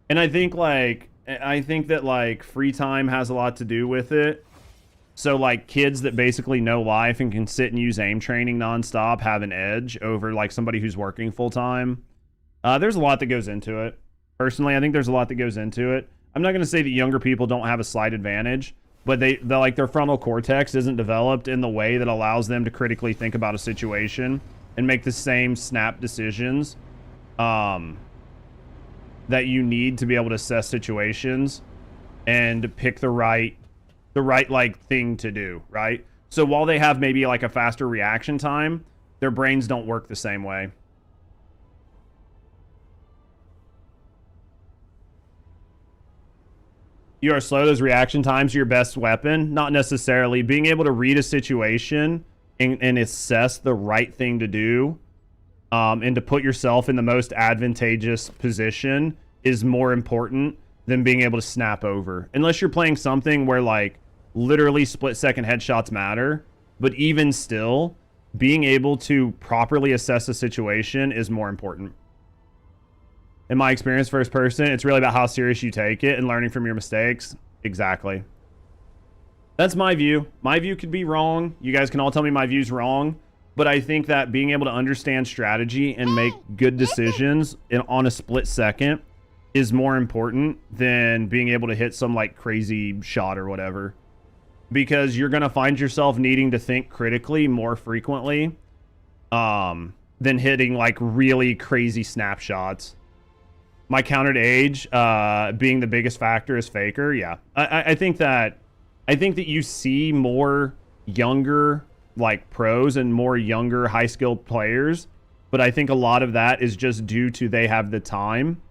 I think that like free time has a lot to do with it. So like kids that basically know life and can sit and use aim training nonstop have an edge over like somebody who's working full time. There's a lot that goes into it. Personally, I think there's a lot that goes into it. I'm not going to say that younger people don't have a slight advantage, but they like their frontal cortex isn't developed in the way that allows them to critically think about a situation and make the same snap decisions that you need to be able to assess situations and pick the right like thing to do, right? So while they have maybe like a faster reaction time, their brains don't work the same way. You are slow. Those reaction times are your best weapon. Not necessarily. Being able to read a situation and assess the right thing to do and to put yourself in the most advantageous position is more important than being able to snap over. Unless you're playing something where like literally split-second headshots matter. But even still, being able to properly assess a situation is more important. In my experience, first person, it's really about how serious you take it and learning from your mistakes. Exactly. That's my view. My view could be wrong. You guys can all tell me my view's wrong. But I think that being able to understand strategy and make good decisions on a split second is more important than being able to hit some like crazy shot or whatever. Because you're going to find yourself needing to think critically more frequently than hitting like really crazy snapshots. My counter to age being the biggest factor is Faker. Yeah, I think that you see more younger like pros and more younger high skilled players, but I think a lot of that is just due to they have the time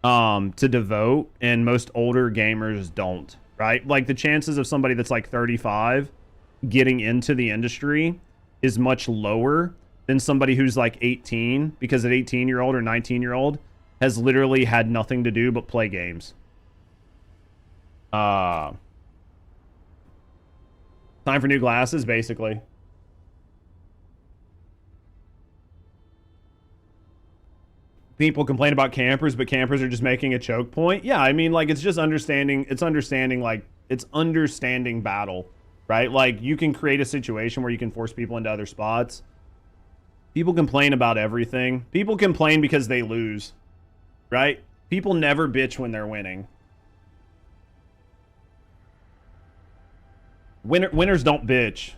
to devote, and most older gamers don't. Right, like the chances of somebody that's like 35 getting into the industry is much lower than somebody who's like 18, because an 18-year-old or 19-year-old has literally had nothing to do but play games. Time for new glasses, basically. People complain about campers, but campers are just making a choke point. Yeah, I mean, like, it's just understanding, it's understanding battle, right? Like, you can create a situation where you can force people into other spots. People complain about everything. People complain because they lose, right? People never bitch when they're winning. Winners don't bitch,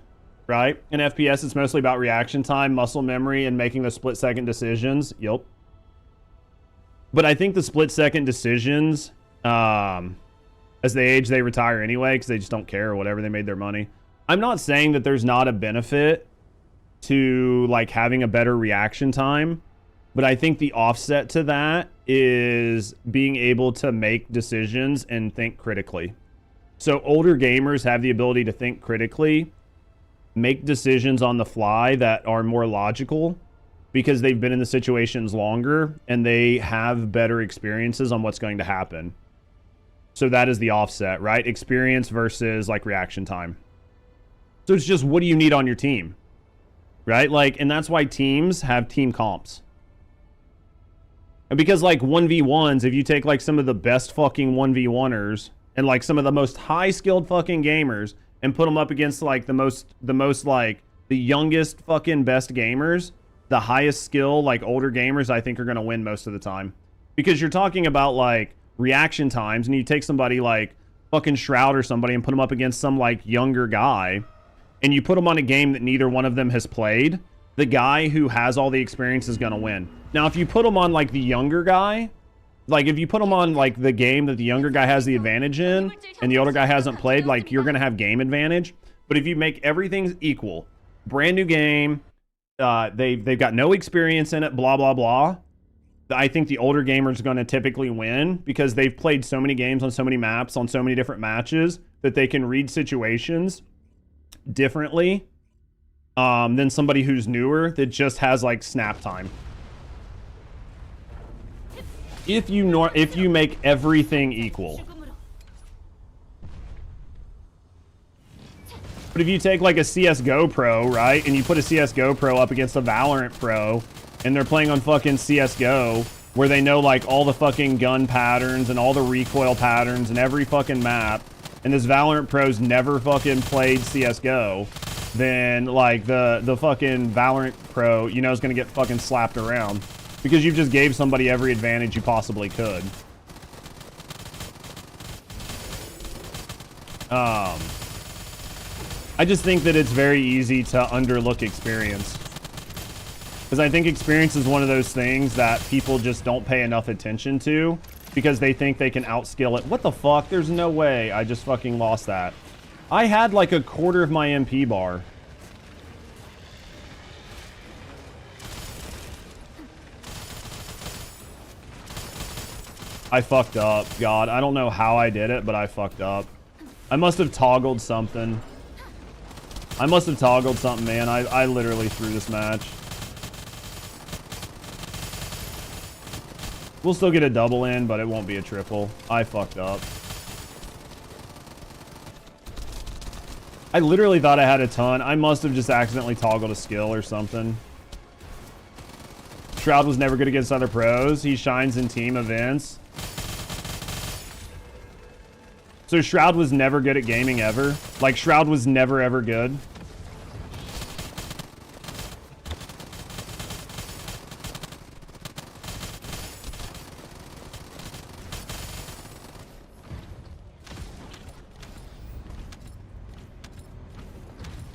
right? In FPS, it's mostly about reaction time, muscle memory, and making the split-second decisions. Yup. But I think the split-second decisions, as they age, they retire anyway because they just don't care or whatever. They made their money. I'm not saying that there's not a benefit to like having a better reaction time, but I think the offset to that is being able to make decisions and think critically. So older gamers have the ability to think critically, make decisions on the fly that are more logical, because they've been in the situations longer and they have better experiences on what's going to happen. So that is the offset, right? Experience versus like reaction time. So it's just, what do you need on your team? right? Like, and that's why teams have team comps. And because like 1v1s, if you take like some of the best fucking 1v1ers and like some of the most high skilled fucking gamers and put them up against like the most like the youngest fucking best gamers, the highest skill like older gamers, I think are going to win most of the time. Because you're talking about like reaction times, and you take somebody like fucking Shroud or somebody and put them up against some like younger guy, and you put them on a game that neither one of them has played, the guy who has all the experience is going to win. Now, if you put them on like the younger guy, like if you put them on like the game that the younger guy has the advantage in and the older guy hasn't played, like you're going to have game advantage. But if you make everything equal, brand new game, they've got no experience in it, blah, blah, blah, I think the older gamers are going to typically win because they've played so many games on so many maps, on so many different matches, that they can read situations differently than somebody who's newer that just has like snap time. If you make everything equal. But if you take like a CSGO pro, right, and you put a CSGO pro up against a Valorant pro, and they're playing on fucking CSGO, where they know like all the fucking gun patterns and all the recoil patterns and every fucking map, and this Valorant pro's never fucking played CSGO, then like the fucking Valorant pro, you know, is gonna get fucking slapped around because you've just gave somebody every advantage you possibly could. I just think that it's very easy to underlook experience. Because I think experience is one of those things that people just don't pay enough attention to because they think they can outskill it. What the fuck? There's no way. I just fucking lost that. I had like a quarter of my MP bar. I fucked up. God, I don't know how I did it, but I fucked up. I must have toggled something. Man. I literally threw this match. We'll still get a double in, but it won't be a triple. I fucked up. I literally thought I had a ton. I must have just accidentally toggled a skill or something. Shroud was never good against other pros. He shines in team events. So Shroud was never good at gaming ever? Like Shroud was never ever good?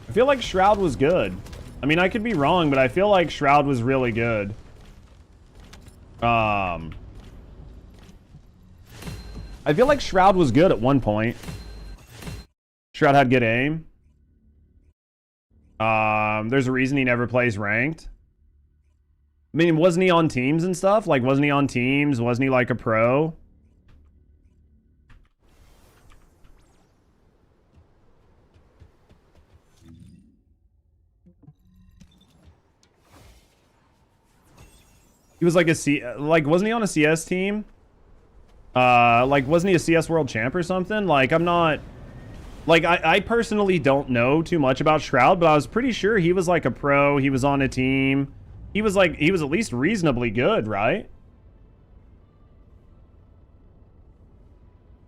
I feel like Shroud was good. I mean, I could be wrong, but I feel like Shroud was really good. I feel like Shroud was good at one point. Shroud had good aim. There's a reason he never plays ranked. I mean, wasn't he on teams and stuff? Like, wasn't he on teams? Wasn't he like a pro? He was like wasn't he on a CS team? Like, wasn't he a CS world champ or something? Like, I'm not, like, I personally don't know too much about Shroud, but I was pretty sure he was like a pro. He was on a team. He was at least reasonably good, right?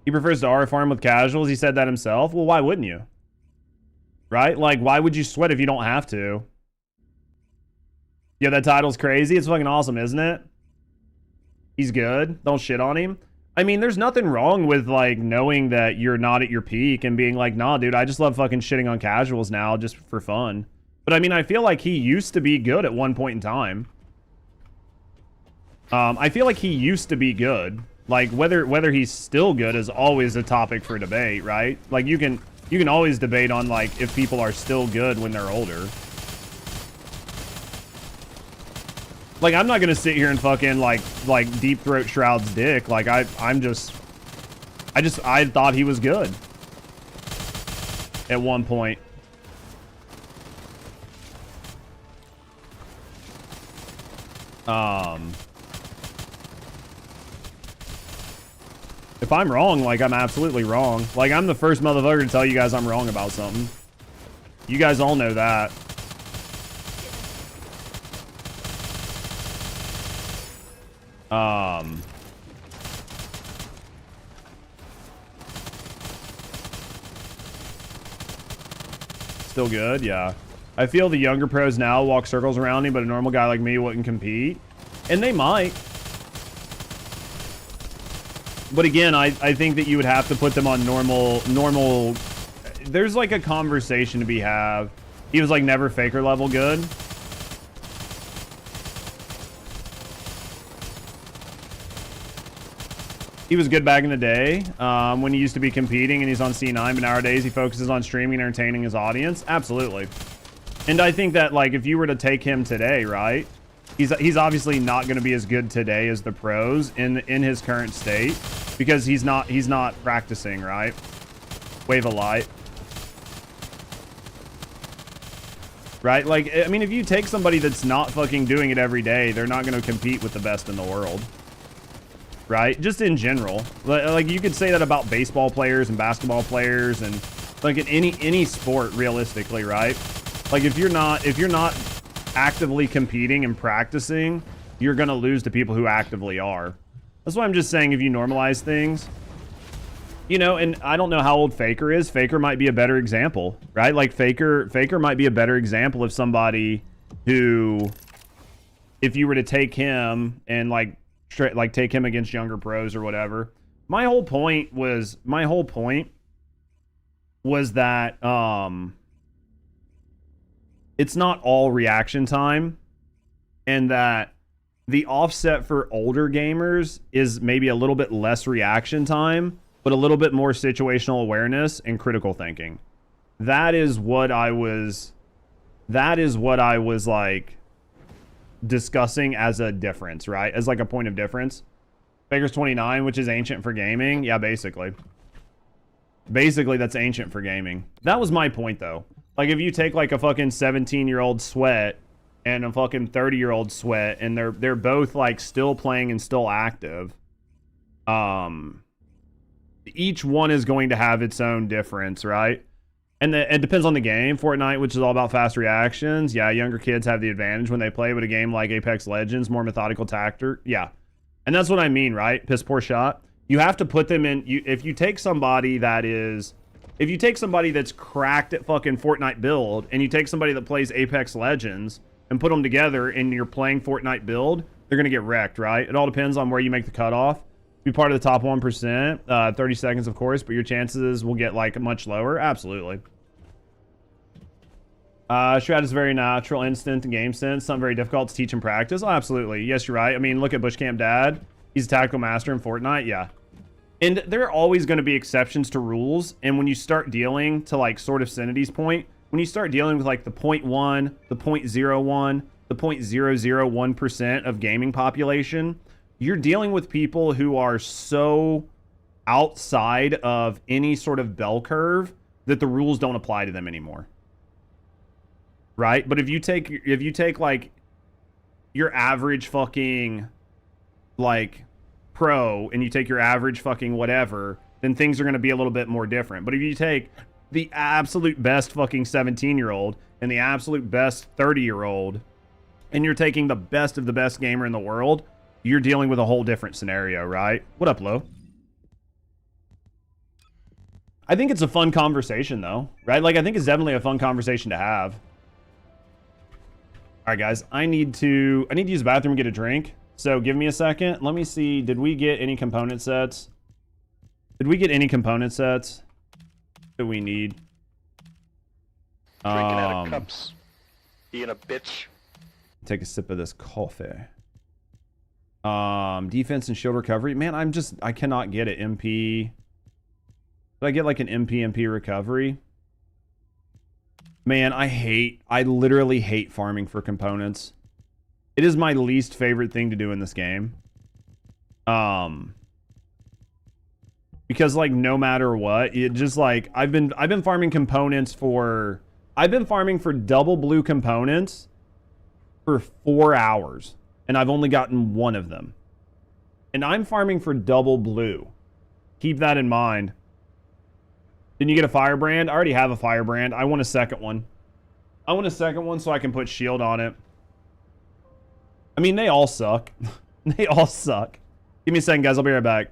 He prefers to R farm with casuals. He said that himself. Well, why wouldn't you? Right? Like, why would you sweat if you don't have to? Yeah, that title's crazy. It's fucking awesome, isn't it? He's good. Don't shit on him. I mean, there's nothing wrong with, like, knowing that you're not at your peak and being like, nah, dude, I just love fucking shitting on casuals now just for fun. But, I mean, I feel like he used to be good at one point in time. I feel like he used to be good. Like, whether he's still good is always a topic for debate, right? Like, you can always debate on, like, if people are still good when they're older. Like, I'm not gonna sit here and fucking like deep throat Shroud's dick. Like, I thought he was good at one point. If I'm wrong, like, I'm absolutely wrong. Like, I'm the first motherfucker to tell you guys I'm wrong about something. You guys all know that. Still good, yeah. I feel the younger pros now walk circles around him, but a normal guy like me wouldn't compete. And they might. But again, I think that you would have to put them on normal. There's like a conversation to be had. He was like never faker level good. He was good back in the day when he used to be competing and he's on C9, but nowadays he focuses on streaming and entertaining his audience. Absolutely. And I think that like if you were to take him today, right? He's obviously not going to be as good today as the pros in his current state because he's not practicing, right? Wave of light. Right? Like, I mean, if you take somebody that's not fucking doing it every day, they're not going to compete with the best in the world. Right? Just in general. Like, you could say that about baseball players and basketball players and like in any sport realistically, right? Like if you're not actively competing and practicing, you're going to lose to people who actively are. That's why I'm just saying if you normalize things, you know, and I don't know how old Faker is. Faker might be a better example, right? Like Faker might be a better example of somebody who, if you were to take him and like take him against younger pros or whatever. My whole point was that it's not all reaction time, and that the offset for older gamers is maybe a little bit less reaction time, but a little bit more situational awareness and critical thinking. That is what I was like discussing as a difference, right? As like a point of difference. Faker's 29, which is ancient for gaming. Yeah, basically that's ancient for gaming. That was my point though. Like if you take like a fucking 17-year-old Sweat and a fucking 30-year-old Sweat and they're both like still playing and still active, each one is going to have its own difference, right? And it depends on the game. Fortnite, which is all about fast reactions. Yeah, younger kids have the advantage when they play, but a game like Apex Legends, more methodical tactic. Yeah. And that's what I mean, right? Piss poor shot. You have to put them in. If you take somebody that's cracked at fucking Fortnite build, and you take somebody that plays Apex Legends and put them together and you're playing Fortnite build, they're going to get wrecked, right? It all depends on where you make the cutoff. Be part of the top 1%, 30 seconds, of course, but your chances will get like much lower. Absolutely. Strat is very natural, instant, and game sense. Something very difficult to teach and practice. Oh, absolutely. Yes, you're right. I mean, look at Bushcamp Dad. He's a tactical master in Fortnite. Yeah. And there are always going to be exceptions to rules. And when you start dealing to like sort of Sinity's point, when you start dealing with like the 0.1, the 0.01, the 0.001% of gaming population, you're dealing with people who are so outside of any sort of bell curve that the rules don't apply to them anymore. Right? But if you take like your average fucking like pro and you take your average fucking whatever, then things are going to be a little bit more different. But if you take the absolute best fucking 17-year-old and the absolute best 30-year-old and you're taking the best of the best gamer in the world, you're dealing with a whole different scenario, right? What up, Lo? I think it's a fun conversation though, right? Like I think it's definitely a fun conversation to have. All right, guys, I need to use the bathroom and get a drink. So give me a second. Let me see. Did we get any component sets? That we need? Drinking out of cups. Being a bitch. Take a sip of this coffee. Defense and shield recovery. Man, I cannot get it. MP. Did I get like an MP recovery? Man, I literally hate farming for components. It is my least favorite thing to do in this game. Because like no matter what, it just like I've been farming components for double blue components for 4 hours and I've only gotten one of them. And I'm farming for double blue. Keep that in mind. Didn't you get a firebrand? I already have a firebrand. I want a second one. So I can put shield on it. I mean, they all suck. They all suck. Give me a second, guys. I'll be right back.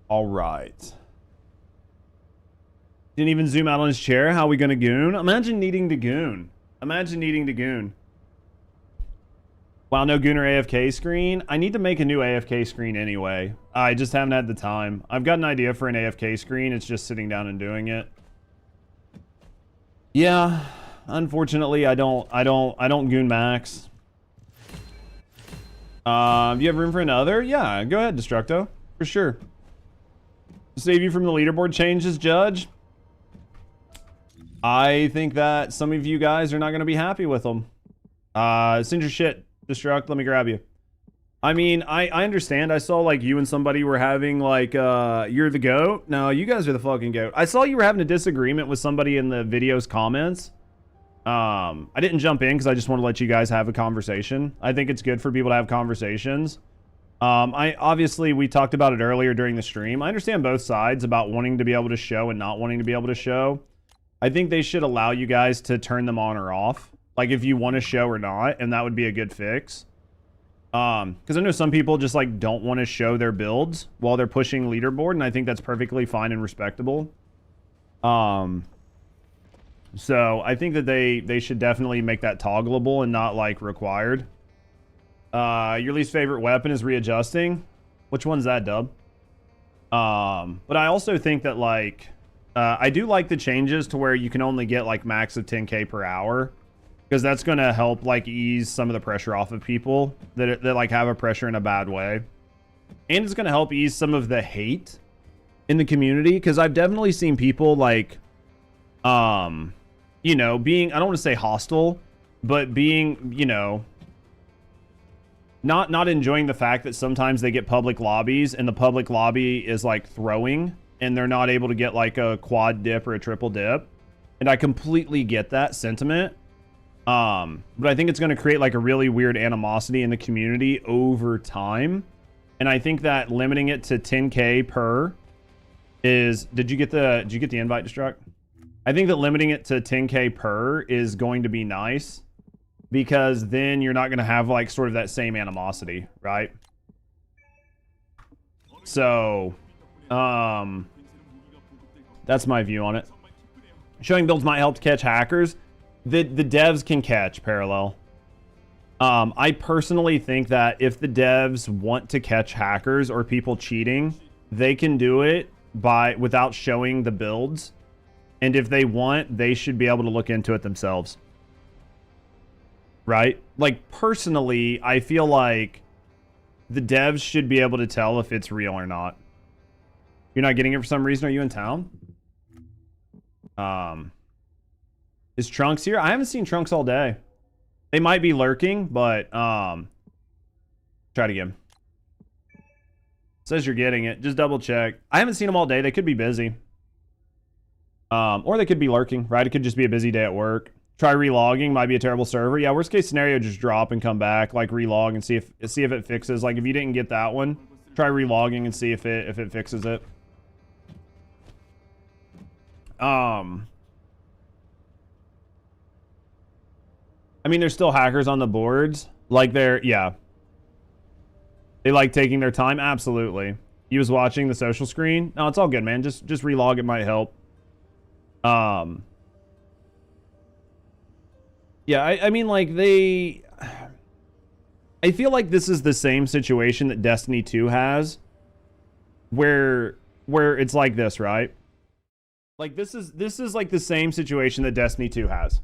All right. Didn't even zoom out on his chair. How are we gonna goon? Imagine needing to goon. Imagine needing to goon. Wow, no gooner AFK screen. I need to make a new AFK screen anyway. I just haven't had the time. I've got an idea for an AFK screen. It's just sitting down and doing it. Yeah, unfortunately, I don't goon max. Do you have room for another? Yeah, go ahead, Destructo, for sure. Save you from the leaderboard changes, Judge. I think that some of you guys are not going to be happy with them. Send your shit, Destruct. Let me grab you. I mean, I understand. I saw like you and somebody were having like, you're the GOAT. No, you guys are the fucking GOAT. I saw you were having a disagreement with somebody in the video's comments. I didn't jump in because I just want to let you guys have a conversation. I think it's good for people to have conversations. Obviously we talked about it earlier during the stream. I understand both sides about wanting to be able to show and not wanting to be able to show. I think they should allow you guys to turn them on or off, like if you want to show or not, and that would be a good fix. Because I know some people just like don't want to show their builds while they're pushing leaderboard, and I think that's perfectly fine and respectable. So I think that they should definitely make that toggleable and not like required. Your least favorite weapon is readjusting. Which one's that, Dub? But I also think that like, I do like the changes to where you can only get like max of 10k per hour, because that's going to help like ease some of the pressure off of people that like have a pressure in a bad way. And it's going to help ease some of the hate in the community, because I've definitely seen people like, you know, being, I don't want to say hostile, but being, you know, not enjoying the fact that sometimes they get public lobbies and the public lobby is like throwing and they're not able to get like a quad dip or a triple dip. And I completely get that sentiment. But I think it's going to create like a really weird animosity in the community over time. And I think that limiting it to 10k per is, did you get the invite, Destruct? I think that limiting it to 10k per is going to be nice, because then you're not going to have like sort of that same animosity, right? So, that's my view on it. Showing builds might help to catch hackers. the devs can catch parallel. I personally think that if the devs want to catch hackers or people cheating, they can do it without showing the builds. And if they want, they should be able to look into it themselves. Right? Like, personally, I feel like the devs should be able to tell if it's real or not. You're not getting it for some reason? Are you in town? Is Trunks here? I haven't seen Trunks all day. They might be lurking, but try it again. Says you're getting it. Just double check. I haven't seen them all day. They could be busy. Or they could be lurking, right? It could just be a busy day at work. Try relogging. Might be a terrible server. Yeah, worst case scenario, just drop and come back, like relog and see if it fixes. Like if you didn't get that one, try relogging and see if it fixes it. I mean, there's still hackers on the boards. Like yeah. They like taking their time. Absolutely. He was watching the social screen. No, it's all good, man. Just relog. It might help. Yeah, I mean, like I feel like this is the same situation that Destiny 2 has, where it's like this, right? Like this is like the same situation that Destiny 2 has.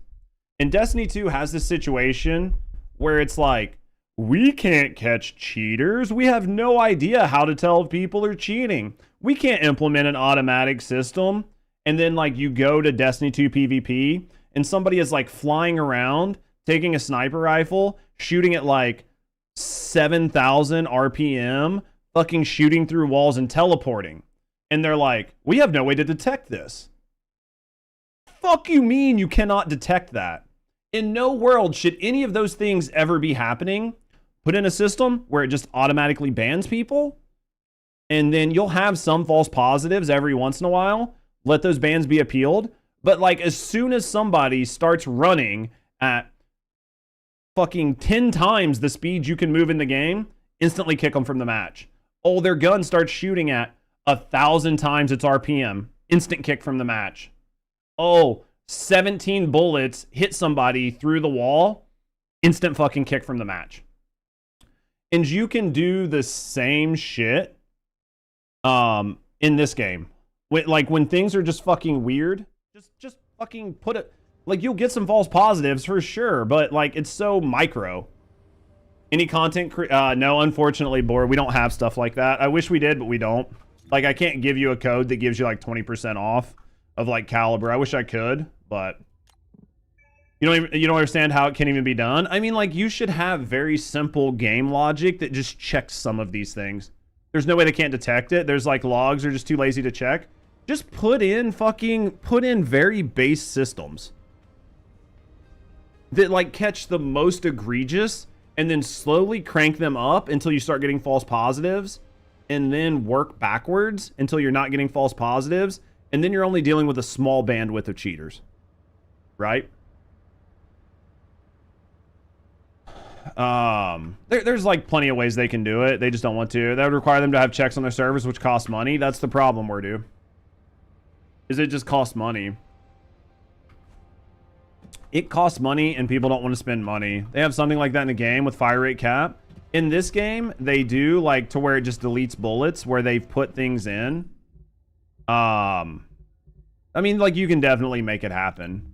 And Destiny 2 has this situation where it's like, we can't catch cheaters. We have no idea how to tell if people are cheating. We can't implement an automatic system. And then like you go to Destiny 2 PvP and somebody is like flying around, taking a sniper rifle, shooting at like 7,000 RPM, fucking shooting through walls and teleporting. And they're like, we have no way to detect this. Fuck you mean you cannot detect that? In no world should any of those things ever be happening. Put in a system where it just automatically bans people. And then you'll have some false positives every once in a while. Let those bans be appealed. But like as soon as somebody starts running at fucking 10 times the speed you can move in the game, instantly kick them from the match. Oh, their gun starts shooting at 1,000 times its RPM. Instant kick from the match. Oh, 17 bullets hit somebody through the wall. Instant fucking kick from the match. And you can do the same shit in this game. Like when things are just fucking weird, just fucking put it, like you'll get some false positives for sure, but like it's so micro. Any content, no, unfortunately, Boar, we don't have stuff like that. I wish we did, but we don't. Like I can't give you a code that gives you like 20% off of like Caliber. I wish I could, but you don't understand how it can even be done. I mean, like you should have very simple game logic that just checks some of these things. There's no way they can't detect it. There's like logs are just too lazy to check. Just put in very base systems that like catch the most egregious and then slowly crank them up until you start getting false positives and then work backwards until you're not getting false positives. And then you're only dealing with a small bandwidth of cheaters, right? There's like plenty of ways they can do it. They just don't want to. That would require them to have checks on their servers, which costs money. That's the problem, Wordu. Is it just costs money? It costs money and people don't want to spend money. They have something like that in the game with fire rate cap. In this game, they do like to where it just deletes bullets where they've put things in. I mean, like you can definitely make it happen.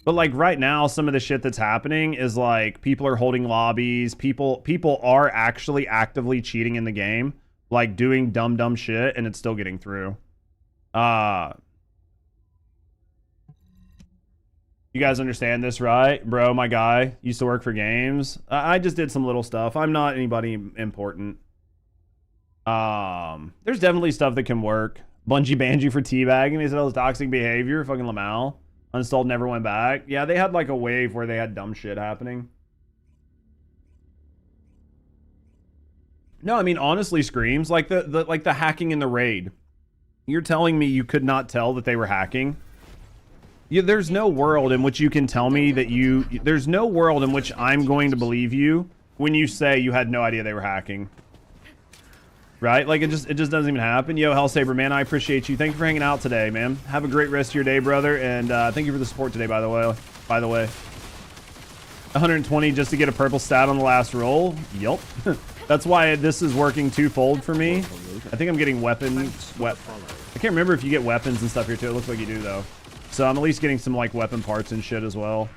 But like right now, some of the shit that's happening is like people are holding lobbies. People are actually actively cheating in the game, like doing dumb shit, and it's still getting through. You guys understand this, right? Bro, my guy used to work for games. I just did some little stuff. I'm not anybody important. There's definitely stuff that can work. Bungie banned you for teabagging. They said it was toxic behavior. Fucking Lamal. Uninstalled, never went back. Yeah, they had like a wave where they had dumb shit happening. No, I mean, honestly, Screams, like the hacking in the raid. You're telling me you could not tell that they were hacking? Yeah, there's no world in which you can tell me that there's no world in which I'm going to believe you when you say you had no idea they were hacking. right? Like, it just doesn't even happen. Yo, Hellsaber, man, I appreciate you. Thank you for hanging out today, man. Have a great rest of your day, brother. And thank you for the support today, by the way. 120 just to get a purple stat on the last roll. Yup. That's why this is working twofold for me. I think I'm getting weapons. I can't remember if you get weapons and stuff here, too. It looks like you do, though. So I'm at least getting some, like, weapon parts and shit as well.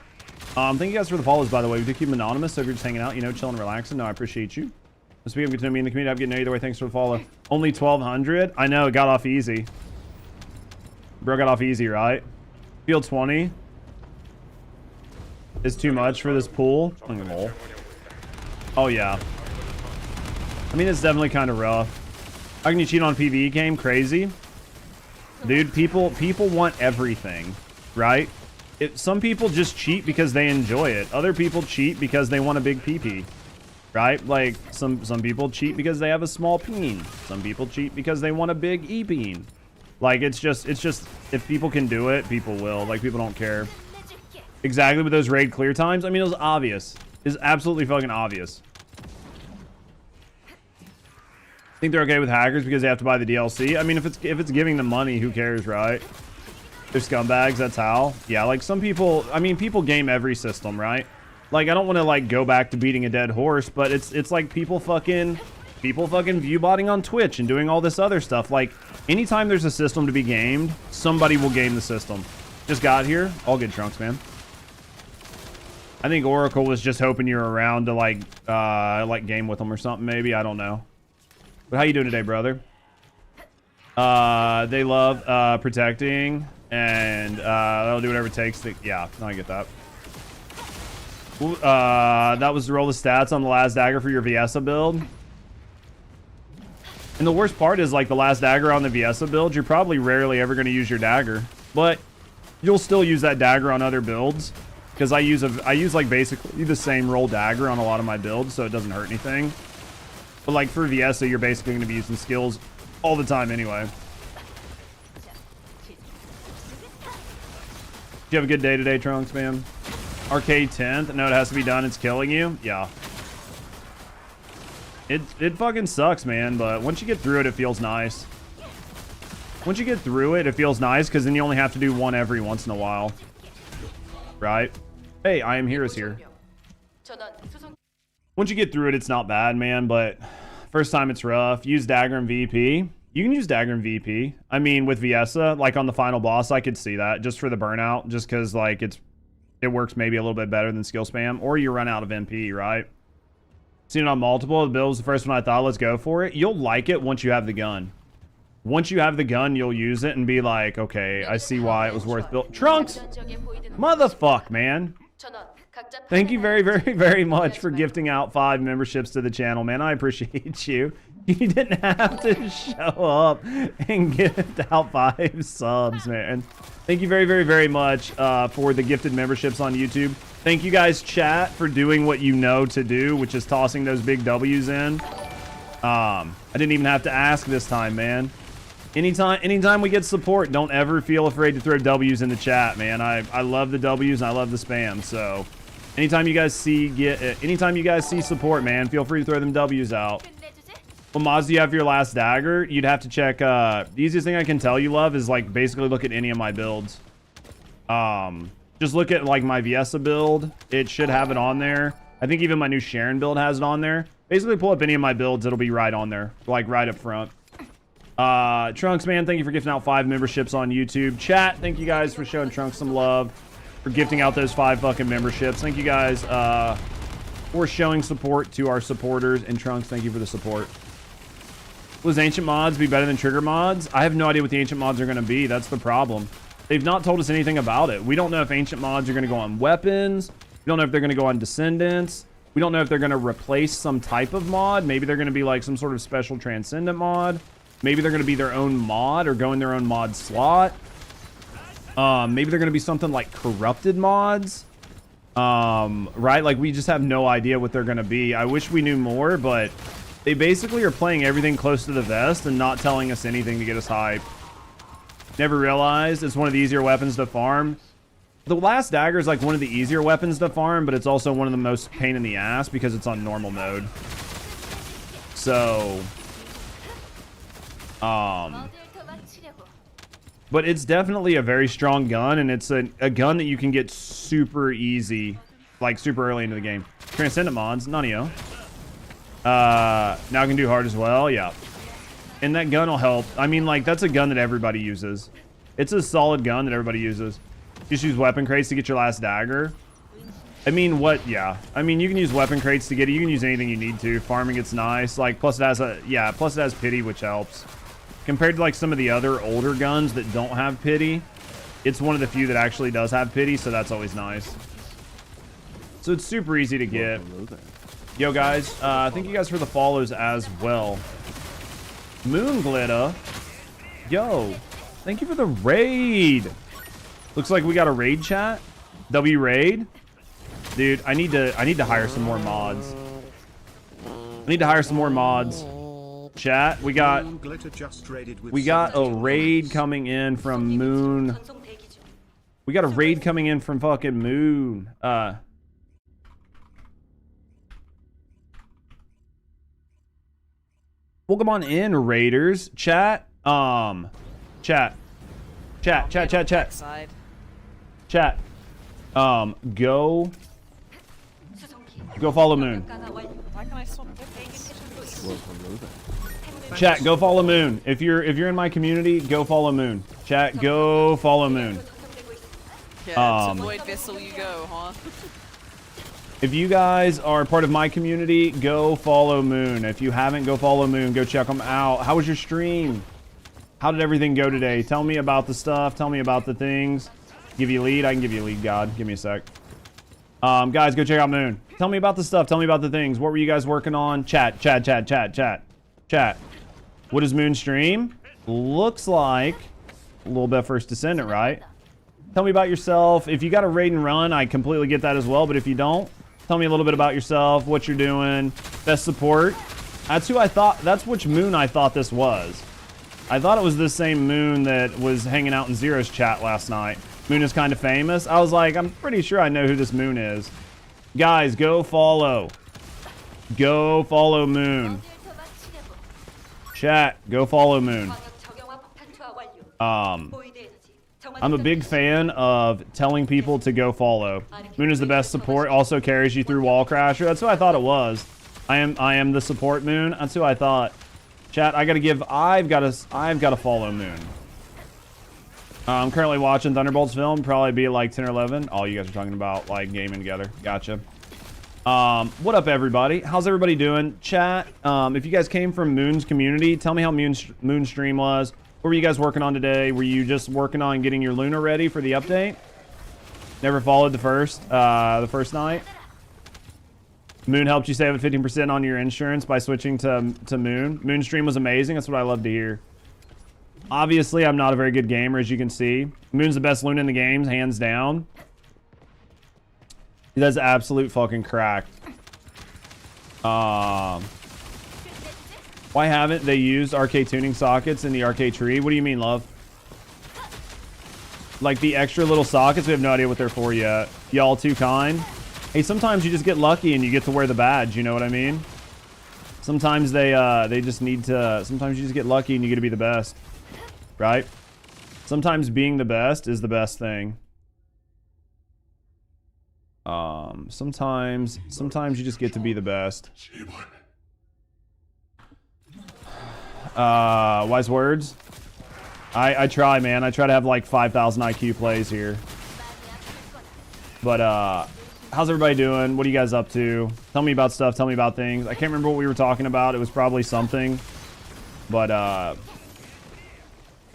Thank you guys for the follows, by the way. We do keep them anonymous, so if you're just hanging out, you know, chilling, relaxing. No, I appreciate you. Speaking of getting to know me in the community, I'm getting to know either way. Thanks for the follow. Only 1,200. I know, it got off easy. Bro got off easy, right? Field 20 is too much for this pool. Oh, yeah. I mean, it's definitely kind of rough. How can you cheat on PvE game? Crazy. Dude, people want everything, right? Some people just cheat because they enjoy it. Other people cheat because they want a big PP. Right? Like, some people cheat because they have a small peen. Some people cheat because they want a big E-peen. Like, it's just, if people can do it, people will. Like, people don't care. Exactly with those raid clear times. I mean, it was obvious. It's absolutely fucking obvious. I think they're okay with hackers because they have to buy the DLC. I mean, if it's giving them money, who cares, right? They're scumbags, that's how. Yeah, like, some people, I mean, people game every system, right? Like, I don't want to, like, go back to beating a dead horse, but it's like people fucking view-botting on Twitch and doing all this other stuff. Like, anytime there's a system to be gamed, somebody will game the system. Just got here. All good, Trunks, man. I think Oracle was just hoping you were around to, like game with them or something, maybe. I don't know. But how you doing today, brother? They love protecting, and they'll do whatever it takes to... Yeah, no, I get that. That was to roll the stats on the last dagger for your Viesa build. And the worst part is, like, the last dagger on the Viesa build, you're probably rarely ever going to use your dagger. But you'll still use that dagger on other builds. Because I use like basically the same roll dagger on a lot of my builds, so it doesn't hurt anything. But like for Viesa, you're basically going to be using skills all the time anyway. Did you have a good day today, Trunks, man? Arcade 10th? No, it has to be done. It's killing you? Yeah. It fucking sucks, man, but once you get through it, it feels nice. Once you get through it, it feels nice, because then you only have to do one every once in a while. Right? Hey, I am here is here. Once you get through it, it's not bad, man, but first time it's rough. Use dagger and VP. You can use dagger and VP. I mean, with Viesa, like on the final boss, I could see that just for the burnout, just because like it works maybe a little bit better than skill spam, or you run out of MP, right? Seen it on multiple. The build was the first one I thought, let's go for it. You'll like it once you have the gun. Once you have the gun, you'll use it and be like, okay, I see why it was worth build. Trunks! Motherfuck, man. Thank you very, very, very much for gifting out 5 memberships to the channel, man. I appreciate you. You didn't have to show up and gift out 5 subs, man. Thank you very, very, very much for the gifted memberships on YouTube. Thank you guys, chat, for doing what you know to do, which is tossing those big W's in. I didn't even have to ask this time, man. Anytime we get support, don't ever feel afraid to throw W's in the chat, man. I love the W's and I love the spam. So anytime you guys see support, man, feel free to throw them W's out. What mods do you have for your last dagger? You'd have to check. The easiest thing I can tell you, love, is like basically look at any of my builds. Just look at like my Viesa build. It should have it on there. I think even my new Sharon build has it on there. Basically pull up any of my builds, it'll be right on there, like right up front. Trunks, man, thank you for gifting out 5 memberships on YouTube. Chat, thank you guys for showing Trunks some love, for gifting out those 5 fucking memberships. Thank you guys for showing support to our supporters. And Trunks, thank you for the support. Will those ancient mods be better than trigger mods? I have no idea what the ancient mods are going to be. That's the problem. They've not told us anything about it. We don't know if ancient mods are going to go on weapons. We don't know if they're going to go on descendants. We don't know if they're going to replace some type of mod. Maybe they're going to be like some sort of special transcendent mod. Maybe they're going to be their own mod or go in their own mod slot. Maybe they're going to be something like corrupted mods. Right? Like, we just have no idea what they're going to be. I wish we knew more, but they basically are playing everything close to the vest and not telling us anything to get us hyped. Never realized it's one of the easier weapons to farm. The last dagger is like one of the easier weapons to farm, but it's also one of the most pain in the ass because it's on normal mode. So But it's definitely a very strong gun, and it's a gun that you can get super easy, like super early into the game. Transcendent mods, Nanio. Now I can do hard as well, yeah. And that gun will help. I mean, like, that's a gun that everybody uses. It's a solid gun that everybody uses. Just use weapon crates to get your last dagger. I mean, what? Yeah. I mean, you can use weapon crates to get it. You can use anything you need to. Farming, it's nice. Like, plus it has a, yeah, plus it has pity, which helps. Compared to, like, some of the other older guns that don't have pity, it's one of the few that actually does have pity, so that's always nice. So it's super easy to get. Yo, guys, thank you guys for the follows as well. Moon Glitter. Yo, thank you for the raid. Looks like we got a raid chat. W raid. Dude, I need to hire some more mods. I need to hire some more mods. Chat, we got a raid coming in from Moon. We got a raid coming in from fucking Moon. Welcome on in, raiders. Chat. Chat. Go follow Moon. Why can I swap Chat, go follow Moon. If you're in my community, go follow Moon. Chat, go follow Moon. Yeah, it's a void vessel you go, huh? If you guys are part of my community, go follow Moon. If you haven't, go follow Moon. Go check them out. How was your stream? How did everything go today? Tell me about the stuff. Tell me about the things. Give you a lead? I can give you a lead, God. Give me a sec. Guys, go check out Moon. Tell me about the stuff. Tell me about the things. What were you guys working on? Chat. What does Moon stream? Looks like a little bit of First Descendant, right? Tell me about yourself. If you got a raid and run, I completely get that as well. But if you don't, tell me a little bit about yourself, what you're doing, best support. That's who I thought, that's which Moon I thought this was. I thought it was the same Moon that was hanging out in Zero's chat last night. Moon is kind of famous. I was like, I'm pretty sure I know who this Moon is. Guys, go follow. Go follow Moon. Chat, go follow Moon. I'm a big fan of telling people to go follow. Moon is the best support, also carries you through Wallcrasher. That's who I thought it was. I am the support Moon. That's who I thought. Chat, I've got to follow Moon. I'm currently watching Thunderbolt's film, probably be like 10 or 11. Oh, you guys are talking about like gaming together. Gotcha. What up, everybody? How's everybody doing? Chat, if you guys came from Moon's community, tell me how Moon's stream was. What were you guys working on today? Were you just working on getting your Luna ready for the update? Never followed the first night? Moon helped you save 15% on your insurance by switching to Moon. Moon's stream was amazing. That's what I love to hear. Obviously, I'm not a very good gamer, as you can see. Moon's the best Luna in the games, hands down. He does absolute fucking crack. Why haven't they used Arche Tuning sockets in the Arche tree? What do you mean, love? Like the extra little sockets? We have no idea what they're for yet. Y'all too kind. Hey, sometimes you just get lucky and you get to wear the badge, you know what I mean? Sometimes they just need to, sometimes you just get lucky and you get to be the best. Right? Sometimes being the best is the best thing. Sometimes you just get to be the best. Wise words. I try, man. I try to have like 5,000 IQ plays here. But how's everybody doing? What are you guys up to? Tell me about stuff. Tell me about things. I can't remember what we were talking about. It was probably something. But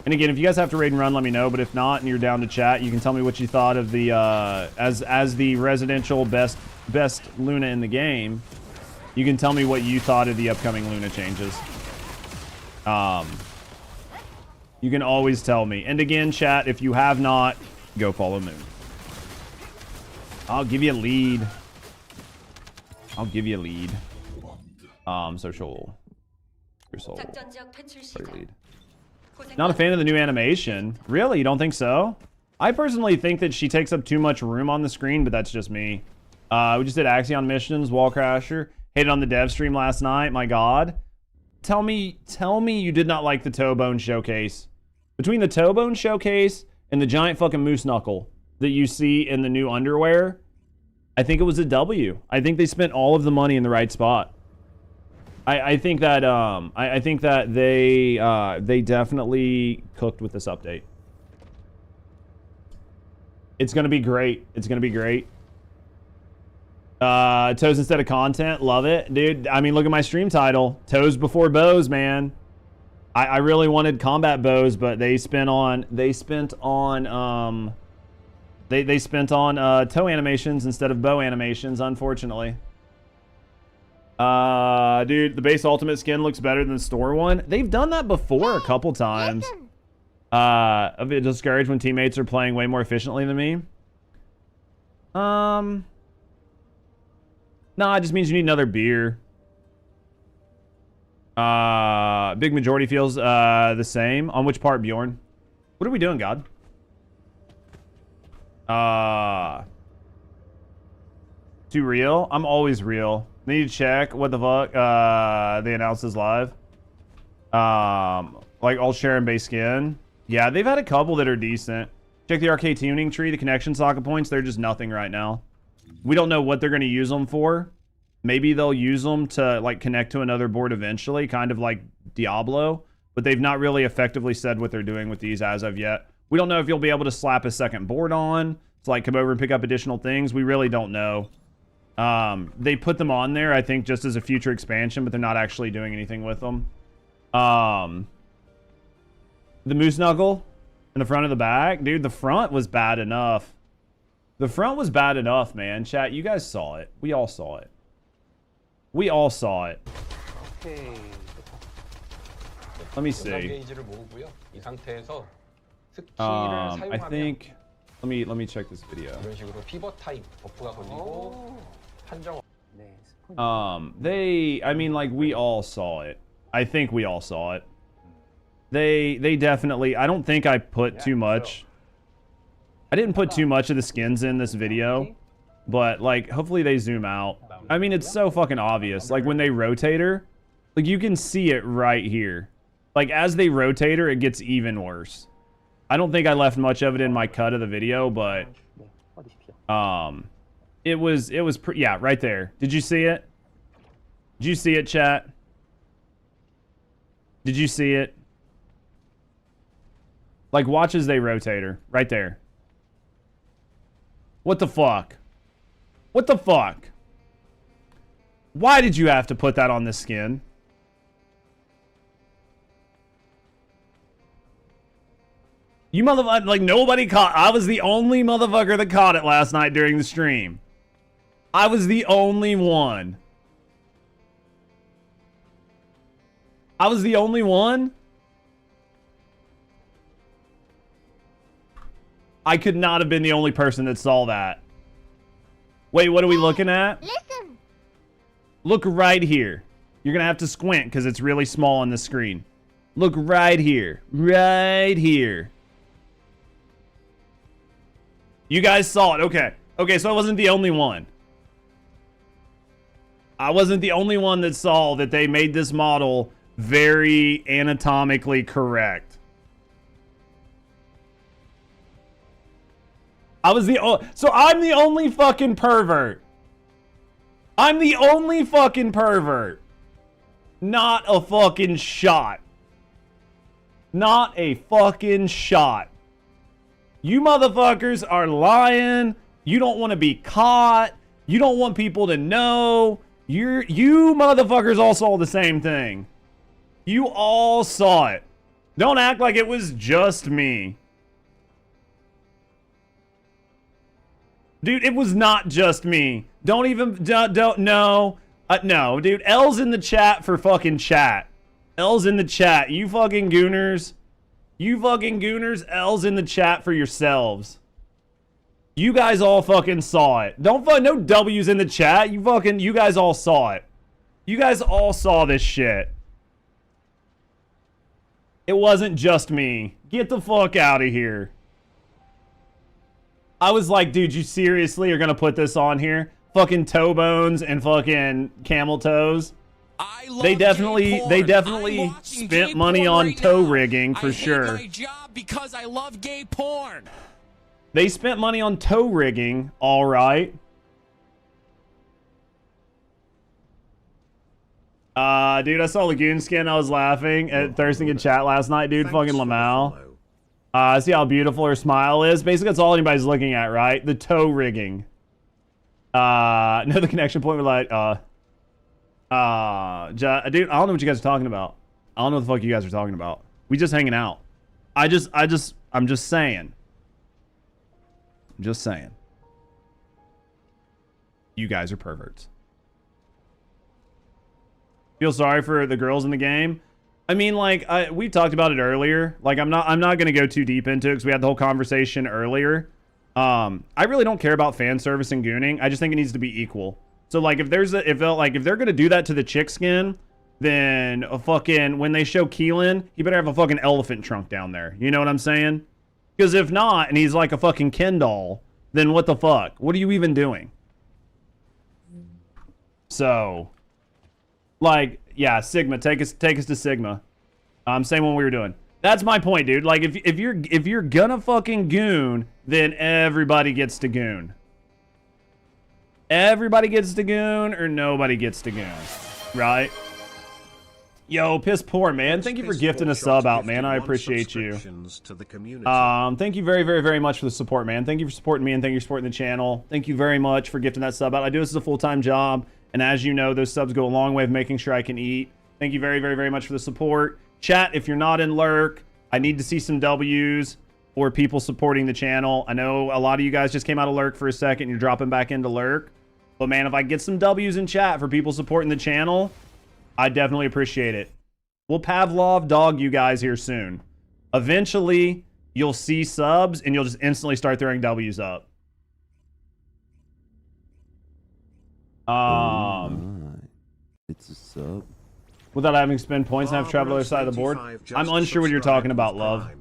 and again, if you guys have to raid and run, let me know. But if not, and you're down to chat, you can tell me what you thought of the as the residential best Luna in the game. You can tell me what you thought of the upcoming Luna changes. You can always tell me. And again, chat, if you have not, go follow Moon. I'll give you a lead. I'll give you a lead. Social. Your soul. Lead. Not a fan of the new animation. Really? You don't think so? I personally think that she takes up too much room on the screen, but that's just me. We just did Axiom missions, Wallcrasher. Hated on the dev stream last night. My God. Tell me you did not like the toe bone showcase. Between the toe bone showcase and the giant fucking moose knuckle that you see in the new underwear, I think it was a W. I think they spent all of the money in the right spot. I think that I think that they definitely cooked with this update. It's gonna be great. It's gonna be great. Toes instead of content, love it, dude. I mean, look at my stream title, toes before bows, man. I really wanted combat bows, but they spent on toe animations instead of bow animations, unfortunately. Dude, the base ultimate skin looks better than the store one. They've done that before a couple times. A bit discouraged when teammates are playing way more efficiently than me. No, it just means you need another beer. Big majority feels the same. On which part, Bjorn? What are we doing, God? Too real? I'm always real. Need to check what the fuck they announced this live. Like all share and base skin. Yeah, they've had a couple that are decent. Check the Arche Tuning tree, the connection socket points. They're just nothing right now. We don't know what they're going to use them for. Maybe they'll use them to like connect to another board eventually, kind of like Diablo. But they've not really effectively said what they're doing with these as of yet. We don't know if you'll be able to slap a second board on to like come over and pick up additional things. We really don't know. They put them on there, I think, just as a future expansion, but they're not actually doing anything with them. The moose knuckle in the front of the back, dude, the front was bad enough. The front was bad enough, man. Chat, you guys saw it. We all saw it. We all saw it. Okay. Let me see. I think. Let me check this video. I mean, like, we all saw it. I think we all saw it. They definitely, I don't think I put too much. I didn't put too much of the skins in this video, but like, hopefully they zoom out. I mean, it's so fucking obvious. Like when they rotate her, like you can see it right here. Like as they rotate her, it gets even worse. I don't think I left much of it in my cut of the video, but it was yeah, right there. Did you see it? Did you see it, chat? Did you see it? Like watch as they rotate her, right there. What the fuck? What the fuck? Why did you have to put that on this skin? You motherfucker, like nobody caught. I was the only motherfucker that caught it last night during the stream. I was the only one. I was the only one? I could not have been the only person that saw that. Wait, what are we looking at? Listen. Look right here. You're gonna have to squint because it's really small on the screen. Look right here. Right here. You guys saw it. Okay. Okay, so I wasn't the only one. I wasn't the only one that saw that they made this model very anatomically correct. I was the so I'm the only fucking pervert. I'm the only fucking pervert. Not a fucking shot. Not a fucking shot. You motherfuckers are lying. You don't want to be caught. You don't want people to know. You motherfuckers all saw the same thing. You all saw it. Don't act like it was just me. Dude, it was not just me. Don't even, don't, no. No, dude, L's in the chat for fucking chat. L's in the chat. You fucking gooners. You fucking gooners, L's in the chat for yourselves. You guys all fucking saw it. Don't no W's in the chat. You guys all saw it. You guys all saw this shit. It wasn't just me. Get the fuck out of here. I was like, dude, you seriously are gonna put this on here? Fucking toe bones and fucking camel toes? They definitely spent money on toe rigging for sure. I hate my job because I love gay porn. They spent money on toe rigging, all right. Dude, I saw Lagoon Skin. I was laughing at thirsting in chat last night, dude. Fucking Lamau. See how beautiful her smile is? Basically, that's all anybody's looking at, right? The toe rigging. No, the connection point was like, dude, I don't know what you guys are talking about. I don't know what the fuck you guys are talking about. We just hanging out. I'm just saying. I'm just saying. You guys are perverts. Feel sorry for the girls in the game. I mean, like, we talked about it earlier. Like, I'm not gonna go too deep into it because we had the whole conversation earlier. I really don't care about fan service and gooning. I just think it needs to be equal. So, like, if they're gonna do that to the chick skin, then when they show Keelan, he better have a fucking elephant trunk down there. You know what I'm saying? Because if not, and he's like a fucking Ken doll, then what the fuck? What are you even doing? So, like, yeah, Sigma, take us to Sigma. Same one we were doing. That's my point, dude. Like, if you're gonna fucking goon, then everybody gets to goon. Everybody gets to goon, or nobody gets to goon, right? Yo, piss poor, man. Thank you for gifting a sub out, man. I appreciate you. Thank you very, very, very much for the support, man. Thank you for supporting me, and thank you for supporting the channel. Thank you very much for gifting that sub out. I do this as a full-time job, and as you know, those subs go a long way of making sure I can eat. Thank you very, very, very much for the support. Chat, if you're not in Lurk, I need to see some W's or people supporting the channel. I know a lot of you guys just came out of Lurk for a second, and you're dropping back into Lurk. But man, if I get some W's in chat for people supporting the channel, I definitely appreciate it. We'll Pavlov dog you guys here soon. Eventually, you'll see subs and you'll just instantly start throwing W's up. It's a sub. Without having to spend points and have to travel to the other side of the board. I'm unsure what you're talking about, love.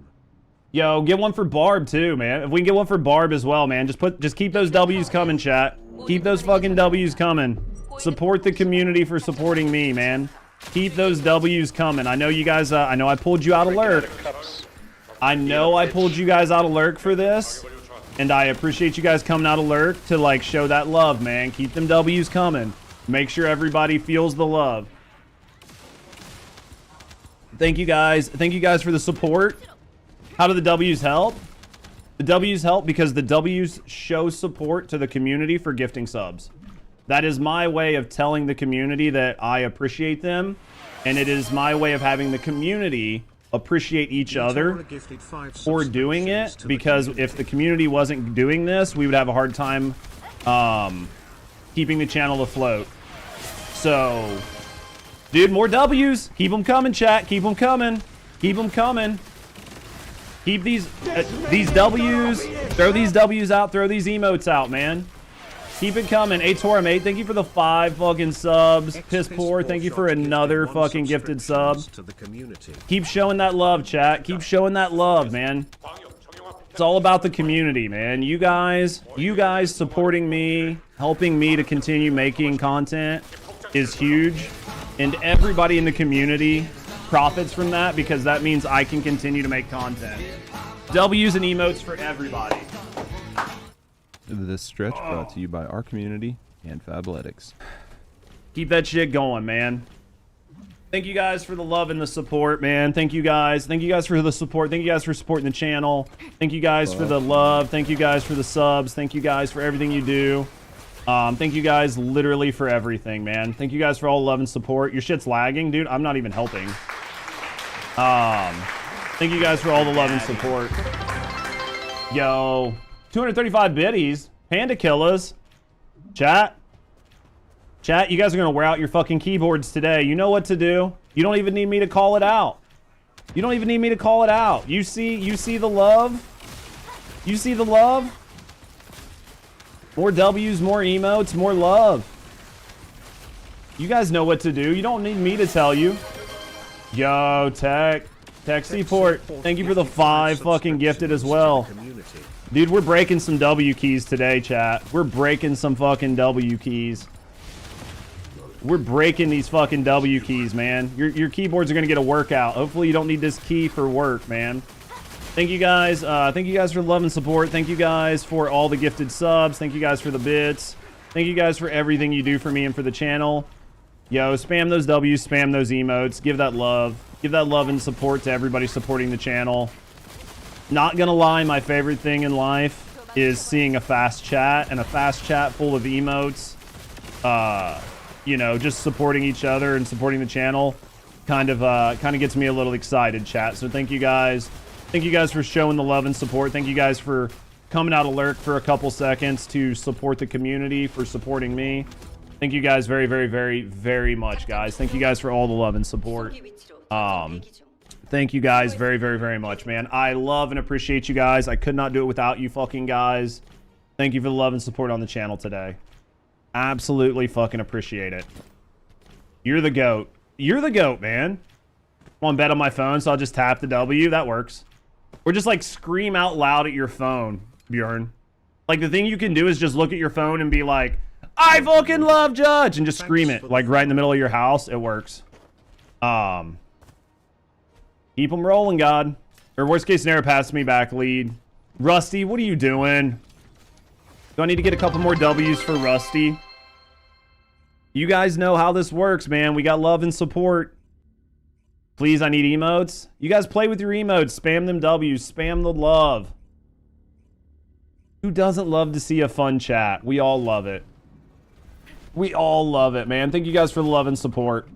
Yo, get one for Barb too, man. If we can get one for Barb as well, man. Just keep those W's coming, chat. Keep those fucking W's coming. Support the community for supporting me, man. Keep those W's coming. I know you guys, I know I pulled you out of Lurk. I know I pulled you guys out of Lurk for this. And I appreciate you guys coming out of Lurk to, like, show that love, man. Keep them W's coming. Make sure everybody feels the love. Thank you guys. Thank you guys for the support. How do the W's help? The W's help because the W's show support to the community for gifting subs. That is my way of telling the community that I appreciate them, and it is my way of having the community appreciate each other for doing it, because if the community wasn't doing this, we would have a hard time keeping the channel afloat. So, dude, more W's. Keep them coming, chat. Keep them coming. Keep them coming. Keep these W's. Throw these W's out. Throw these emotes out, man. Keep it coming. Ator, mate, thank you for the 5 fucking subs. Piss poor, thank you for another fucking gifted sub. Keep showing that love, chat. Keep showing that love, man. It's all about the community, man. You guys supporting me, helping me to continue making content is huge. And everybody in the community profits from that, because that means I can continue to make content. W's and emotes for everybody. This stretch brought to you by our community and Fabletics. Keep that shit going, man. Thank you guys for the love and the support, man. Thank you guys. Thank you guys for the support. Thank you guys for supporting the channel. Thank you guys for the love. Thank you guys for the subs. Thank you guys for everything you do. Thank you guys literally for everything, man. Thank you guys for all the love and support. Your shit's lagging, dude. I'm not even helping. Thank you guys for all the love and support. Yo. 235 biddies. Panda killers. Chat, you guys are gonna wear out your fucking keyboards today. You know what to do. You don't even need me to call it out. You don't even need me to call it out. You see the love? You see the love? More W's, more emotes, more love. You guys know what to do. You don't need me to tell you. Yo, Tech Seaport, thank you for the 5 fucking gifted as well. Dude, we're breaking some W keys today, chat. We're breaking some fucking W keys. We're breaking these fucking W keys, man. Your keyboards are gonna get a workout. Hopefully you don't need this key for work, man. Thank you guys. Thank you guys for the love and support. Thank you guys for all the gifted subs. Thank you guys for the bits. Thank you guys for everything you do for me and for the channel. Yo, spam those W's, spam those emotes. Give that love. Give that love and support to everybody supporting the channel. Not gonna lie, my favorite thing in life is seeing a fast chat, and a fast chat full of emotes. You know, just supporting each other and supporting the channel kind of gets me a little excited, chat. So thank you guys. Thank you guys for showing the love and support. Thank you guys for coming out of lurk for a couple seconds to support the community, for supporting me. Thank you guys very, very, very, very much, guys. Thank you guys for all the love and support. Thank you guys very, very, very much, man. I love and appreciate you guys. I could not do it without you fucking guys. Thank you for the love and support on the channel today. Absolutely fucking appreciate it. You're the GOAT. You're the GOAT, man. I'm on bet on my phone, so I'll just tap the W. That works. Or just like scream out loud at your phone, Bjorn. Like the thing you can do is just look at your phone and be like, I fucking love Judge, and just scream it like right in the middle of your house. It works. Keep them rolling, God. Or worst case scenario, pass me back lead. Rusty, what are you doing? Do I need to get a couple more W's for Rusty? You guys know how this works, man. We got love and support. Please, I need emotes. You guys play with your emotes. Spam them W's. Spam the love. Who doesn't love to see a fun chat? We all love it. We all love it, man. Thank you guys for the love and support.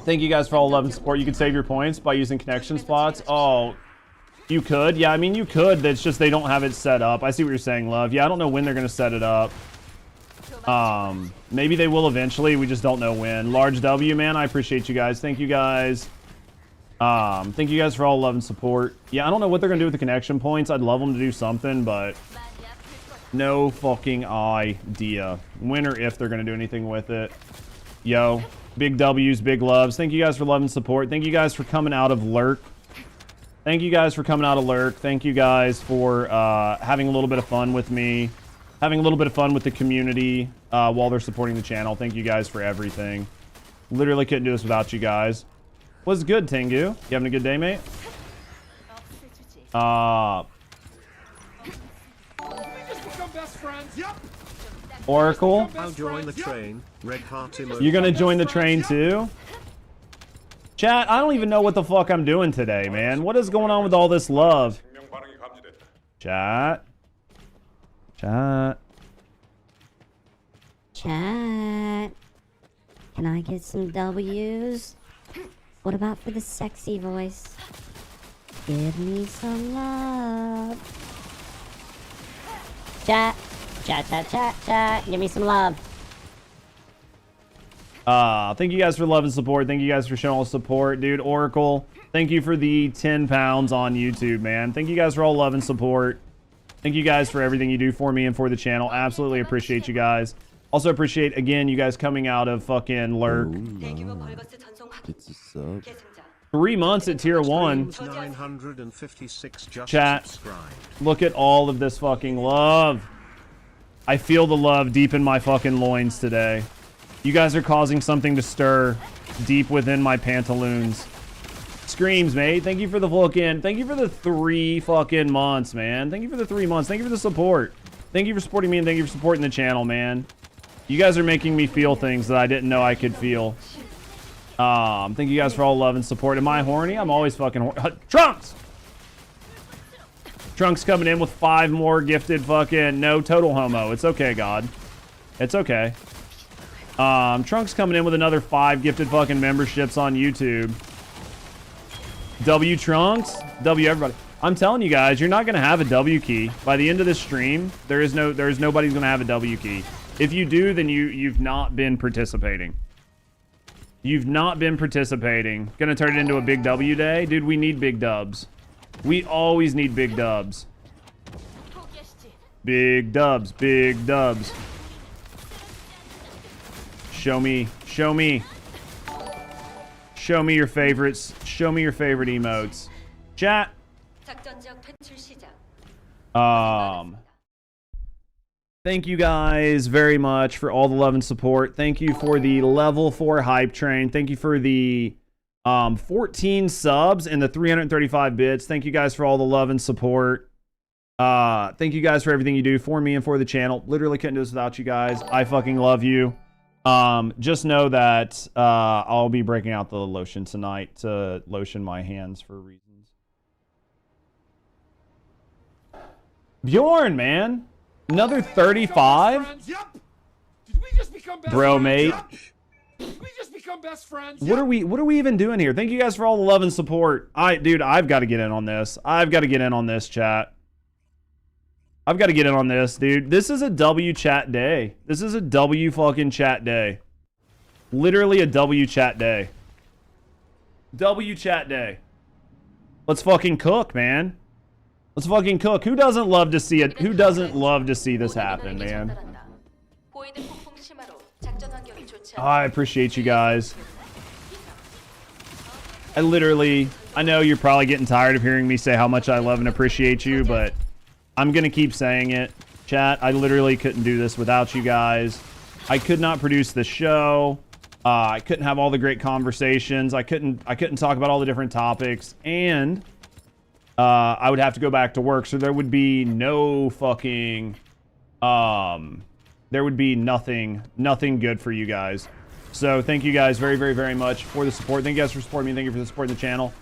Thank you guys for all the love and support. You can save your points by using connection spots. Oh, you could? Yeah, I mean, you could. That's just they don't have it set up. I see what you're saying, love. Yeah, I don't know when they're going to set it up. Maybe they will eventually. We just don't know when. Large W, man. I appreciate you guys. Thank you guys. Thank you guys for all the love and support. Yeah, I don't know what they're going to do with the connection points. I'd love them to do something, but no fucking idea when or if they're going to do anything with it. Yo, big W's, big loves. Thank you guys for love and support. Thank you guys for coming out of lurk. Thank you guys for coming out of lurk. Thank you guys for having a little bit of fun with me, having a little bit of fun with the community while they're supporting the channel. Thank you guys for everything. Literally couldn't do this without you guys. What's good, Tengu? You having a good day, mate? Oracle? I'll join the train. Red heart emoji. You're gonna join the train too? Chat, I don't even know what the fuck I'm doing today, man. What is going on with all this love? Chat. Chat. Chat. Can I get some W's? What about for the sexy voice? Give me some love. Chat. Chat, chat, chat, chat. Give me some love. Thank you guys for love and support. Thank you guys for showing all the support, dude. Oracle, thank you for the 10 pounds on YouTube, man. Thank you guys for all love and support. Thank you guys for everything you do for me and for the channel. Absolutely appreciate you guys. Also appreciate, again, you guys coming out of fucking lurk. 3 months at tier 1. 956 just Chat, subscribed. look at all of this fucking love. I feel the love deep in my fucking loins today. You guys are causing something to stir deep within my pantaloons. Screams, mate. Thank you for the fucking... Thank you for the 3 fucking months, man. Thank you for the 3 months. Thank you for the support. Thank you for supporting me and thank you for supporting the channel, man. You guys are making me feel things that I didn't know I could feel. Thank you guys for all love and support. Am I horny? I'm always fucking horny. Trunks! Trunks coming in with 5 more gifted fucking... No, total homo. It's okay, God. It's okay. Trunks coming in with another 5 gifted fucking memberships on YouTube. W Trunks. W everybody. I'm telling you guys, you're not gonna have a W key. By the end of this stream, there's nobody's gonna have a W key. If you do, then you've not been participating. You've not been participating. Gonna turn it into a big W day? Dude, we need big dubs. We always need big dubs. Big dubs, big dubs. Show me, show me. Show me your favorites. Show me your favorite emotes. Chat. Thank you guys very much for all the love and support. Thank you for the level 4 hype train. Thank you for the 14 subs and the 335 bits. Thank you guys for all the love and support. Thank you guys for everything you do for me and for the channel. Literally couldn't do this without you guys. I fucking love you. Just know that I'll be breaking out the lotion tonight to lotion my hands for reasons. Bjorn, man. Another 35? Yep. Did we just become best Bro, friends? mate. Yep. Did we just become best friends? What are we even doing here? Thank you guys for all the love and support. Dude, I've got to get in on this. I've got to get in on this, chat. I've got to get in on this, dude. This is a W chat day. This is a W fucking chat day. Literally a W chat day. W chat day. Let's fucking cook, man. Let's fucking cook. Who doesn't love to see it? Who doesn't love to see this happen, man? I appreciate you guys. I know you're probably getting tired of hearing me say how much I love and appreciate you, but I'm going to keep saying it. Chat, I literally couldn't do this without you guys. I could not produce the show. I couldn't have all the great conversations. I couldn't talk about all the different topics, and I would have to go back to work, so there would be no fucking there would be nothing good for you guys. So thank you guys very, very, very much for the support. Thank you guys for supporting me. Thank you for the support of the channel.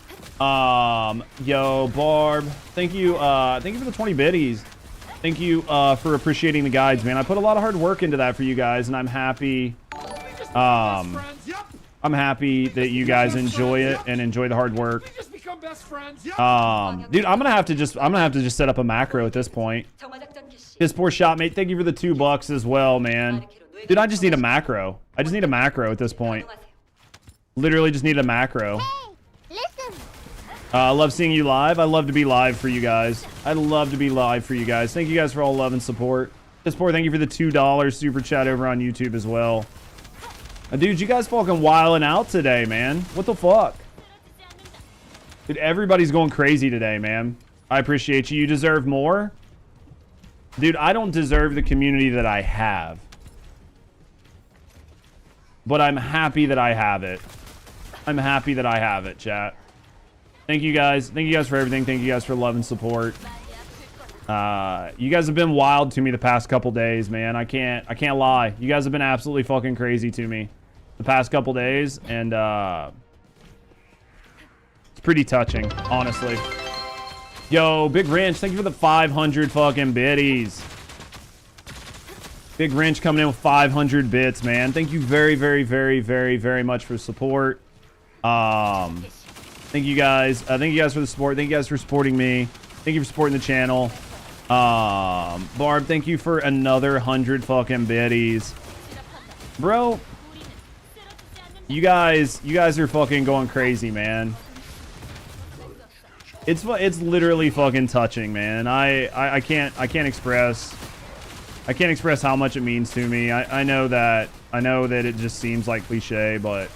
Yo, Barb, thank you for the 20 biddies. Thank you for appreciating the guides, man. I put a lot of hard work into that for you guys, and I'm happy. I'm happy that you guys enjoy it and enjoy the hard work. Dude, I'm gonna have to just set up a macro at this point. His poor shot, mate. Thank you for the $2 as well, man. Dude, I just need a macro. I just need a macro at this point. Literally just need a macro. I love seeing you live. I love to be live for you guys. I love to be live for you guys. Thank you guys for all love and support. His poor, thank you for the $2 super chat over on YouTube as well. Dude, you guys fucking wilding out today, man. What the fuck? Dude, everybody's going crazy today, man. I appreciate you. You deserve more. Dude, I don't deserve the community that I have. But I'm happy that I have it. I'm happy that I have it, chat. Thank you guys. Thank you guys for everything. Thank you guys for love and support. You guys have been wild to me the past couple days, man. I can't lie. You guys have been absolutely fucking crazy to me the past couple days, and it's pretty touching, honestly. Yo, Big Wrench, thank you for the 500 fucking biddies. Big Wrench coming in with 500 bits, man. Thank you very, very, very, very, very much for support. Thank you guys. Thank you guys for the support. Thank you guys for supporting me. Thank you for supporting the channel. Barb, thank you for another 100 fucking biddies. Bro, you guys are fucking going crazy, man. It's literally fucking touching, man. I can't express how much it means to me. I know that it just seems like cliche, but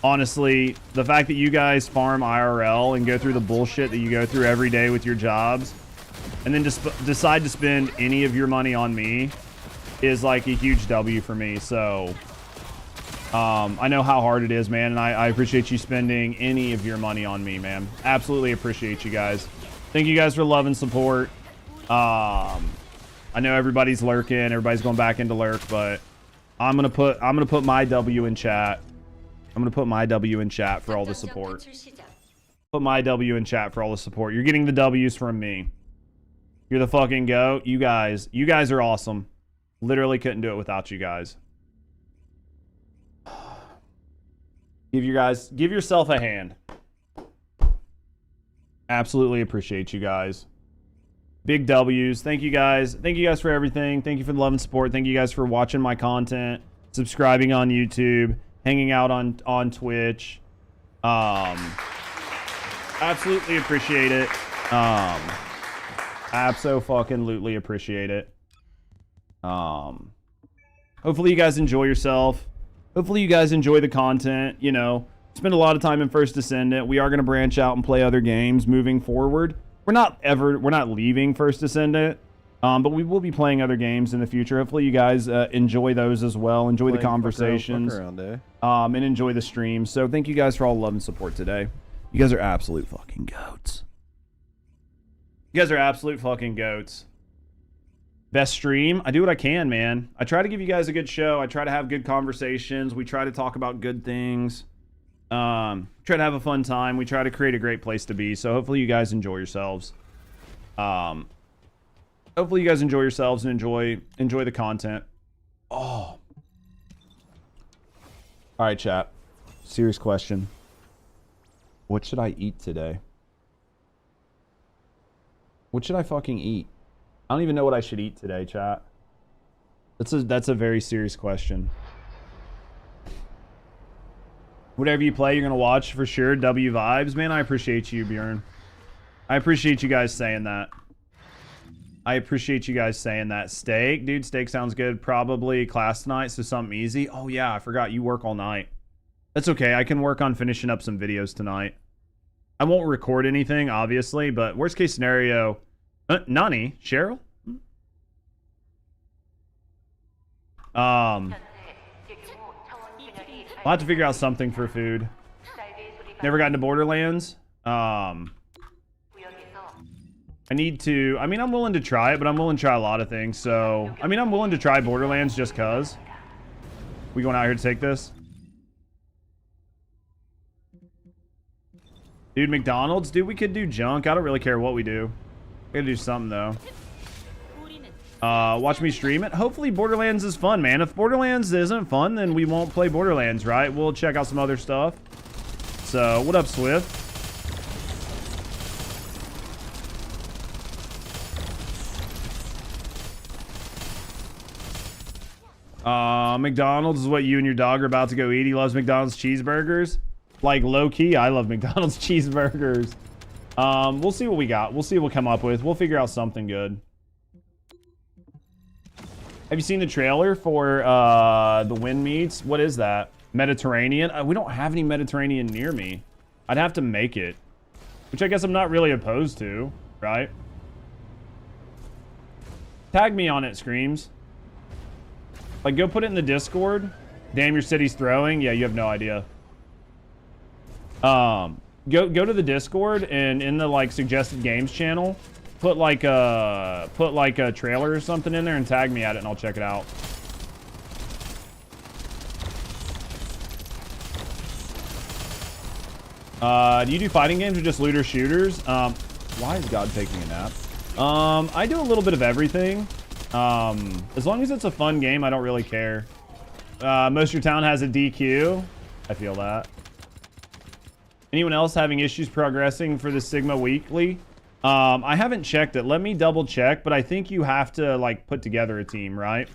honestly, the fact that you guys farm IRL and go through the bullshit that you go through every day with your jobs, and then just decide to spend any of your money on me is like a huge W for me. So I know how hard it is, man, and I appreciate you spending any of your money on me, man. Absolutely appreciate you guys. Thank you guys for love and support. I know everybody's lurking, everybody's going back into lurk, but I'm gonna put my W in chat. I'm gonna put my W in chat for all the support. Put my W in chat for all the support. You're getting the W's from me. You're the fucking GOAT. You guys are awesome. Literally couldn't do it without you guys. Give yourself a hand. Absolutely appreciate you guys. Big W's. Thank you guys. Thank you guys for everything. Thank you for the love and support. Thank you guys for watching my content, subscribing on YouTube, hanging out on Twitch. Absolutely appreciate it. Abso-fucking-lutely appreciate it. Hopefully you guys enjoy yourself. Hopefully you guys enjoy the content. You know, spend a lot of time in First Descendant. We are going to branch out and play other games moving forward. We're not leaving First Descendant. But we will be playing other games in the future. Hopefully you guys enjoy those as well. Enjoy the conversations. Fuck around, And enjoy the stream. So thank you guys for all the love and support today. You guys are absolute fucking goats. You guys are absolute fucking goats. Best stream? I do what I can, man. I try to give you guys a good show. I try to have good conversations. We try to talk about good things. Try to have a fun time. We try to create a great place to be. So hopefully you guys enjoy yourselves. Hopefully you guys enjoy yourselves and enjoy the content. Oh. All right, chat. Serious question. What should I eat today? What should I fucking eat? I don't even know what I should eat today, chat. That's a very serious question. Whatever you play, you're gonna watch for sure. W vibes, man. I appreciate you, Bjorn. I appreciate you guys saying that. I appreciate you guys saying that. Steak, dude. Steak sounds good. Probably class tonight, so something easy. Oh yeah, I forgot you work all night. That's okay. I can work on finishing up some videos tonight. I won't record anything, obviously, but worst case scenario. Nani? Cheryl? I'll have to figure out something for food. Never gotten to Borderlands. I need to... I mean, I'm willing to try it, but I'm willing to try a lot of things, so... I mean, I'm willing to try Borderlands just cuz. We going out here to take this? Dude, McDonald's? Dude, we could do junk. I don't really care what we do. We gotta do something, though. Watch me stream it. Hopefully Borderlands is fun, man. If Borderlands isn't fun, then we won't play Borderlands, right? We'll check out some other stuff. So, what up, Swift? McDonald's is what you and your dog are about to go eat. He loves McDonald's cheeseburgers. Like, low-key, I love McDonald's cheeseburgers. We'll see what we got. We'll see what we'll come up with. We'll figure out something good. Have you seen the trailer for the Wind Meats? What is that? Mediterranean? We don't have any Mediterranean near me. I'd have to make it. Which I guess I'm not really opposed to, right? Tag me on it, Screams. Like, go put it in the Discord. Damn, your city's throwing? Yeah, you have no idea. Go to the Discord and in the, like, suggested games channel, put like a trailer or something in there and tag me at it and I'll check it out. Do you do fighting games or just looter shooters? Why is God taking a nap? I do a little bit of everything. As long as it's a fun game, I don't really care. Most of your town has a DQ. I feel that. Anyone else having issues progressing for the Sigma Weekly? I haven't checked it. Let me double check, but I think you have to, like, put together a team, right?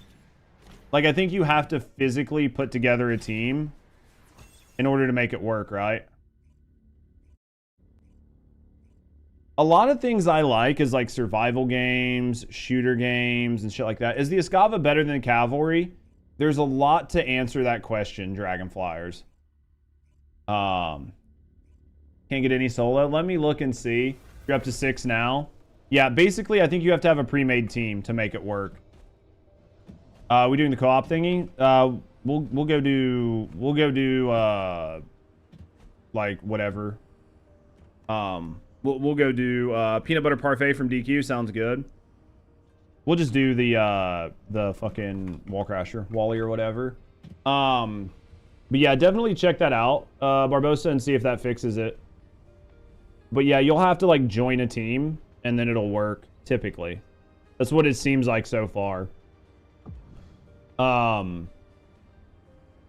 Like, I think you have to physically put together a team in order to make it work, right? A lot of things I like is, like, survival games, shooter games, and shit like that. Is the Escava better than Cavalry? There's a lot to answer that question, Dragonflyers. Can't get any solo. Let me look and see. You're up to 6 now. Yeah, basically, I think you have to have a pre-made team to make it work. We doing the co-op thingy? We'll go do like whatever. We'll go do peanut butter parfait from DQ. Sounds good. We'll just do the fucking Wallcrasher, Wally or whatever. But yeah, definitely check that out, Barbosa, and see if that fixes it. But yeah, you'll have to, like, join a team, and then it'll work, typically. That's what it seems like so far. Lame,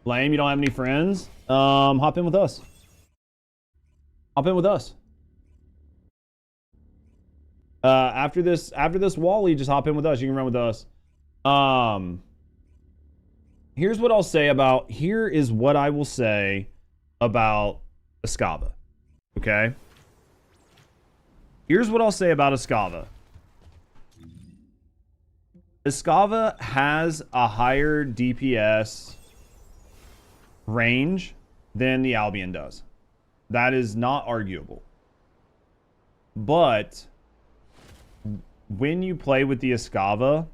you don't have any friends? Hop in with us. Hop in with us. After this Wally, just hop in with us. You can run with us. Here is what I will say about Escava. Okay? Here's what I'll say about Escava. Escava has a higher DPS range than the Albion does. That is not arguable. But when you play with the Escava,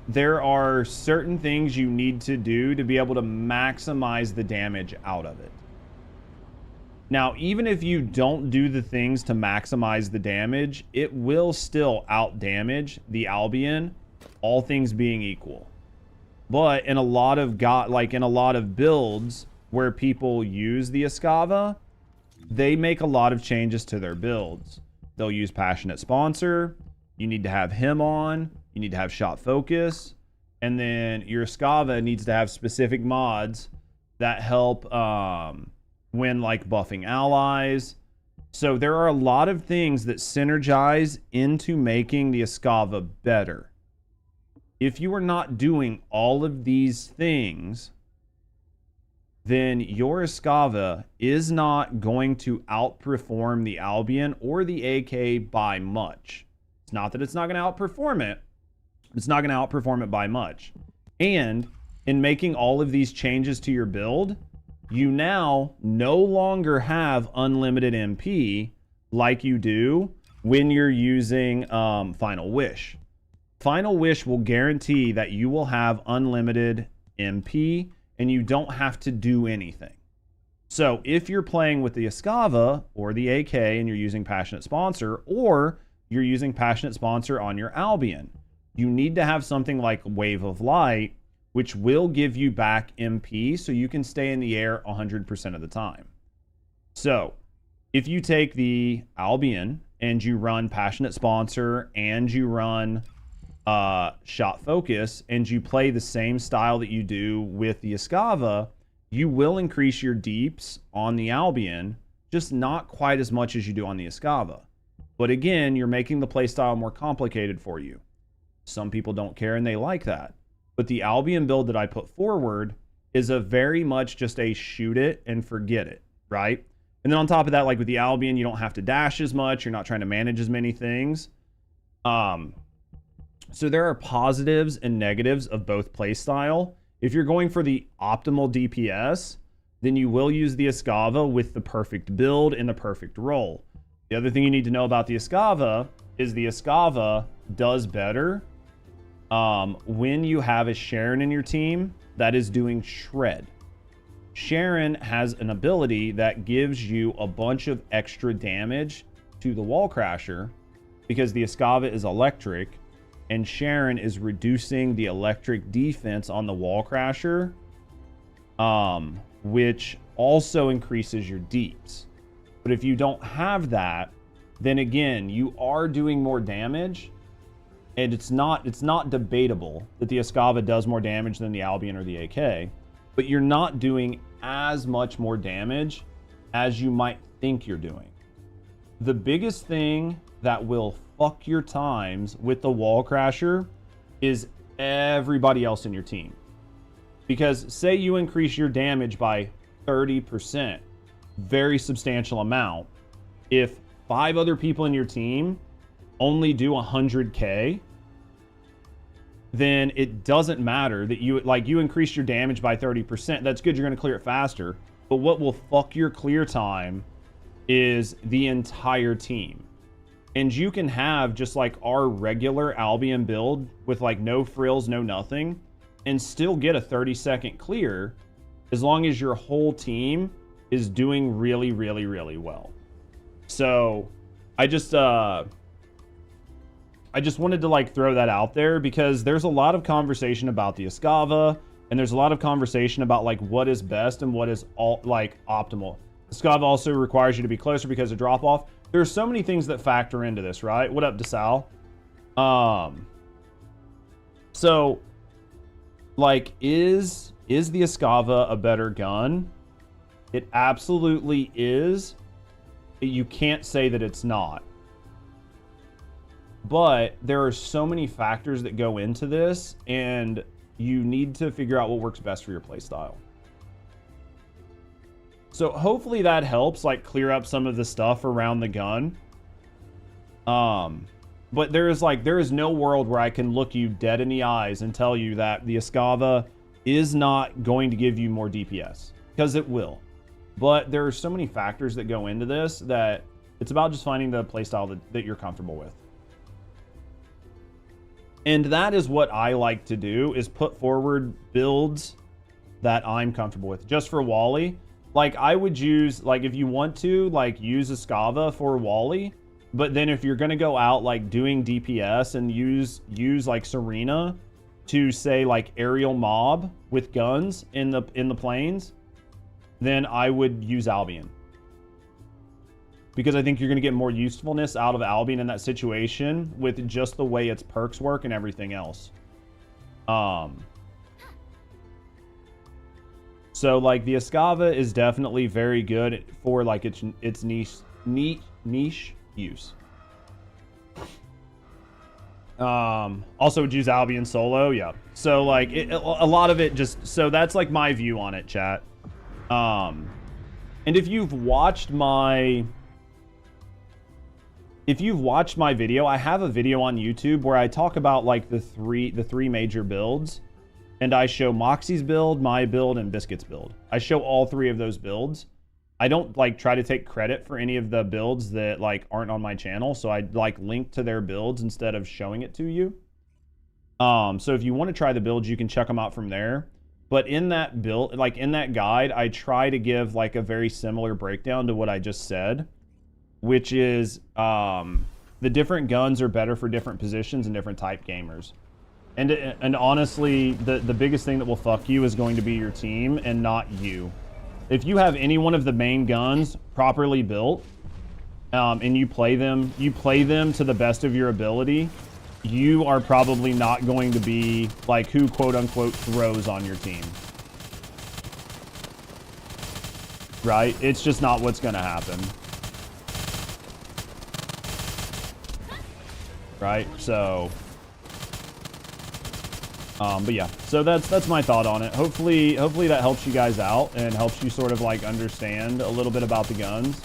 there are certain things you need to do to be able to maximize the damage out of it. Now, even if you don't do the things to maximize the damage, it will still out damage the Albion, all things being equal. But in a lot of builds where people use the Escava, they make a lot of changes to their builds. They'll use Passionate Sponsor. You need to have him on. You need to have Shot Focus. And then your Escava needs to have specific mods that help when like buffing allies. So there are a lot of things that synergize into making the Escava better. If you are not doing all of these things, then your Escava is not going to outperform the Albion or the AK by much. It's not that it's not going to outperform it. It's not going to outperform it by much. And in making all of these changes to your build, you now no longer have unlimited MP like you do when you're using Final Wish. Final Wish will guarantee that you will have unlimited MP and you don't have to do anything. So if you're playing with the Escava or the AK and you're using Passionate Sponsor, or you're using Passionate Sponsor on your Albion, you need to have something like Wave of Light, which will give you back MP so you can stay in the air 100% of the time. So if you take the Albion and you run Passionate Sponsor and you run Shot Focus and you play the same style that you do with the Escava, you will increase your deeps on the Albion, just not quite as much as you do on the Escava. But again, you're making the playstyle more complicated for you. Some people don't care and they like that. But the Albion build that I put forward is a very much just a shoot it and forget it, right? And then on top of that, like with the Albion, you don't have to dash as much. You're not trying to manage as many things. So there are positives and negatives of both playstyle. If you're going for the optimal DPS, then you will use the Escava with the perfect build and the perfect role. The other thing you need to know about the Escava is the Escava does better when you have a Sharon in your team that is doing shred. Sharon has an ability that gives you a bunch of extra damage to the Wallcrasher because the Escava is electric and Sharon is reducing the electric defense on the Wallcrasher, which also increases your deeps. But if you don't have that, then again, you are doing more damage, and it's not debatable that the Escava does more damage than the Albion or the AK, but you're not doing as much more damage as you might think you're doing. The biggest thing that will fuck your times with the Wallcrasher is everybody else in your team. Because say you increase your damage by 30%, very substantial amount. If 5 other people in your team only do 100k, then it doesn't matter that you increase your damage by 30%. That's good, you're going to clear it faster. But what will fuck your clear time is the entire team. And you can have just like our regular Albion build with like no frills, no nothing, and still get a 30-second clear as long as your whole team is doing really, really, really well. So I just wanted to like throw that out there because there's a lot of conversation about the Escava and there's a lot of conversation about like what is best and what is all like optimal. Escava also requires you to be closer because of drop off. There's so many things that factor into this, right? What up, DeSal? So like is the Escava a better gun? It absolutely is. You can't say that it's not. But there are so many factors that go into this, and you need to figure out what works best for your playstyle. So hopefully that helps like clear up some of the stuff around the gun. But there is no world where I can look you dead in the eyes and tell you that the Escava is not going to give you more DPS, because it will. But there are so many factors that go into this that it's about just finding the playstyle that you're comfortable with. And that is what I like to do, is put forward builds that I'm comfortable with. Just for Wally, like I would use, like if you want to, like use Escava for Wally, but then if you're gonna go out like doing DPS and use like Serena to say like aerial mob with guns in the plains, then I would use Albion. Because I think you're going to get more usefulness out of Albion in that situation with just the way its perks work and everything else. So like the Escava is definitely very good for like its niche use. Also would use Albion solo, yeah. So like a lot of it just, so that's like my view on it, chat. And if you've watched my video, I have a video on YouTube where I talk about like the three major builds, and I show Moxie's build, my build, and Biscuit's build. I show all three of those builds. I don't like try to take credit for any of the builds that like aren't on my channel, so I like link to their builds instead of showing it to you. So if you want to try the builds, you can check them out from there. But in that build, like in that guide, I try to give like a very similar breakdown to what I just said, which is the different guns are better for different positions and different type gamers. And honestly, the biggest thing that will fuck you is going to be your team and not you. If you have any one of the main guns properly built, and you play them to the best of your ability, you are probably not going to be like who quote unquote throws on your team. Right? It's just not what's gonna happen. Right? So but yeah, so that's my thought on it. Hopefully that helps you guys out and helps you sort of like understand a little bit about the guns,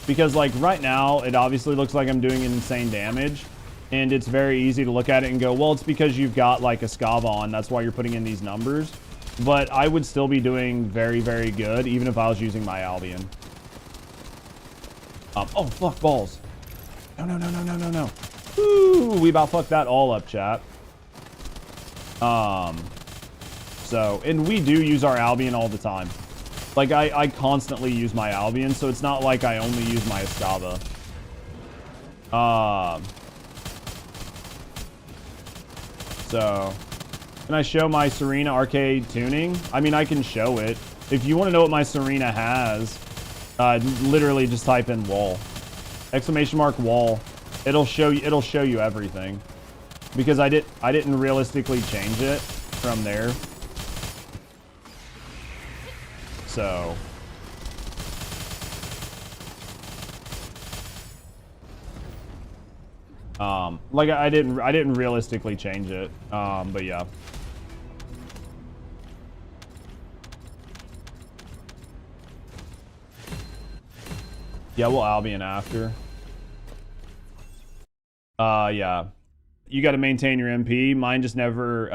because like right now it obviously looks like I'm doing insane damage, and it's very easy to look at it and go, well, it's because you've got like a Escava on, that's why you're putting in these numbers. But I would still be doing very, very good even if I was using my Albion. Oh fuck balls. No. Ooh, we about fucked that all up, chat. So, and we do use our Albion all the time. Like, I constantly use my Albion, so it's not like I only use my Escava. So, can I show my Serena Arche Tuning? I mean, I can show it. If you want to know what my Serena has, literally just type in wall. ! Wall. It'll show you everything. Because I didn't realistically change it from there. So like I didn't realistically change it. But yeah. Yeah, we'll Albion after. Yeah. You got to maintain your MP. Mine just never,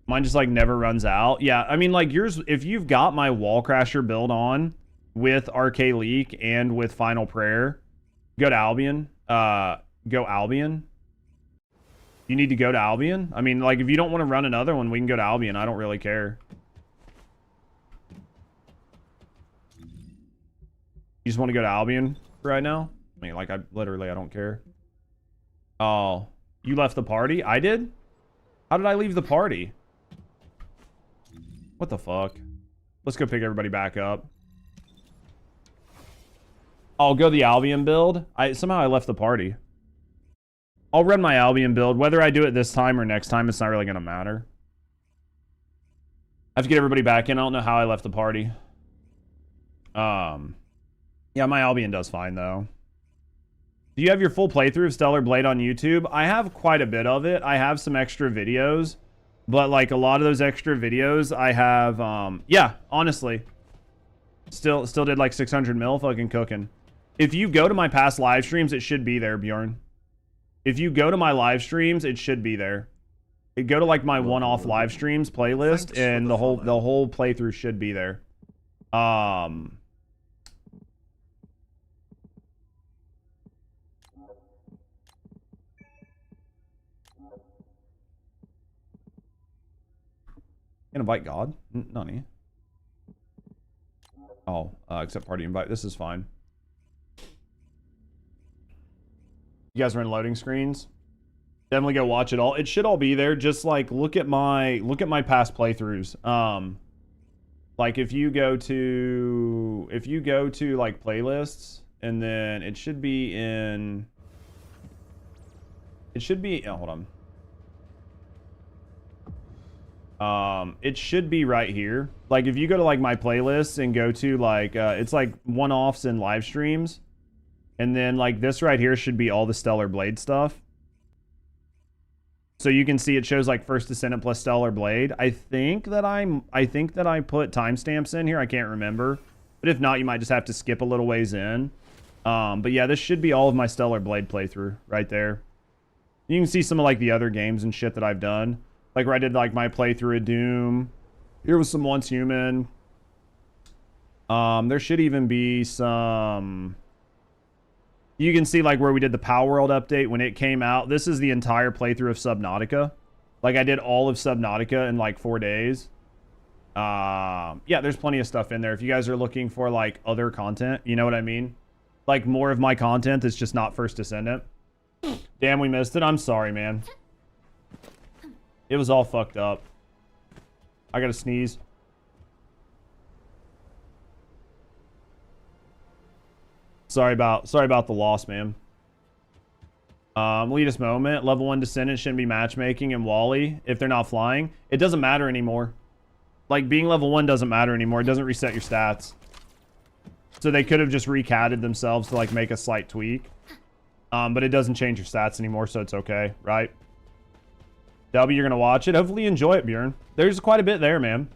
mine just like never runs out. Yeah, I mean like yours, if you've got my Wallcrasher build on with Arche Leak and with Final Prayer, go to Albion. Go Albion. You need to go to Albion. I mean, like if you don't want to run another one, we can go to Albion. I don't really care. You just want to go to Albion right now? I mean, like I don't care. Oh. You left the party? I did? How did I leave the party? What the fuck? Let's go pick everybody back up. I'll go the Albion build. Somehow I left the party. I'll run my Albion build. Whether I do it this time or next time, it's not really going to matter. I have to get everybody back in. I don't know how I left the party. Yeah, my Albion does fine, though. Do you have your full playthrough of Stellar Blade on YouTube? I have quite a bit of it. I have some extra videos, but like a lot of those extra videos I have, yeah, honestly, still did like 600 mil fucking cooking. If you go to my past live streams, it should be there, Bjorn. If you go to my live streams, it should be there. Go to like my one-off live streams playlist, and the whole playthrough should be there. Invite God? None. Oh, accept party invite. This is fine. You guys are in loading screens. Definitely go watch it all. It should all be there. Just like look at my past playthroughs. Like if you go to like playlists, and then it should be in. It should be. Oh, hold on. It should be right here. Like if you go to like my playlists and go to like it's like one-offs and live streams, and then like this right here should be all the Stellar Blade stuff. So you can see it shows like First Descendant plus Stellar Blade. I think that I put timestamps in here. I can't remember, but if not, you might just have to skip a little ways in. But yeah, this should be all of my Stellar Blade playthrough right there. You can see some of like the other games and shit that I've done. Like where I did like my playthrough of Doom. Here was some Once Human. There should even be some... You can see like where we did the Power World update when it came out. This is the entire playthrough of Subnautica. Like I did all of Subnautica in like 4 days. Yeah, there's plenty of stuff in there. If you guys are looking for like other content, you know what I mean? Like more of my content that's just not First Descendant. Damn, we missed it. I'm sorry, man. It was all fucked up. I gotta sneeze. Sorry about the loss, man. Elitist moment. Level 1 Descendant shouldn't be matchmaking in Wally if they're not flying. It doesn't matter anymore. Like, being level 1 doesn't matter anymore. It doesn't reset your stats. So they could have just recatted themselves to, like, make a slight tweak. But it doesn't change your stats anymore, so it's okay, right? W, you're gonna watch it. Hopefully you enjoy it, Bjorn. There's quite a bit there, man.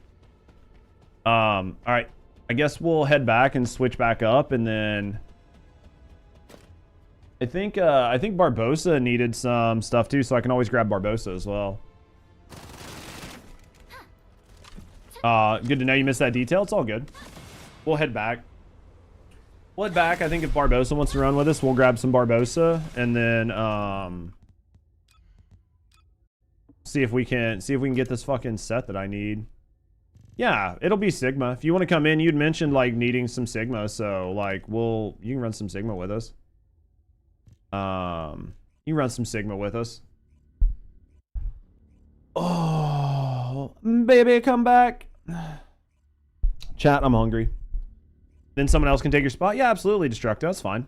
Alright. I guess we'll head back and switch back up, and then... I think Barbosa needed some stuff too, so I can always grab Barbosa as well. Good to know you missed that detail. It's all good. We'll head back. We'll head back. I think if Barbosa wants to run with us, we'll grab some Barbosa, and then see if we can get this fucking set that I need. Yeah, it'll be Sigma. If you want to come in, you'd mentioned like needing some Sigma, so like you can run some Sigma with us. You run some Sigma with us. Oh, baby, come back. Chat, I'm hungry. Then someone else can take your spot? Yeah, absolutely, Destructo. That's fine.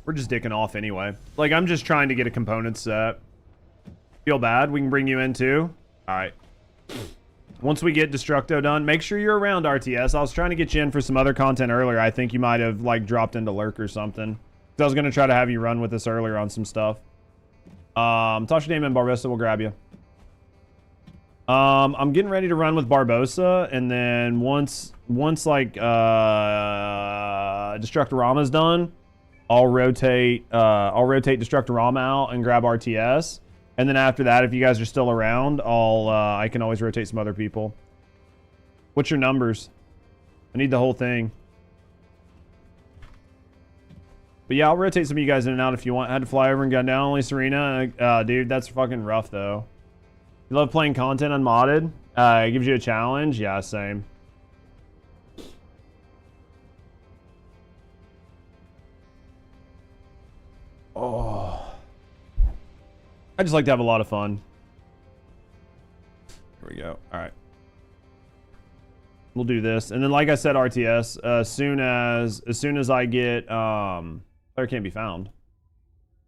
We're just dicking off anyway. Like, I'm just trying to get a component set. Feel bad? We can bring you in too? Alright. Once we get Destructo done, make sure you're around, RTS. I was trying to get you in for some other content earlier. I think you might have, like, dropped into Lurk or something. So I was going to try to have you run with us earlier on some stuff. Toss your name in, Barbosa. We'll grab you. I'm getting ready to run with Barbosa, and then once like, Destructorama's done, I'll rotate Destructorama out and grab RTS. And then after that, if you guys are still around, I can always rotate some other people. What's your numbers? I need the whole thing. But yeah, I'll rotate some of you guys in and out if you want. I had to fly over and gun down only Serena. Dude, that's fucking rough though. You love playing content unmodded? It gives you a challenge? Yeah, same. Oh. I just like to have a lot of fun. Here we go. All right. We'll do this. And then, like I said, RTS, as soon as I get, there can't be found.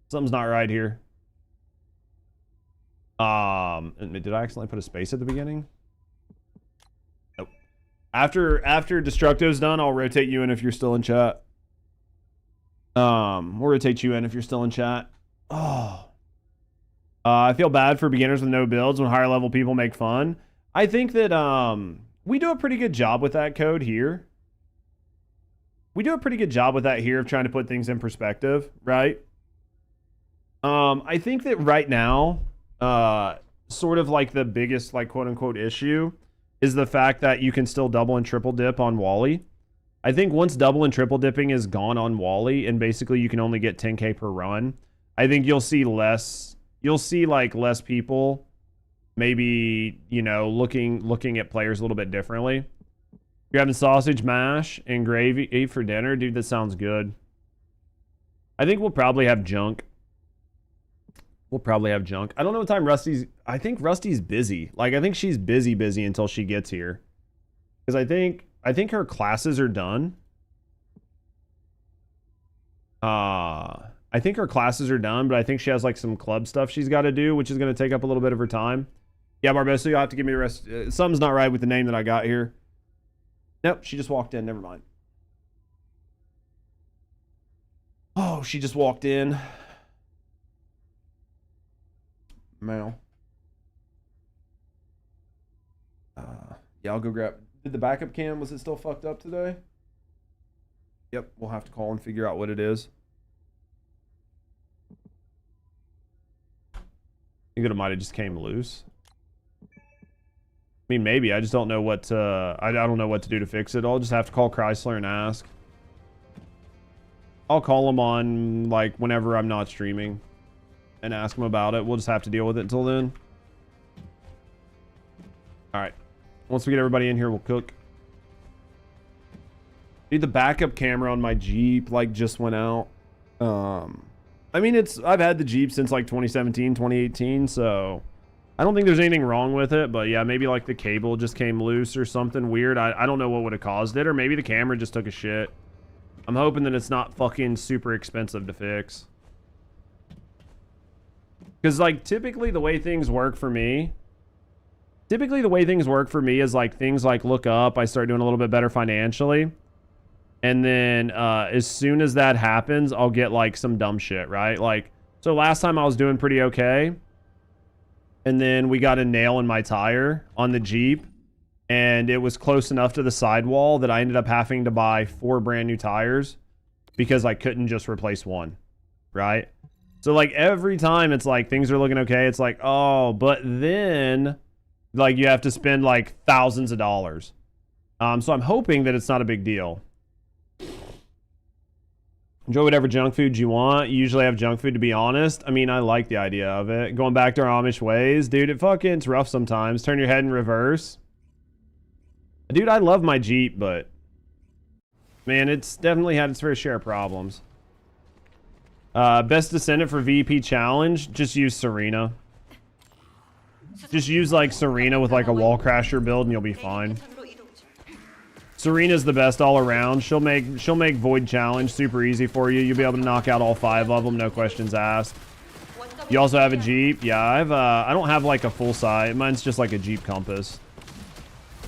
Something's not right here. Did I accidentally put a space at the beginning? Nope. After Destructo's done, I'll rotate you in if you're still in chat. We'll rotate you in if you're still in chat. Oh. I feel bad for beginners with no builds when higher level people make fun. I think that we do a pretty good job with that code here. We do a pretty good job with that here of trying to put things in perspective, right? I think that right now, sort of like the biggest, like, quote unquote issue is the fact that you can still double and triple dip on Wally. I think once double and triple dipping is gone on Wally and basically you can only get 10k per run, I think you'll see less people maybe, you know, looking at players a little bit differently. You're having sausage mash and gravy for dinner? Dude, that sounds good. I think we'll probably have junk. I don't know what time Rusty's... I think Rusty's busy. Like, I think she's busy until she gets here. Because I think her classes are done. I think her classes are done, but I think she has, like, some club stuff she's got to do, which is going to take up a little bit of her time. Yeah, Barbosa, you'll have to give me the rest. Something's not right with the name that I got here. Nope, she just walked in. Never mind. Oh, she just walked in. Mal. Yeah, I'll go grab... Did the backup cam, was it still fucked up today? Yep, we'll have to call and figure out what it is. I think it might have just came loose. I mean, maybe. I just don't know what to... I don't know what to do to fix it. I'll just have to call Chrysler and ask. I'll call him on, like, whenever I'm not streaming and ask him about it. We'll just have to deal with it until then. Alright. Once we get everybody in here, we'll cook. Dude, the backup camera on my Jeep, like, just went out. I mean, I've had the Jeep since, like, 2017, 2018, so... I don't think there's anything wrong with it, but yeah, maybe, like, the cable just came loose or something weird. I don't know what would have caused it, or maybe the camera just took a shit. I'm hoping that it's not fucking super expensive to fix. Because, like, typically the way things work for me is, like, things like look up, I start doing a little bit better financially. And then as soon as that happens, I'll get, like, some dumb shit, right? Like, so last time I was doing pretty okay. And then we got a nail in my tire on the Jeep. And it was close enough to the sidewall that I ended up having to buy 4 brand new tires because I couldn't just replace one, right? So, like, every time it's like things are looking okay, it's like, oh, but then, like, you have to spend, like, thousands of dollars. So I'm hoping that it's not a big deal. Enjoy whatever junk food you want. You usually have junk food, to be honest. I mean, I like the idea of it. Going back to our Amish ways. Dude, it's rough sometimes. Turn your head in reverse. Dude, I love my Jeep, but... man, it's definitely had its fair share of problems. Best Descendant for VP Challenge. Just use Serena. Just use, like, Serena with, like, a Wallcrasher build and you'll be fine. Serena's the best all around. She'll make Void Challenge super easy for you. You'll be able to knock out all 5 of them, no questions asked. You also have a Jeep. Yeah, I don't have, like, a full size. Mine's just like a Jeep Compass.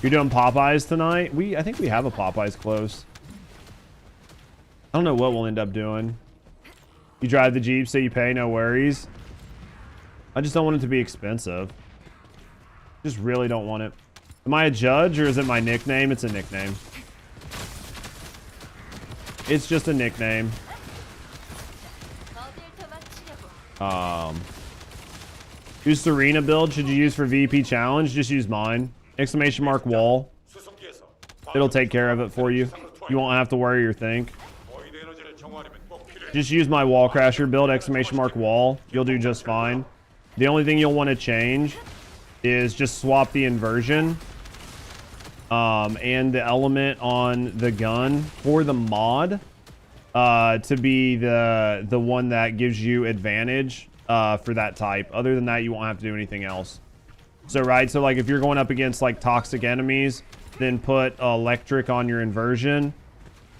You're doing Popeyes tonight? I think we have a Popeyes close. I don't know what we'll end up doing. You drive the Jeep so you pay, no worries. I just don't want it to be expensive. Just really don't want it. Am I a judge or is it my nickname? It's a nickname. It's just a nickname. Whose Serena build should you use for VP Challenge? Just use mine. Exclamation mark wall. It'll take care of it for you. You won't have to worry or think. Just use my Wallcrasher build, exclamation mark wall. You'll do just fine. The only thing you'll want to change is just swap the inversion and the element on the gun for the mod to be the one that gives you advantage for that type. Other than that, you won't have to do anything else. So, right, so like if you're going up against like toxic enemies, then put electric on your inversion,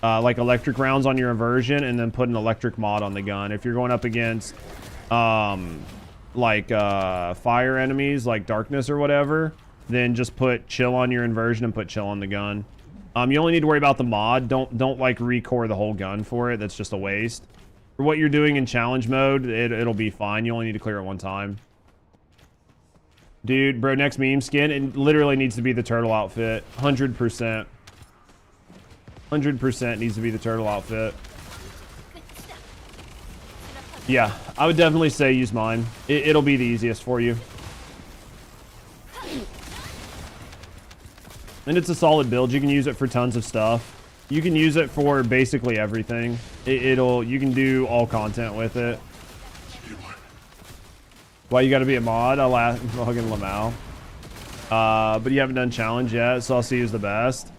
like electric rounds on your inversion, and then put an electric mod on the gun. If you're going up against like fire enemies, like darkness or whatever, then just put chill on your inversion and put chill on the gun. You only need to worry about the mod. Don't like recore the whole gun for it. That's just a waste. For what you're doing in challenge mode, it'll be fine. You only need to clear it one time. Dude, bro, next meme skin, it literally needs to be the turtle outfit. 100%. 100% needs to be the turtle outfit. Yeah, I would definitely say use mine. It'll be the easiest for you. And it's a solid build. You can use it for tons of stuff. You can use it for basically everything. You can do all content with it. Why you gotta be a mod? I'll ask fucking Lamau. But you haven't done challenge yet, so I'll see who's the best.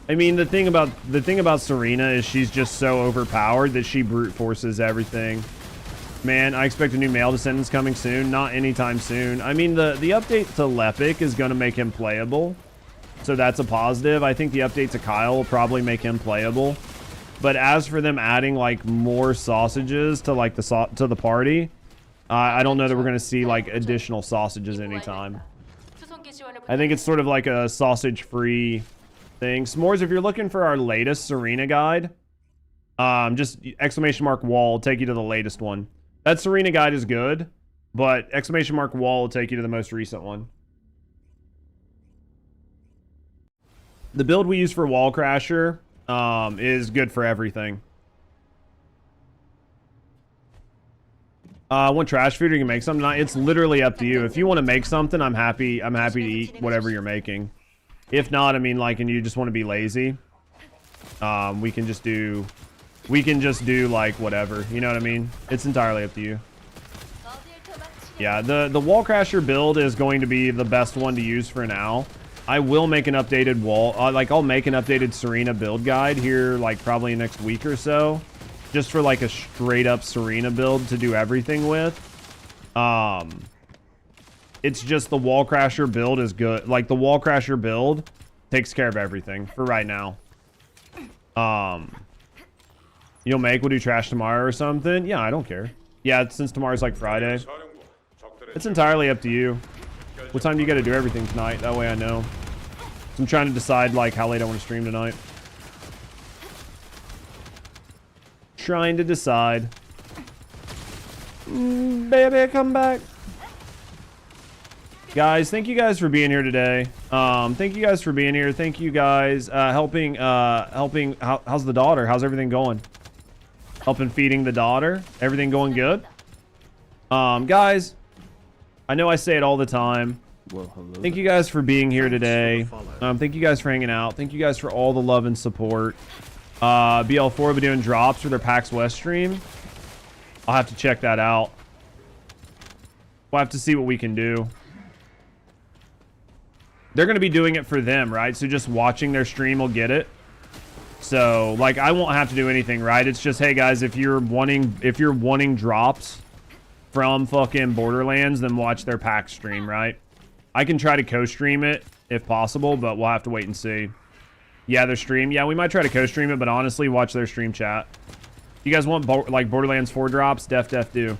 I mean, the thing about Serena is she's just so overpowered that she brute forces everything. Man, I expect a new male Descendants coming soon. Not anytime soon. I mean, the update to Lepic is gonna make him playable. So that's a positive. I think the update to Kyle will probably make him playable. But as for them adding like more sausages to like to the party, I don't know that we're gonna see like additional sausages anytime. I think it's sort of like a sausage-free thing. S'mores, if you're looking for our latest Serena guide, just !wall will take you to the latest one. That Serena guide is good, but !wall will take you to the most recent one. The build we use for Wallcrasher is good for everything. Want trash food or you can make something? It's literally up to you. If you want to make something, I'm happy to eat whatever you're making. If not, I mean, like, and you just want to be lazy, we can just do like whatever. You know what I mean? It's entirely up to you. Yeah, the Wallcrasher build is going to be the best one to use for now. I will make an updated I'll make an updated Serena build guide here, like probably next week or so, just for like a straight up Serena build to do everything with. It's just the Wallcrasher build is good. Like the Wallcrasher build takes care of everything for right now. We'll do trash tomorrow or something. Yeah, I don't care. Yeah, since tomorrow's like Friday. It's entirely up to you. What time do you got to do everything tonight? That way I know. So I'm trying to decide like how late I want to stream tonight. Trying to decide. Baby, come back. Guys, thank you guys for being here today. Thank you guys for being here. Thank you guys helping. How's the daughter? How's everything going? Helping feeding the daughter. Everything going good? Guys, I know I say it all the time. Well, hello. Thank you guys for being here today. Thank you guys for hanging out. Thank you guys for all the love and support. BL4 will be doing drops for their PAX West stream. I'll have to check that out. We'll have to see what we can do. They're going to be doing it for them, right? So just watching their stream will get it. So, like, I won't have to do anything, right? It's just, hey, guys, if you're wanting drops from fucking Borderlands, then watch their PAX stream, right? I can try to co-stream it if possible, but we'll have to wait and see. Yeah, their stream. Yeah, we might try to co-stream it, but honestly, watch their stream chat. You guys want like Borderlands 4 drops? Def do.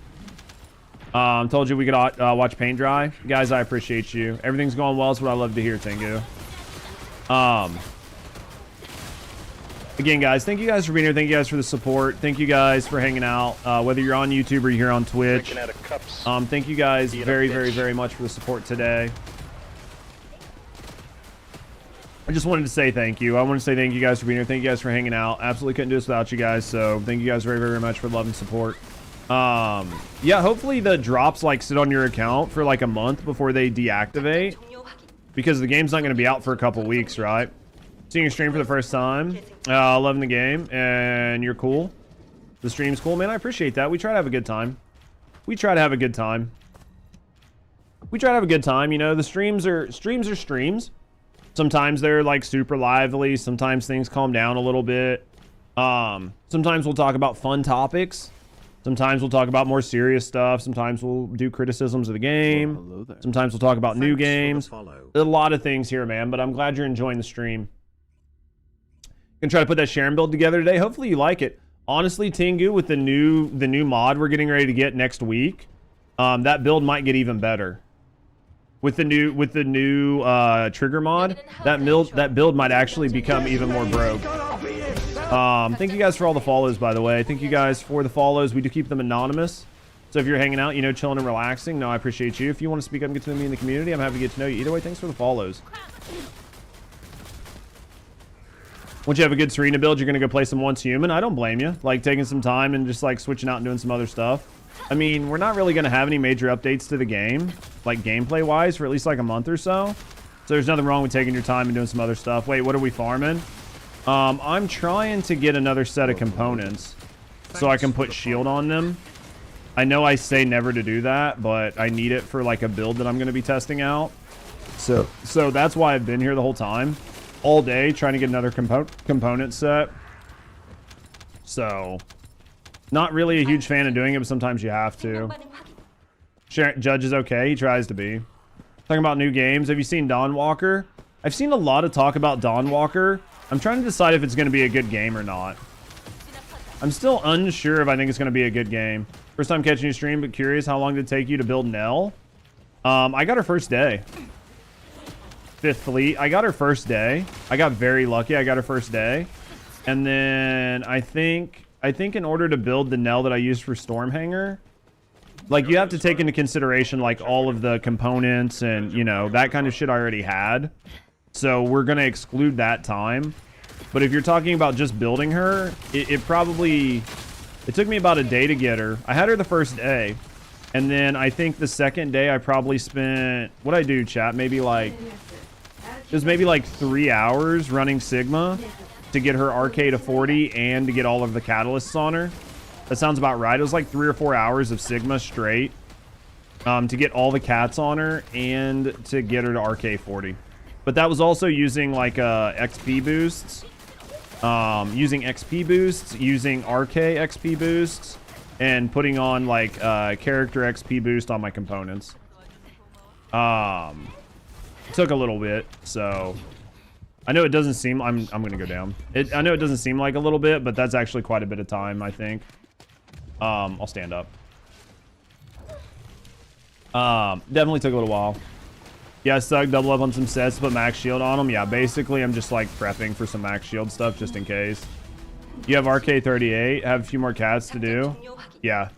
Told you we could watch paint dry. Guys, I appreciate you. Everything's going well. It's what I love to hear, Tengu. Again, guys, thank you guys for being here. Thank you guys for the support. Thank you guys for hanging out. Whether you're on YouTube or you're here on Twitch. Thank you guys very much for the support today. I just wanted to say thank you. I want to say thank you guys for being here. Thank you guys for hanging out. Absolutely couldn't do this without you guys. So thank you guys very much for love and support. Yeah, hopefully the drops like sit on your account for like a month before they deactivate, because the game's not going to be out for a couple weeks, right? Seeing your stream for the first time, loving the game, and you're cool. The stream's cool, man. I appreciate that. We try to have a good time. We try to have a good time. You know, the streams are streams. Sometimes they're like super lively. Sometimes things calm down a little bit. Sometimes we'll talk about fun topics. Sometimes we'll talk about more serious stuff. Sometimes we'll do criticisms of the game. Well, hello there. Sometimes we'll talk about new games. There's a lot of things here, man, but I'm glad you're enjoying the stream. Gonna try to put that Sharon build together today. Hopefully you like it. Honestly, Tengu, with the new mod we're getting ready to get next week, that build might get even better. With the new trigger mod, that build might actually become even more broke. Thank you guys for all the follows, by the way. Thank you guys for the follows. We do keep them anonymous. So if you're hanging out, you know, chilling and relaxing, no, I appreciate you. If you want to speak up and get to know me in the community, I'm happy to get to know you. Either way, thanks for the follows. Once you have a good Serena build, you're going to go play some Once Human. I don't blame you. Like, taking some time and just, like, switching out and doing some other stuff. I mean, we're not really going to have any major updates to the game, like, gameplay-wise, for at least, like, a month or so. So there's nothing wrong with taking your time and doing some other stuff. Wait, what are we farming? I'm trying to get another set of components so I can put shield on them. I know I say never to do that, but I need it for like a build that I'm going to be testing out. So that's why I've been here the whole time, all day, trying to get another component set. So, not really a huge fan of doing it, but sometimes you have to. Judge is okay. He tries to be. Talking about new games. Have you seen Dawnwalker? I've seen a lot of talk about Dawnwalker. I'm trying to decide if it's going to be a good game or not. I'm still unsure if I think it's going to be a good game. First time catching you stream, but curious, how long did it take you to build Nell? I got her first day. Fifth Fleet. I got her first day. I got very lucky. I got her first day. And then I think in order to build the Nell that I used for Stormhanger, like, you have to take into consideration, like, all of the components and, you know, that kind of shit I already had. So we're going to exclude that time. But if you're talking about just building her, it took me about a day to get her. I had her the first day. And then I think the second day I probably spent, what'd I do, chat? Maybe like, it was maybe like 3 hours running Sigma to get her Arche to 40 and to get all of the catalysts on her. That sounds about right. It was like 3 or 4 hours of Sigma straight to get all the cats on her and to get her to Arche 40. But that was also using like XP boosts. Using XP boosts, using Arche XP boosts, and putting on like character XP boost on my components. It took a little bit, so I know it doesn't seem, I'm gonna go down. I know it doesn't seem like a little bit, but that's actually quite a bit of time, I think. I'll stand up. Definitely took a little while. Yeah, Sug, double up on some sets, put max shield on them. Yeah, basically I'm just like prepping for some max shield stuff just in case. You have Arche 38, have a few more cats to do. Yeah.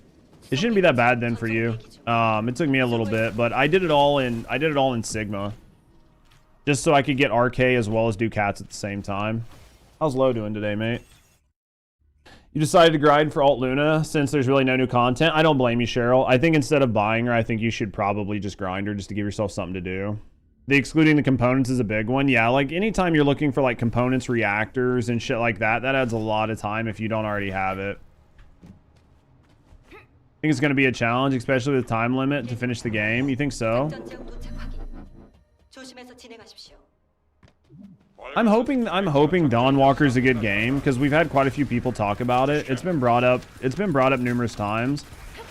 It shouldn't be that bad then for you. It took me a little bit, but I did it all in Sigma. Just so I could get Arche as well as do cats at the same time. How's Lo doing today, mate? You decided to grind for Alt Luna since there's really no new content. I don't blame you, Cheryl. I think instead of buying her, I think you should probably just grind her just to give yourself something to do. The excluding the components is a big one. Yeah, like anytime you're looking for like components, reactors, and shit like that, that adds a lot of time if you don't already have it. I think it's going to be a challenge, especially with time limit to finish the game. You think so? I'm hoping Dawnwalker's a good game because we've had quite a few people talk about it. It's been brought up numerous times.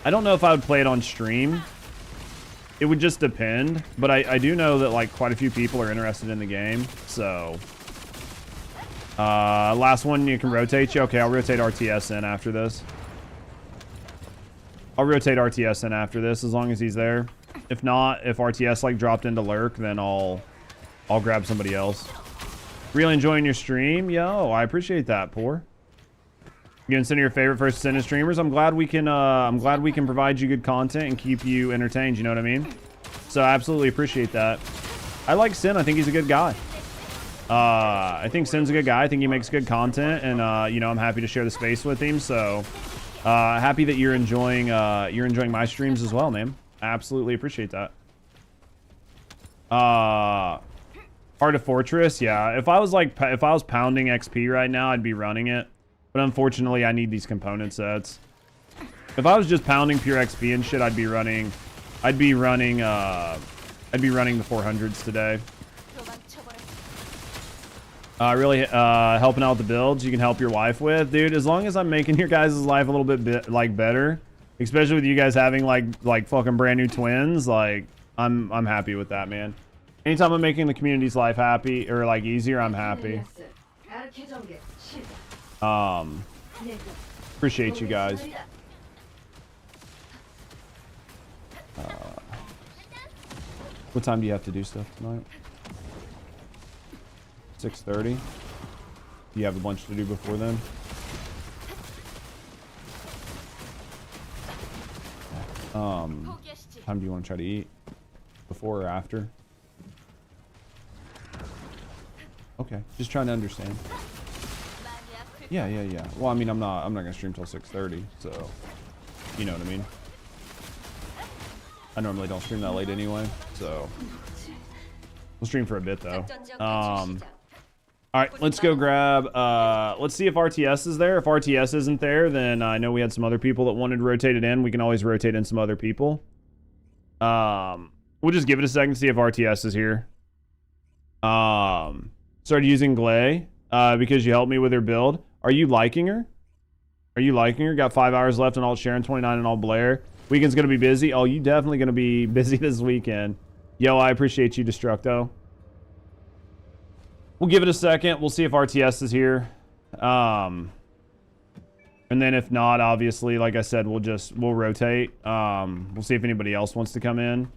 I don't know if I would play it on stream. It would just depend, but I do know that like quite a few people are interested in the game. So last one you can rotate you. Okay, I'll rotate RTS in after this. I'll rotate RTS in after this as long as he's there. If not, if RTS like dropped into lurk, then I'll grab somebody else. Really enjoying your stream? Yo, I appreciate that, Poor. You consider your favorite First Descendant streamers. I'm glad we can provide you good content and keep you entertained, you know what I mean? So I absolutely appreciate that. I like Sin. I think he's a good guy. I think Sin's a good guy. I think he makes good content, and you know, I'm happy to share the space with him. So happy that you're enjoying my streams as well, man. I absolutely appreciate that. Heart of Fortress, yeah. If I was pounding XP right now, I'd be running it. But unfortunately, I need these component sets. If I was just pounding pure XP and shit, I'd be running the 400s today. Really helping out with the builds you can help your wife with, dude. As long as I'm making your guys' life a little bit like better, especially with you guys having like fucking brand new twins, like I'm happy with that, man. Anytime I'm making the community's life happy or like easier, I'm happy. Appreciate you guys. What time do you have to do stuff tonight? 6:30. Do you have a bunch to do before then? Time do you want to try to eat? Before or after? Okay, just trying to understand. Yeah. Well, I mean, I'm not gonna stream till 6:30, so you know what I mean. I normally don't stream that late anyway, so We'll stream for a bit though. All right, let's go grab. Let's see if RTS is there. If RTS isn't there, then I know we had some other people that wanted to rotate it in. We can always rotate in some other people. We'll just give it a second to see if RTS is here. Started using Glay because you helped me with her build. Are you liking her? Are you liking her? Got 5 hours left on Alt Sharon, 29 on Alt Blair. Weekend's gonna be busy. Oh, you definitely gonna be busy this weekend. Yo, I appreciate you, Destructo. We'll give it a second. We'll see if RTS is here. And then if not, obviously, like I said, we'll rotate. We'll see if anybody else wants to come in.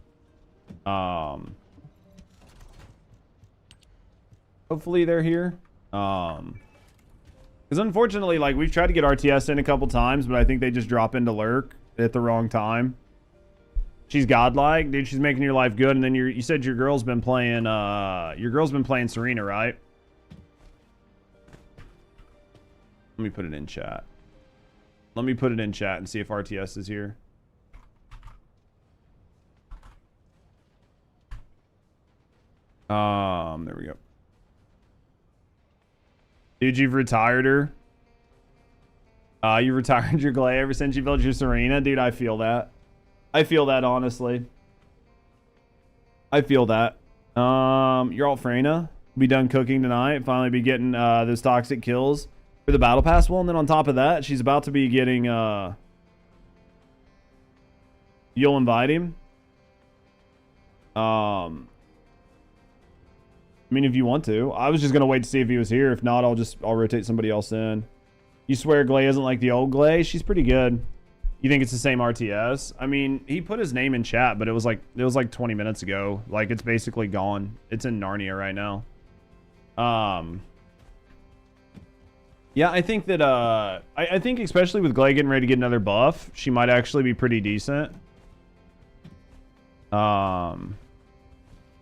Hopefully they're here. Because unfortunately, like, we've tried to get RTS in a couple times, but I think they just drop into lurk at the wrong time. She's godlike, dude. She's making your life good. And then you said your girl's been playing. Your girl's been playing Serena, right? Let me put it in chat. Let me put it in chat and see if RTS is here. There we go. Dude, you've retired her. You retired your Glay ever since you built your Serena, dude. I feel that. I feel that, honestly. I feel that. You're all Freyna. Be done cooking tonight. Finally be getting those toxic kills for the battle pass. Well, and then on top of that, she's about to be getting you'll invite him. I mean, if you want to. I was just gonna wait to see if he was here. If not, I'll rotate somebody else in. You swear Glay isn't like the old Glay? She's pretty good. You think it's the same RTS? I mean, he put his name in chat, but it was like 20 minutes ago. Like, it's basically gone. It's in Narnia right now. Yeah, I think that I think especially with Glay getting ready to get another buff, she might actually be pretty decent.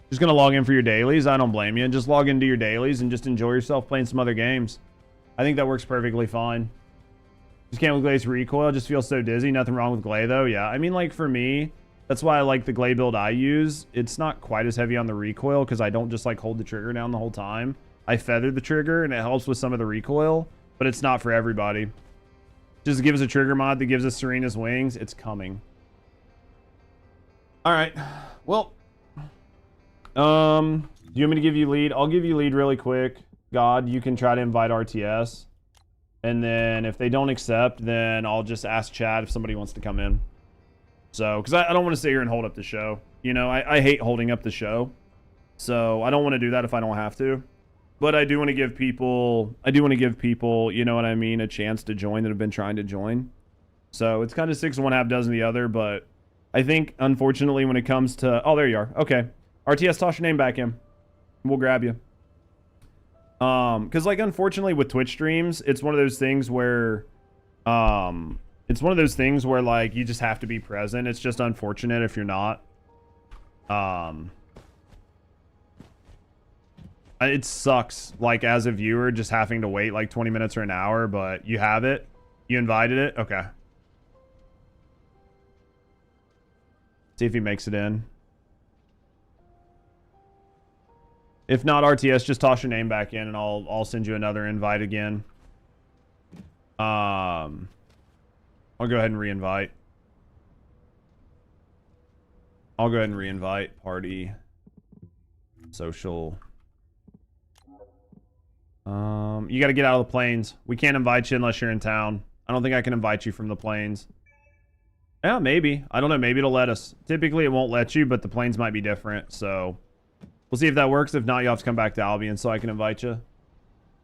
Just gonna log in for your dailies. I don't blame you. Just log into your dailies and just enjoy yourself playing some other games. I think that works perfectly fine. Just can't with Glay's recoil. Just feels so dizzy. Nothing wrong with Glay though. Yeah, I mean, like, for me, that's why I like the Glay build I use. It's not quite as heavy on the recoil because I don't just like hold the trigger down the whole time. I feather the trigger and it helps with some of the recoil, but it's not for everybody. Just gives a trigger mod that gives us Serena's wings. It's coming. All right. Well, do you want me to give you lead? I'll give you lead really quick. God, you can try to invite RTS. And then if they don't accept, then I'll just ask chat if somebody wants to come in. So, because I don't want to sit here and hold up the show. You know, I hate holding up the show. So I don't want to do that if I don't have to. But I do want to give people, you know what I mean, a chance to join that have been trying to join. So it's kind of 6 of one, half dozen the other. But I think, unfortunately, when it comes to... Oh, there you are. Okay. RTS, toss your name back in. We'll grab you. Because, like, unfortunately with Twitch streams, it's one of those things where, like, you just have to be present. It's just unfortunate if you're not. It sucks, like, as a viewer, just having to wait, like, 20 minutes or an hour, but you have it. You invited it? Okay. See if he makes it in. If not, RTS, just toss your name back in and I'll send you another invite again. I'll go ahead and re-invite. I'll go ahead and re-invite. Party. Social. You gotta get out of the plains. We can't invite you unless you're in town. I don't think I can invite you from the plains. Yeah, maybe. I don't know. Maybe it'll let us. Typically, it won't let you, but the plains might be different, so... We'll see if that works. If not, you'll have to come back to Albion so I can invite you.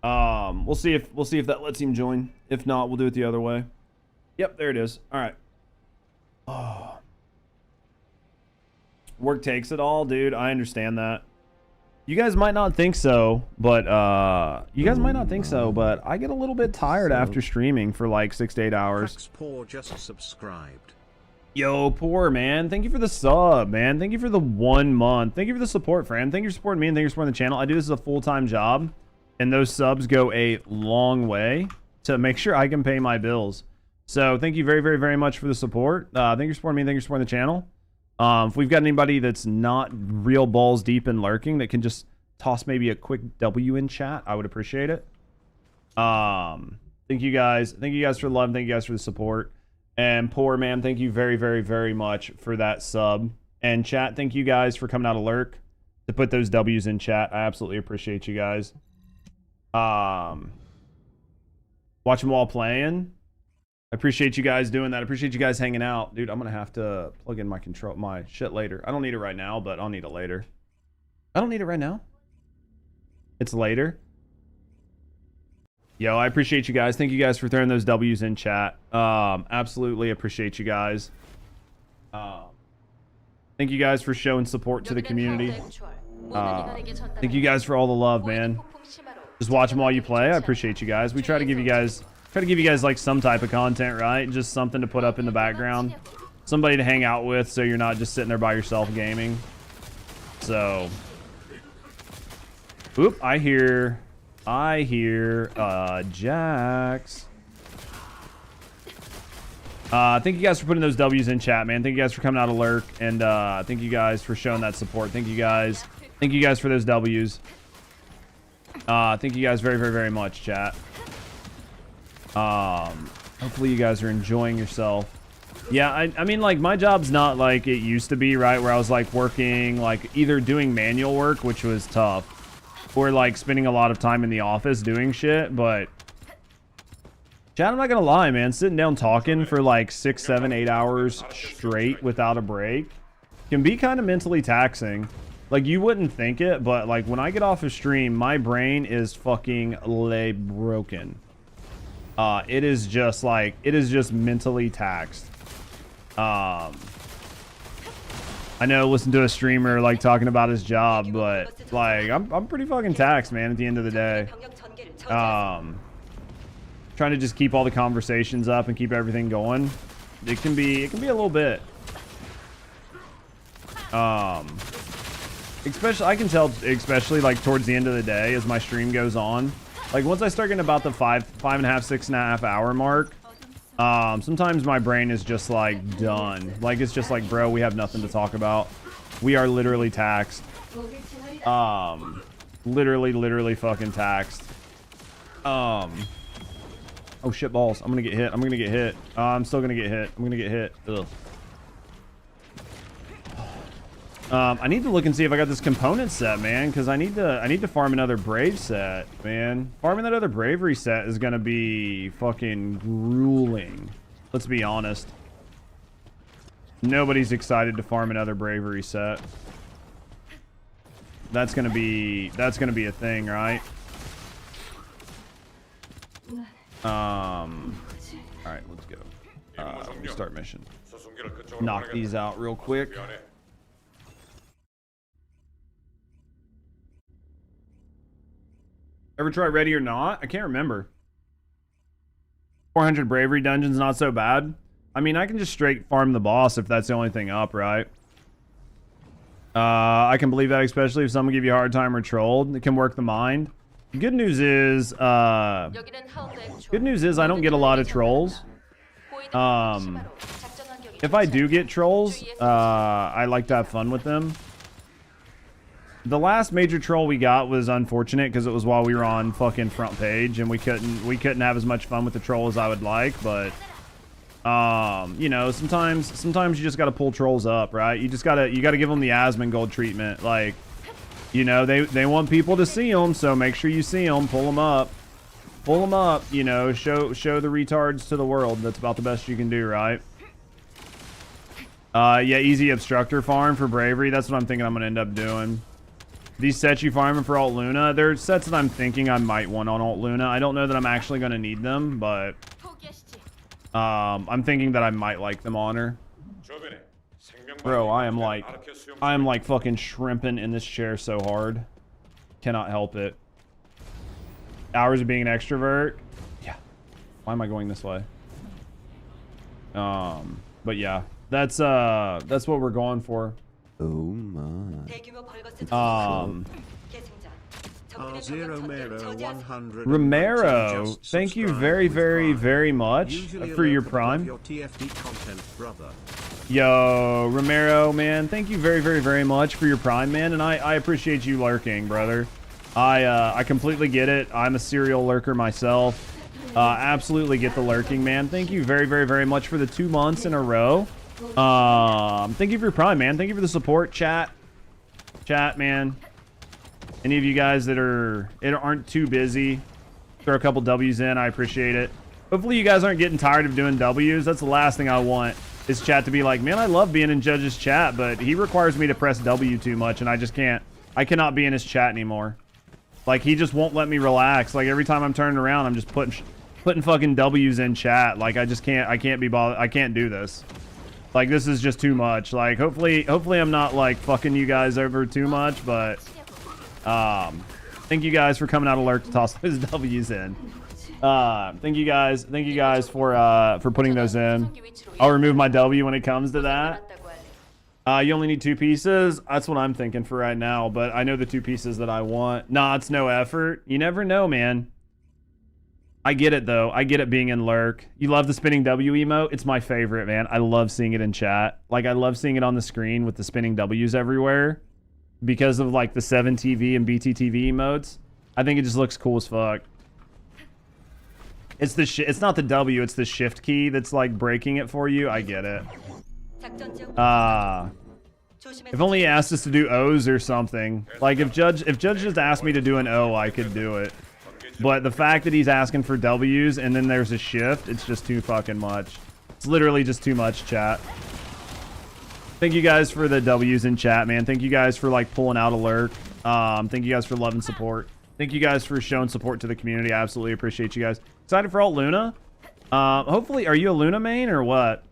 We'll see if that lets him join. If not, we'll do it the other way. Yep, there it is. All right. Oh. Work takes it all, dude. I understand that. You guys might not think so, but I get a little bit tired after streaming for like 6 to 8 hours. Poor just subscribed. Yo, poor man. Thank you for the sub, man. Thank you for the 1 month. Thank you for the support, friend. Thank you for supporting me and thank you for supporting the channel. I do this as a full-time job, and those subs go a long way to make sure I can pay my bills. So thank you very, very, very much for the support. Thank you for supporting me and thank you for supporting the channel. If we've got anybody that's not real balls deep in lurking that can just toss maybe a quick W in chat, I would appreciate it. Thank you guys. Thank you guys for the love. Thank you guys for the support. And Poor Man, thank you very, very, very much for that sub. And chat, thank you guys for coming out of lurk to put those W's in chat. I absolutely appreciate you guys. Watch them while playing. I appreciate you guys doing that. I appreciate you guys hanging out. Dude, I'm going to have to plug in my shit later. I don't need it right now, but I'll need it later. I don't need it right now. It's later. Yo, I appreciate you guys. Thank you guys for throwing those W's in chat. Absolutely appreciate you guys. Thank you guys for showing support to the community. Thank you guys for all the love, man. Just watch them while you play. I appreciate you guys. We try to give you guys like some type of content, right? Just something to put up in the background. Somebody to hang out with so you're not just sitting there by yourself gaming. So, oop, I hear Jax. Thank you guys for putting those W's in chat, man. Thank you guys for coming out of lurk, and thank you guys for showing that support. Thank you guys for those W's. Thank you guys very, very, very much, chat. Hopefully you guys are enjoying yourself. Yeah, I mean, like, my job's not like it used to be, right? Where I was like working, like either doing manual work, which was tough, or like spending a lot of time in the office doing shit. But chat, I'm not gonna lie, man, sitting down talking for like 6, 7, 8 hours straight without a break can be kind of mentally taxing. Like, you wouldn't think it, but like when I get off of stream, my brain is fucking broken. It is just mentally taxed. I know, listen to a streamer like talking about his job, but like I'm pretty fucking taxed, man, at the end of the day. Trying to just keep all the conversations up and keep everything going. It can be a little bit. Especially, I can tell, especially like towards the end of the day as my stream goes on. Like once I start getting about the 5.5, 6.5 hour mark, sometimes my brain is just like done. Like it's just like, bro, we have nothing to talk about. We are literally taxed. Literally fucking taxed. Oh shit balls. I'm gonna get hit. I'm still gonna get hit. Ugh. I need to look and see if I got this component set, man, because I need to farm another brave set, man. Farming that other bravery set is gonna be fucking grueling. Let's be honest. Nobody's excited to farm another bravery set. That's gonna be a thing, right? All right, let's go. Restart mission. Knock these out real quick. Ever try Ready or Not? I can't remember. 400 bravery dungeons, not so bad. I mean, I can just straight farm the boss if that's the only thing up, right? I can believe that, especially if someone give you a hard time or trolled. It can work the mind. Good news is I don't get a lot of trolls. If I do get trolls, I like to have fun with them. The last major troll we got was unfortunate because it was while we were on fucking front page and we couldn't have as much fun with the troll as I would like, but you know, sometimes you just got to pull trolls up, right? You gotta give them the Asmongold treatment. Like, you know, they want people to see them, so make sure you see them, pull them up, you know, show the retards to the world. That's about the best you can do, right? Yeah, easy obstructor farm for bravery. That's what I'm thinking I'm gonna end up doing. These sets you farming for Alt Luna, they're sets that I'm thinking I might want on Alt Luna. I don't know that I'm actually going to need them, but I'm thinking that I might like them on her. Bro, I am like fucking shrimping in this chair so hard. Cannot help it. Hours of being an extrovert. Yeah. Why am I going this way? But yeah, that's what we're going for. Oh my. Romero, thank you very, very, very much for your prime. Your TFT content, brother. Yo, Romero, man, thank you very, very, very much for your Prime, man, and I appreciate you lurking, brother. I completely get it. I'm a serial lurker myself. Absolutely get the lurking, man. Thank you very, very, very much for the 2 months in a row. Thank you for your Prime, man. Thank you for the support, chat. Chat, man. Any of you guys that aren't too busy, throw a couple W's in. I appreciate it. Hopefully you guys aren't getting tired of doing W's. That's the last thing I want. Is chat to be like, man, I love being in Judge's chat, but he requires me to press W too much, and I just can't. I cannot be in his chat anymore. Like, he just won't let me relax. Like, every time I'm turning around, I'm just putting fucking W's in chat. Like, I just can't. I can't be bothered. I can't do this. Like, this is just too much. Like, hopefully I'm not like fucking you guys over too much, but thank you guys for coming out of lurk to toss those W's in. Thank you guys for putting those in. I'll remove my W when it comes to that. You only need 2 pieces. That's what I'm thinking for right now, but I know the 2 pieces that I want. Nah, it's no effort. You never know, man. I get it, though. I get it being in lurk. You love the spinning W emote? It's my favorite, man. I love seeing it in chat. Like, I love seeing it on the screen with the spinning W's everywhere because of, like, the 7TV and BTTV emotes. I think it just looks cool as fuck. It's the it's not the W, it's the shift key that's, like, breaking it for you. I get it. If only he asked us to do O's or something. Like, if Judge just asked me to do an O, I could do it. But the fact that he's asking for W's and then there's a shift, it's just too fucking much. It's literally just too much, chat. Thank you guys for the W's in chat, man. Thank you guys for, like, pulling out a lurk. Thank you guys for love and support. Thank you guys for showing support to the community. I absolutely appreciate you guys. Excited for Alt Luna? Hopefully, are you a Luna main or what?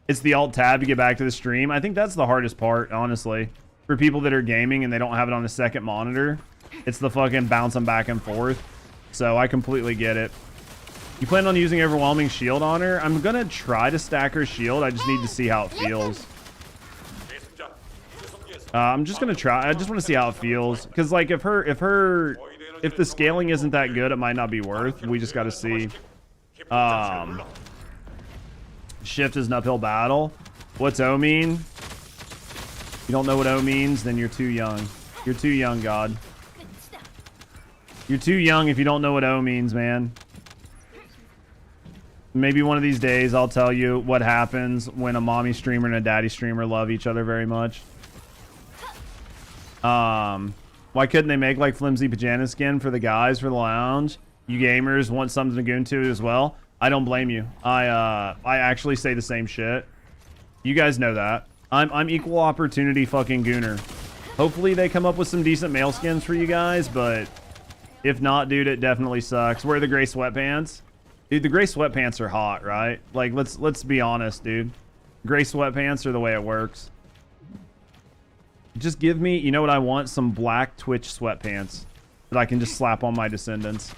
It's the Alt tab to get back to the stream. I think that's the hardest part, honestly. For people that are gaming and they don't have it on the second monitor, it's the fucking bouncing back and forth. So I completely get it. You plan on using Overwhelming Shield on her? I'm gonna try to stack her shield. I just need to see how it feels. I'm just gonna try. I just want to see how it feels. Cause like if the scaling isn't that good, it might not be worth. We just got to see. Shift is an uphill battle. What's O mean? You don't know what O means, then you're too young. You're too young, God. You're too young if you don't know what O means, man. Maybe one of these days I'll tell you what happens when a mommy streamer and a daddy streamer love each other very much. Why couldn't they make like flimsy pajama skin for the guys for the lounge? You gamers want something to go into as well. I don't blame you. I actually say the same shit. You guys know that. I'm equal opportunity fucking gooner. Hopefully they come up with some decent male skins for you guys, but if not, dude, it definitely sucks. Wear the gray sweatpants. Dude, the gray sweatpants are hot, right? Like, let's be honest, dude. Gray sweatpants are the way it works. Just give me, you know what I want? Some black Twitch sweatpants that I can just slap on my descendants.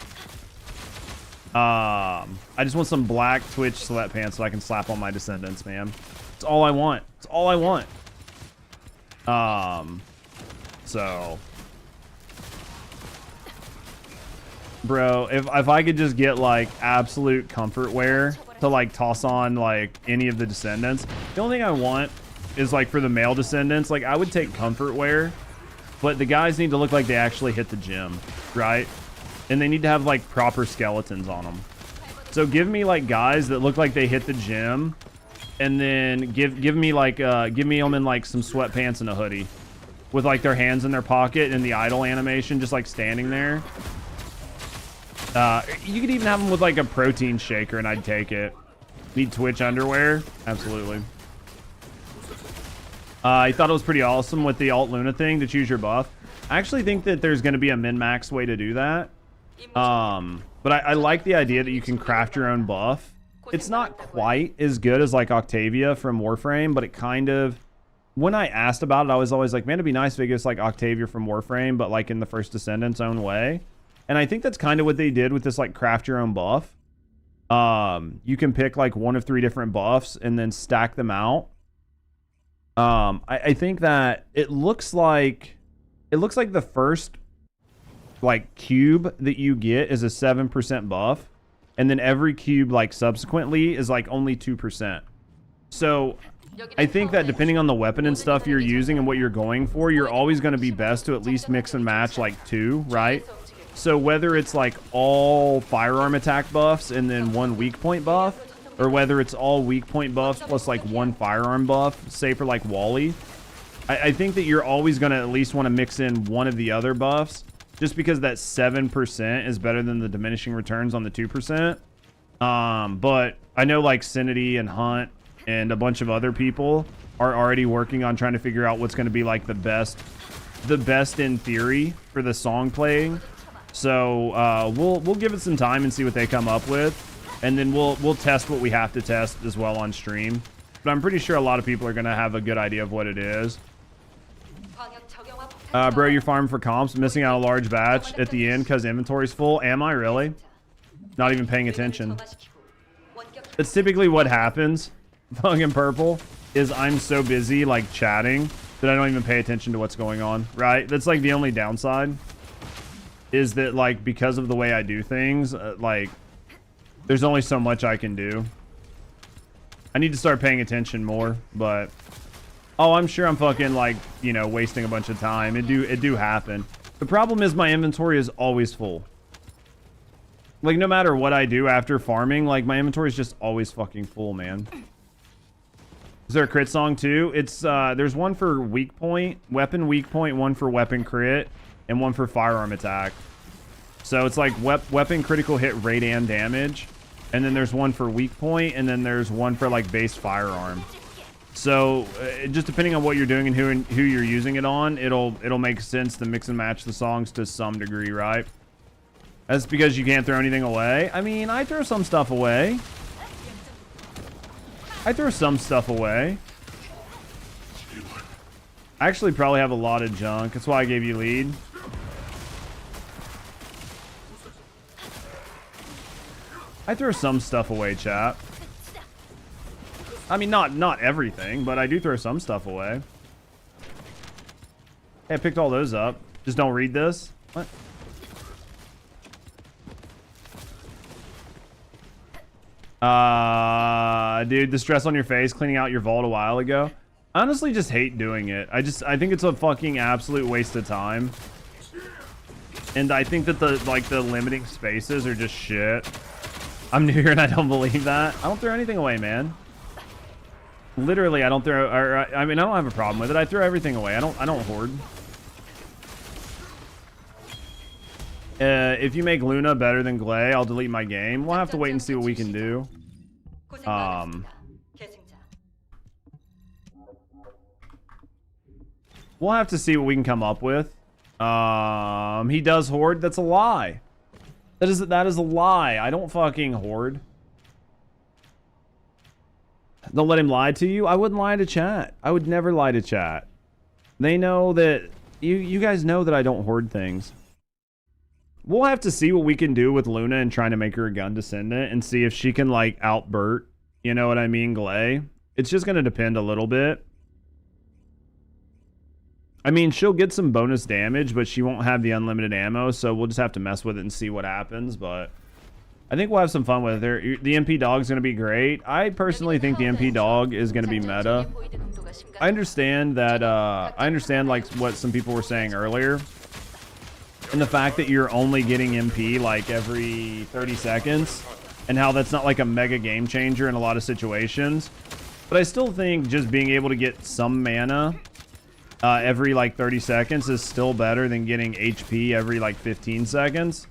I just want some black Twitch sweatpants that I can slap on my descendants, man. It's all I want. It's all I want. So... Bro, if I could just get, like, absolute comfort wear to, like, toss on, like, any of the descendants. The only thing I want is, like, for the male descendants, like, I would take comfort wear, but the guys need to look like they actually hit the gym, right? And they need to have, like, proper skeletons on them. So give me, like, guys that look like they hit the gym, and then give me, like, give me them in, like, some sweatpants and a hoodie with, like, their hands in their pocket and the idle animation just, like, standing there. You could even have them with like a protein shaker and I'd take it. Need Twitch underwear? Absolutely. I thought it was pretty awesome with the Alt Luna thing to choose your buff. I actually think that there's going to be a min-max way to do that. But I like the idea that you can craft your own buff. It's not quite as good as like Octavia from Warframe, but it kind of... When I asked about it, I was always like, man, it'd be nice if it was like Octavia from Warframe, but like in the First Descendant's own way. And I think that's kind of what they did with this, like, craft your own buff. You can pick, like, 1 of 3 different buffs and then stack them out. I think that it looks like the first, like, cube that you get is a 7% buff. And then every cube, like, subsequently is, like, only 2%. So I think that depending on the weapon and stuff you're using and what you're going for, you're always going to be best to at least mix and match like 2, right? So whether it's like all firearm attack buffs and then 1 weak point buff, or whether it's all weak point buffs plus like 1 firearm buff, say for like Wally, I think that you're always going to at least want to mix in one of the other buffs, just because that 7% is better than the diminishing returns on the 2%. But I know like Cinity and Hunt and a bunch of other people are already working on trying to figure out what's going to be like the best in theory for the song playing. So we'll give it some time and see what they come up with, and then we'll test what we have to test as well on stream. But I'm pretty sure a lot of people are going to have a good idea of what it is. Bro, you're farming for comps, missing out a large batch at the end because inventory's full. Am I really? Not even paying attention. That's typically what happens, fucking Purple, is I'm so busy like chatting that I don't even pay attention to what's going on, right? That's like the only downside, is that like because of the way I do things, like there's only so much I can do. I need to start paying attention more, but oh, I'm sure I'm fucking like, you know, wasting a bunch of time. It do happen. The problem is my inventory is always full. Like no matter what I do after farming, like my inventory is just always fucking full, man. Is there a crit song too? It's there's one for weak point, weapon weak point, one for weapon crit, and one for firearm attack. So it's like weapon critical hit rate and damage, and then there's one for weak point, and then there's one for like base firearm. So just depending on what you're doing and who you're using it on, it'll make sense to mix and match the songs to some degree, right? That's because you can't throw anything away. I mean, I throw some stuff away. I actually probably have a lot of junk. That's why I gave you lead. I throw some stuff away, chat. I mean, not everything, but I do throw some stuff away. Hey, I picked all those up. Just don't read this. What? Dude, the stress on your face cleaning out your vault a while ago. I honestly just hate doing it. I think it's a fucking absolute waste of time. And I think that the limiting spaces are just shit. I'm new here and I don't believe that. I don't throw anything away, man. Literally, I don't throw, I mean, I don't have a problem with it. I throw everything away. I don't hoard. If you make Luna better than Glay, I'll delete my game. We'll have to wait and see what we can do. We'll have to see what we can come up with. He does hoard. That's a lie. That is a lie. I don't fucking hoard. Don't let him lie to you. I wouldn't lie to chat. I would never lie to chat. They know that you guys know that I don't hoard things. We'll have to see what we can do with Luna and trying to make her a gun descendant and see if she can like outburt, you know what I mean, Glay. It's just going to depend a little bit. I mean, she'll get some bonus damage, but she won't have the unlimited ammo, so we'll just have to mess with it and see what happens, but I think we'll have some fun with her. The MP dog's going to be great. I personally think the MP dog is going to be meta. I understand that, like what some people were saying earlier, and the fact that you're only getting MP like every 30 seconds, and how that's not like a mega game changer in a lot of situations. But I still think just being able to get some mana every like 30 seconds is still better than getting HP every like 15 seconds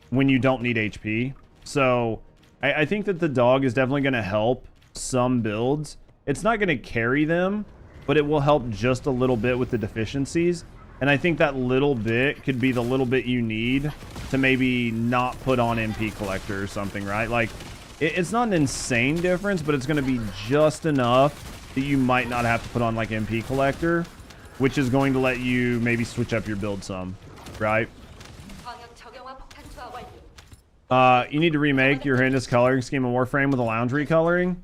when you don't need HP. So I think that the dog is definitely going to help some builds. It's not going to carry them, but it will help just a little bit with the deficiencies. And I think that little bit could be the little bit you need to maybe not put on MP collector or something, right? Like it's not an insane difference, but it's going to be just enough that you might not have to put on like MP collector, which is going to let you maybe switch up your build some, right? You need to remake your horrendous coloring scheme in Warframe with a lounge recoloring.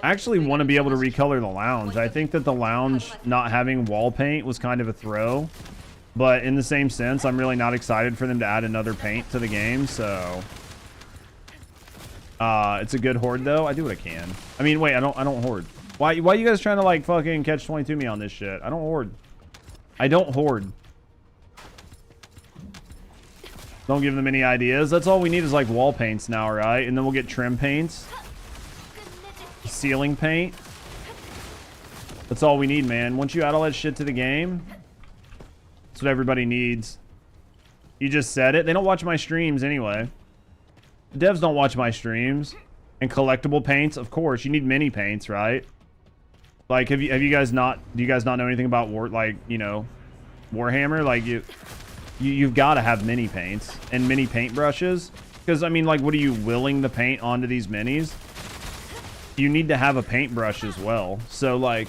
I actually want to be able to recolor the lounge. I think that the lounge not having wall paint was kind of a throw, but in the same sense, I'm really not excited for them to add another paint to the game, so it's a good hoard though. I do what I can. I mean, wait, I don't hoard. Why you guys trying to like fucking catch 22 me on this shit? I don't hoard. I don't hoard. Don't give them any ideas. That's all we need is like wall paints now, right? And then we'll get trim paints. Ceiling paint. That's all we need, man. Once you add all that shit to the game, that's what everybody needs. You just said it. They don't watch my streams anyway. The devs don't watch my streams. And collectible paints, of course. You need mini paints, right? Like, have you guys not? Do you guys not know anything about Warhammer? Like you've got to have mini paints and mini paintbrushes. Because I mean, like, what are you willing to paint onto these minis? You need to have a paintbrush as well. So like,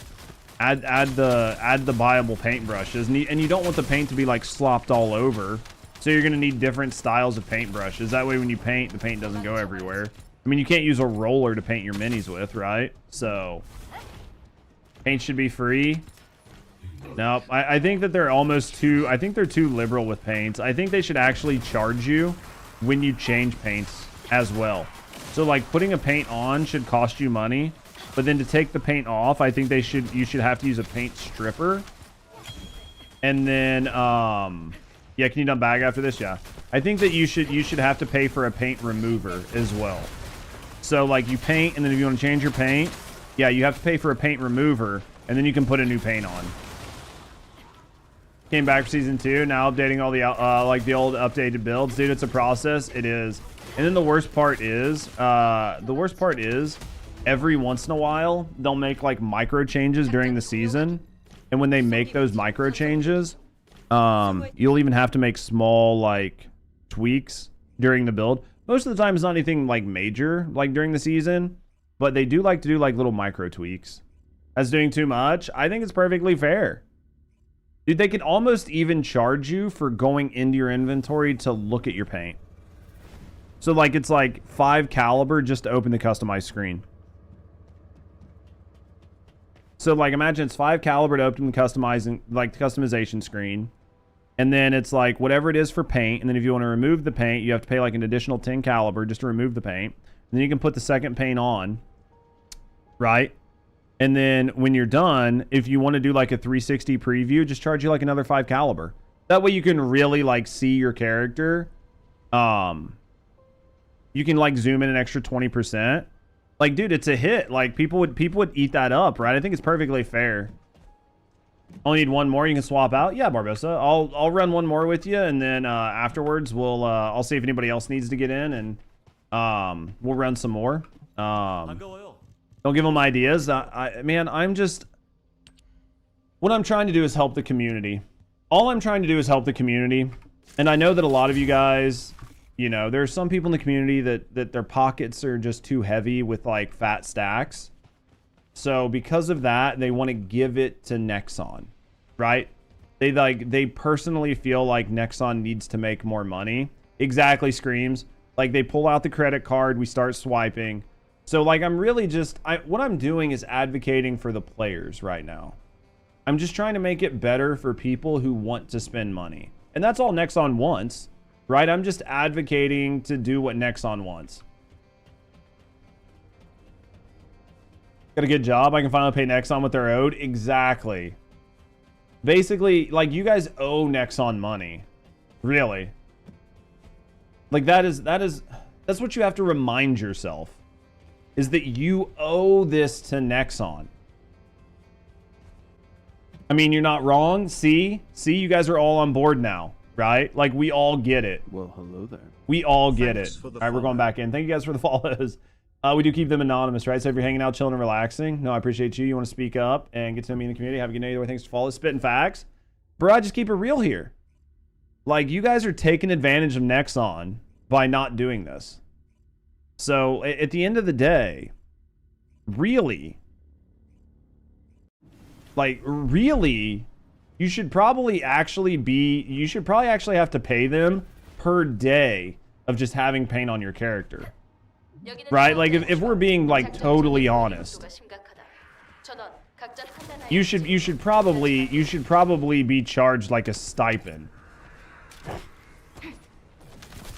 add the buyable paintbrushes, and you don't want the paint to be like slopped all over. So you're gonna need different styles of paintbrushes. That way, when you paint, the paint doesn't go everywhere. I mean, you can't use a roller to paint your minis with, right? So paint should be free. Nope. I think that they're almost too... I think they're too liberal with paints. I think they should actually charge you when you change paints as well. So, like, putting a paint on should cost you money. But then to take the paint off, I think you should have to use a paint stripper. And then, yeah, can you dump bag after this? Yeah. I think that you should have to pay for a paint remover as well. So, like, you paint, and then if you want to change your paint, yeah, you have to pay for a paint remover, and then you can put a new paint on. Came back for season 2, now updating all the like the old updated builds. Dude, it's a process. It is. And then the worst part is every once in a while they'll make like micro changes during the season, and when they make those micro changes, you'll even have to make small like tweaks during the build. Most of the time it's not anything like major like during the season, but they do like to do like little micro tweaks. That's doing too much. I think it's perfectly fair. Dude, they could almost even charge you for going into your inventory to look at your paint. So like it's like 5 caliber just to open the customized screen. So like imagine it's 5 caliber to open the customization screen. And then it's like whatever it is for paint. And then if you want to remove the paint, you have to pay like an additional 10 caliber just to remove the paint. And then you can put the second paint on. Right? And then when you're done, if you want to do like a 360 preview, just charge you like another 5 caliber. That way you can really like see your character. You can like zoom in an extra 20%. Like, dude, it's a hit. Like people would eat that up, right? I think it's perfectly fair. Only need one more. You can swap out. Yeah, Barbosa. I'll run one more with you, and then afterwards I'll see if anybody else needs to get in, and we'll run some more. Don't give them ideas. Man, what I'm trying to do is help the community. All I'm trying to do is help the community. And I know that a lot of you guys, you know, there are some people in the community that their pockets are just too heavy with like fat stacks. So because of that, they want to give it to Nexon, right? They personally feel like Nexon needs to make more money. Exactly, Screams. Like they pull out the credit card, we start swiping. So like I'm really just what I'm doing is advocating for the players right now. I'm just trying to make it better for people who want to spend money. And that's all Nexon wants, right? I'm just advocating to do what Nexon wants. Got a good job. I can finally pay Nexon what they're owed. Exactly. Basically, like you guys owe Nexon money. Really. Like that's what you have to remind yourself. Is that you owe this to Nexon. I mean, you're not wrong. See, you guys are all on board now, right? Like we all get it. Well, hello there. We all get it. All right, we're going back in. Thank you guys for the follows. We do keep them anonymous, right? So if you're hanging out, chilling, and relaxing, no, I appreciate you. You want to speak up and get to know me in the community. Have a good day. Either way, thanks for following. Spitting facts. Bro, I just keep it real here. Like, you guys are taking advantage of Nexon by not doing this. So at the end of the day, really, you should probably actually have to pay them per day of just having paint on your character. Right? Like if we're being like totally honest, you should probably be charged like a stipend.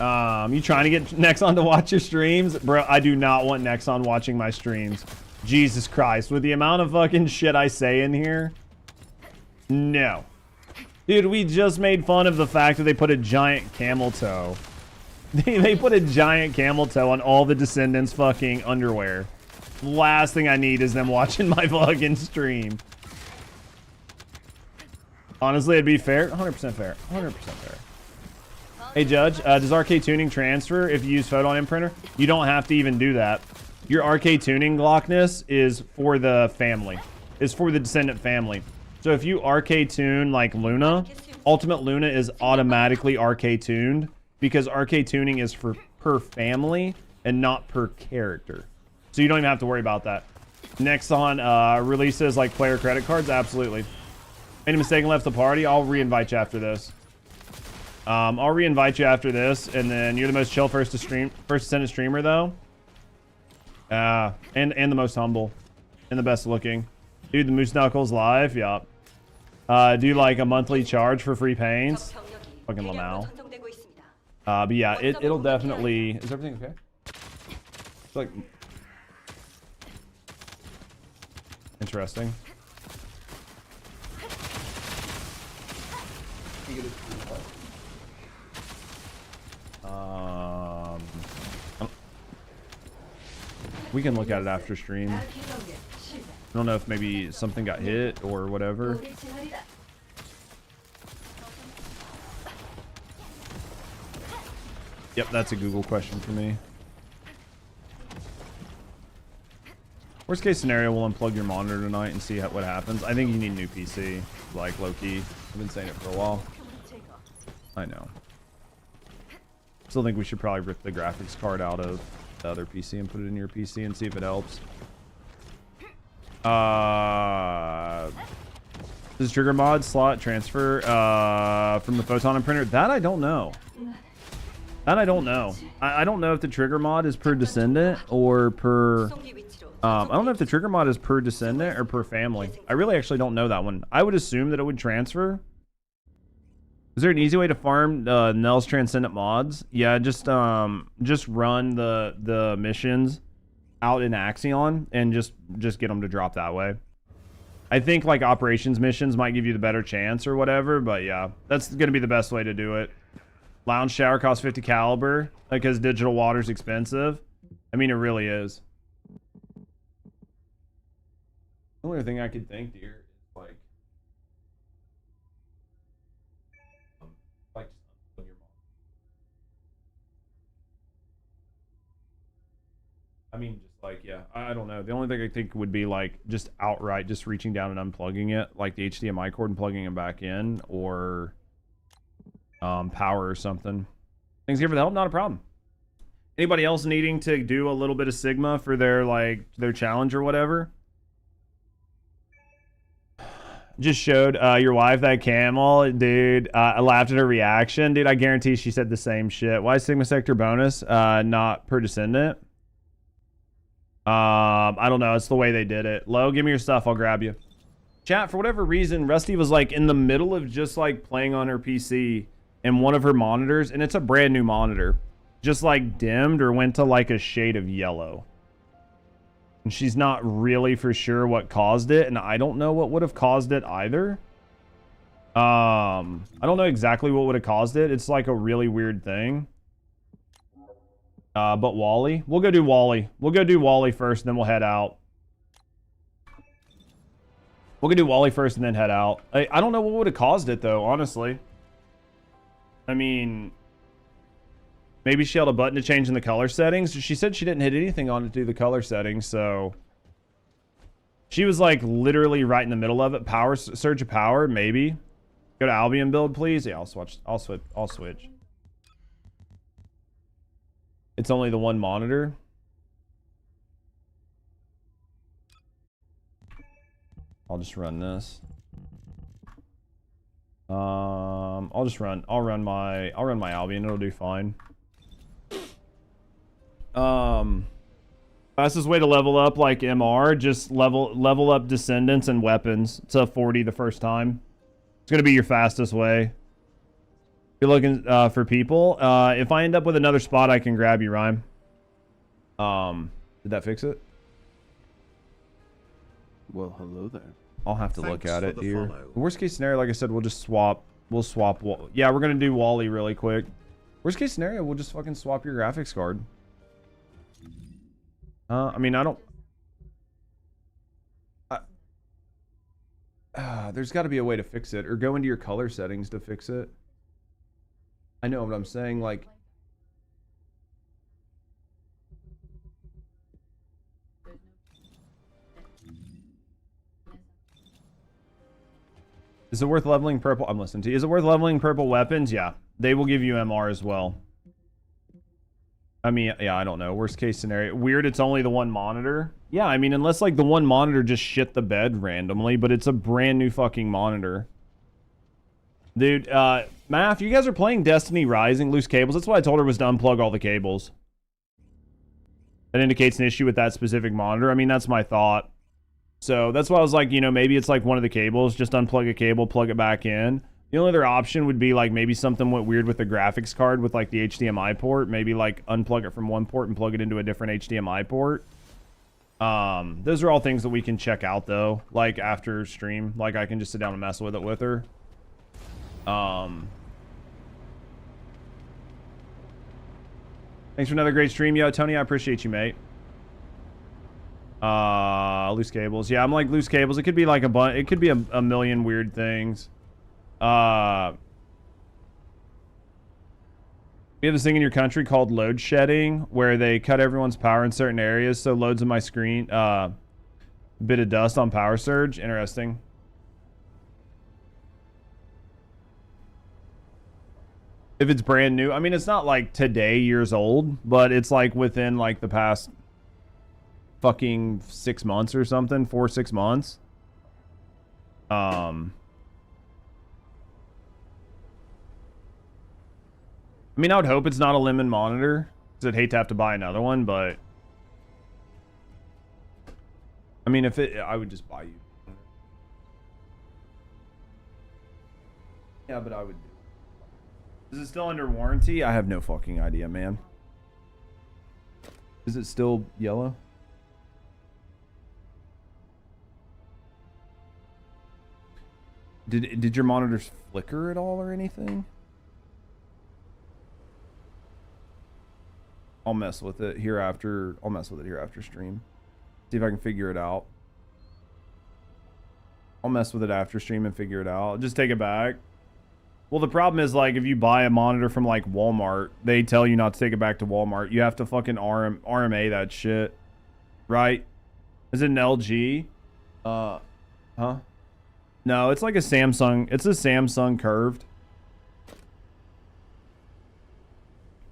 You trying to get Nexon to watch your streams? Bro, I do not want Nexon watching my streams. Jesus Christ, with the amount of fucking shit I say in here, no. Dude, we just made fun of the fact that they put a giant camel toe. They put a giant camel toe on all the Descendants' fucking underwear. Last thing I need is them watching my fucking stream. Honestly, it'd be fair. 100% fair. 100% fair. Hey, Judge, does Arche Tuning transfer if you use Photon Imprinter? You don't have to even do that. Your Arche Tuning Glockness is for the family. Is for the Descendant family. So if you Arche Tune like Luna, Ultimate Luna is automatically Arche Tuned because Arche Tuning is for per family and not per character. So you don't even have to worry about that. Next on releases like player credit cards, absolutely. Made a mistake and left the party, I'll re-invite you after this. I'll re-invite you after this, and then you're the most chill First Descendant streamer though. And the most humble. And the best looking. Dude, the Moose Knuckles live, yup. Do like a monthly charge for free paints. Fucking Lamau. But yeah, it'll definitely... Is everything okay? It's like... Interesting. We can look at it after stream. I don't know if maybe something got hit or whatever. Yep, that's a Google question for me. Worst case scenario, we'll unplug your monitor tonight and see what happens. I think you need a new PC, like low-key. I've been saying it for a while. I know. Still think we should probably rip the graphics card out of the other PC and put it in your PC and see if it helps. Does trigger mod slot transfer from the photon imprinter? That I don't know. That I don't know. I don't know if the trigger mod is per Descendant or per... I don't know if the trigger mod is per Descendant or per family. I really actually don't know that one. I would assume that it would transfer. Is there an easy way to farm Nell's Transcendent mods? Yeah, just run the missions out in Axiom and just get them to drop that way. I think like operations missions might give you the better chance or whatever, but yeah, that's gonna be the best way to do it. Lounge shower costs 50 caliber because digital water's expensive. I mean, it really is. The only thing I could think, dear, is like on your mom. I mean, just like, yeah, I don't know. The only thing I think would be like just outright just reaching down and unplugging it, like the HDMI cord and plugging it back in, or power or something. Things here for the help, not a problem. Anybody else needing to do a little bit of Sigma for their challenge or whatever? Just showed your wife that camel, dude. I laughed at her reaction, dude. I guarantee she said the same shit. Why Sigma Sector bonus not per Descendant? I don't know. It's the way they did it. Lo, give me your stuff. I'll grab you. Chat, for whatever reason, Rusty was like in the middle of just like playing on her PC and one of her monitors, and it's a brand new monitor, just like dimmed or went to like a shade of yellow. And she's not really for sure what caused it, and I don't know what would have caused it either. I don't know exactly what would have caused it. It's like a really weird thing. But Wally, we'll go do Wally. We'll go do Wally first, and then we'll head out. We'll go do Wally first and then head out. I don't know what would have caused it though, honestly. I mean, maybe she held a button to change in the color settings. She said she didn't hit anything on it to do the color settings, so she was like literally right in the middle of it. Power surge of power, maybe. Go to Albion build, please. Yeah, I'll switch. It's only the one monitor. I'll just run this. I'll run my Albion. It'll do fine. Fastest way to level up like MR, just level up Descendants and weapons to 40 the first time. It's gonna be your fastest way. You're looking for people. If I end up with another spot, I can grab you, Rhyme. Did that fix it? Well, hello there. I'll have to look Thanks at for it the here. follow. Worst case scenario, like I said, we'll just swap. We'll swap. Yeah, we're gonna do Wally really quick. Worst case scenario, we'll just fucking swap your graphics card. I mean, I don't. There's got to be a way to fix it, or go into your color settings to fix it. I know what I'm saying, like. Is it worth leveling purple? I'm listening to you. Is it worth leveling purple weapons? Yeah. They will give you MR as well. I mean, yeah, I don't know. Worst case scenario. Weird, it's only the one monitor. Yeah, I mean, unless like the one monitor just shit the bed randomly, but it's a brand new fucking monitor. Dude, Math, you guys are playing Destiny Rising, loose cables. That's why I told her was to unplug all the cables. That indicates an issue with that specific monitor. I mean, that's my thought. So that's why I was like, you know, maybe it's like one of the cables. Just unplug a cable, plug it back in. The only other option would be like maybe something went weird with the graphics card with like the HDMI port. Maybe like unplug it from one port and plug it into a different HDMI port. Those are all things that we can check out though, like after stream. Like I can just sit down and mess with it with her. Thanks for another great stream, yo, Tony. I appreciate you, mate. Loose cables. Yeah, I'm like loose cables. It could be like it could be a million weird things. We have this thing in your country called load shedding, where they cut everyone's power in certain areas, so loads of my screen, bit of dust on power surge. Interesting. If it's brand new, I mean, it's not like today years old, but it's like within like the past fucking 6 months or something, 4-6 months. I mean, I would hope it's not a lemon monitor, because I'd hate to have to buy another one, but I mean, if it, I would just buy you. Yeah, but I would. Is it still under warranty? I have no fucking idea, man. Is it still yellow? Did your monitors flicker at all or anything? I'll mess with it here after. I'll mess with it here after stream. See if I can figure it out. I'll mess with it after stream and figure it out. Just take it back. Well, the problem is, like, if you buy a monitor from, like, Walmart, they tell you not to take it back to Walmart. You have to fucking RMA that shit. Right? Is it an LG? Huh? No, it's like a Samsung. It's a Samsung curved.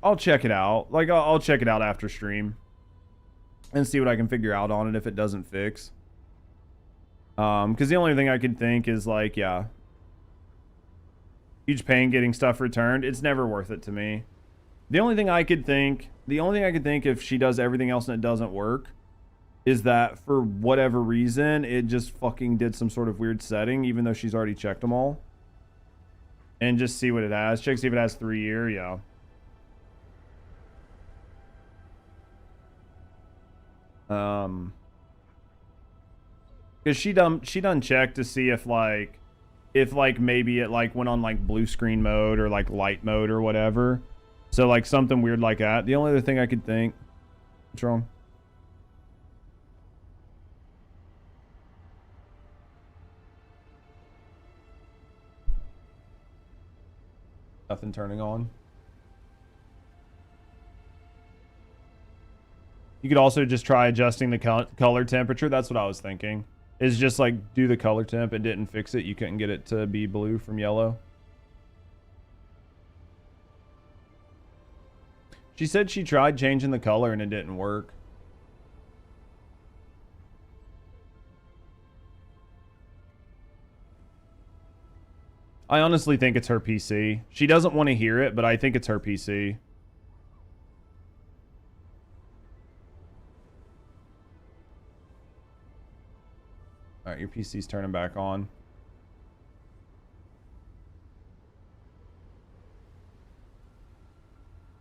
I'll check it out. Like, I'll check it out after stream. And see what I can figure out on it if it doesn't fix. Because the only thing I could think is, like, yeah. Huge pain getting stuff returned. It's never worth it to me. The only thing I could think if she does everything else and it doesn't work is that for whatever reason, it just fucking did some sort of weird setting, even though she's already checked them all. And just see what it has. Check, see if it has 3-year, yeah. Because she done checked to see if maybe it like went on like blue screen mode or like light mode or whatever. So like something weird like that. The only other thing I could think. What's wrong? Nothing turning on. You could also just try adjusting the color temperature. That's what I was thinking. Is just like do the color temp. It didn't fix it. You couldn't get it to be blue from yellow. She said she tried changing the color and it didn't work. I honestly think it's her PC. She doesn't want to hear it, but I think it's her PC. All right, your PC's turning back on.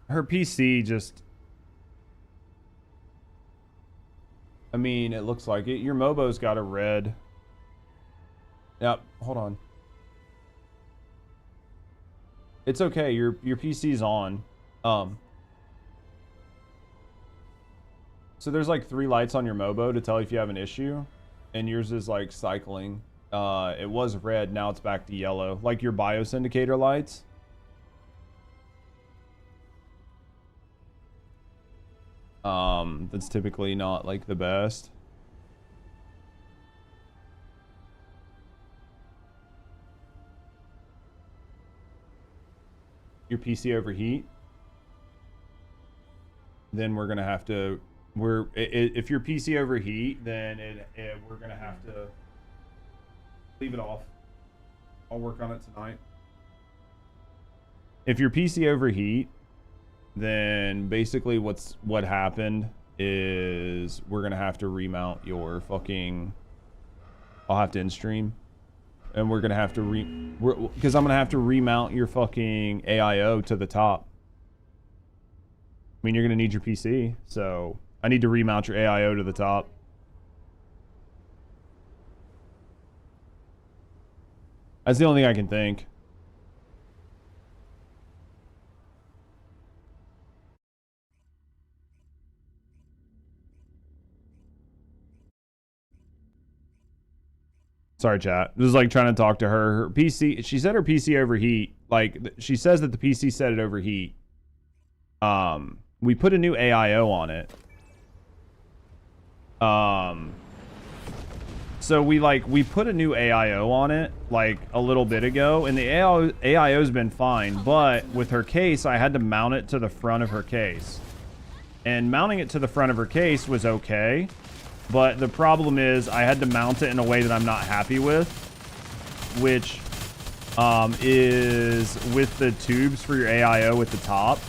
Her PC just... I mean, it looks like it. Your Mobo's got a red. Yep, hold on. It's okay, your PC's on. So there's like 3 lights on your Mobo to tell if you have an issue. And yours is like cycling. It was red, now it's back to yellow. Like your BIOS indicator lights. That's typically not like the best. Your PC overheat, then we're gonna have to. If your PC overheat, then we're gonna have to leave it off. I'll work on it tonight. If your PC overheat, then basically what happened is we're gonna have to remount your fucking. I'll have to in-stream. And we're gonna have to because I'm gonna have to remount your fucking AIO to the top. I mean, you're gonna need your PC, so I need to remount your AIO to the top. That's the only thing I can think. Sorry, chat. This is like trying to talk to her. Her PC, she said her PC overheat. Like, she says that the PC said it overheat. We put a new AIO on it. So we put a new AIO on it like a little bit ago, and the AIO's been fine, but with her case, I had to mount it to the front of her case. And mounting it to the front of her case was okay. But the problem is I had to mount it in a way that I'm not happy with, which is with the tubes for your AIO at the top.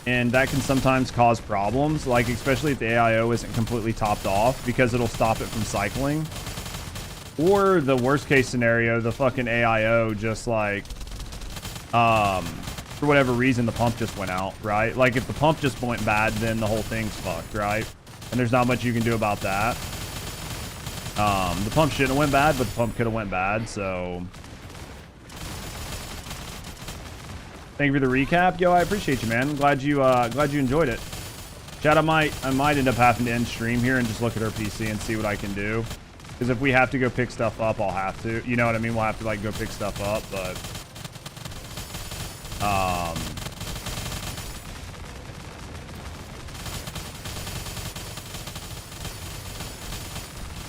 And that can sometimes cause problems, like especially if the AIO isn't completely topped off, because it'll stop it from cycling. Or the worst case scenario, the fucking AIO just like, for whatever reason, the pump just went out, right? Like if the pump just went bad, then the whole thing's fucked, right? And there's not much you can do about that. The pump shouldn't have went bad, but the pump could have went bad, so. Thank you for the recap. Yo, I appreciate you, man. I'm glad you enjoyed it. Chat, I might end up having to end stream here and just look at her PC and see what I can do. Because if we have to go pick stuff up, I'll have to. You know what I mean? We'll have to like go pick stuff up, but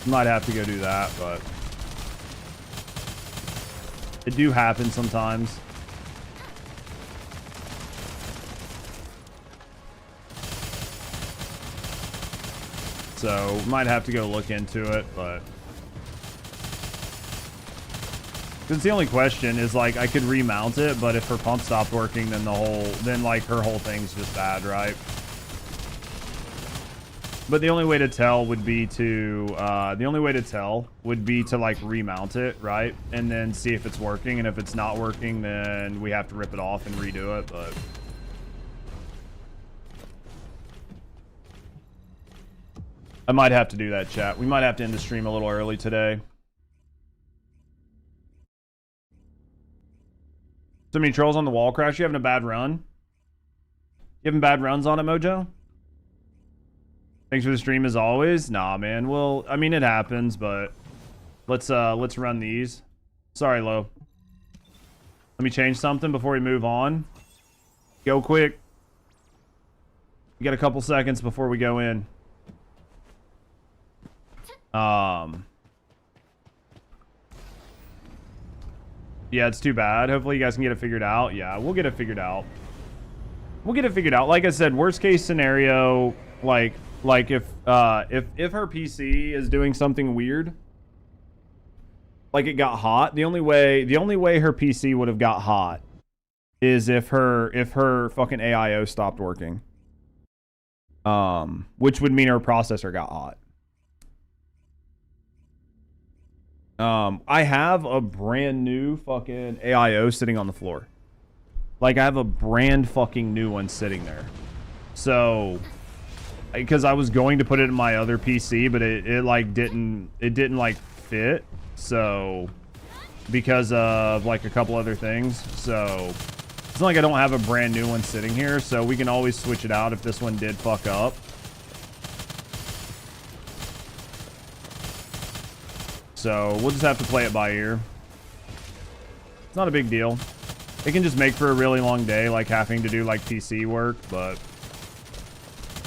might have to go do that, but it do happen sometimes. So might have to go look into it, but it's the only question is like I could remount it, but if her pump stopped working, then like her whole thing's just bad, right? But the only way to tell would be to like remount it, right? And then see if it's working, and if it's not working, then we have to rip it off and redo it, but I might have to do that, chat. We might have to end the stream a little early today. So many trolls on the Wallcrasher. You having a bad run? You having bad runs on it, Mojo? Thanks for the stream as always. Nah, man. Well, I mean, it happens, but let's run these. Sorry, Lo. Let me change something before we move on. Go quick. We got a couple seconds before we go in. Yeah, it's too bad. Hopefully you guys can get it figured out. Yeah, we'll get it figured out. We'll get it figured out. Like I said, worst case scenario, like if her PC is doing something weird, like it got hot, the only way her PC would have got hot is if her fucking AIO stopped working. Which would mean her processor got hot. I have a brand new fucking AIO sitting on the floor. Like I have a brand fucking new one sitting there. So because I was going to put it in my other PC, but it like didn't like fit. So because of like a couple other things. So it's not like I don't have a brand new one sitting here, so we can always switch it out if this one did fuck up. So we'll just have to play it by ear. It's not a big deal. It can just make for a really long day, like having to do like PC work, but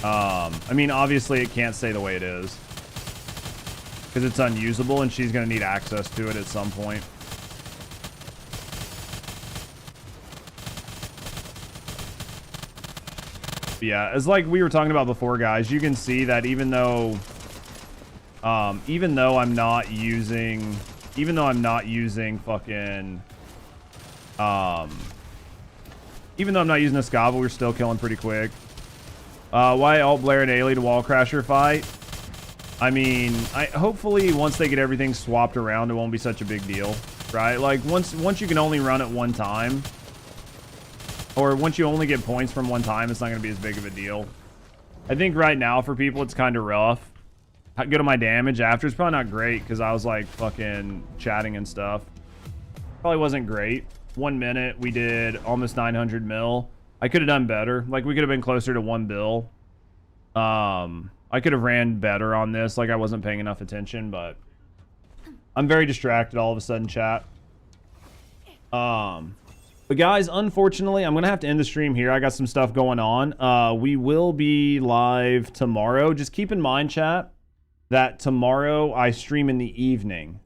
I mean, obviously it can't stay the way it is because it's unusable and she's going to need access to it at some point. Yeah, it's like we were talking about before, guys. You can see that even though I'm not using fucking even though I'm not using a Scava, we're still killing pretty quick. Why Alt Blair and Ailey to Wallcrasher fight? I mean, hopefully once they get everything swapped around, it won't be such a big deal, right? Like once you can only run it one time, or once you only get points from one time, it's not going to be as big of a deal. I think right now for people, it's kind of rough. How good am my damage after? It's probably not great because I was like fucking chatting and stuff. Probably wasn't great. 1 minute, we did almost 900 mil. I could have done better. Like we could have been closer to 1 bill. I could have ran better on this. Like I wasn't paying enough attention, but I'm very distracted all of a sudden, chat. But guys, unfortunately, I'm gonna have to end the stream here. I got some stuff going on. We will be live tomorrow. Just keep in mind, chat, that tomorrow I stream in the evening.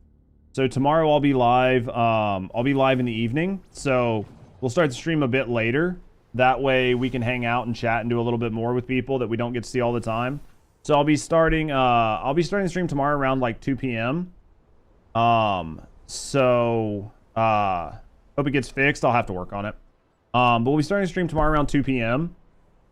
So tomorrow I'll be live. I'll be live in the evening. So we'll start the stream a bit later. That way we can hang out and chat and do a little bit more with people that we don't get to see all the time. So I'll be starting the stream tomorrow around like 2 p.m. Hope it gets fixed. I'll have to work on it. But we'll be starting the stream tomorrow around 2 p.m.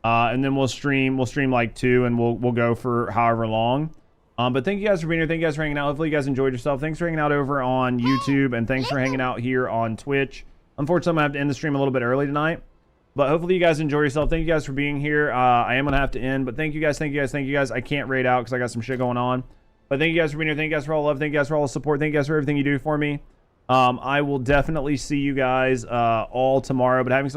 And then we'll stream like 2 and we'll go for however long. But thank you guys for being here. Thank you guys for hanging out. Hopefully you guys enjoyed yourself. Thanks for hanging out over on YouTube and thanks for hanging out here on Twitch. Unfortunately, I'm gonna have to end the stream a little bit early tonight. But hopefully you guys enjoy yourself. Thank you guys for being here. I am going to have to end. But thank you guys. Thank you guys. Thank you guys. I can't raid out because I got some shit going on. But thank you guys for being here. Thank you guys for all the love. Thank you guys for all the support. Thank you guys for everything you do for me. I will definitely see you guys all tomorrow. But having said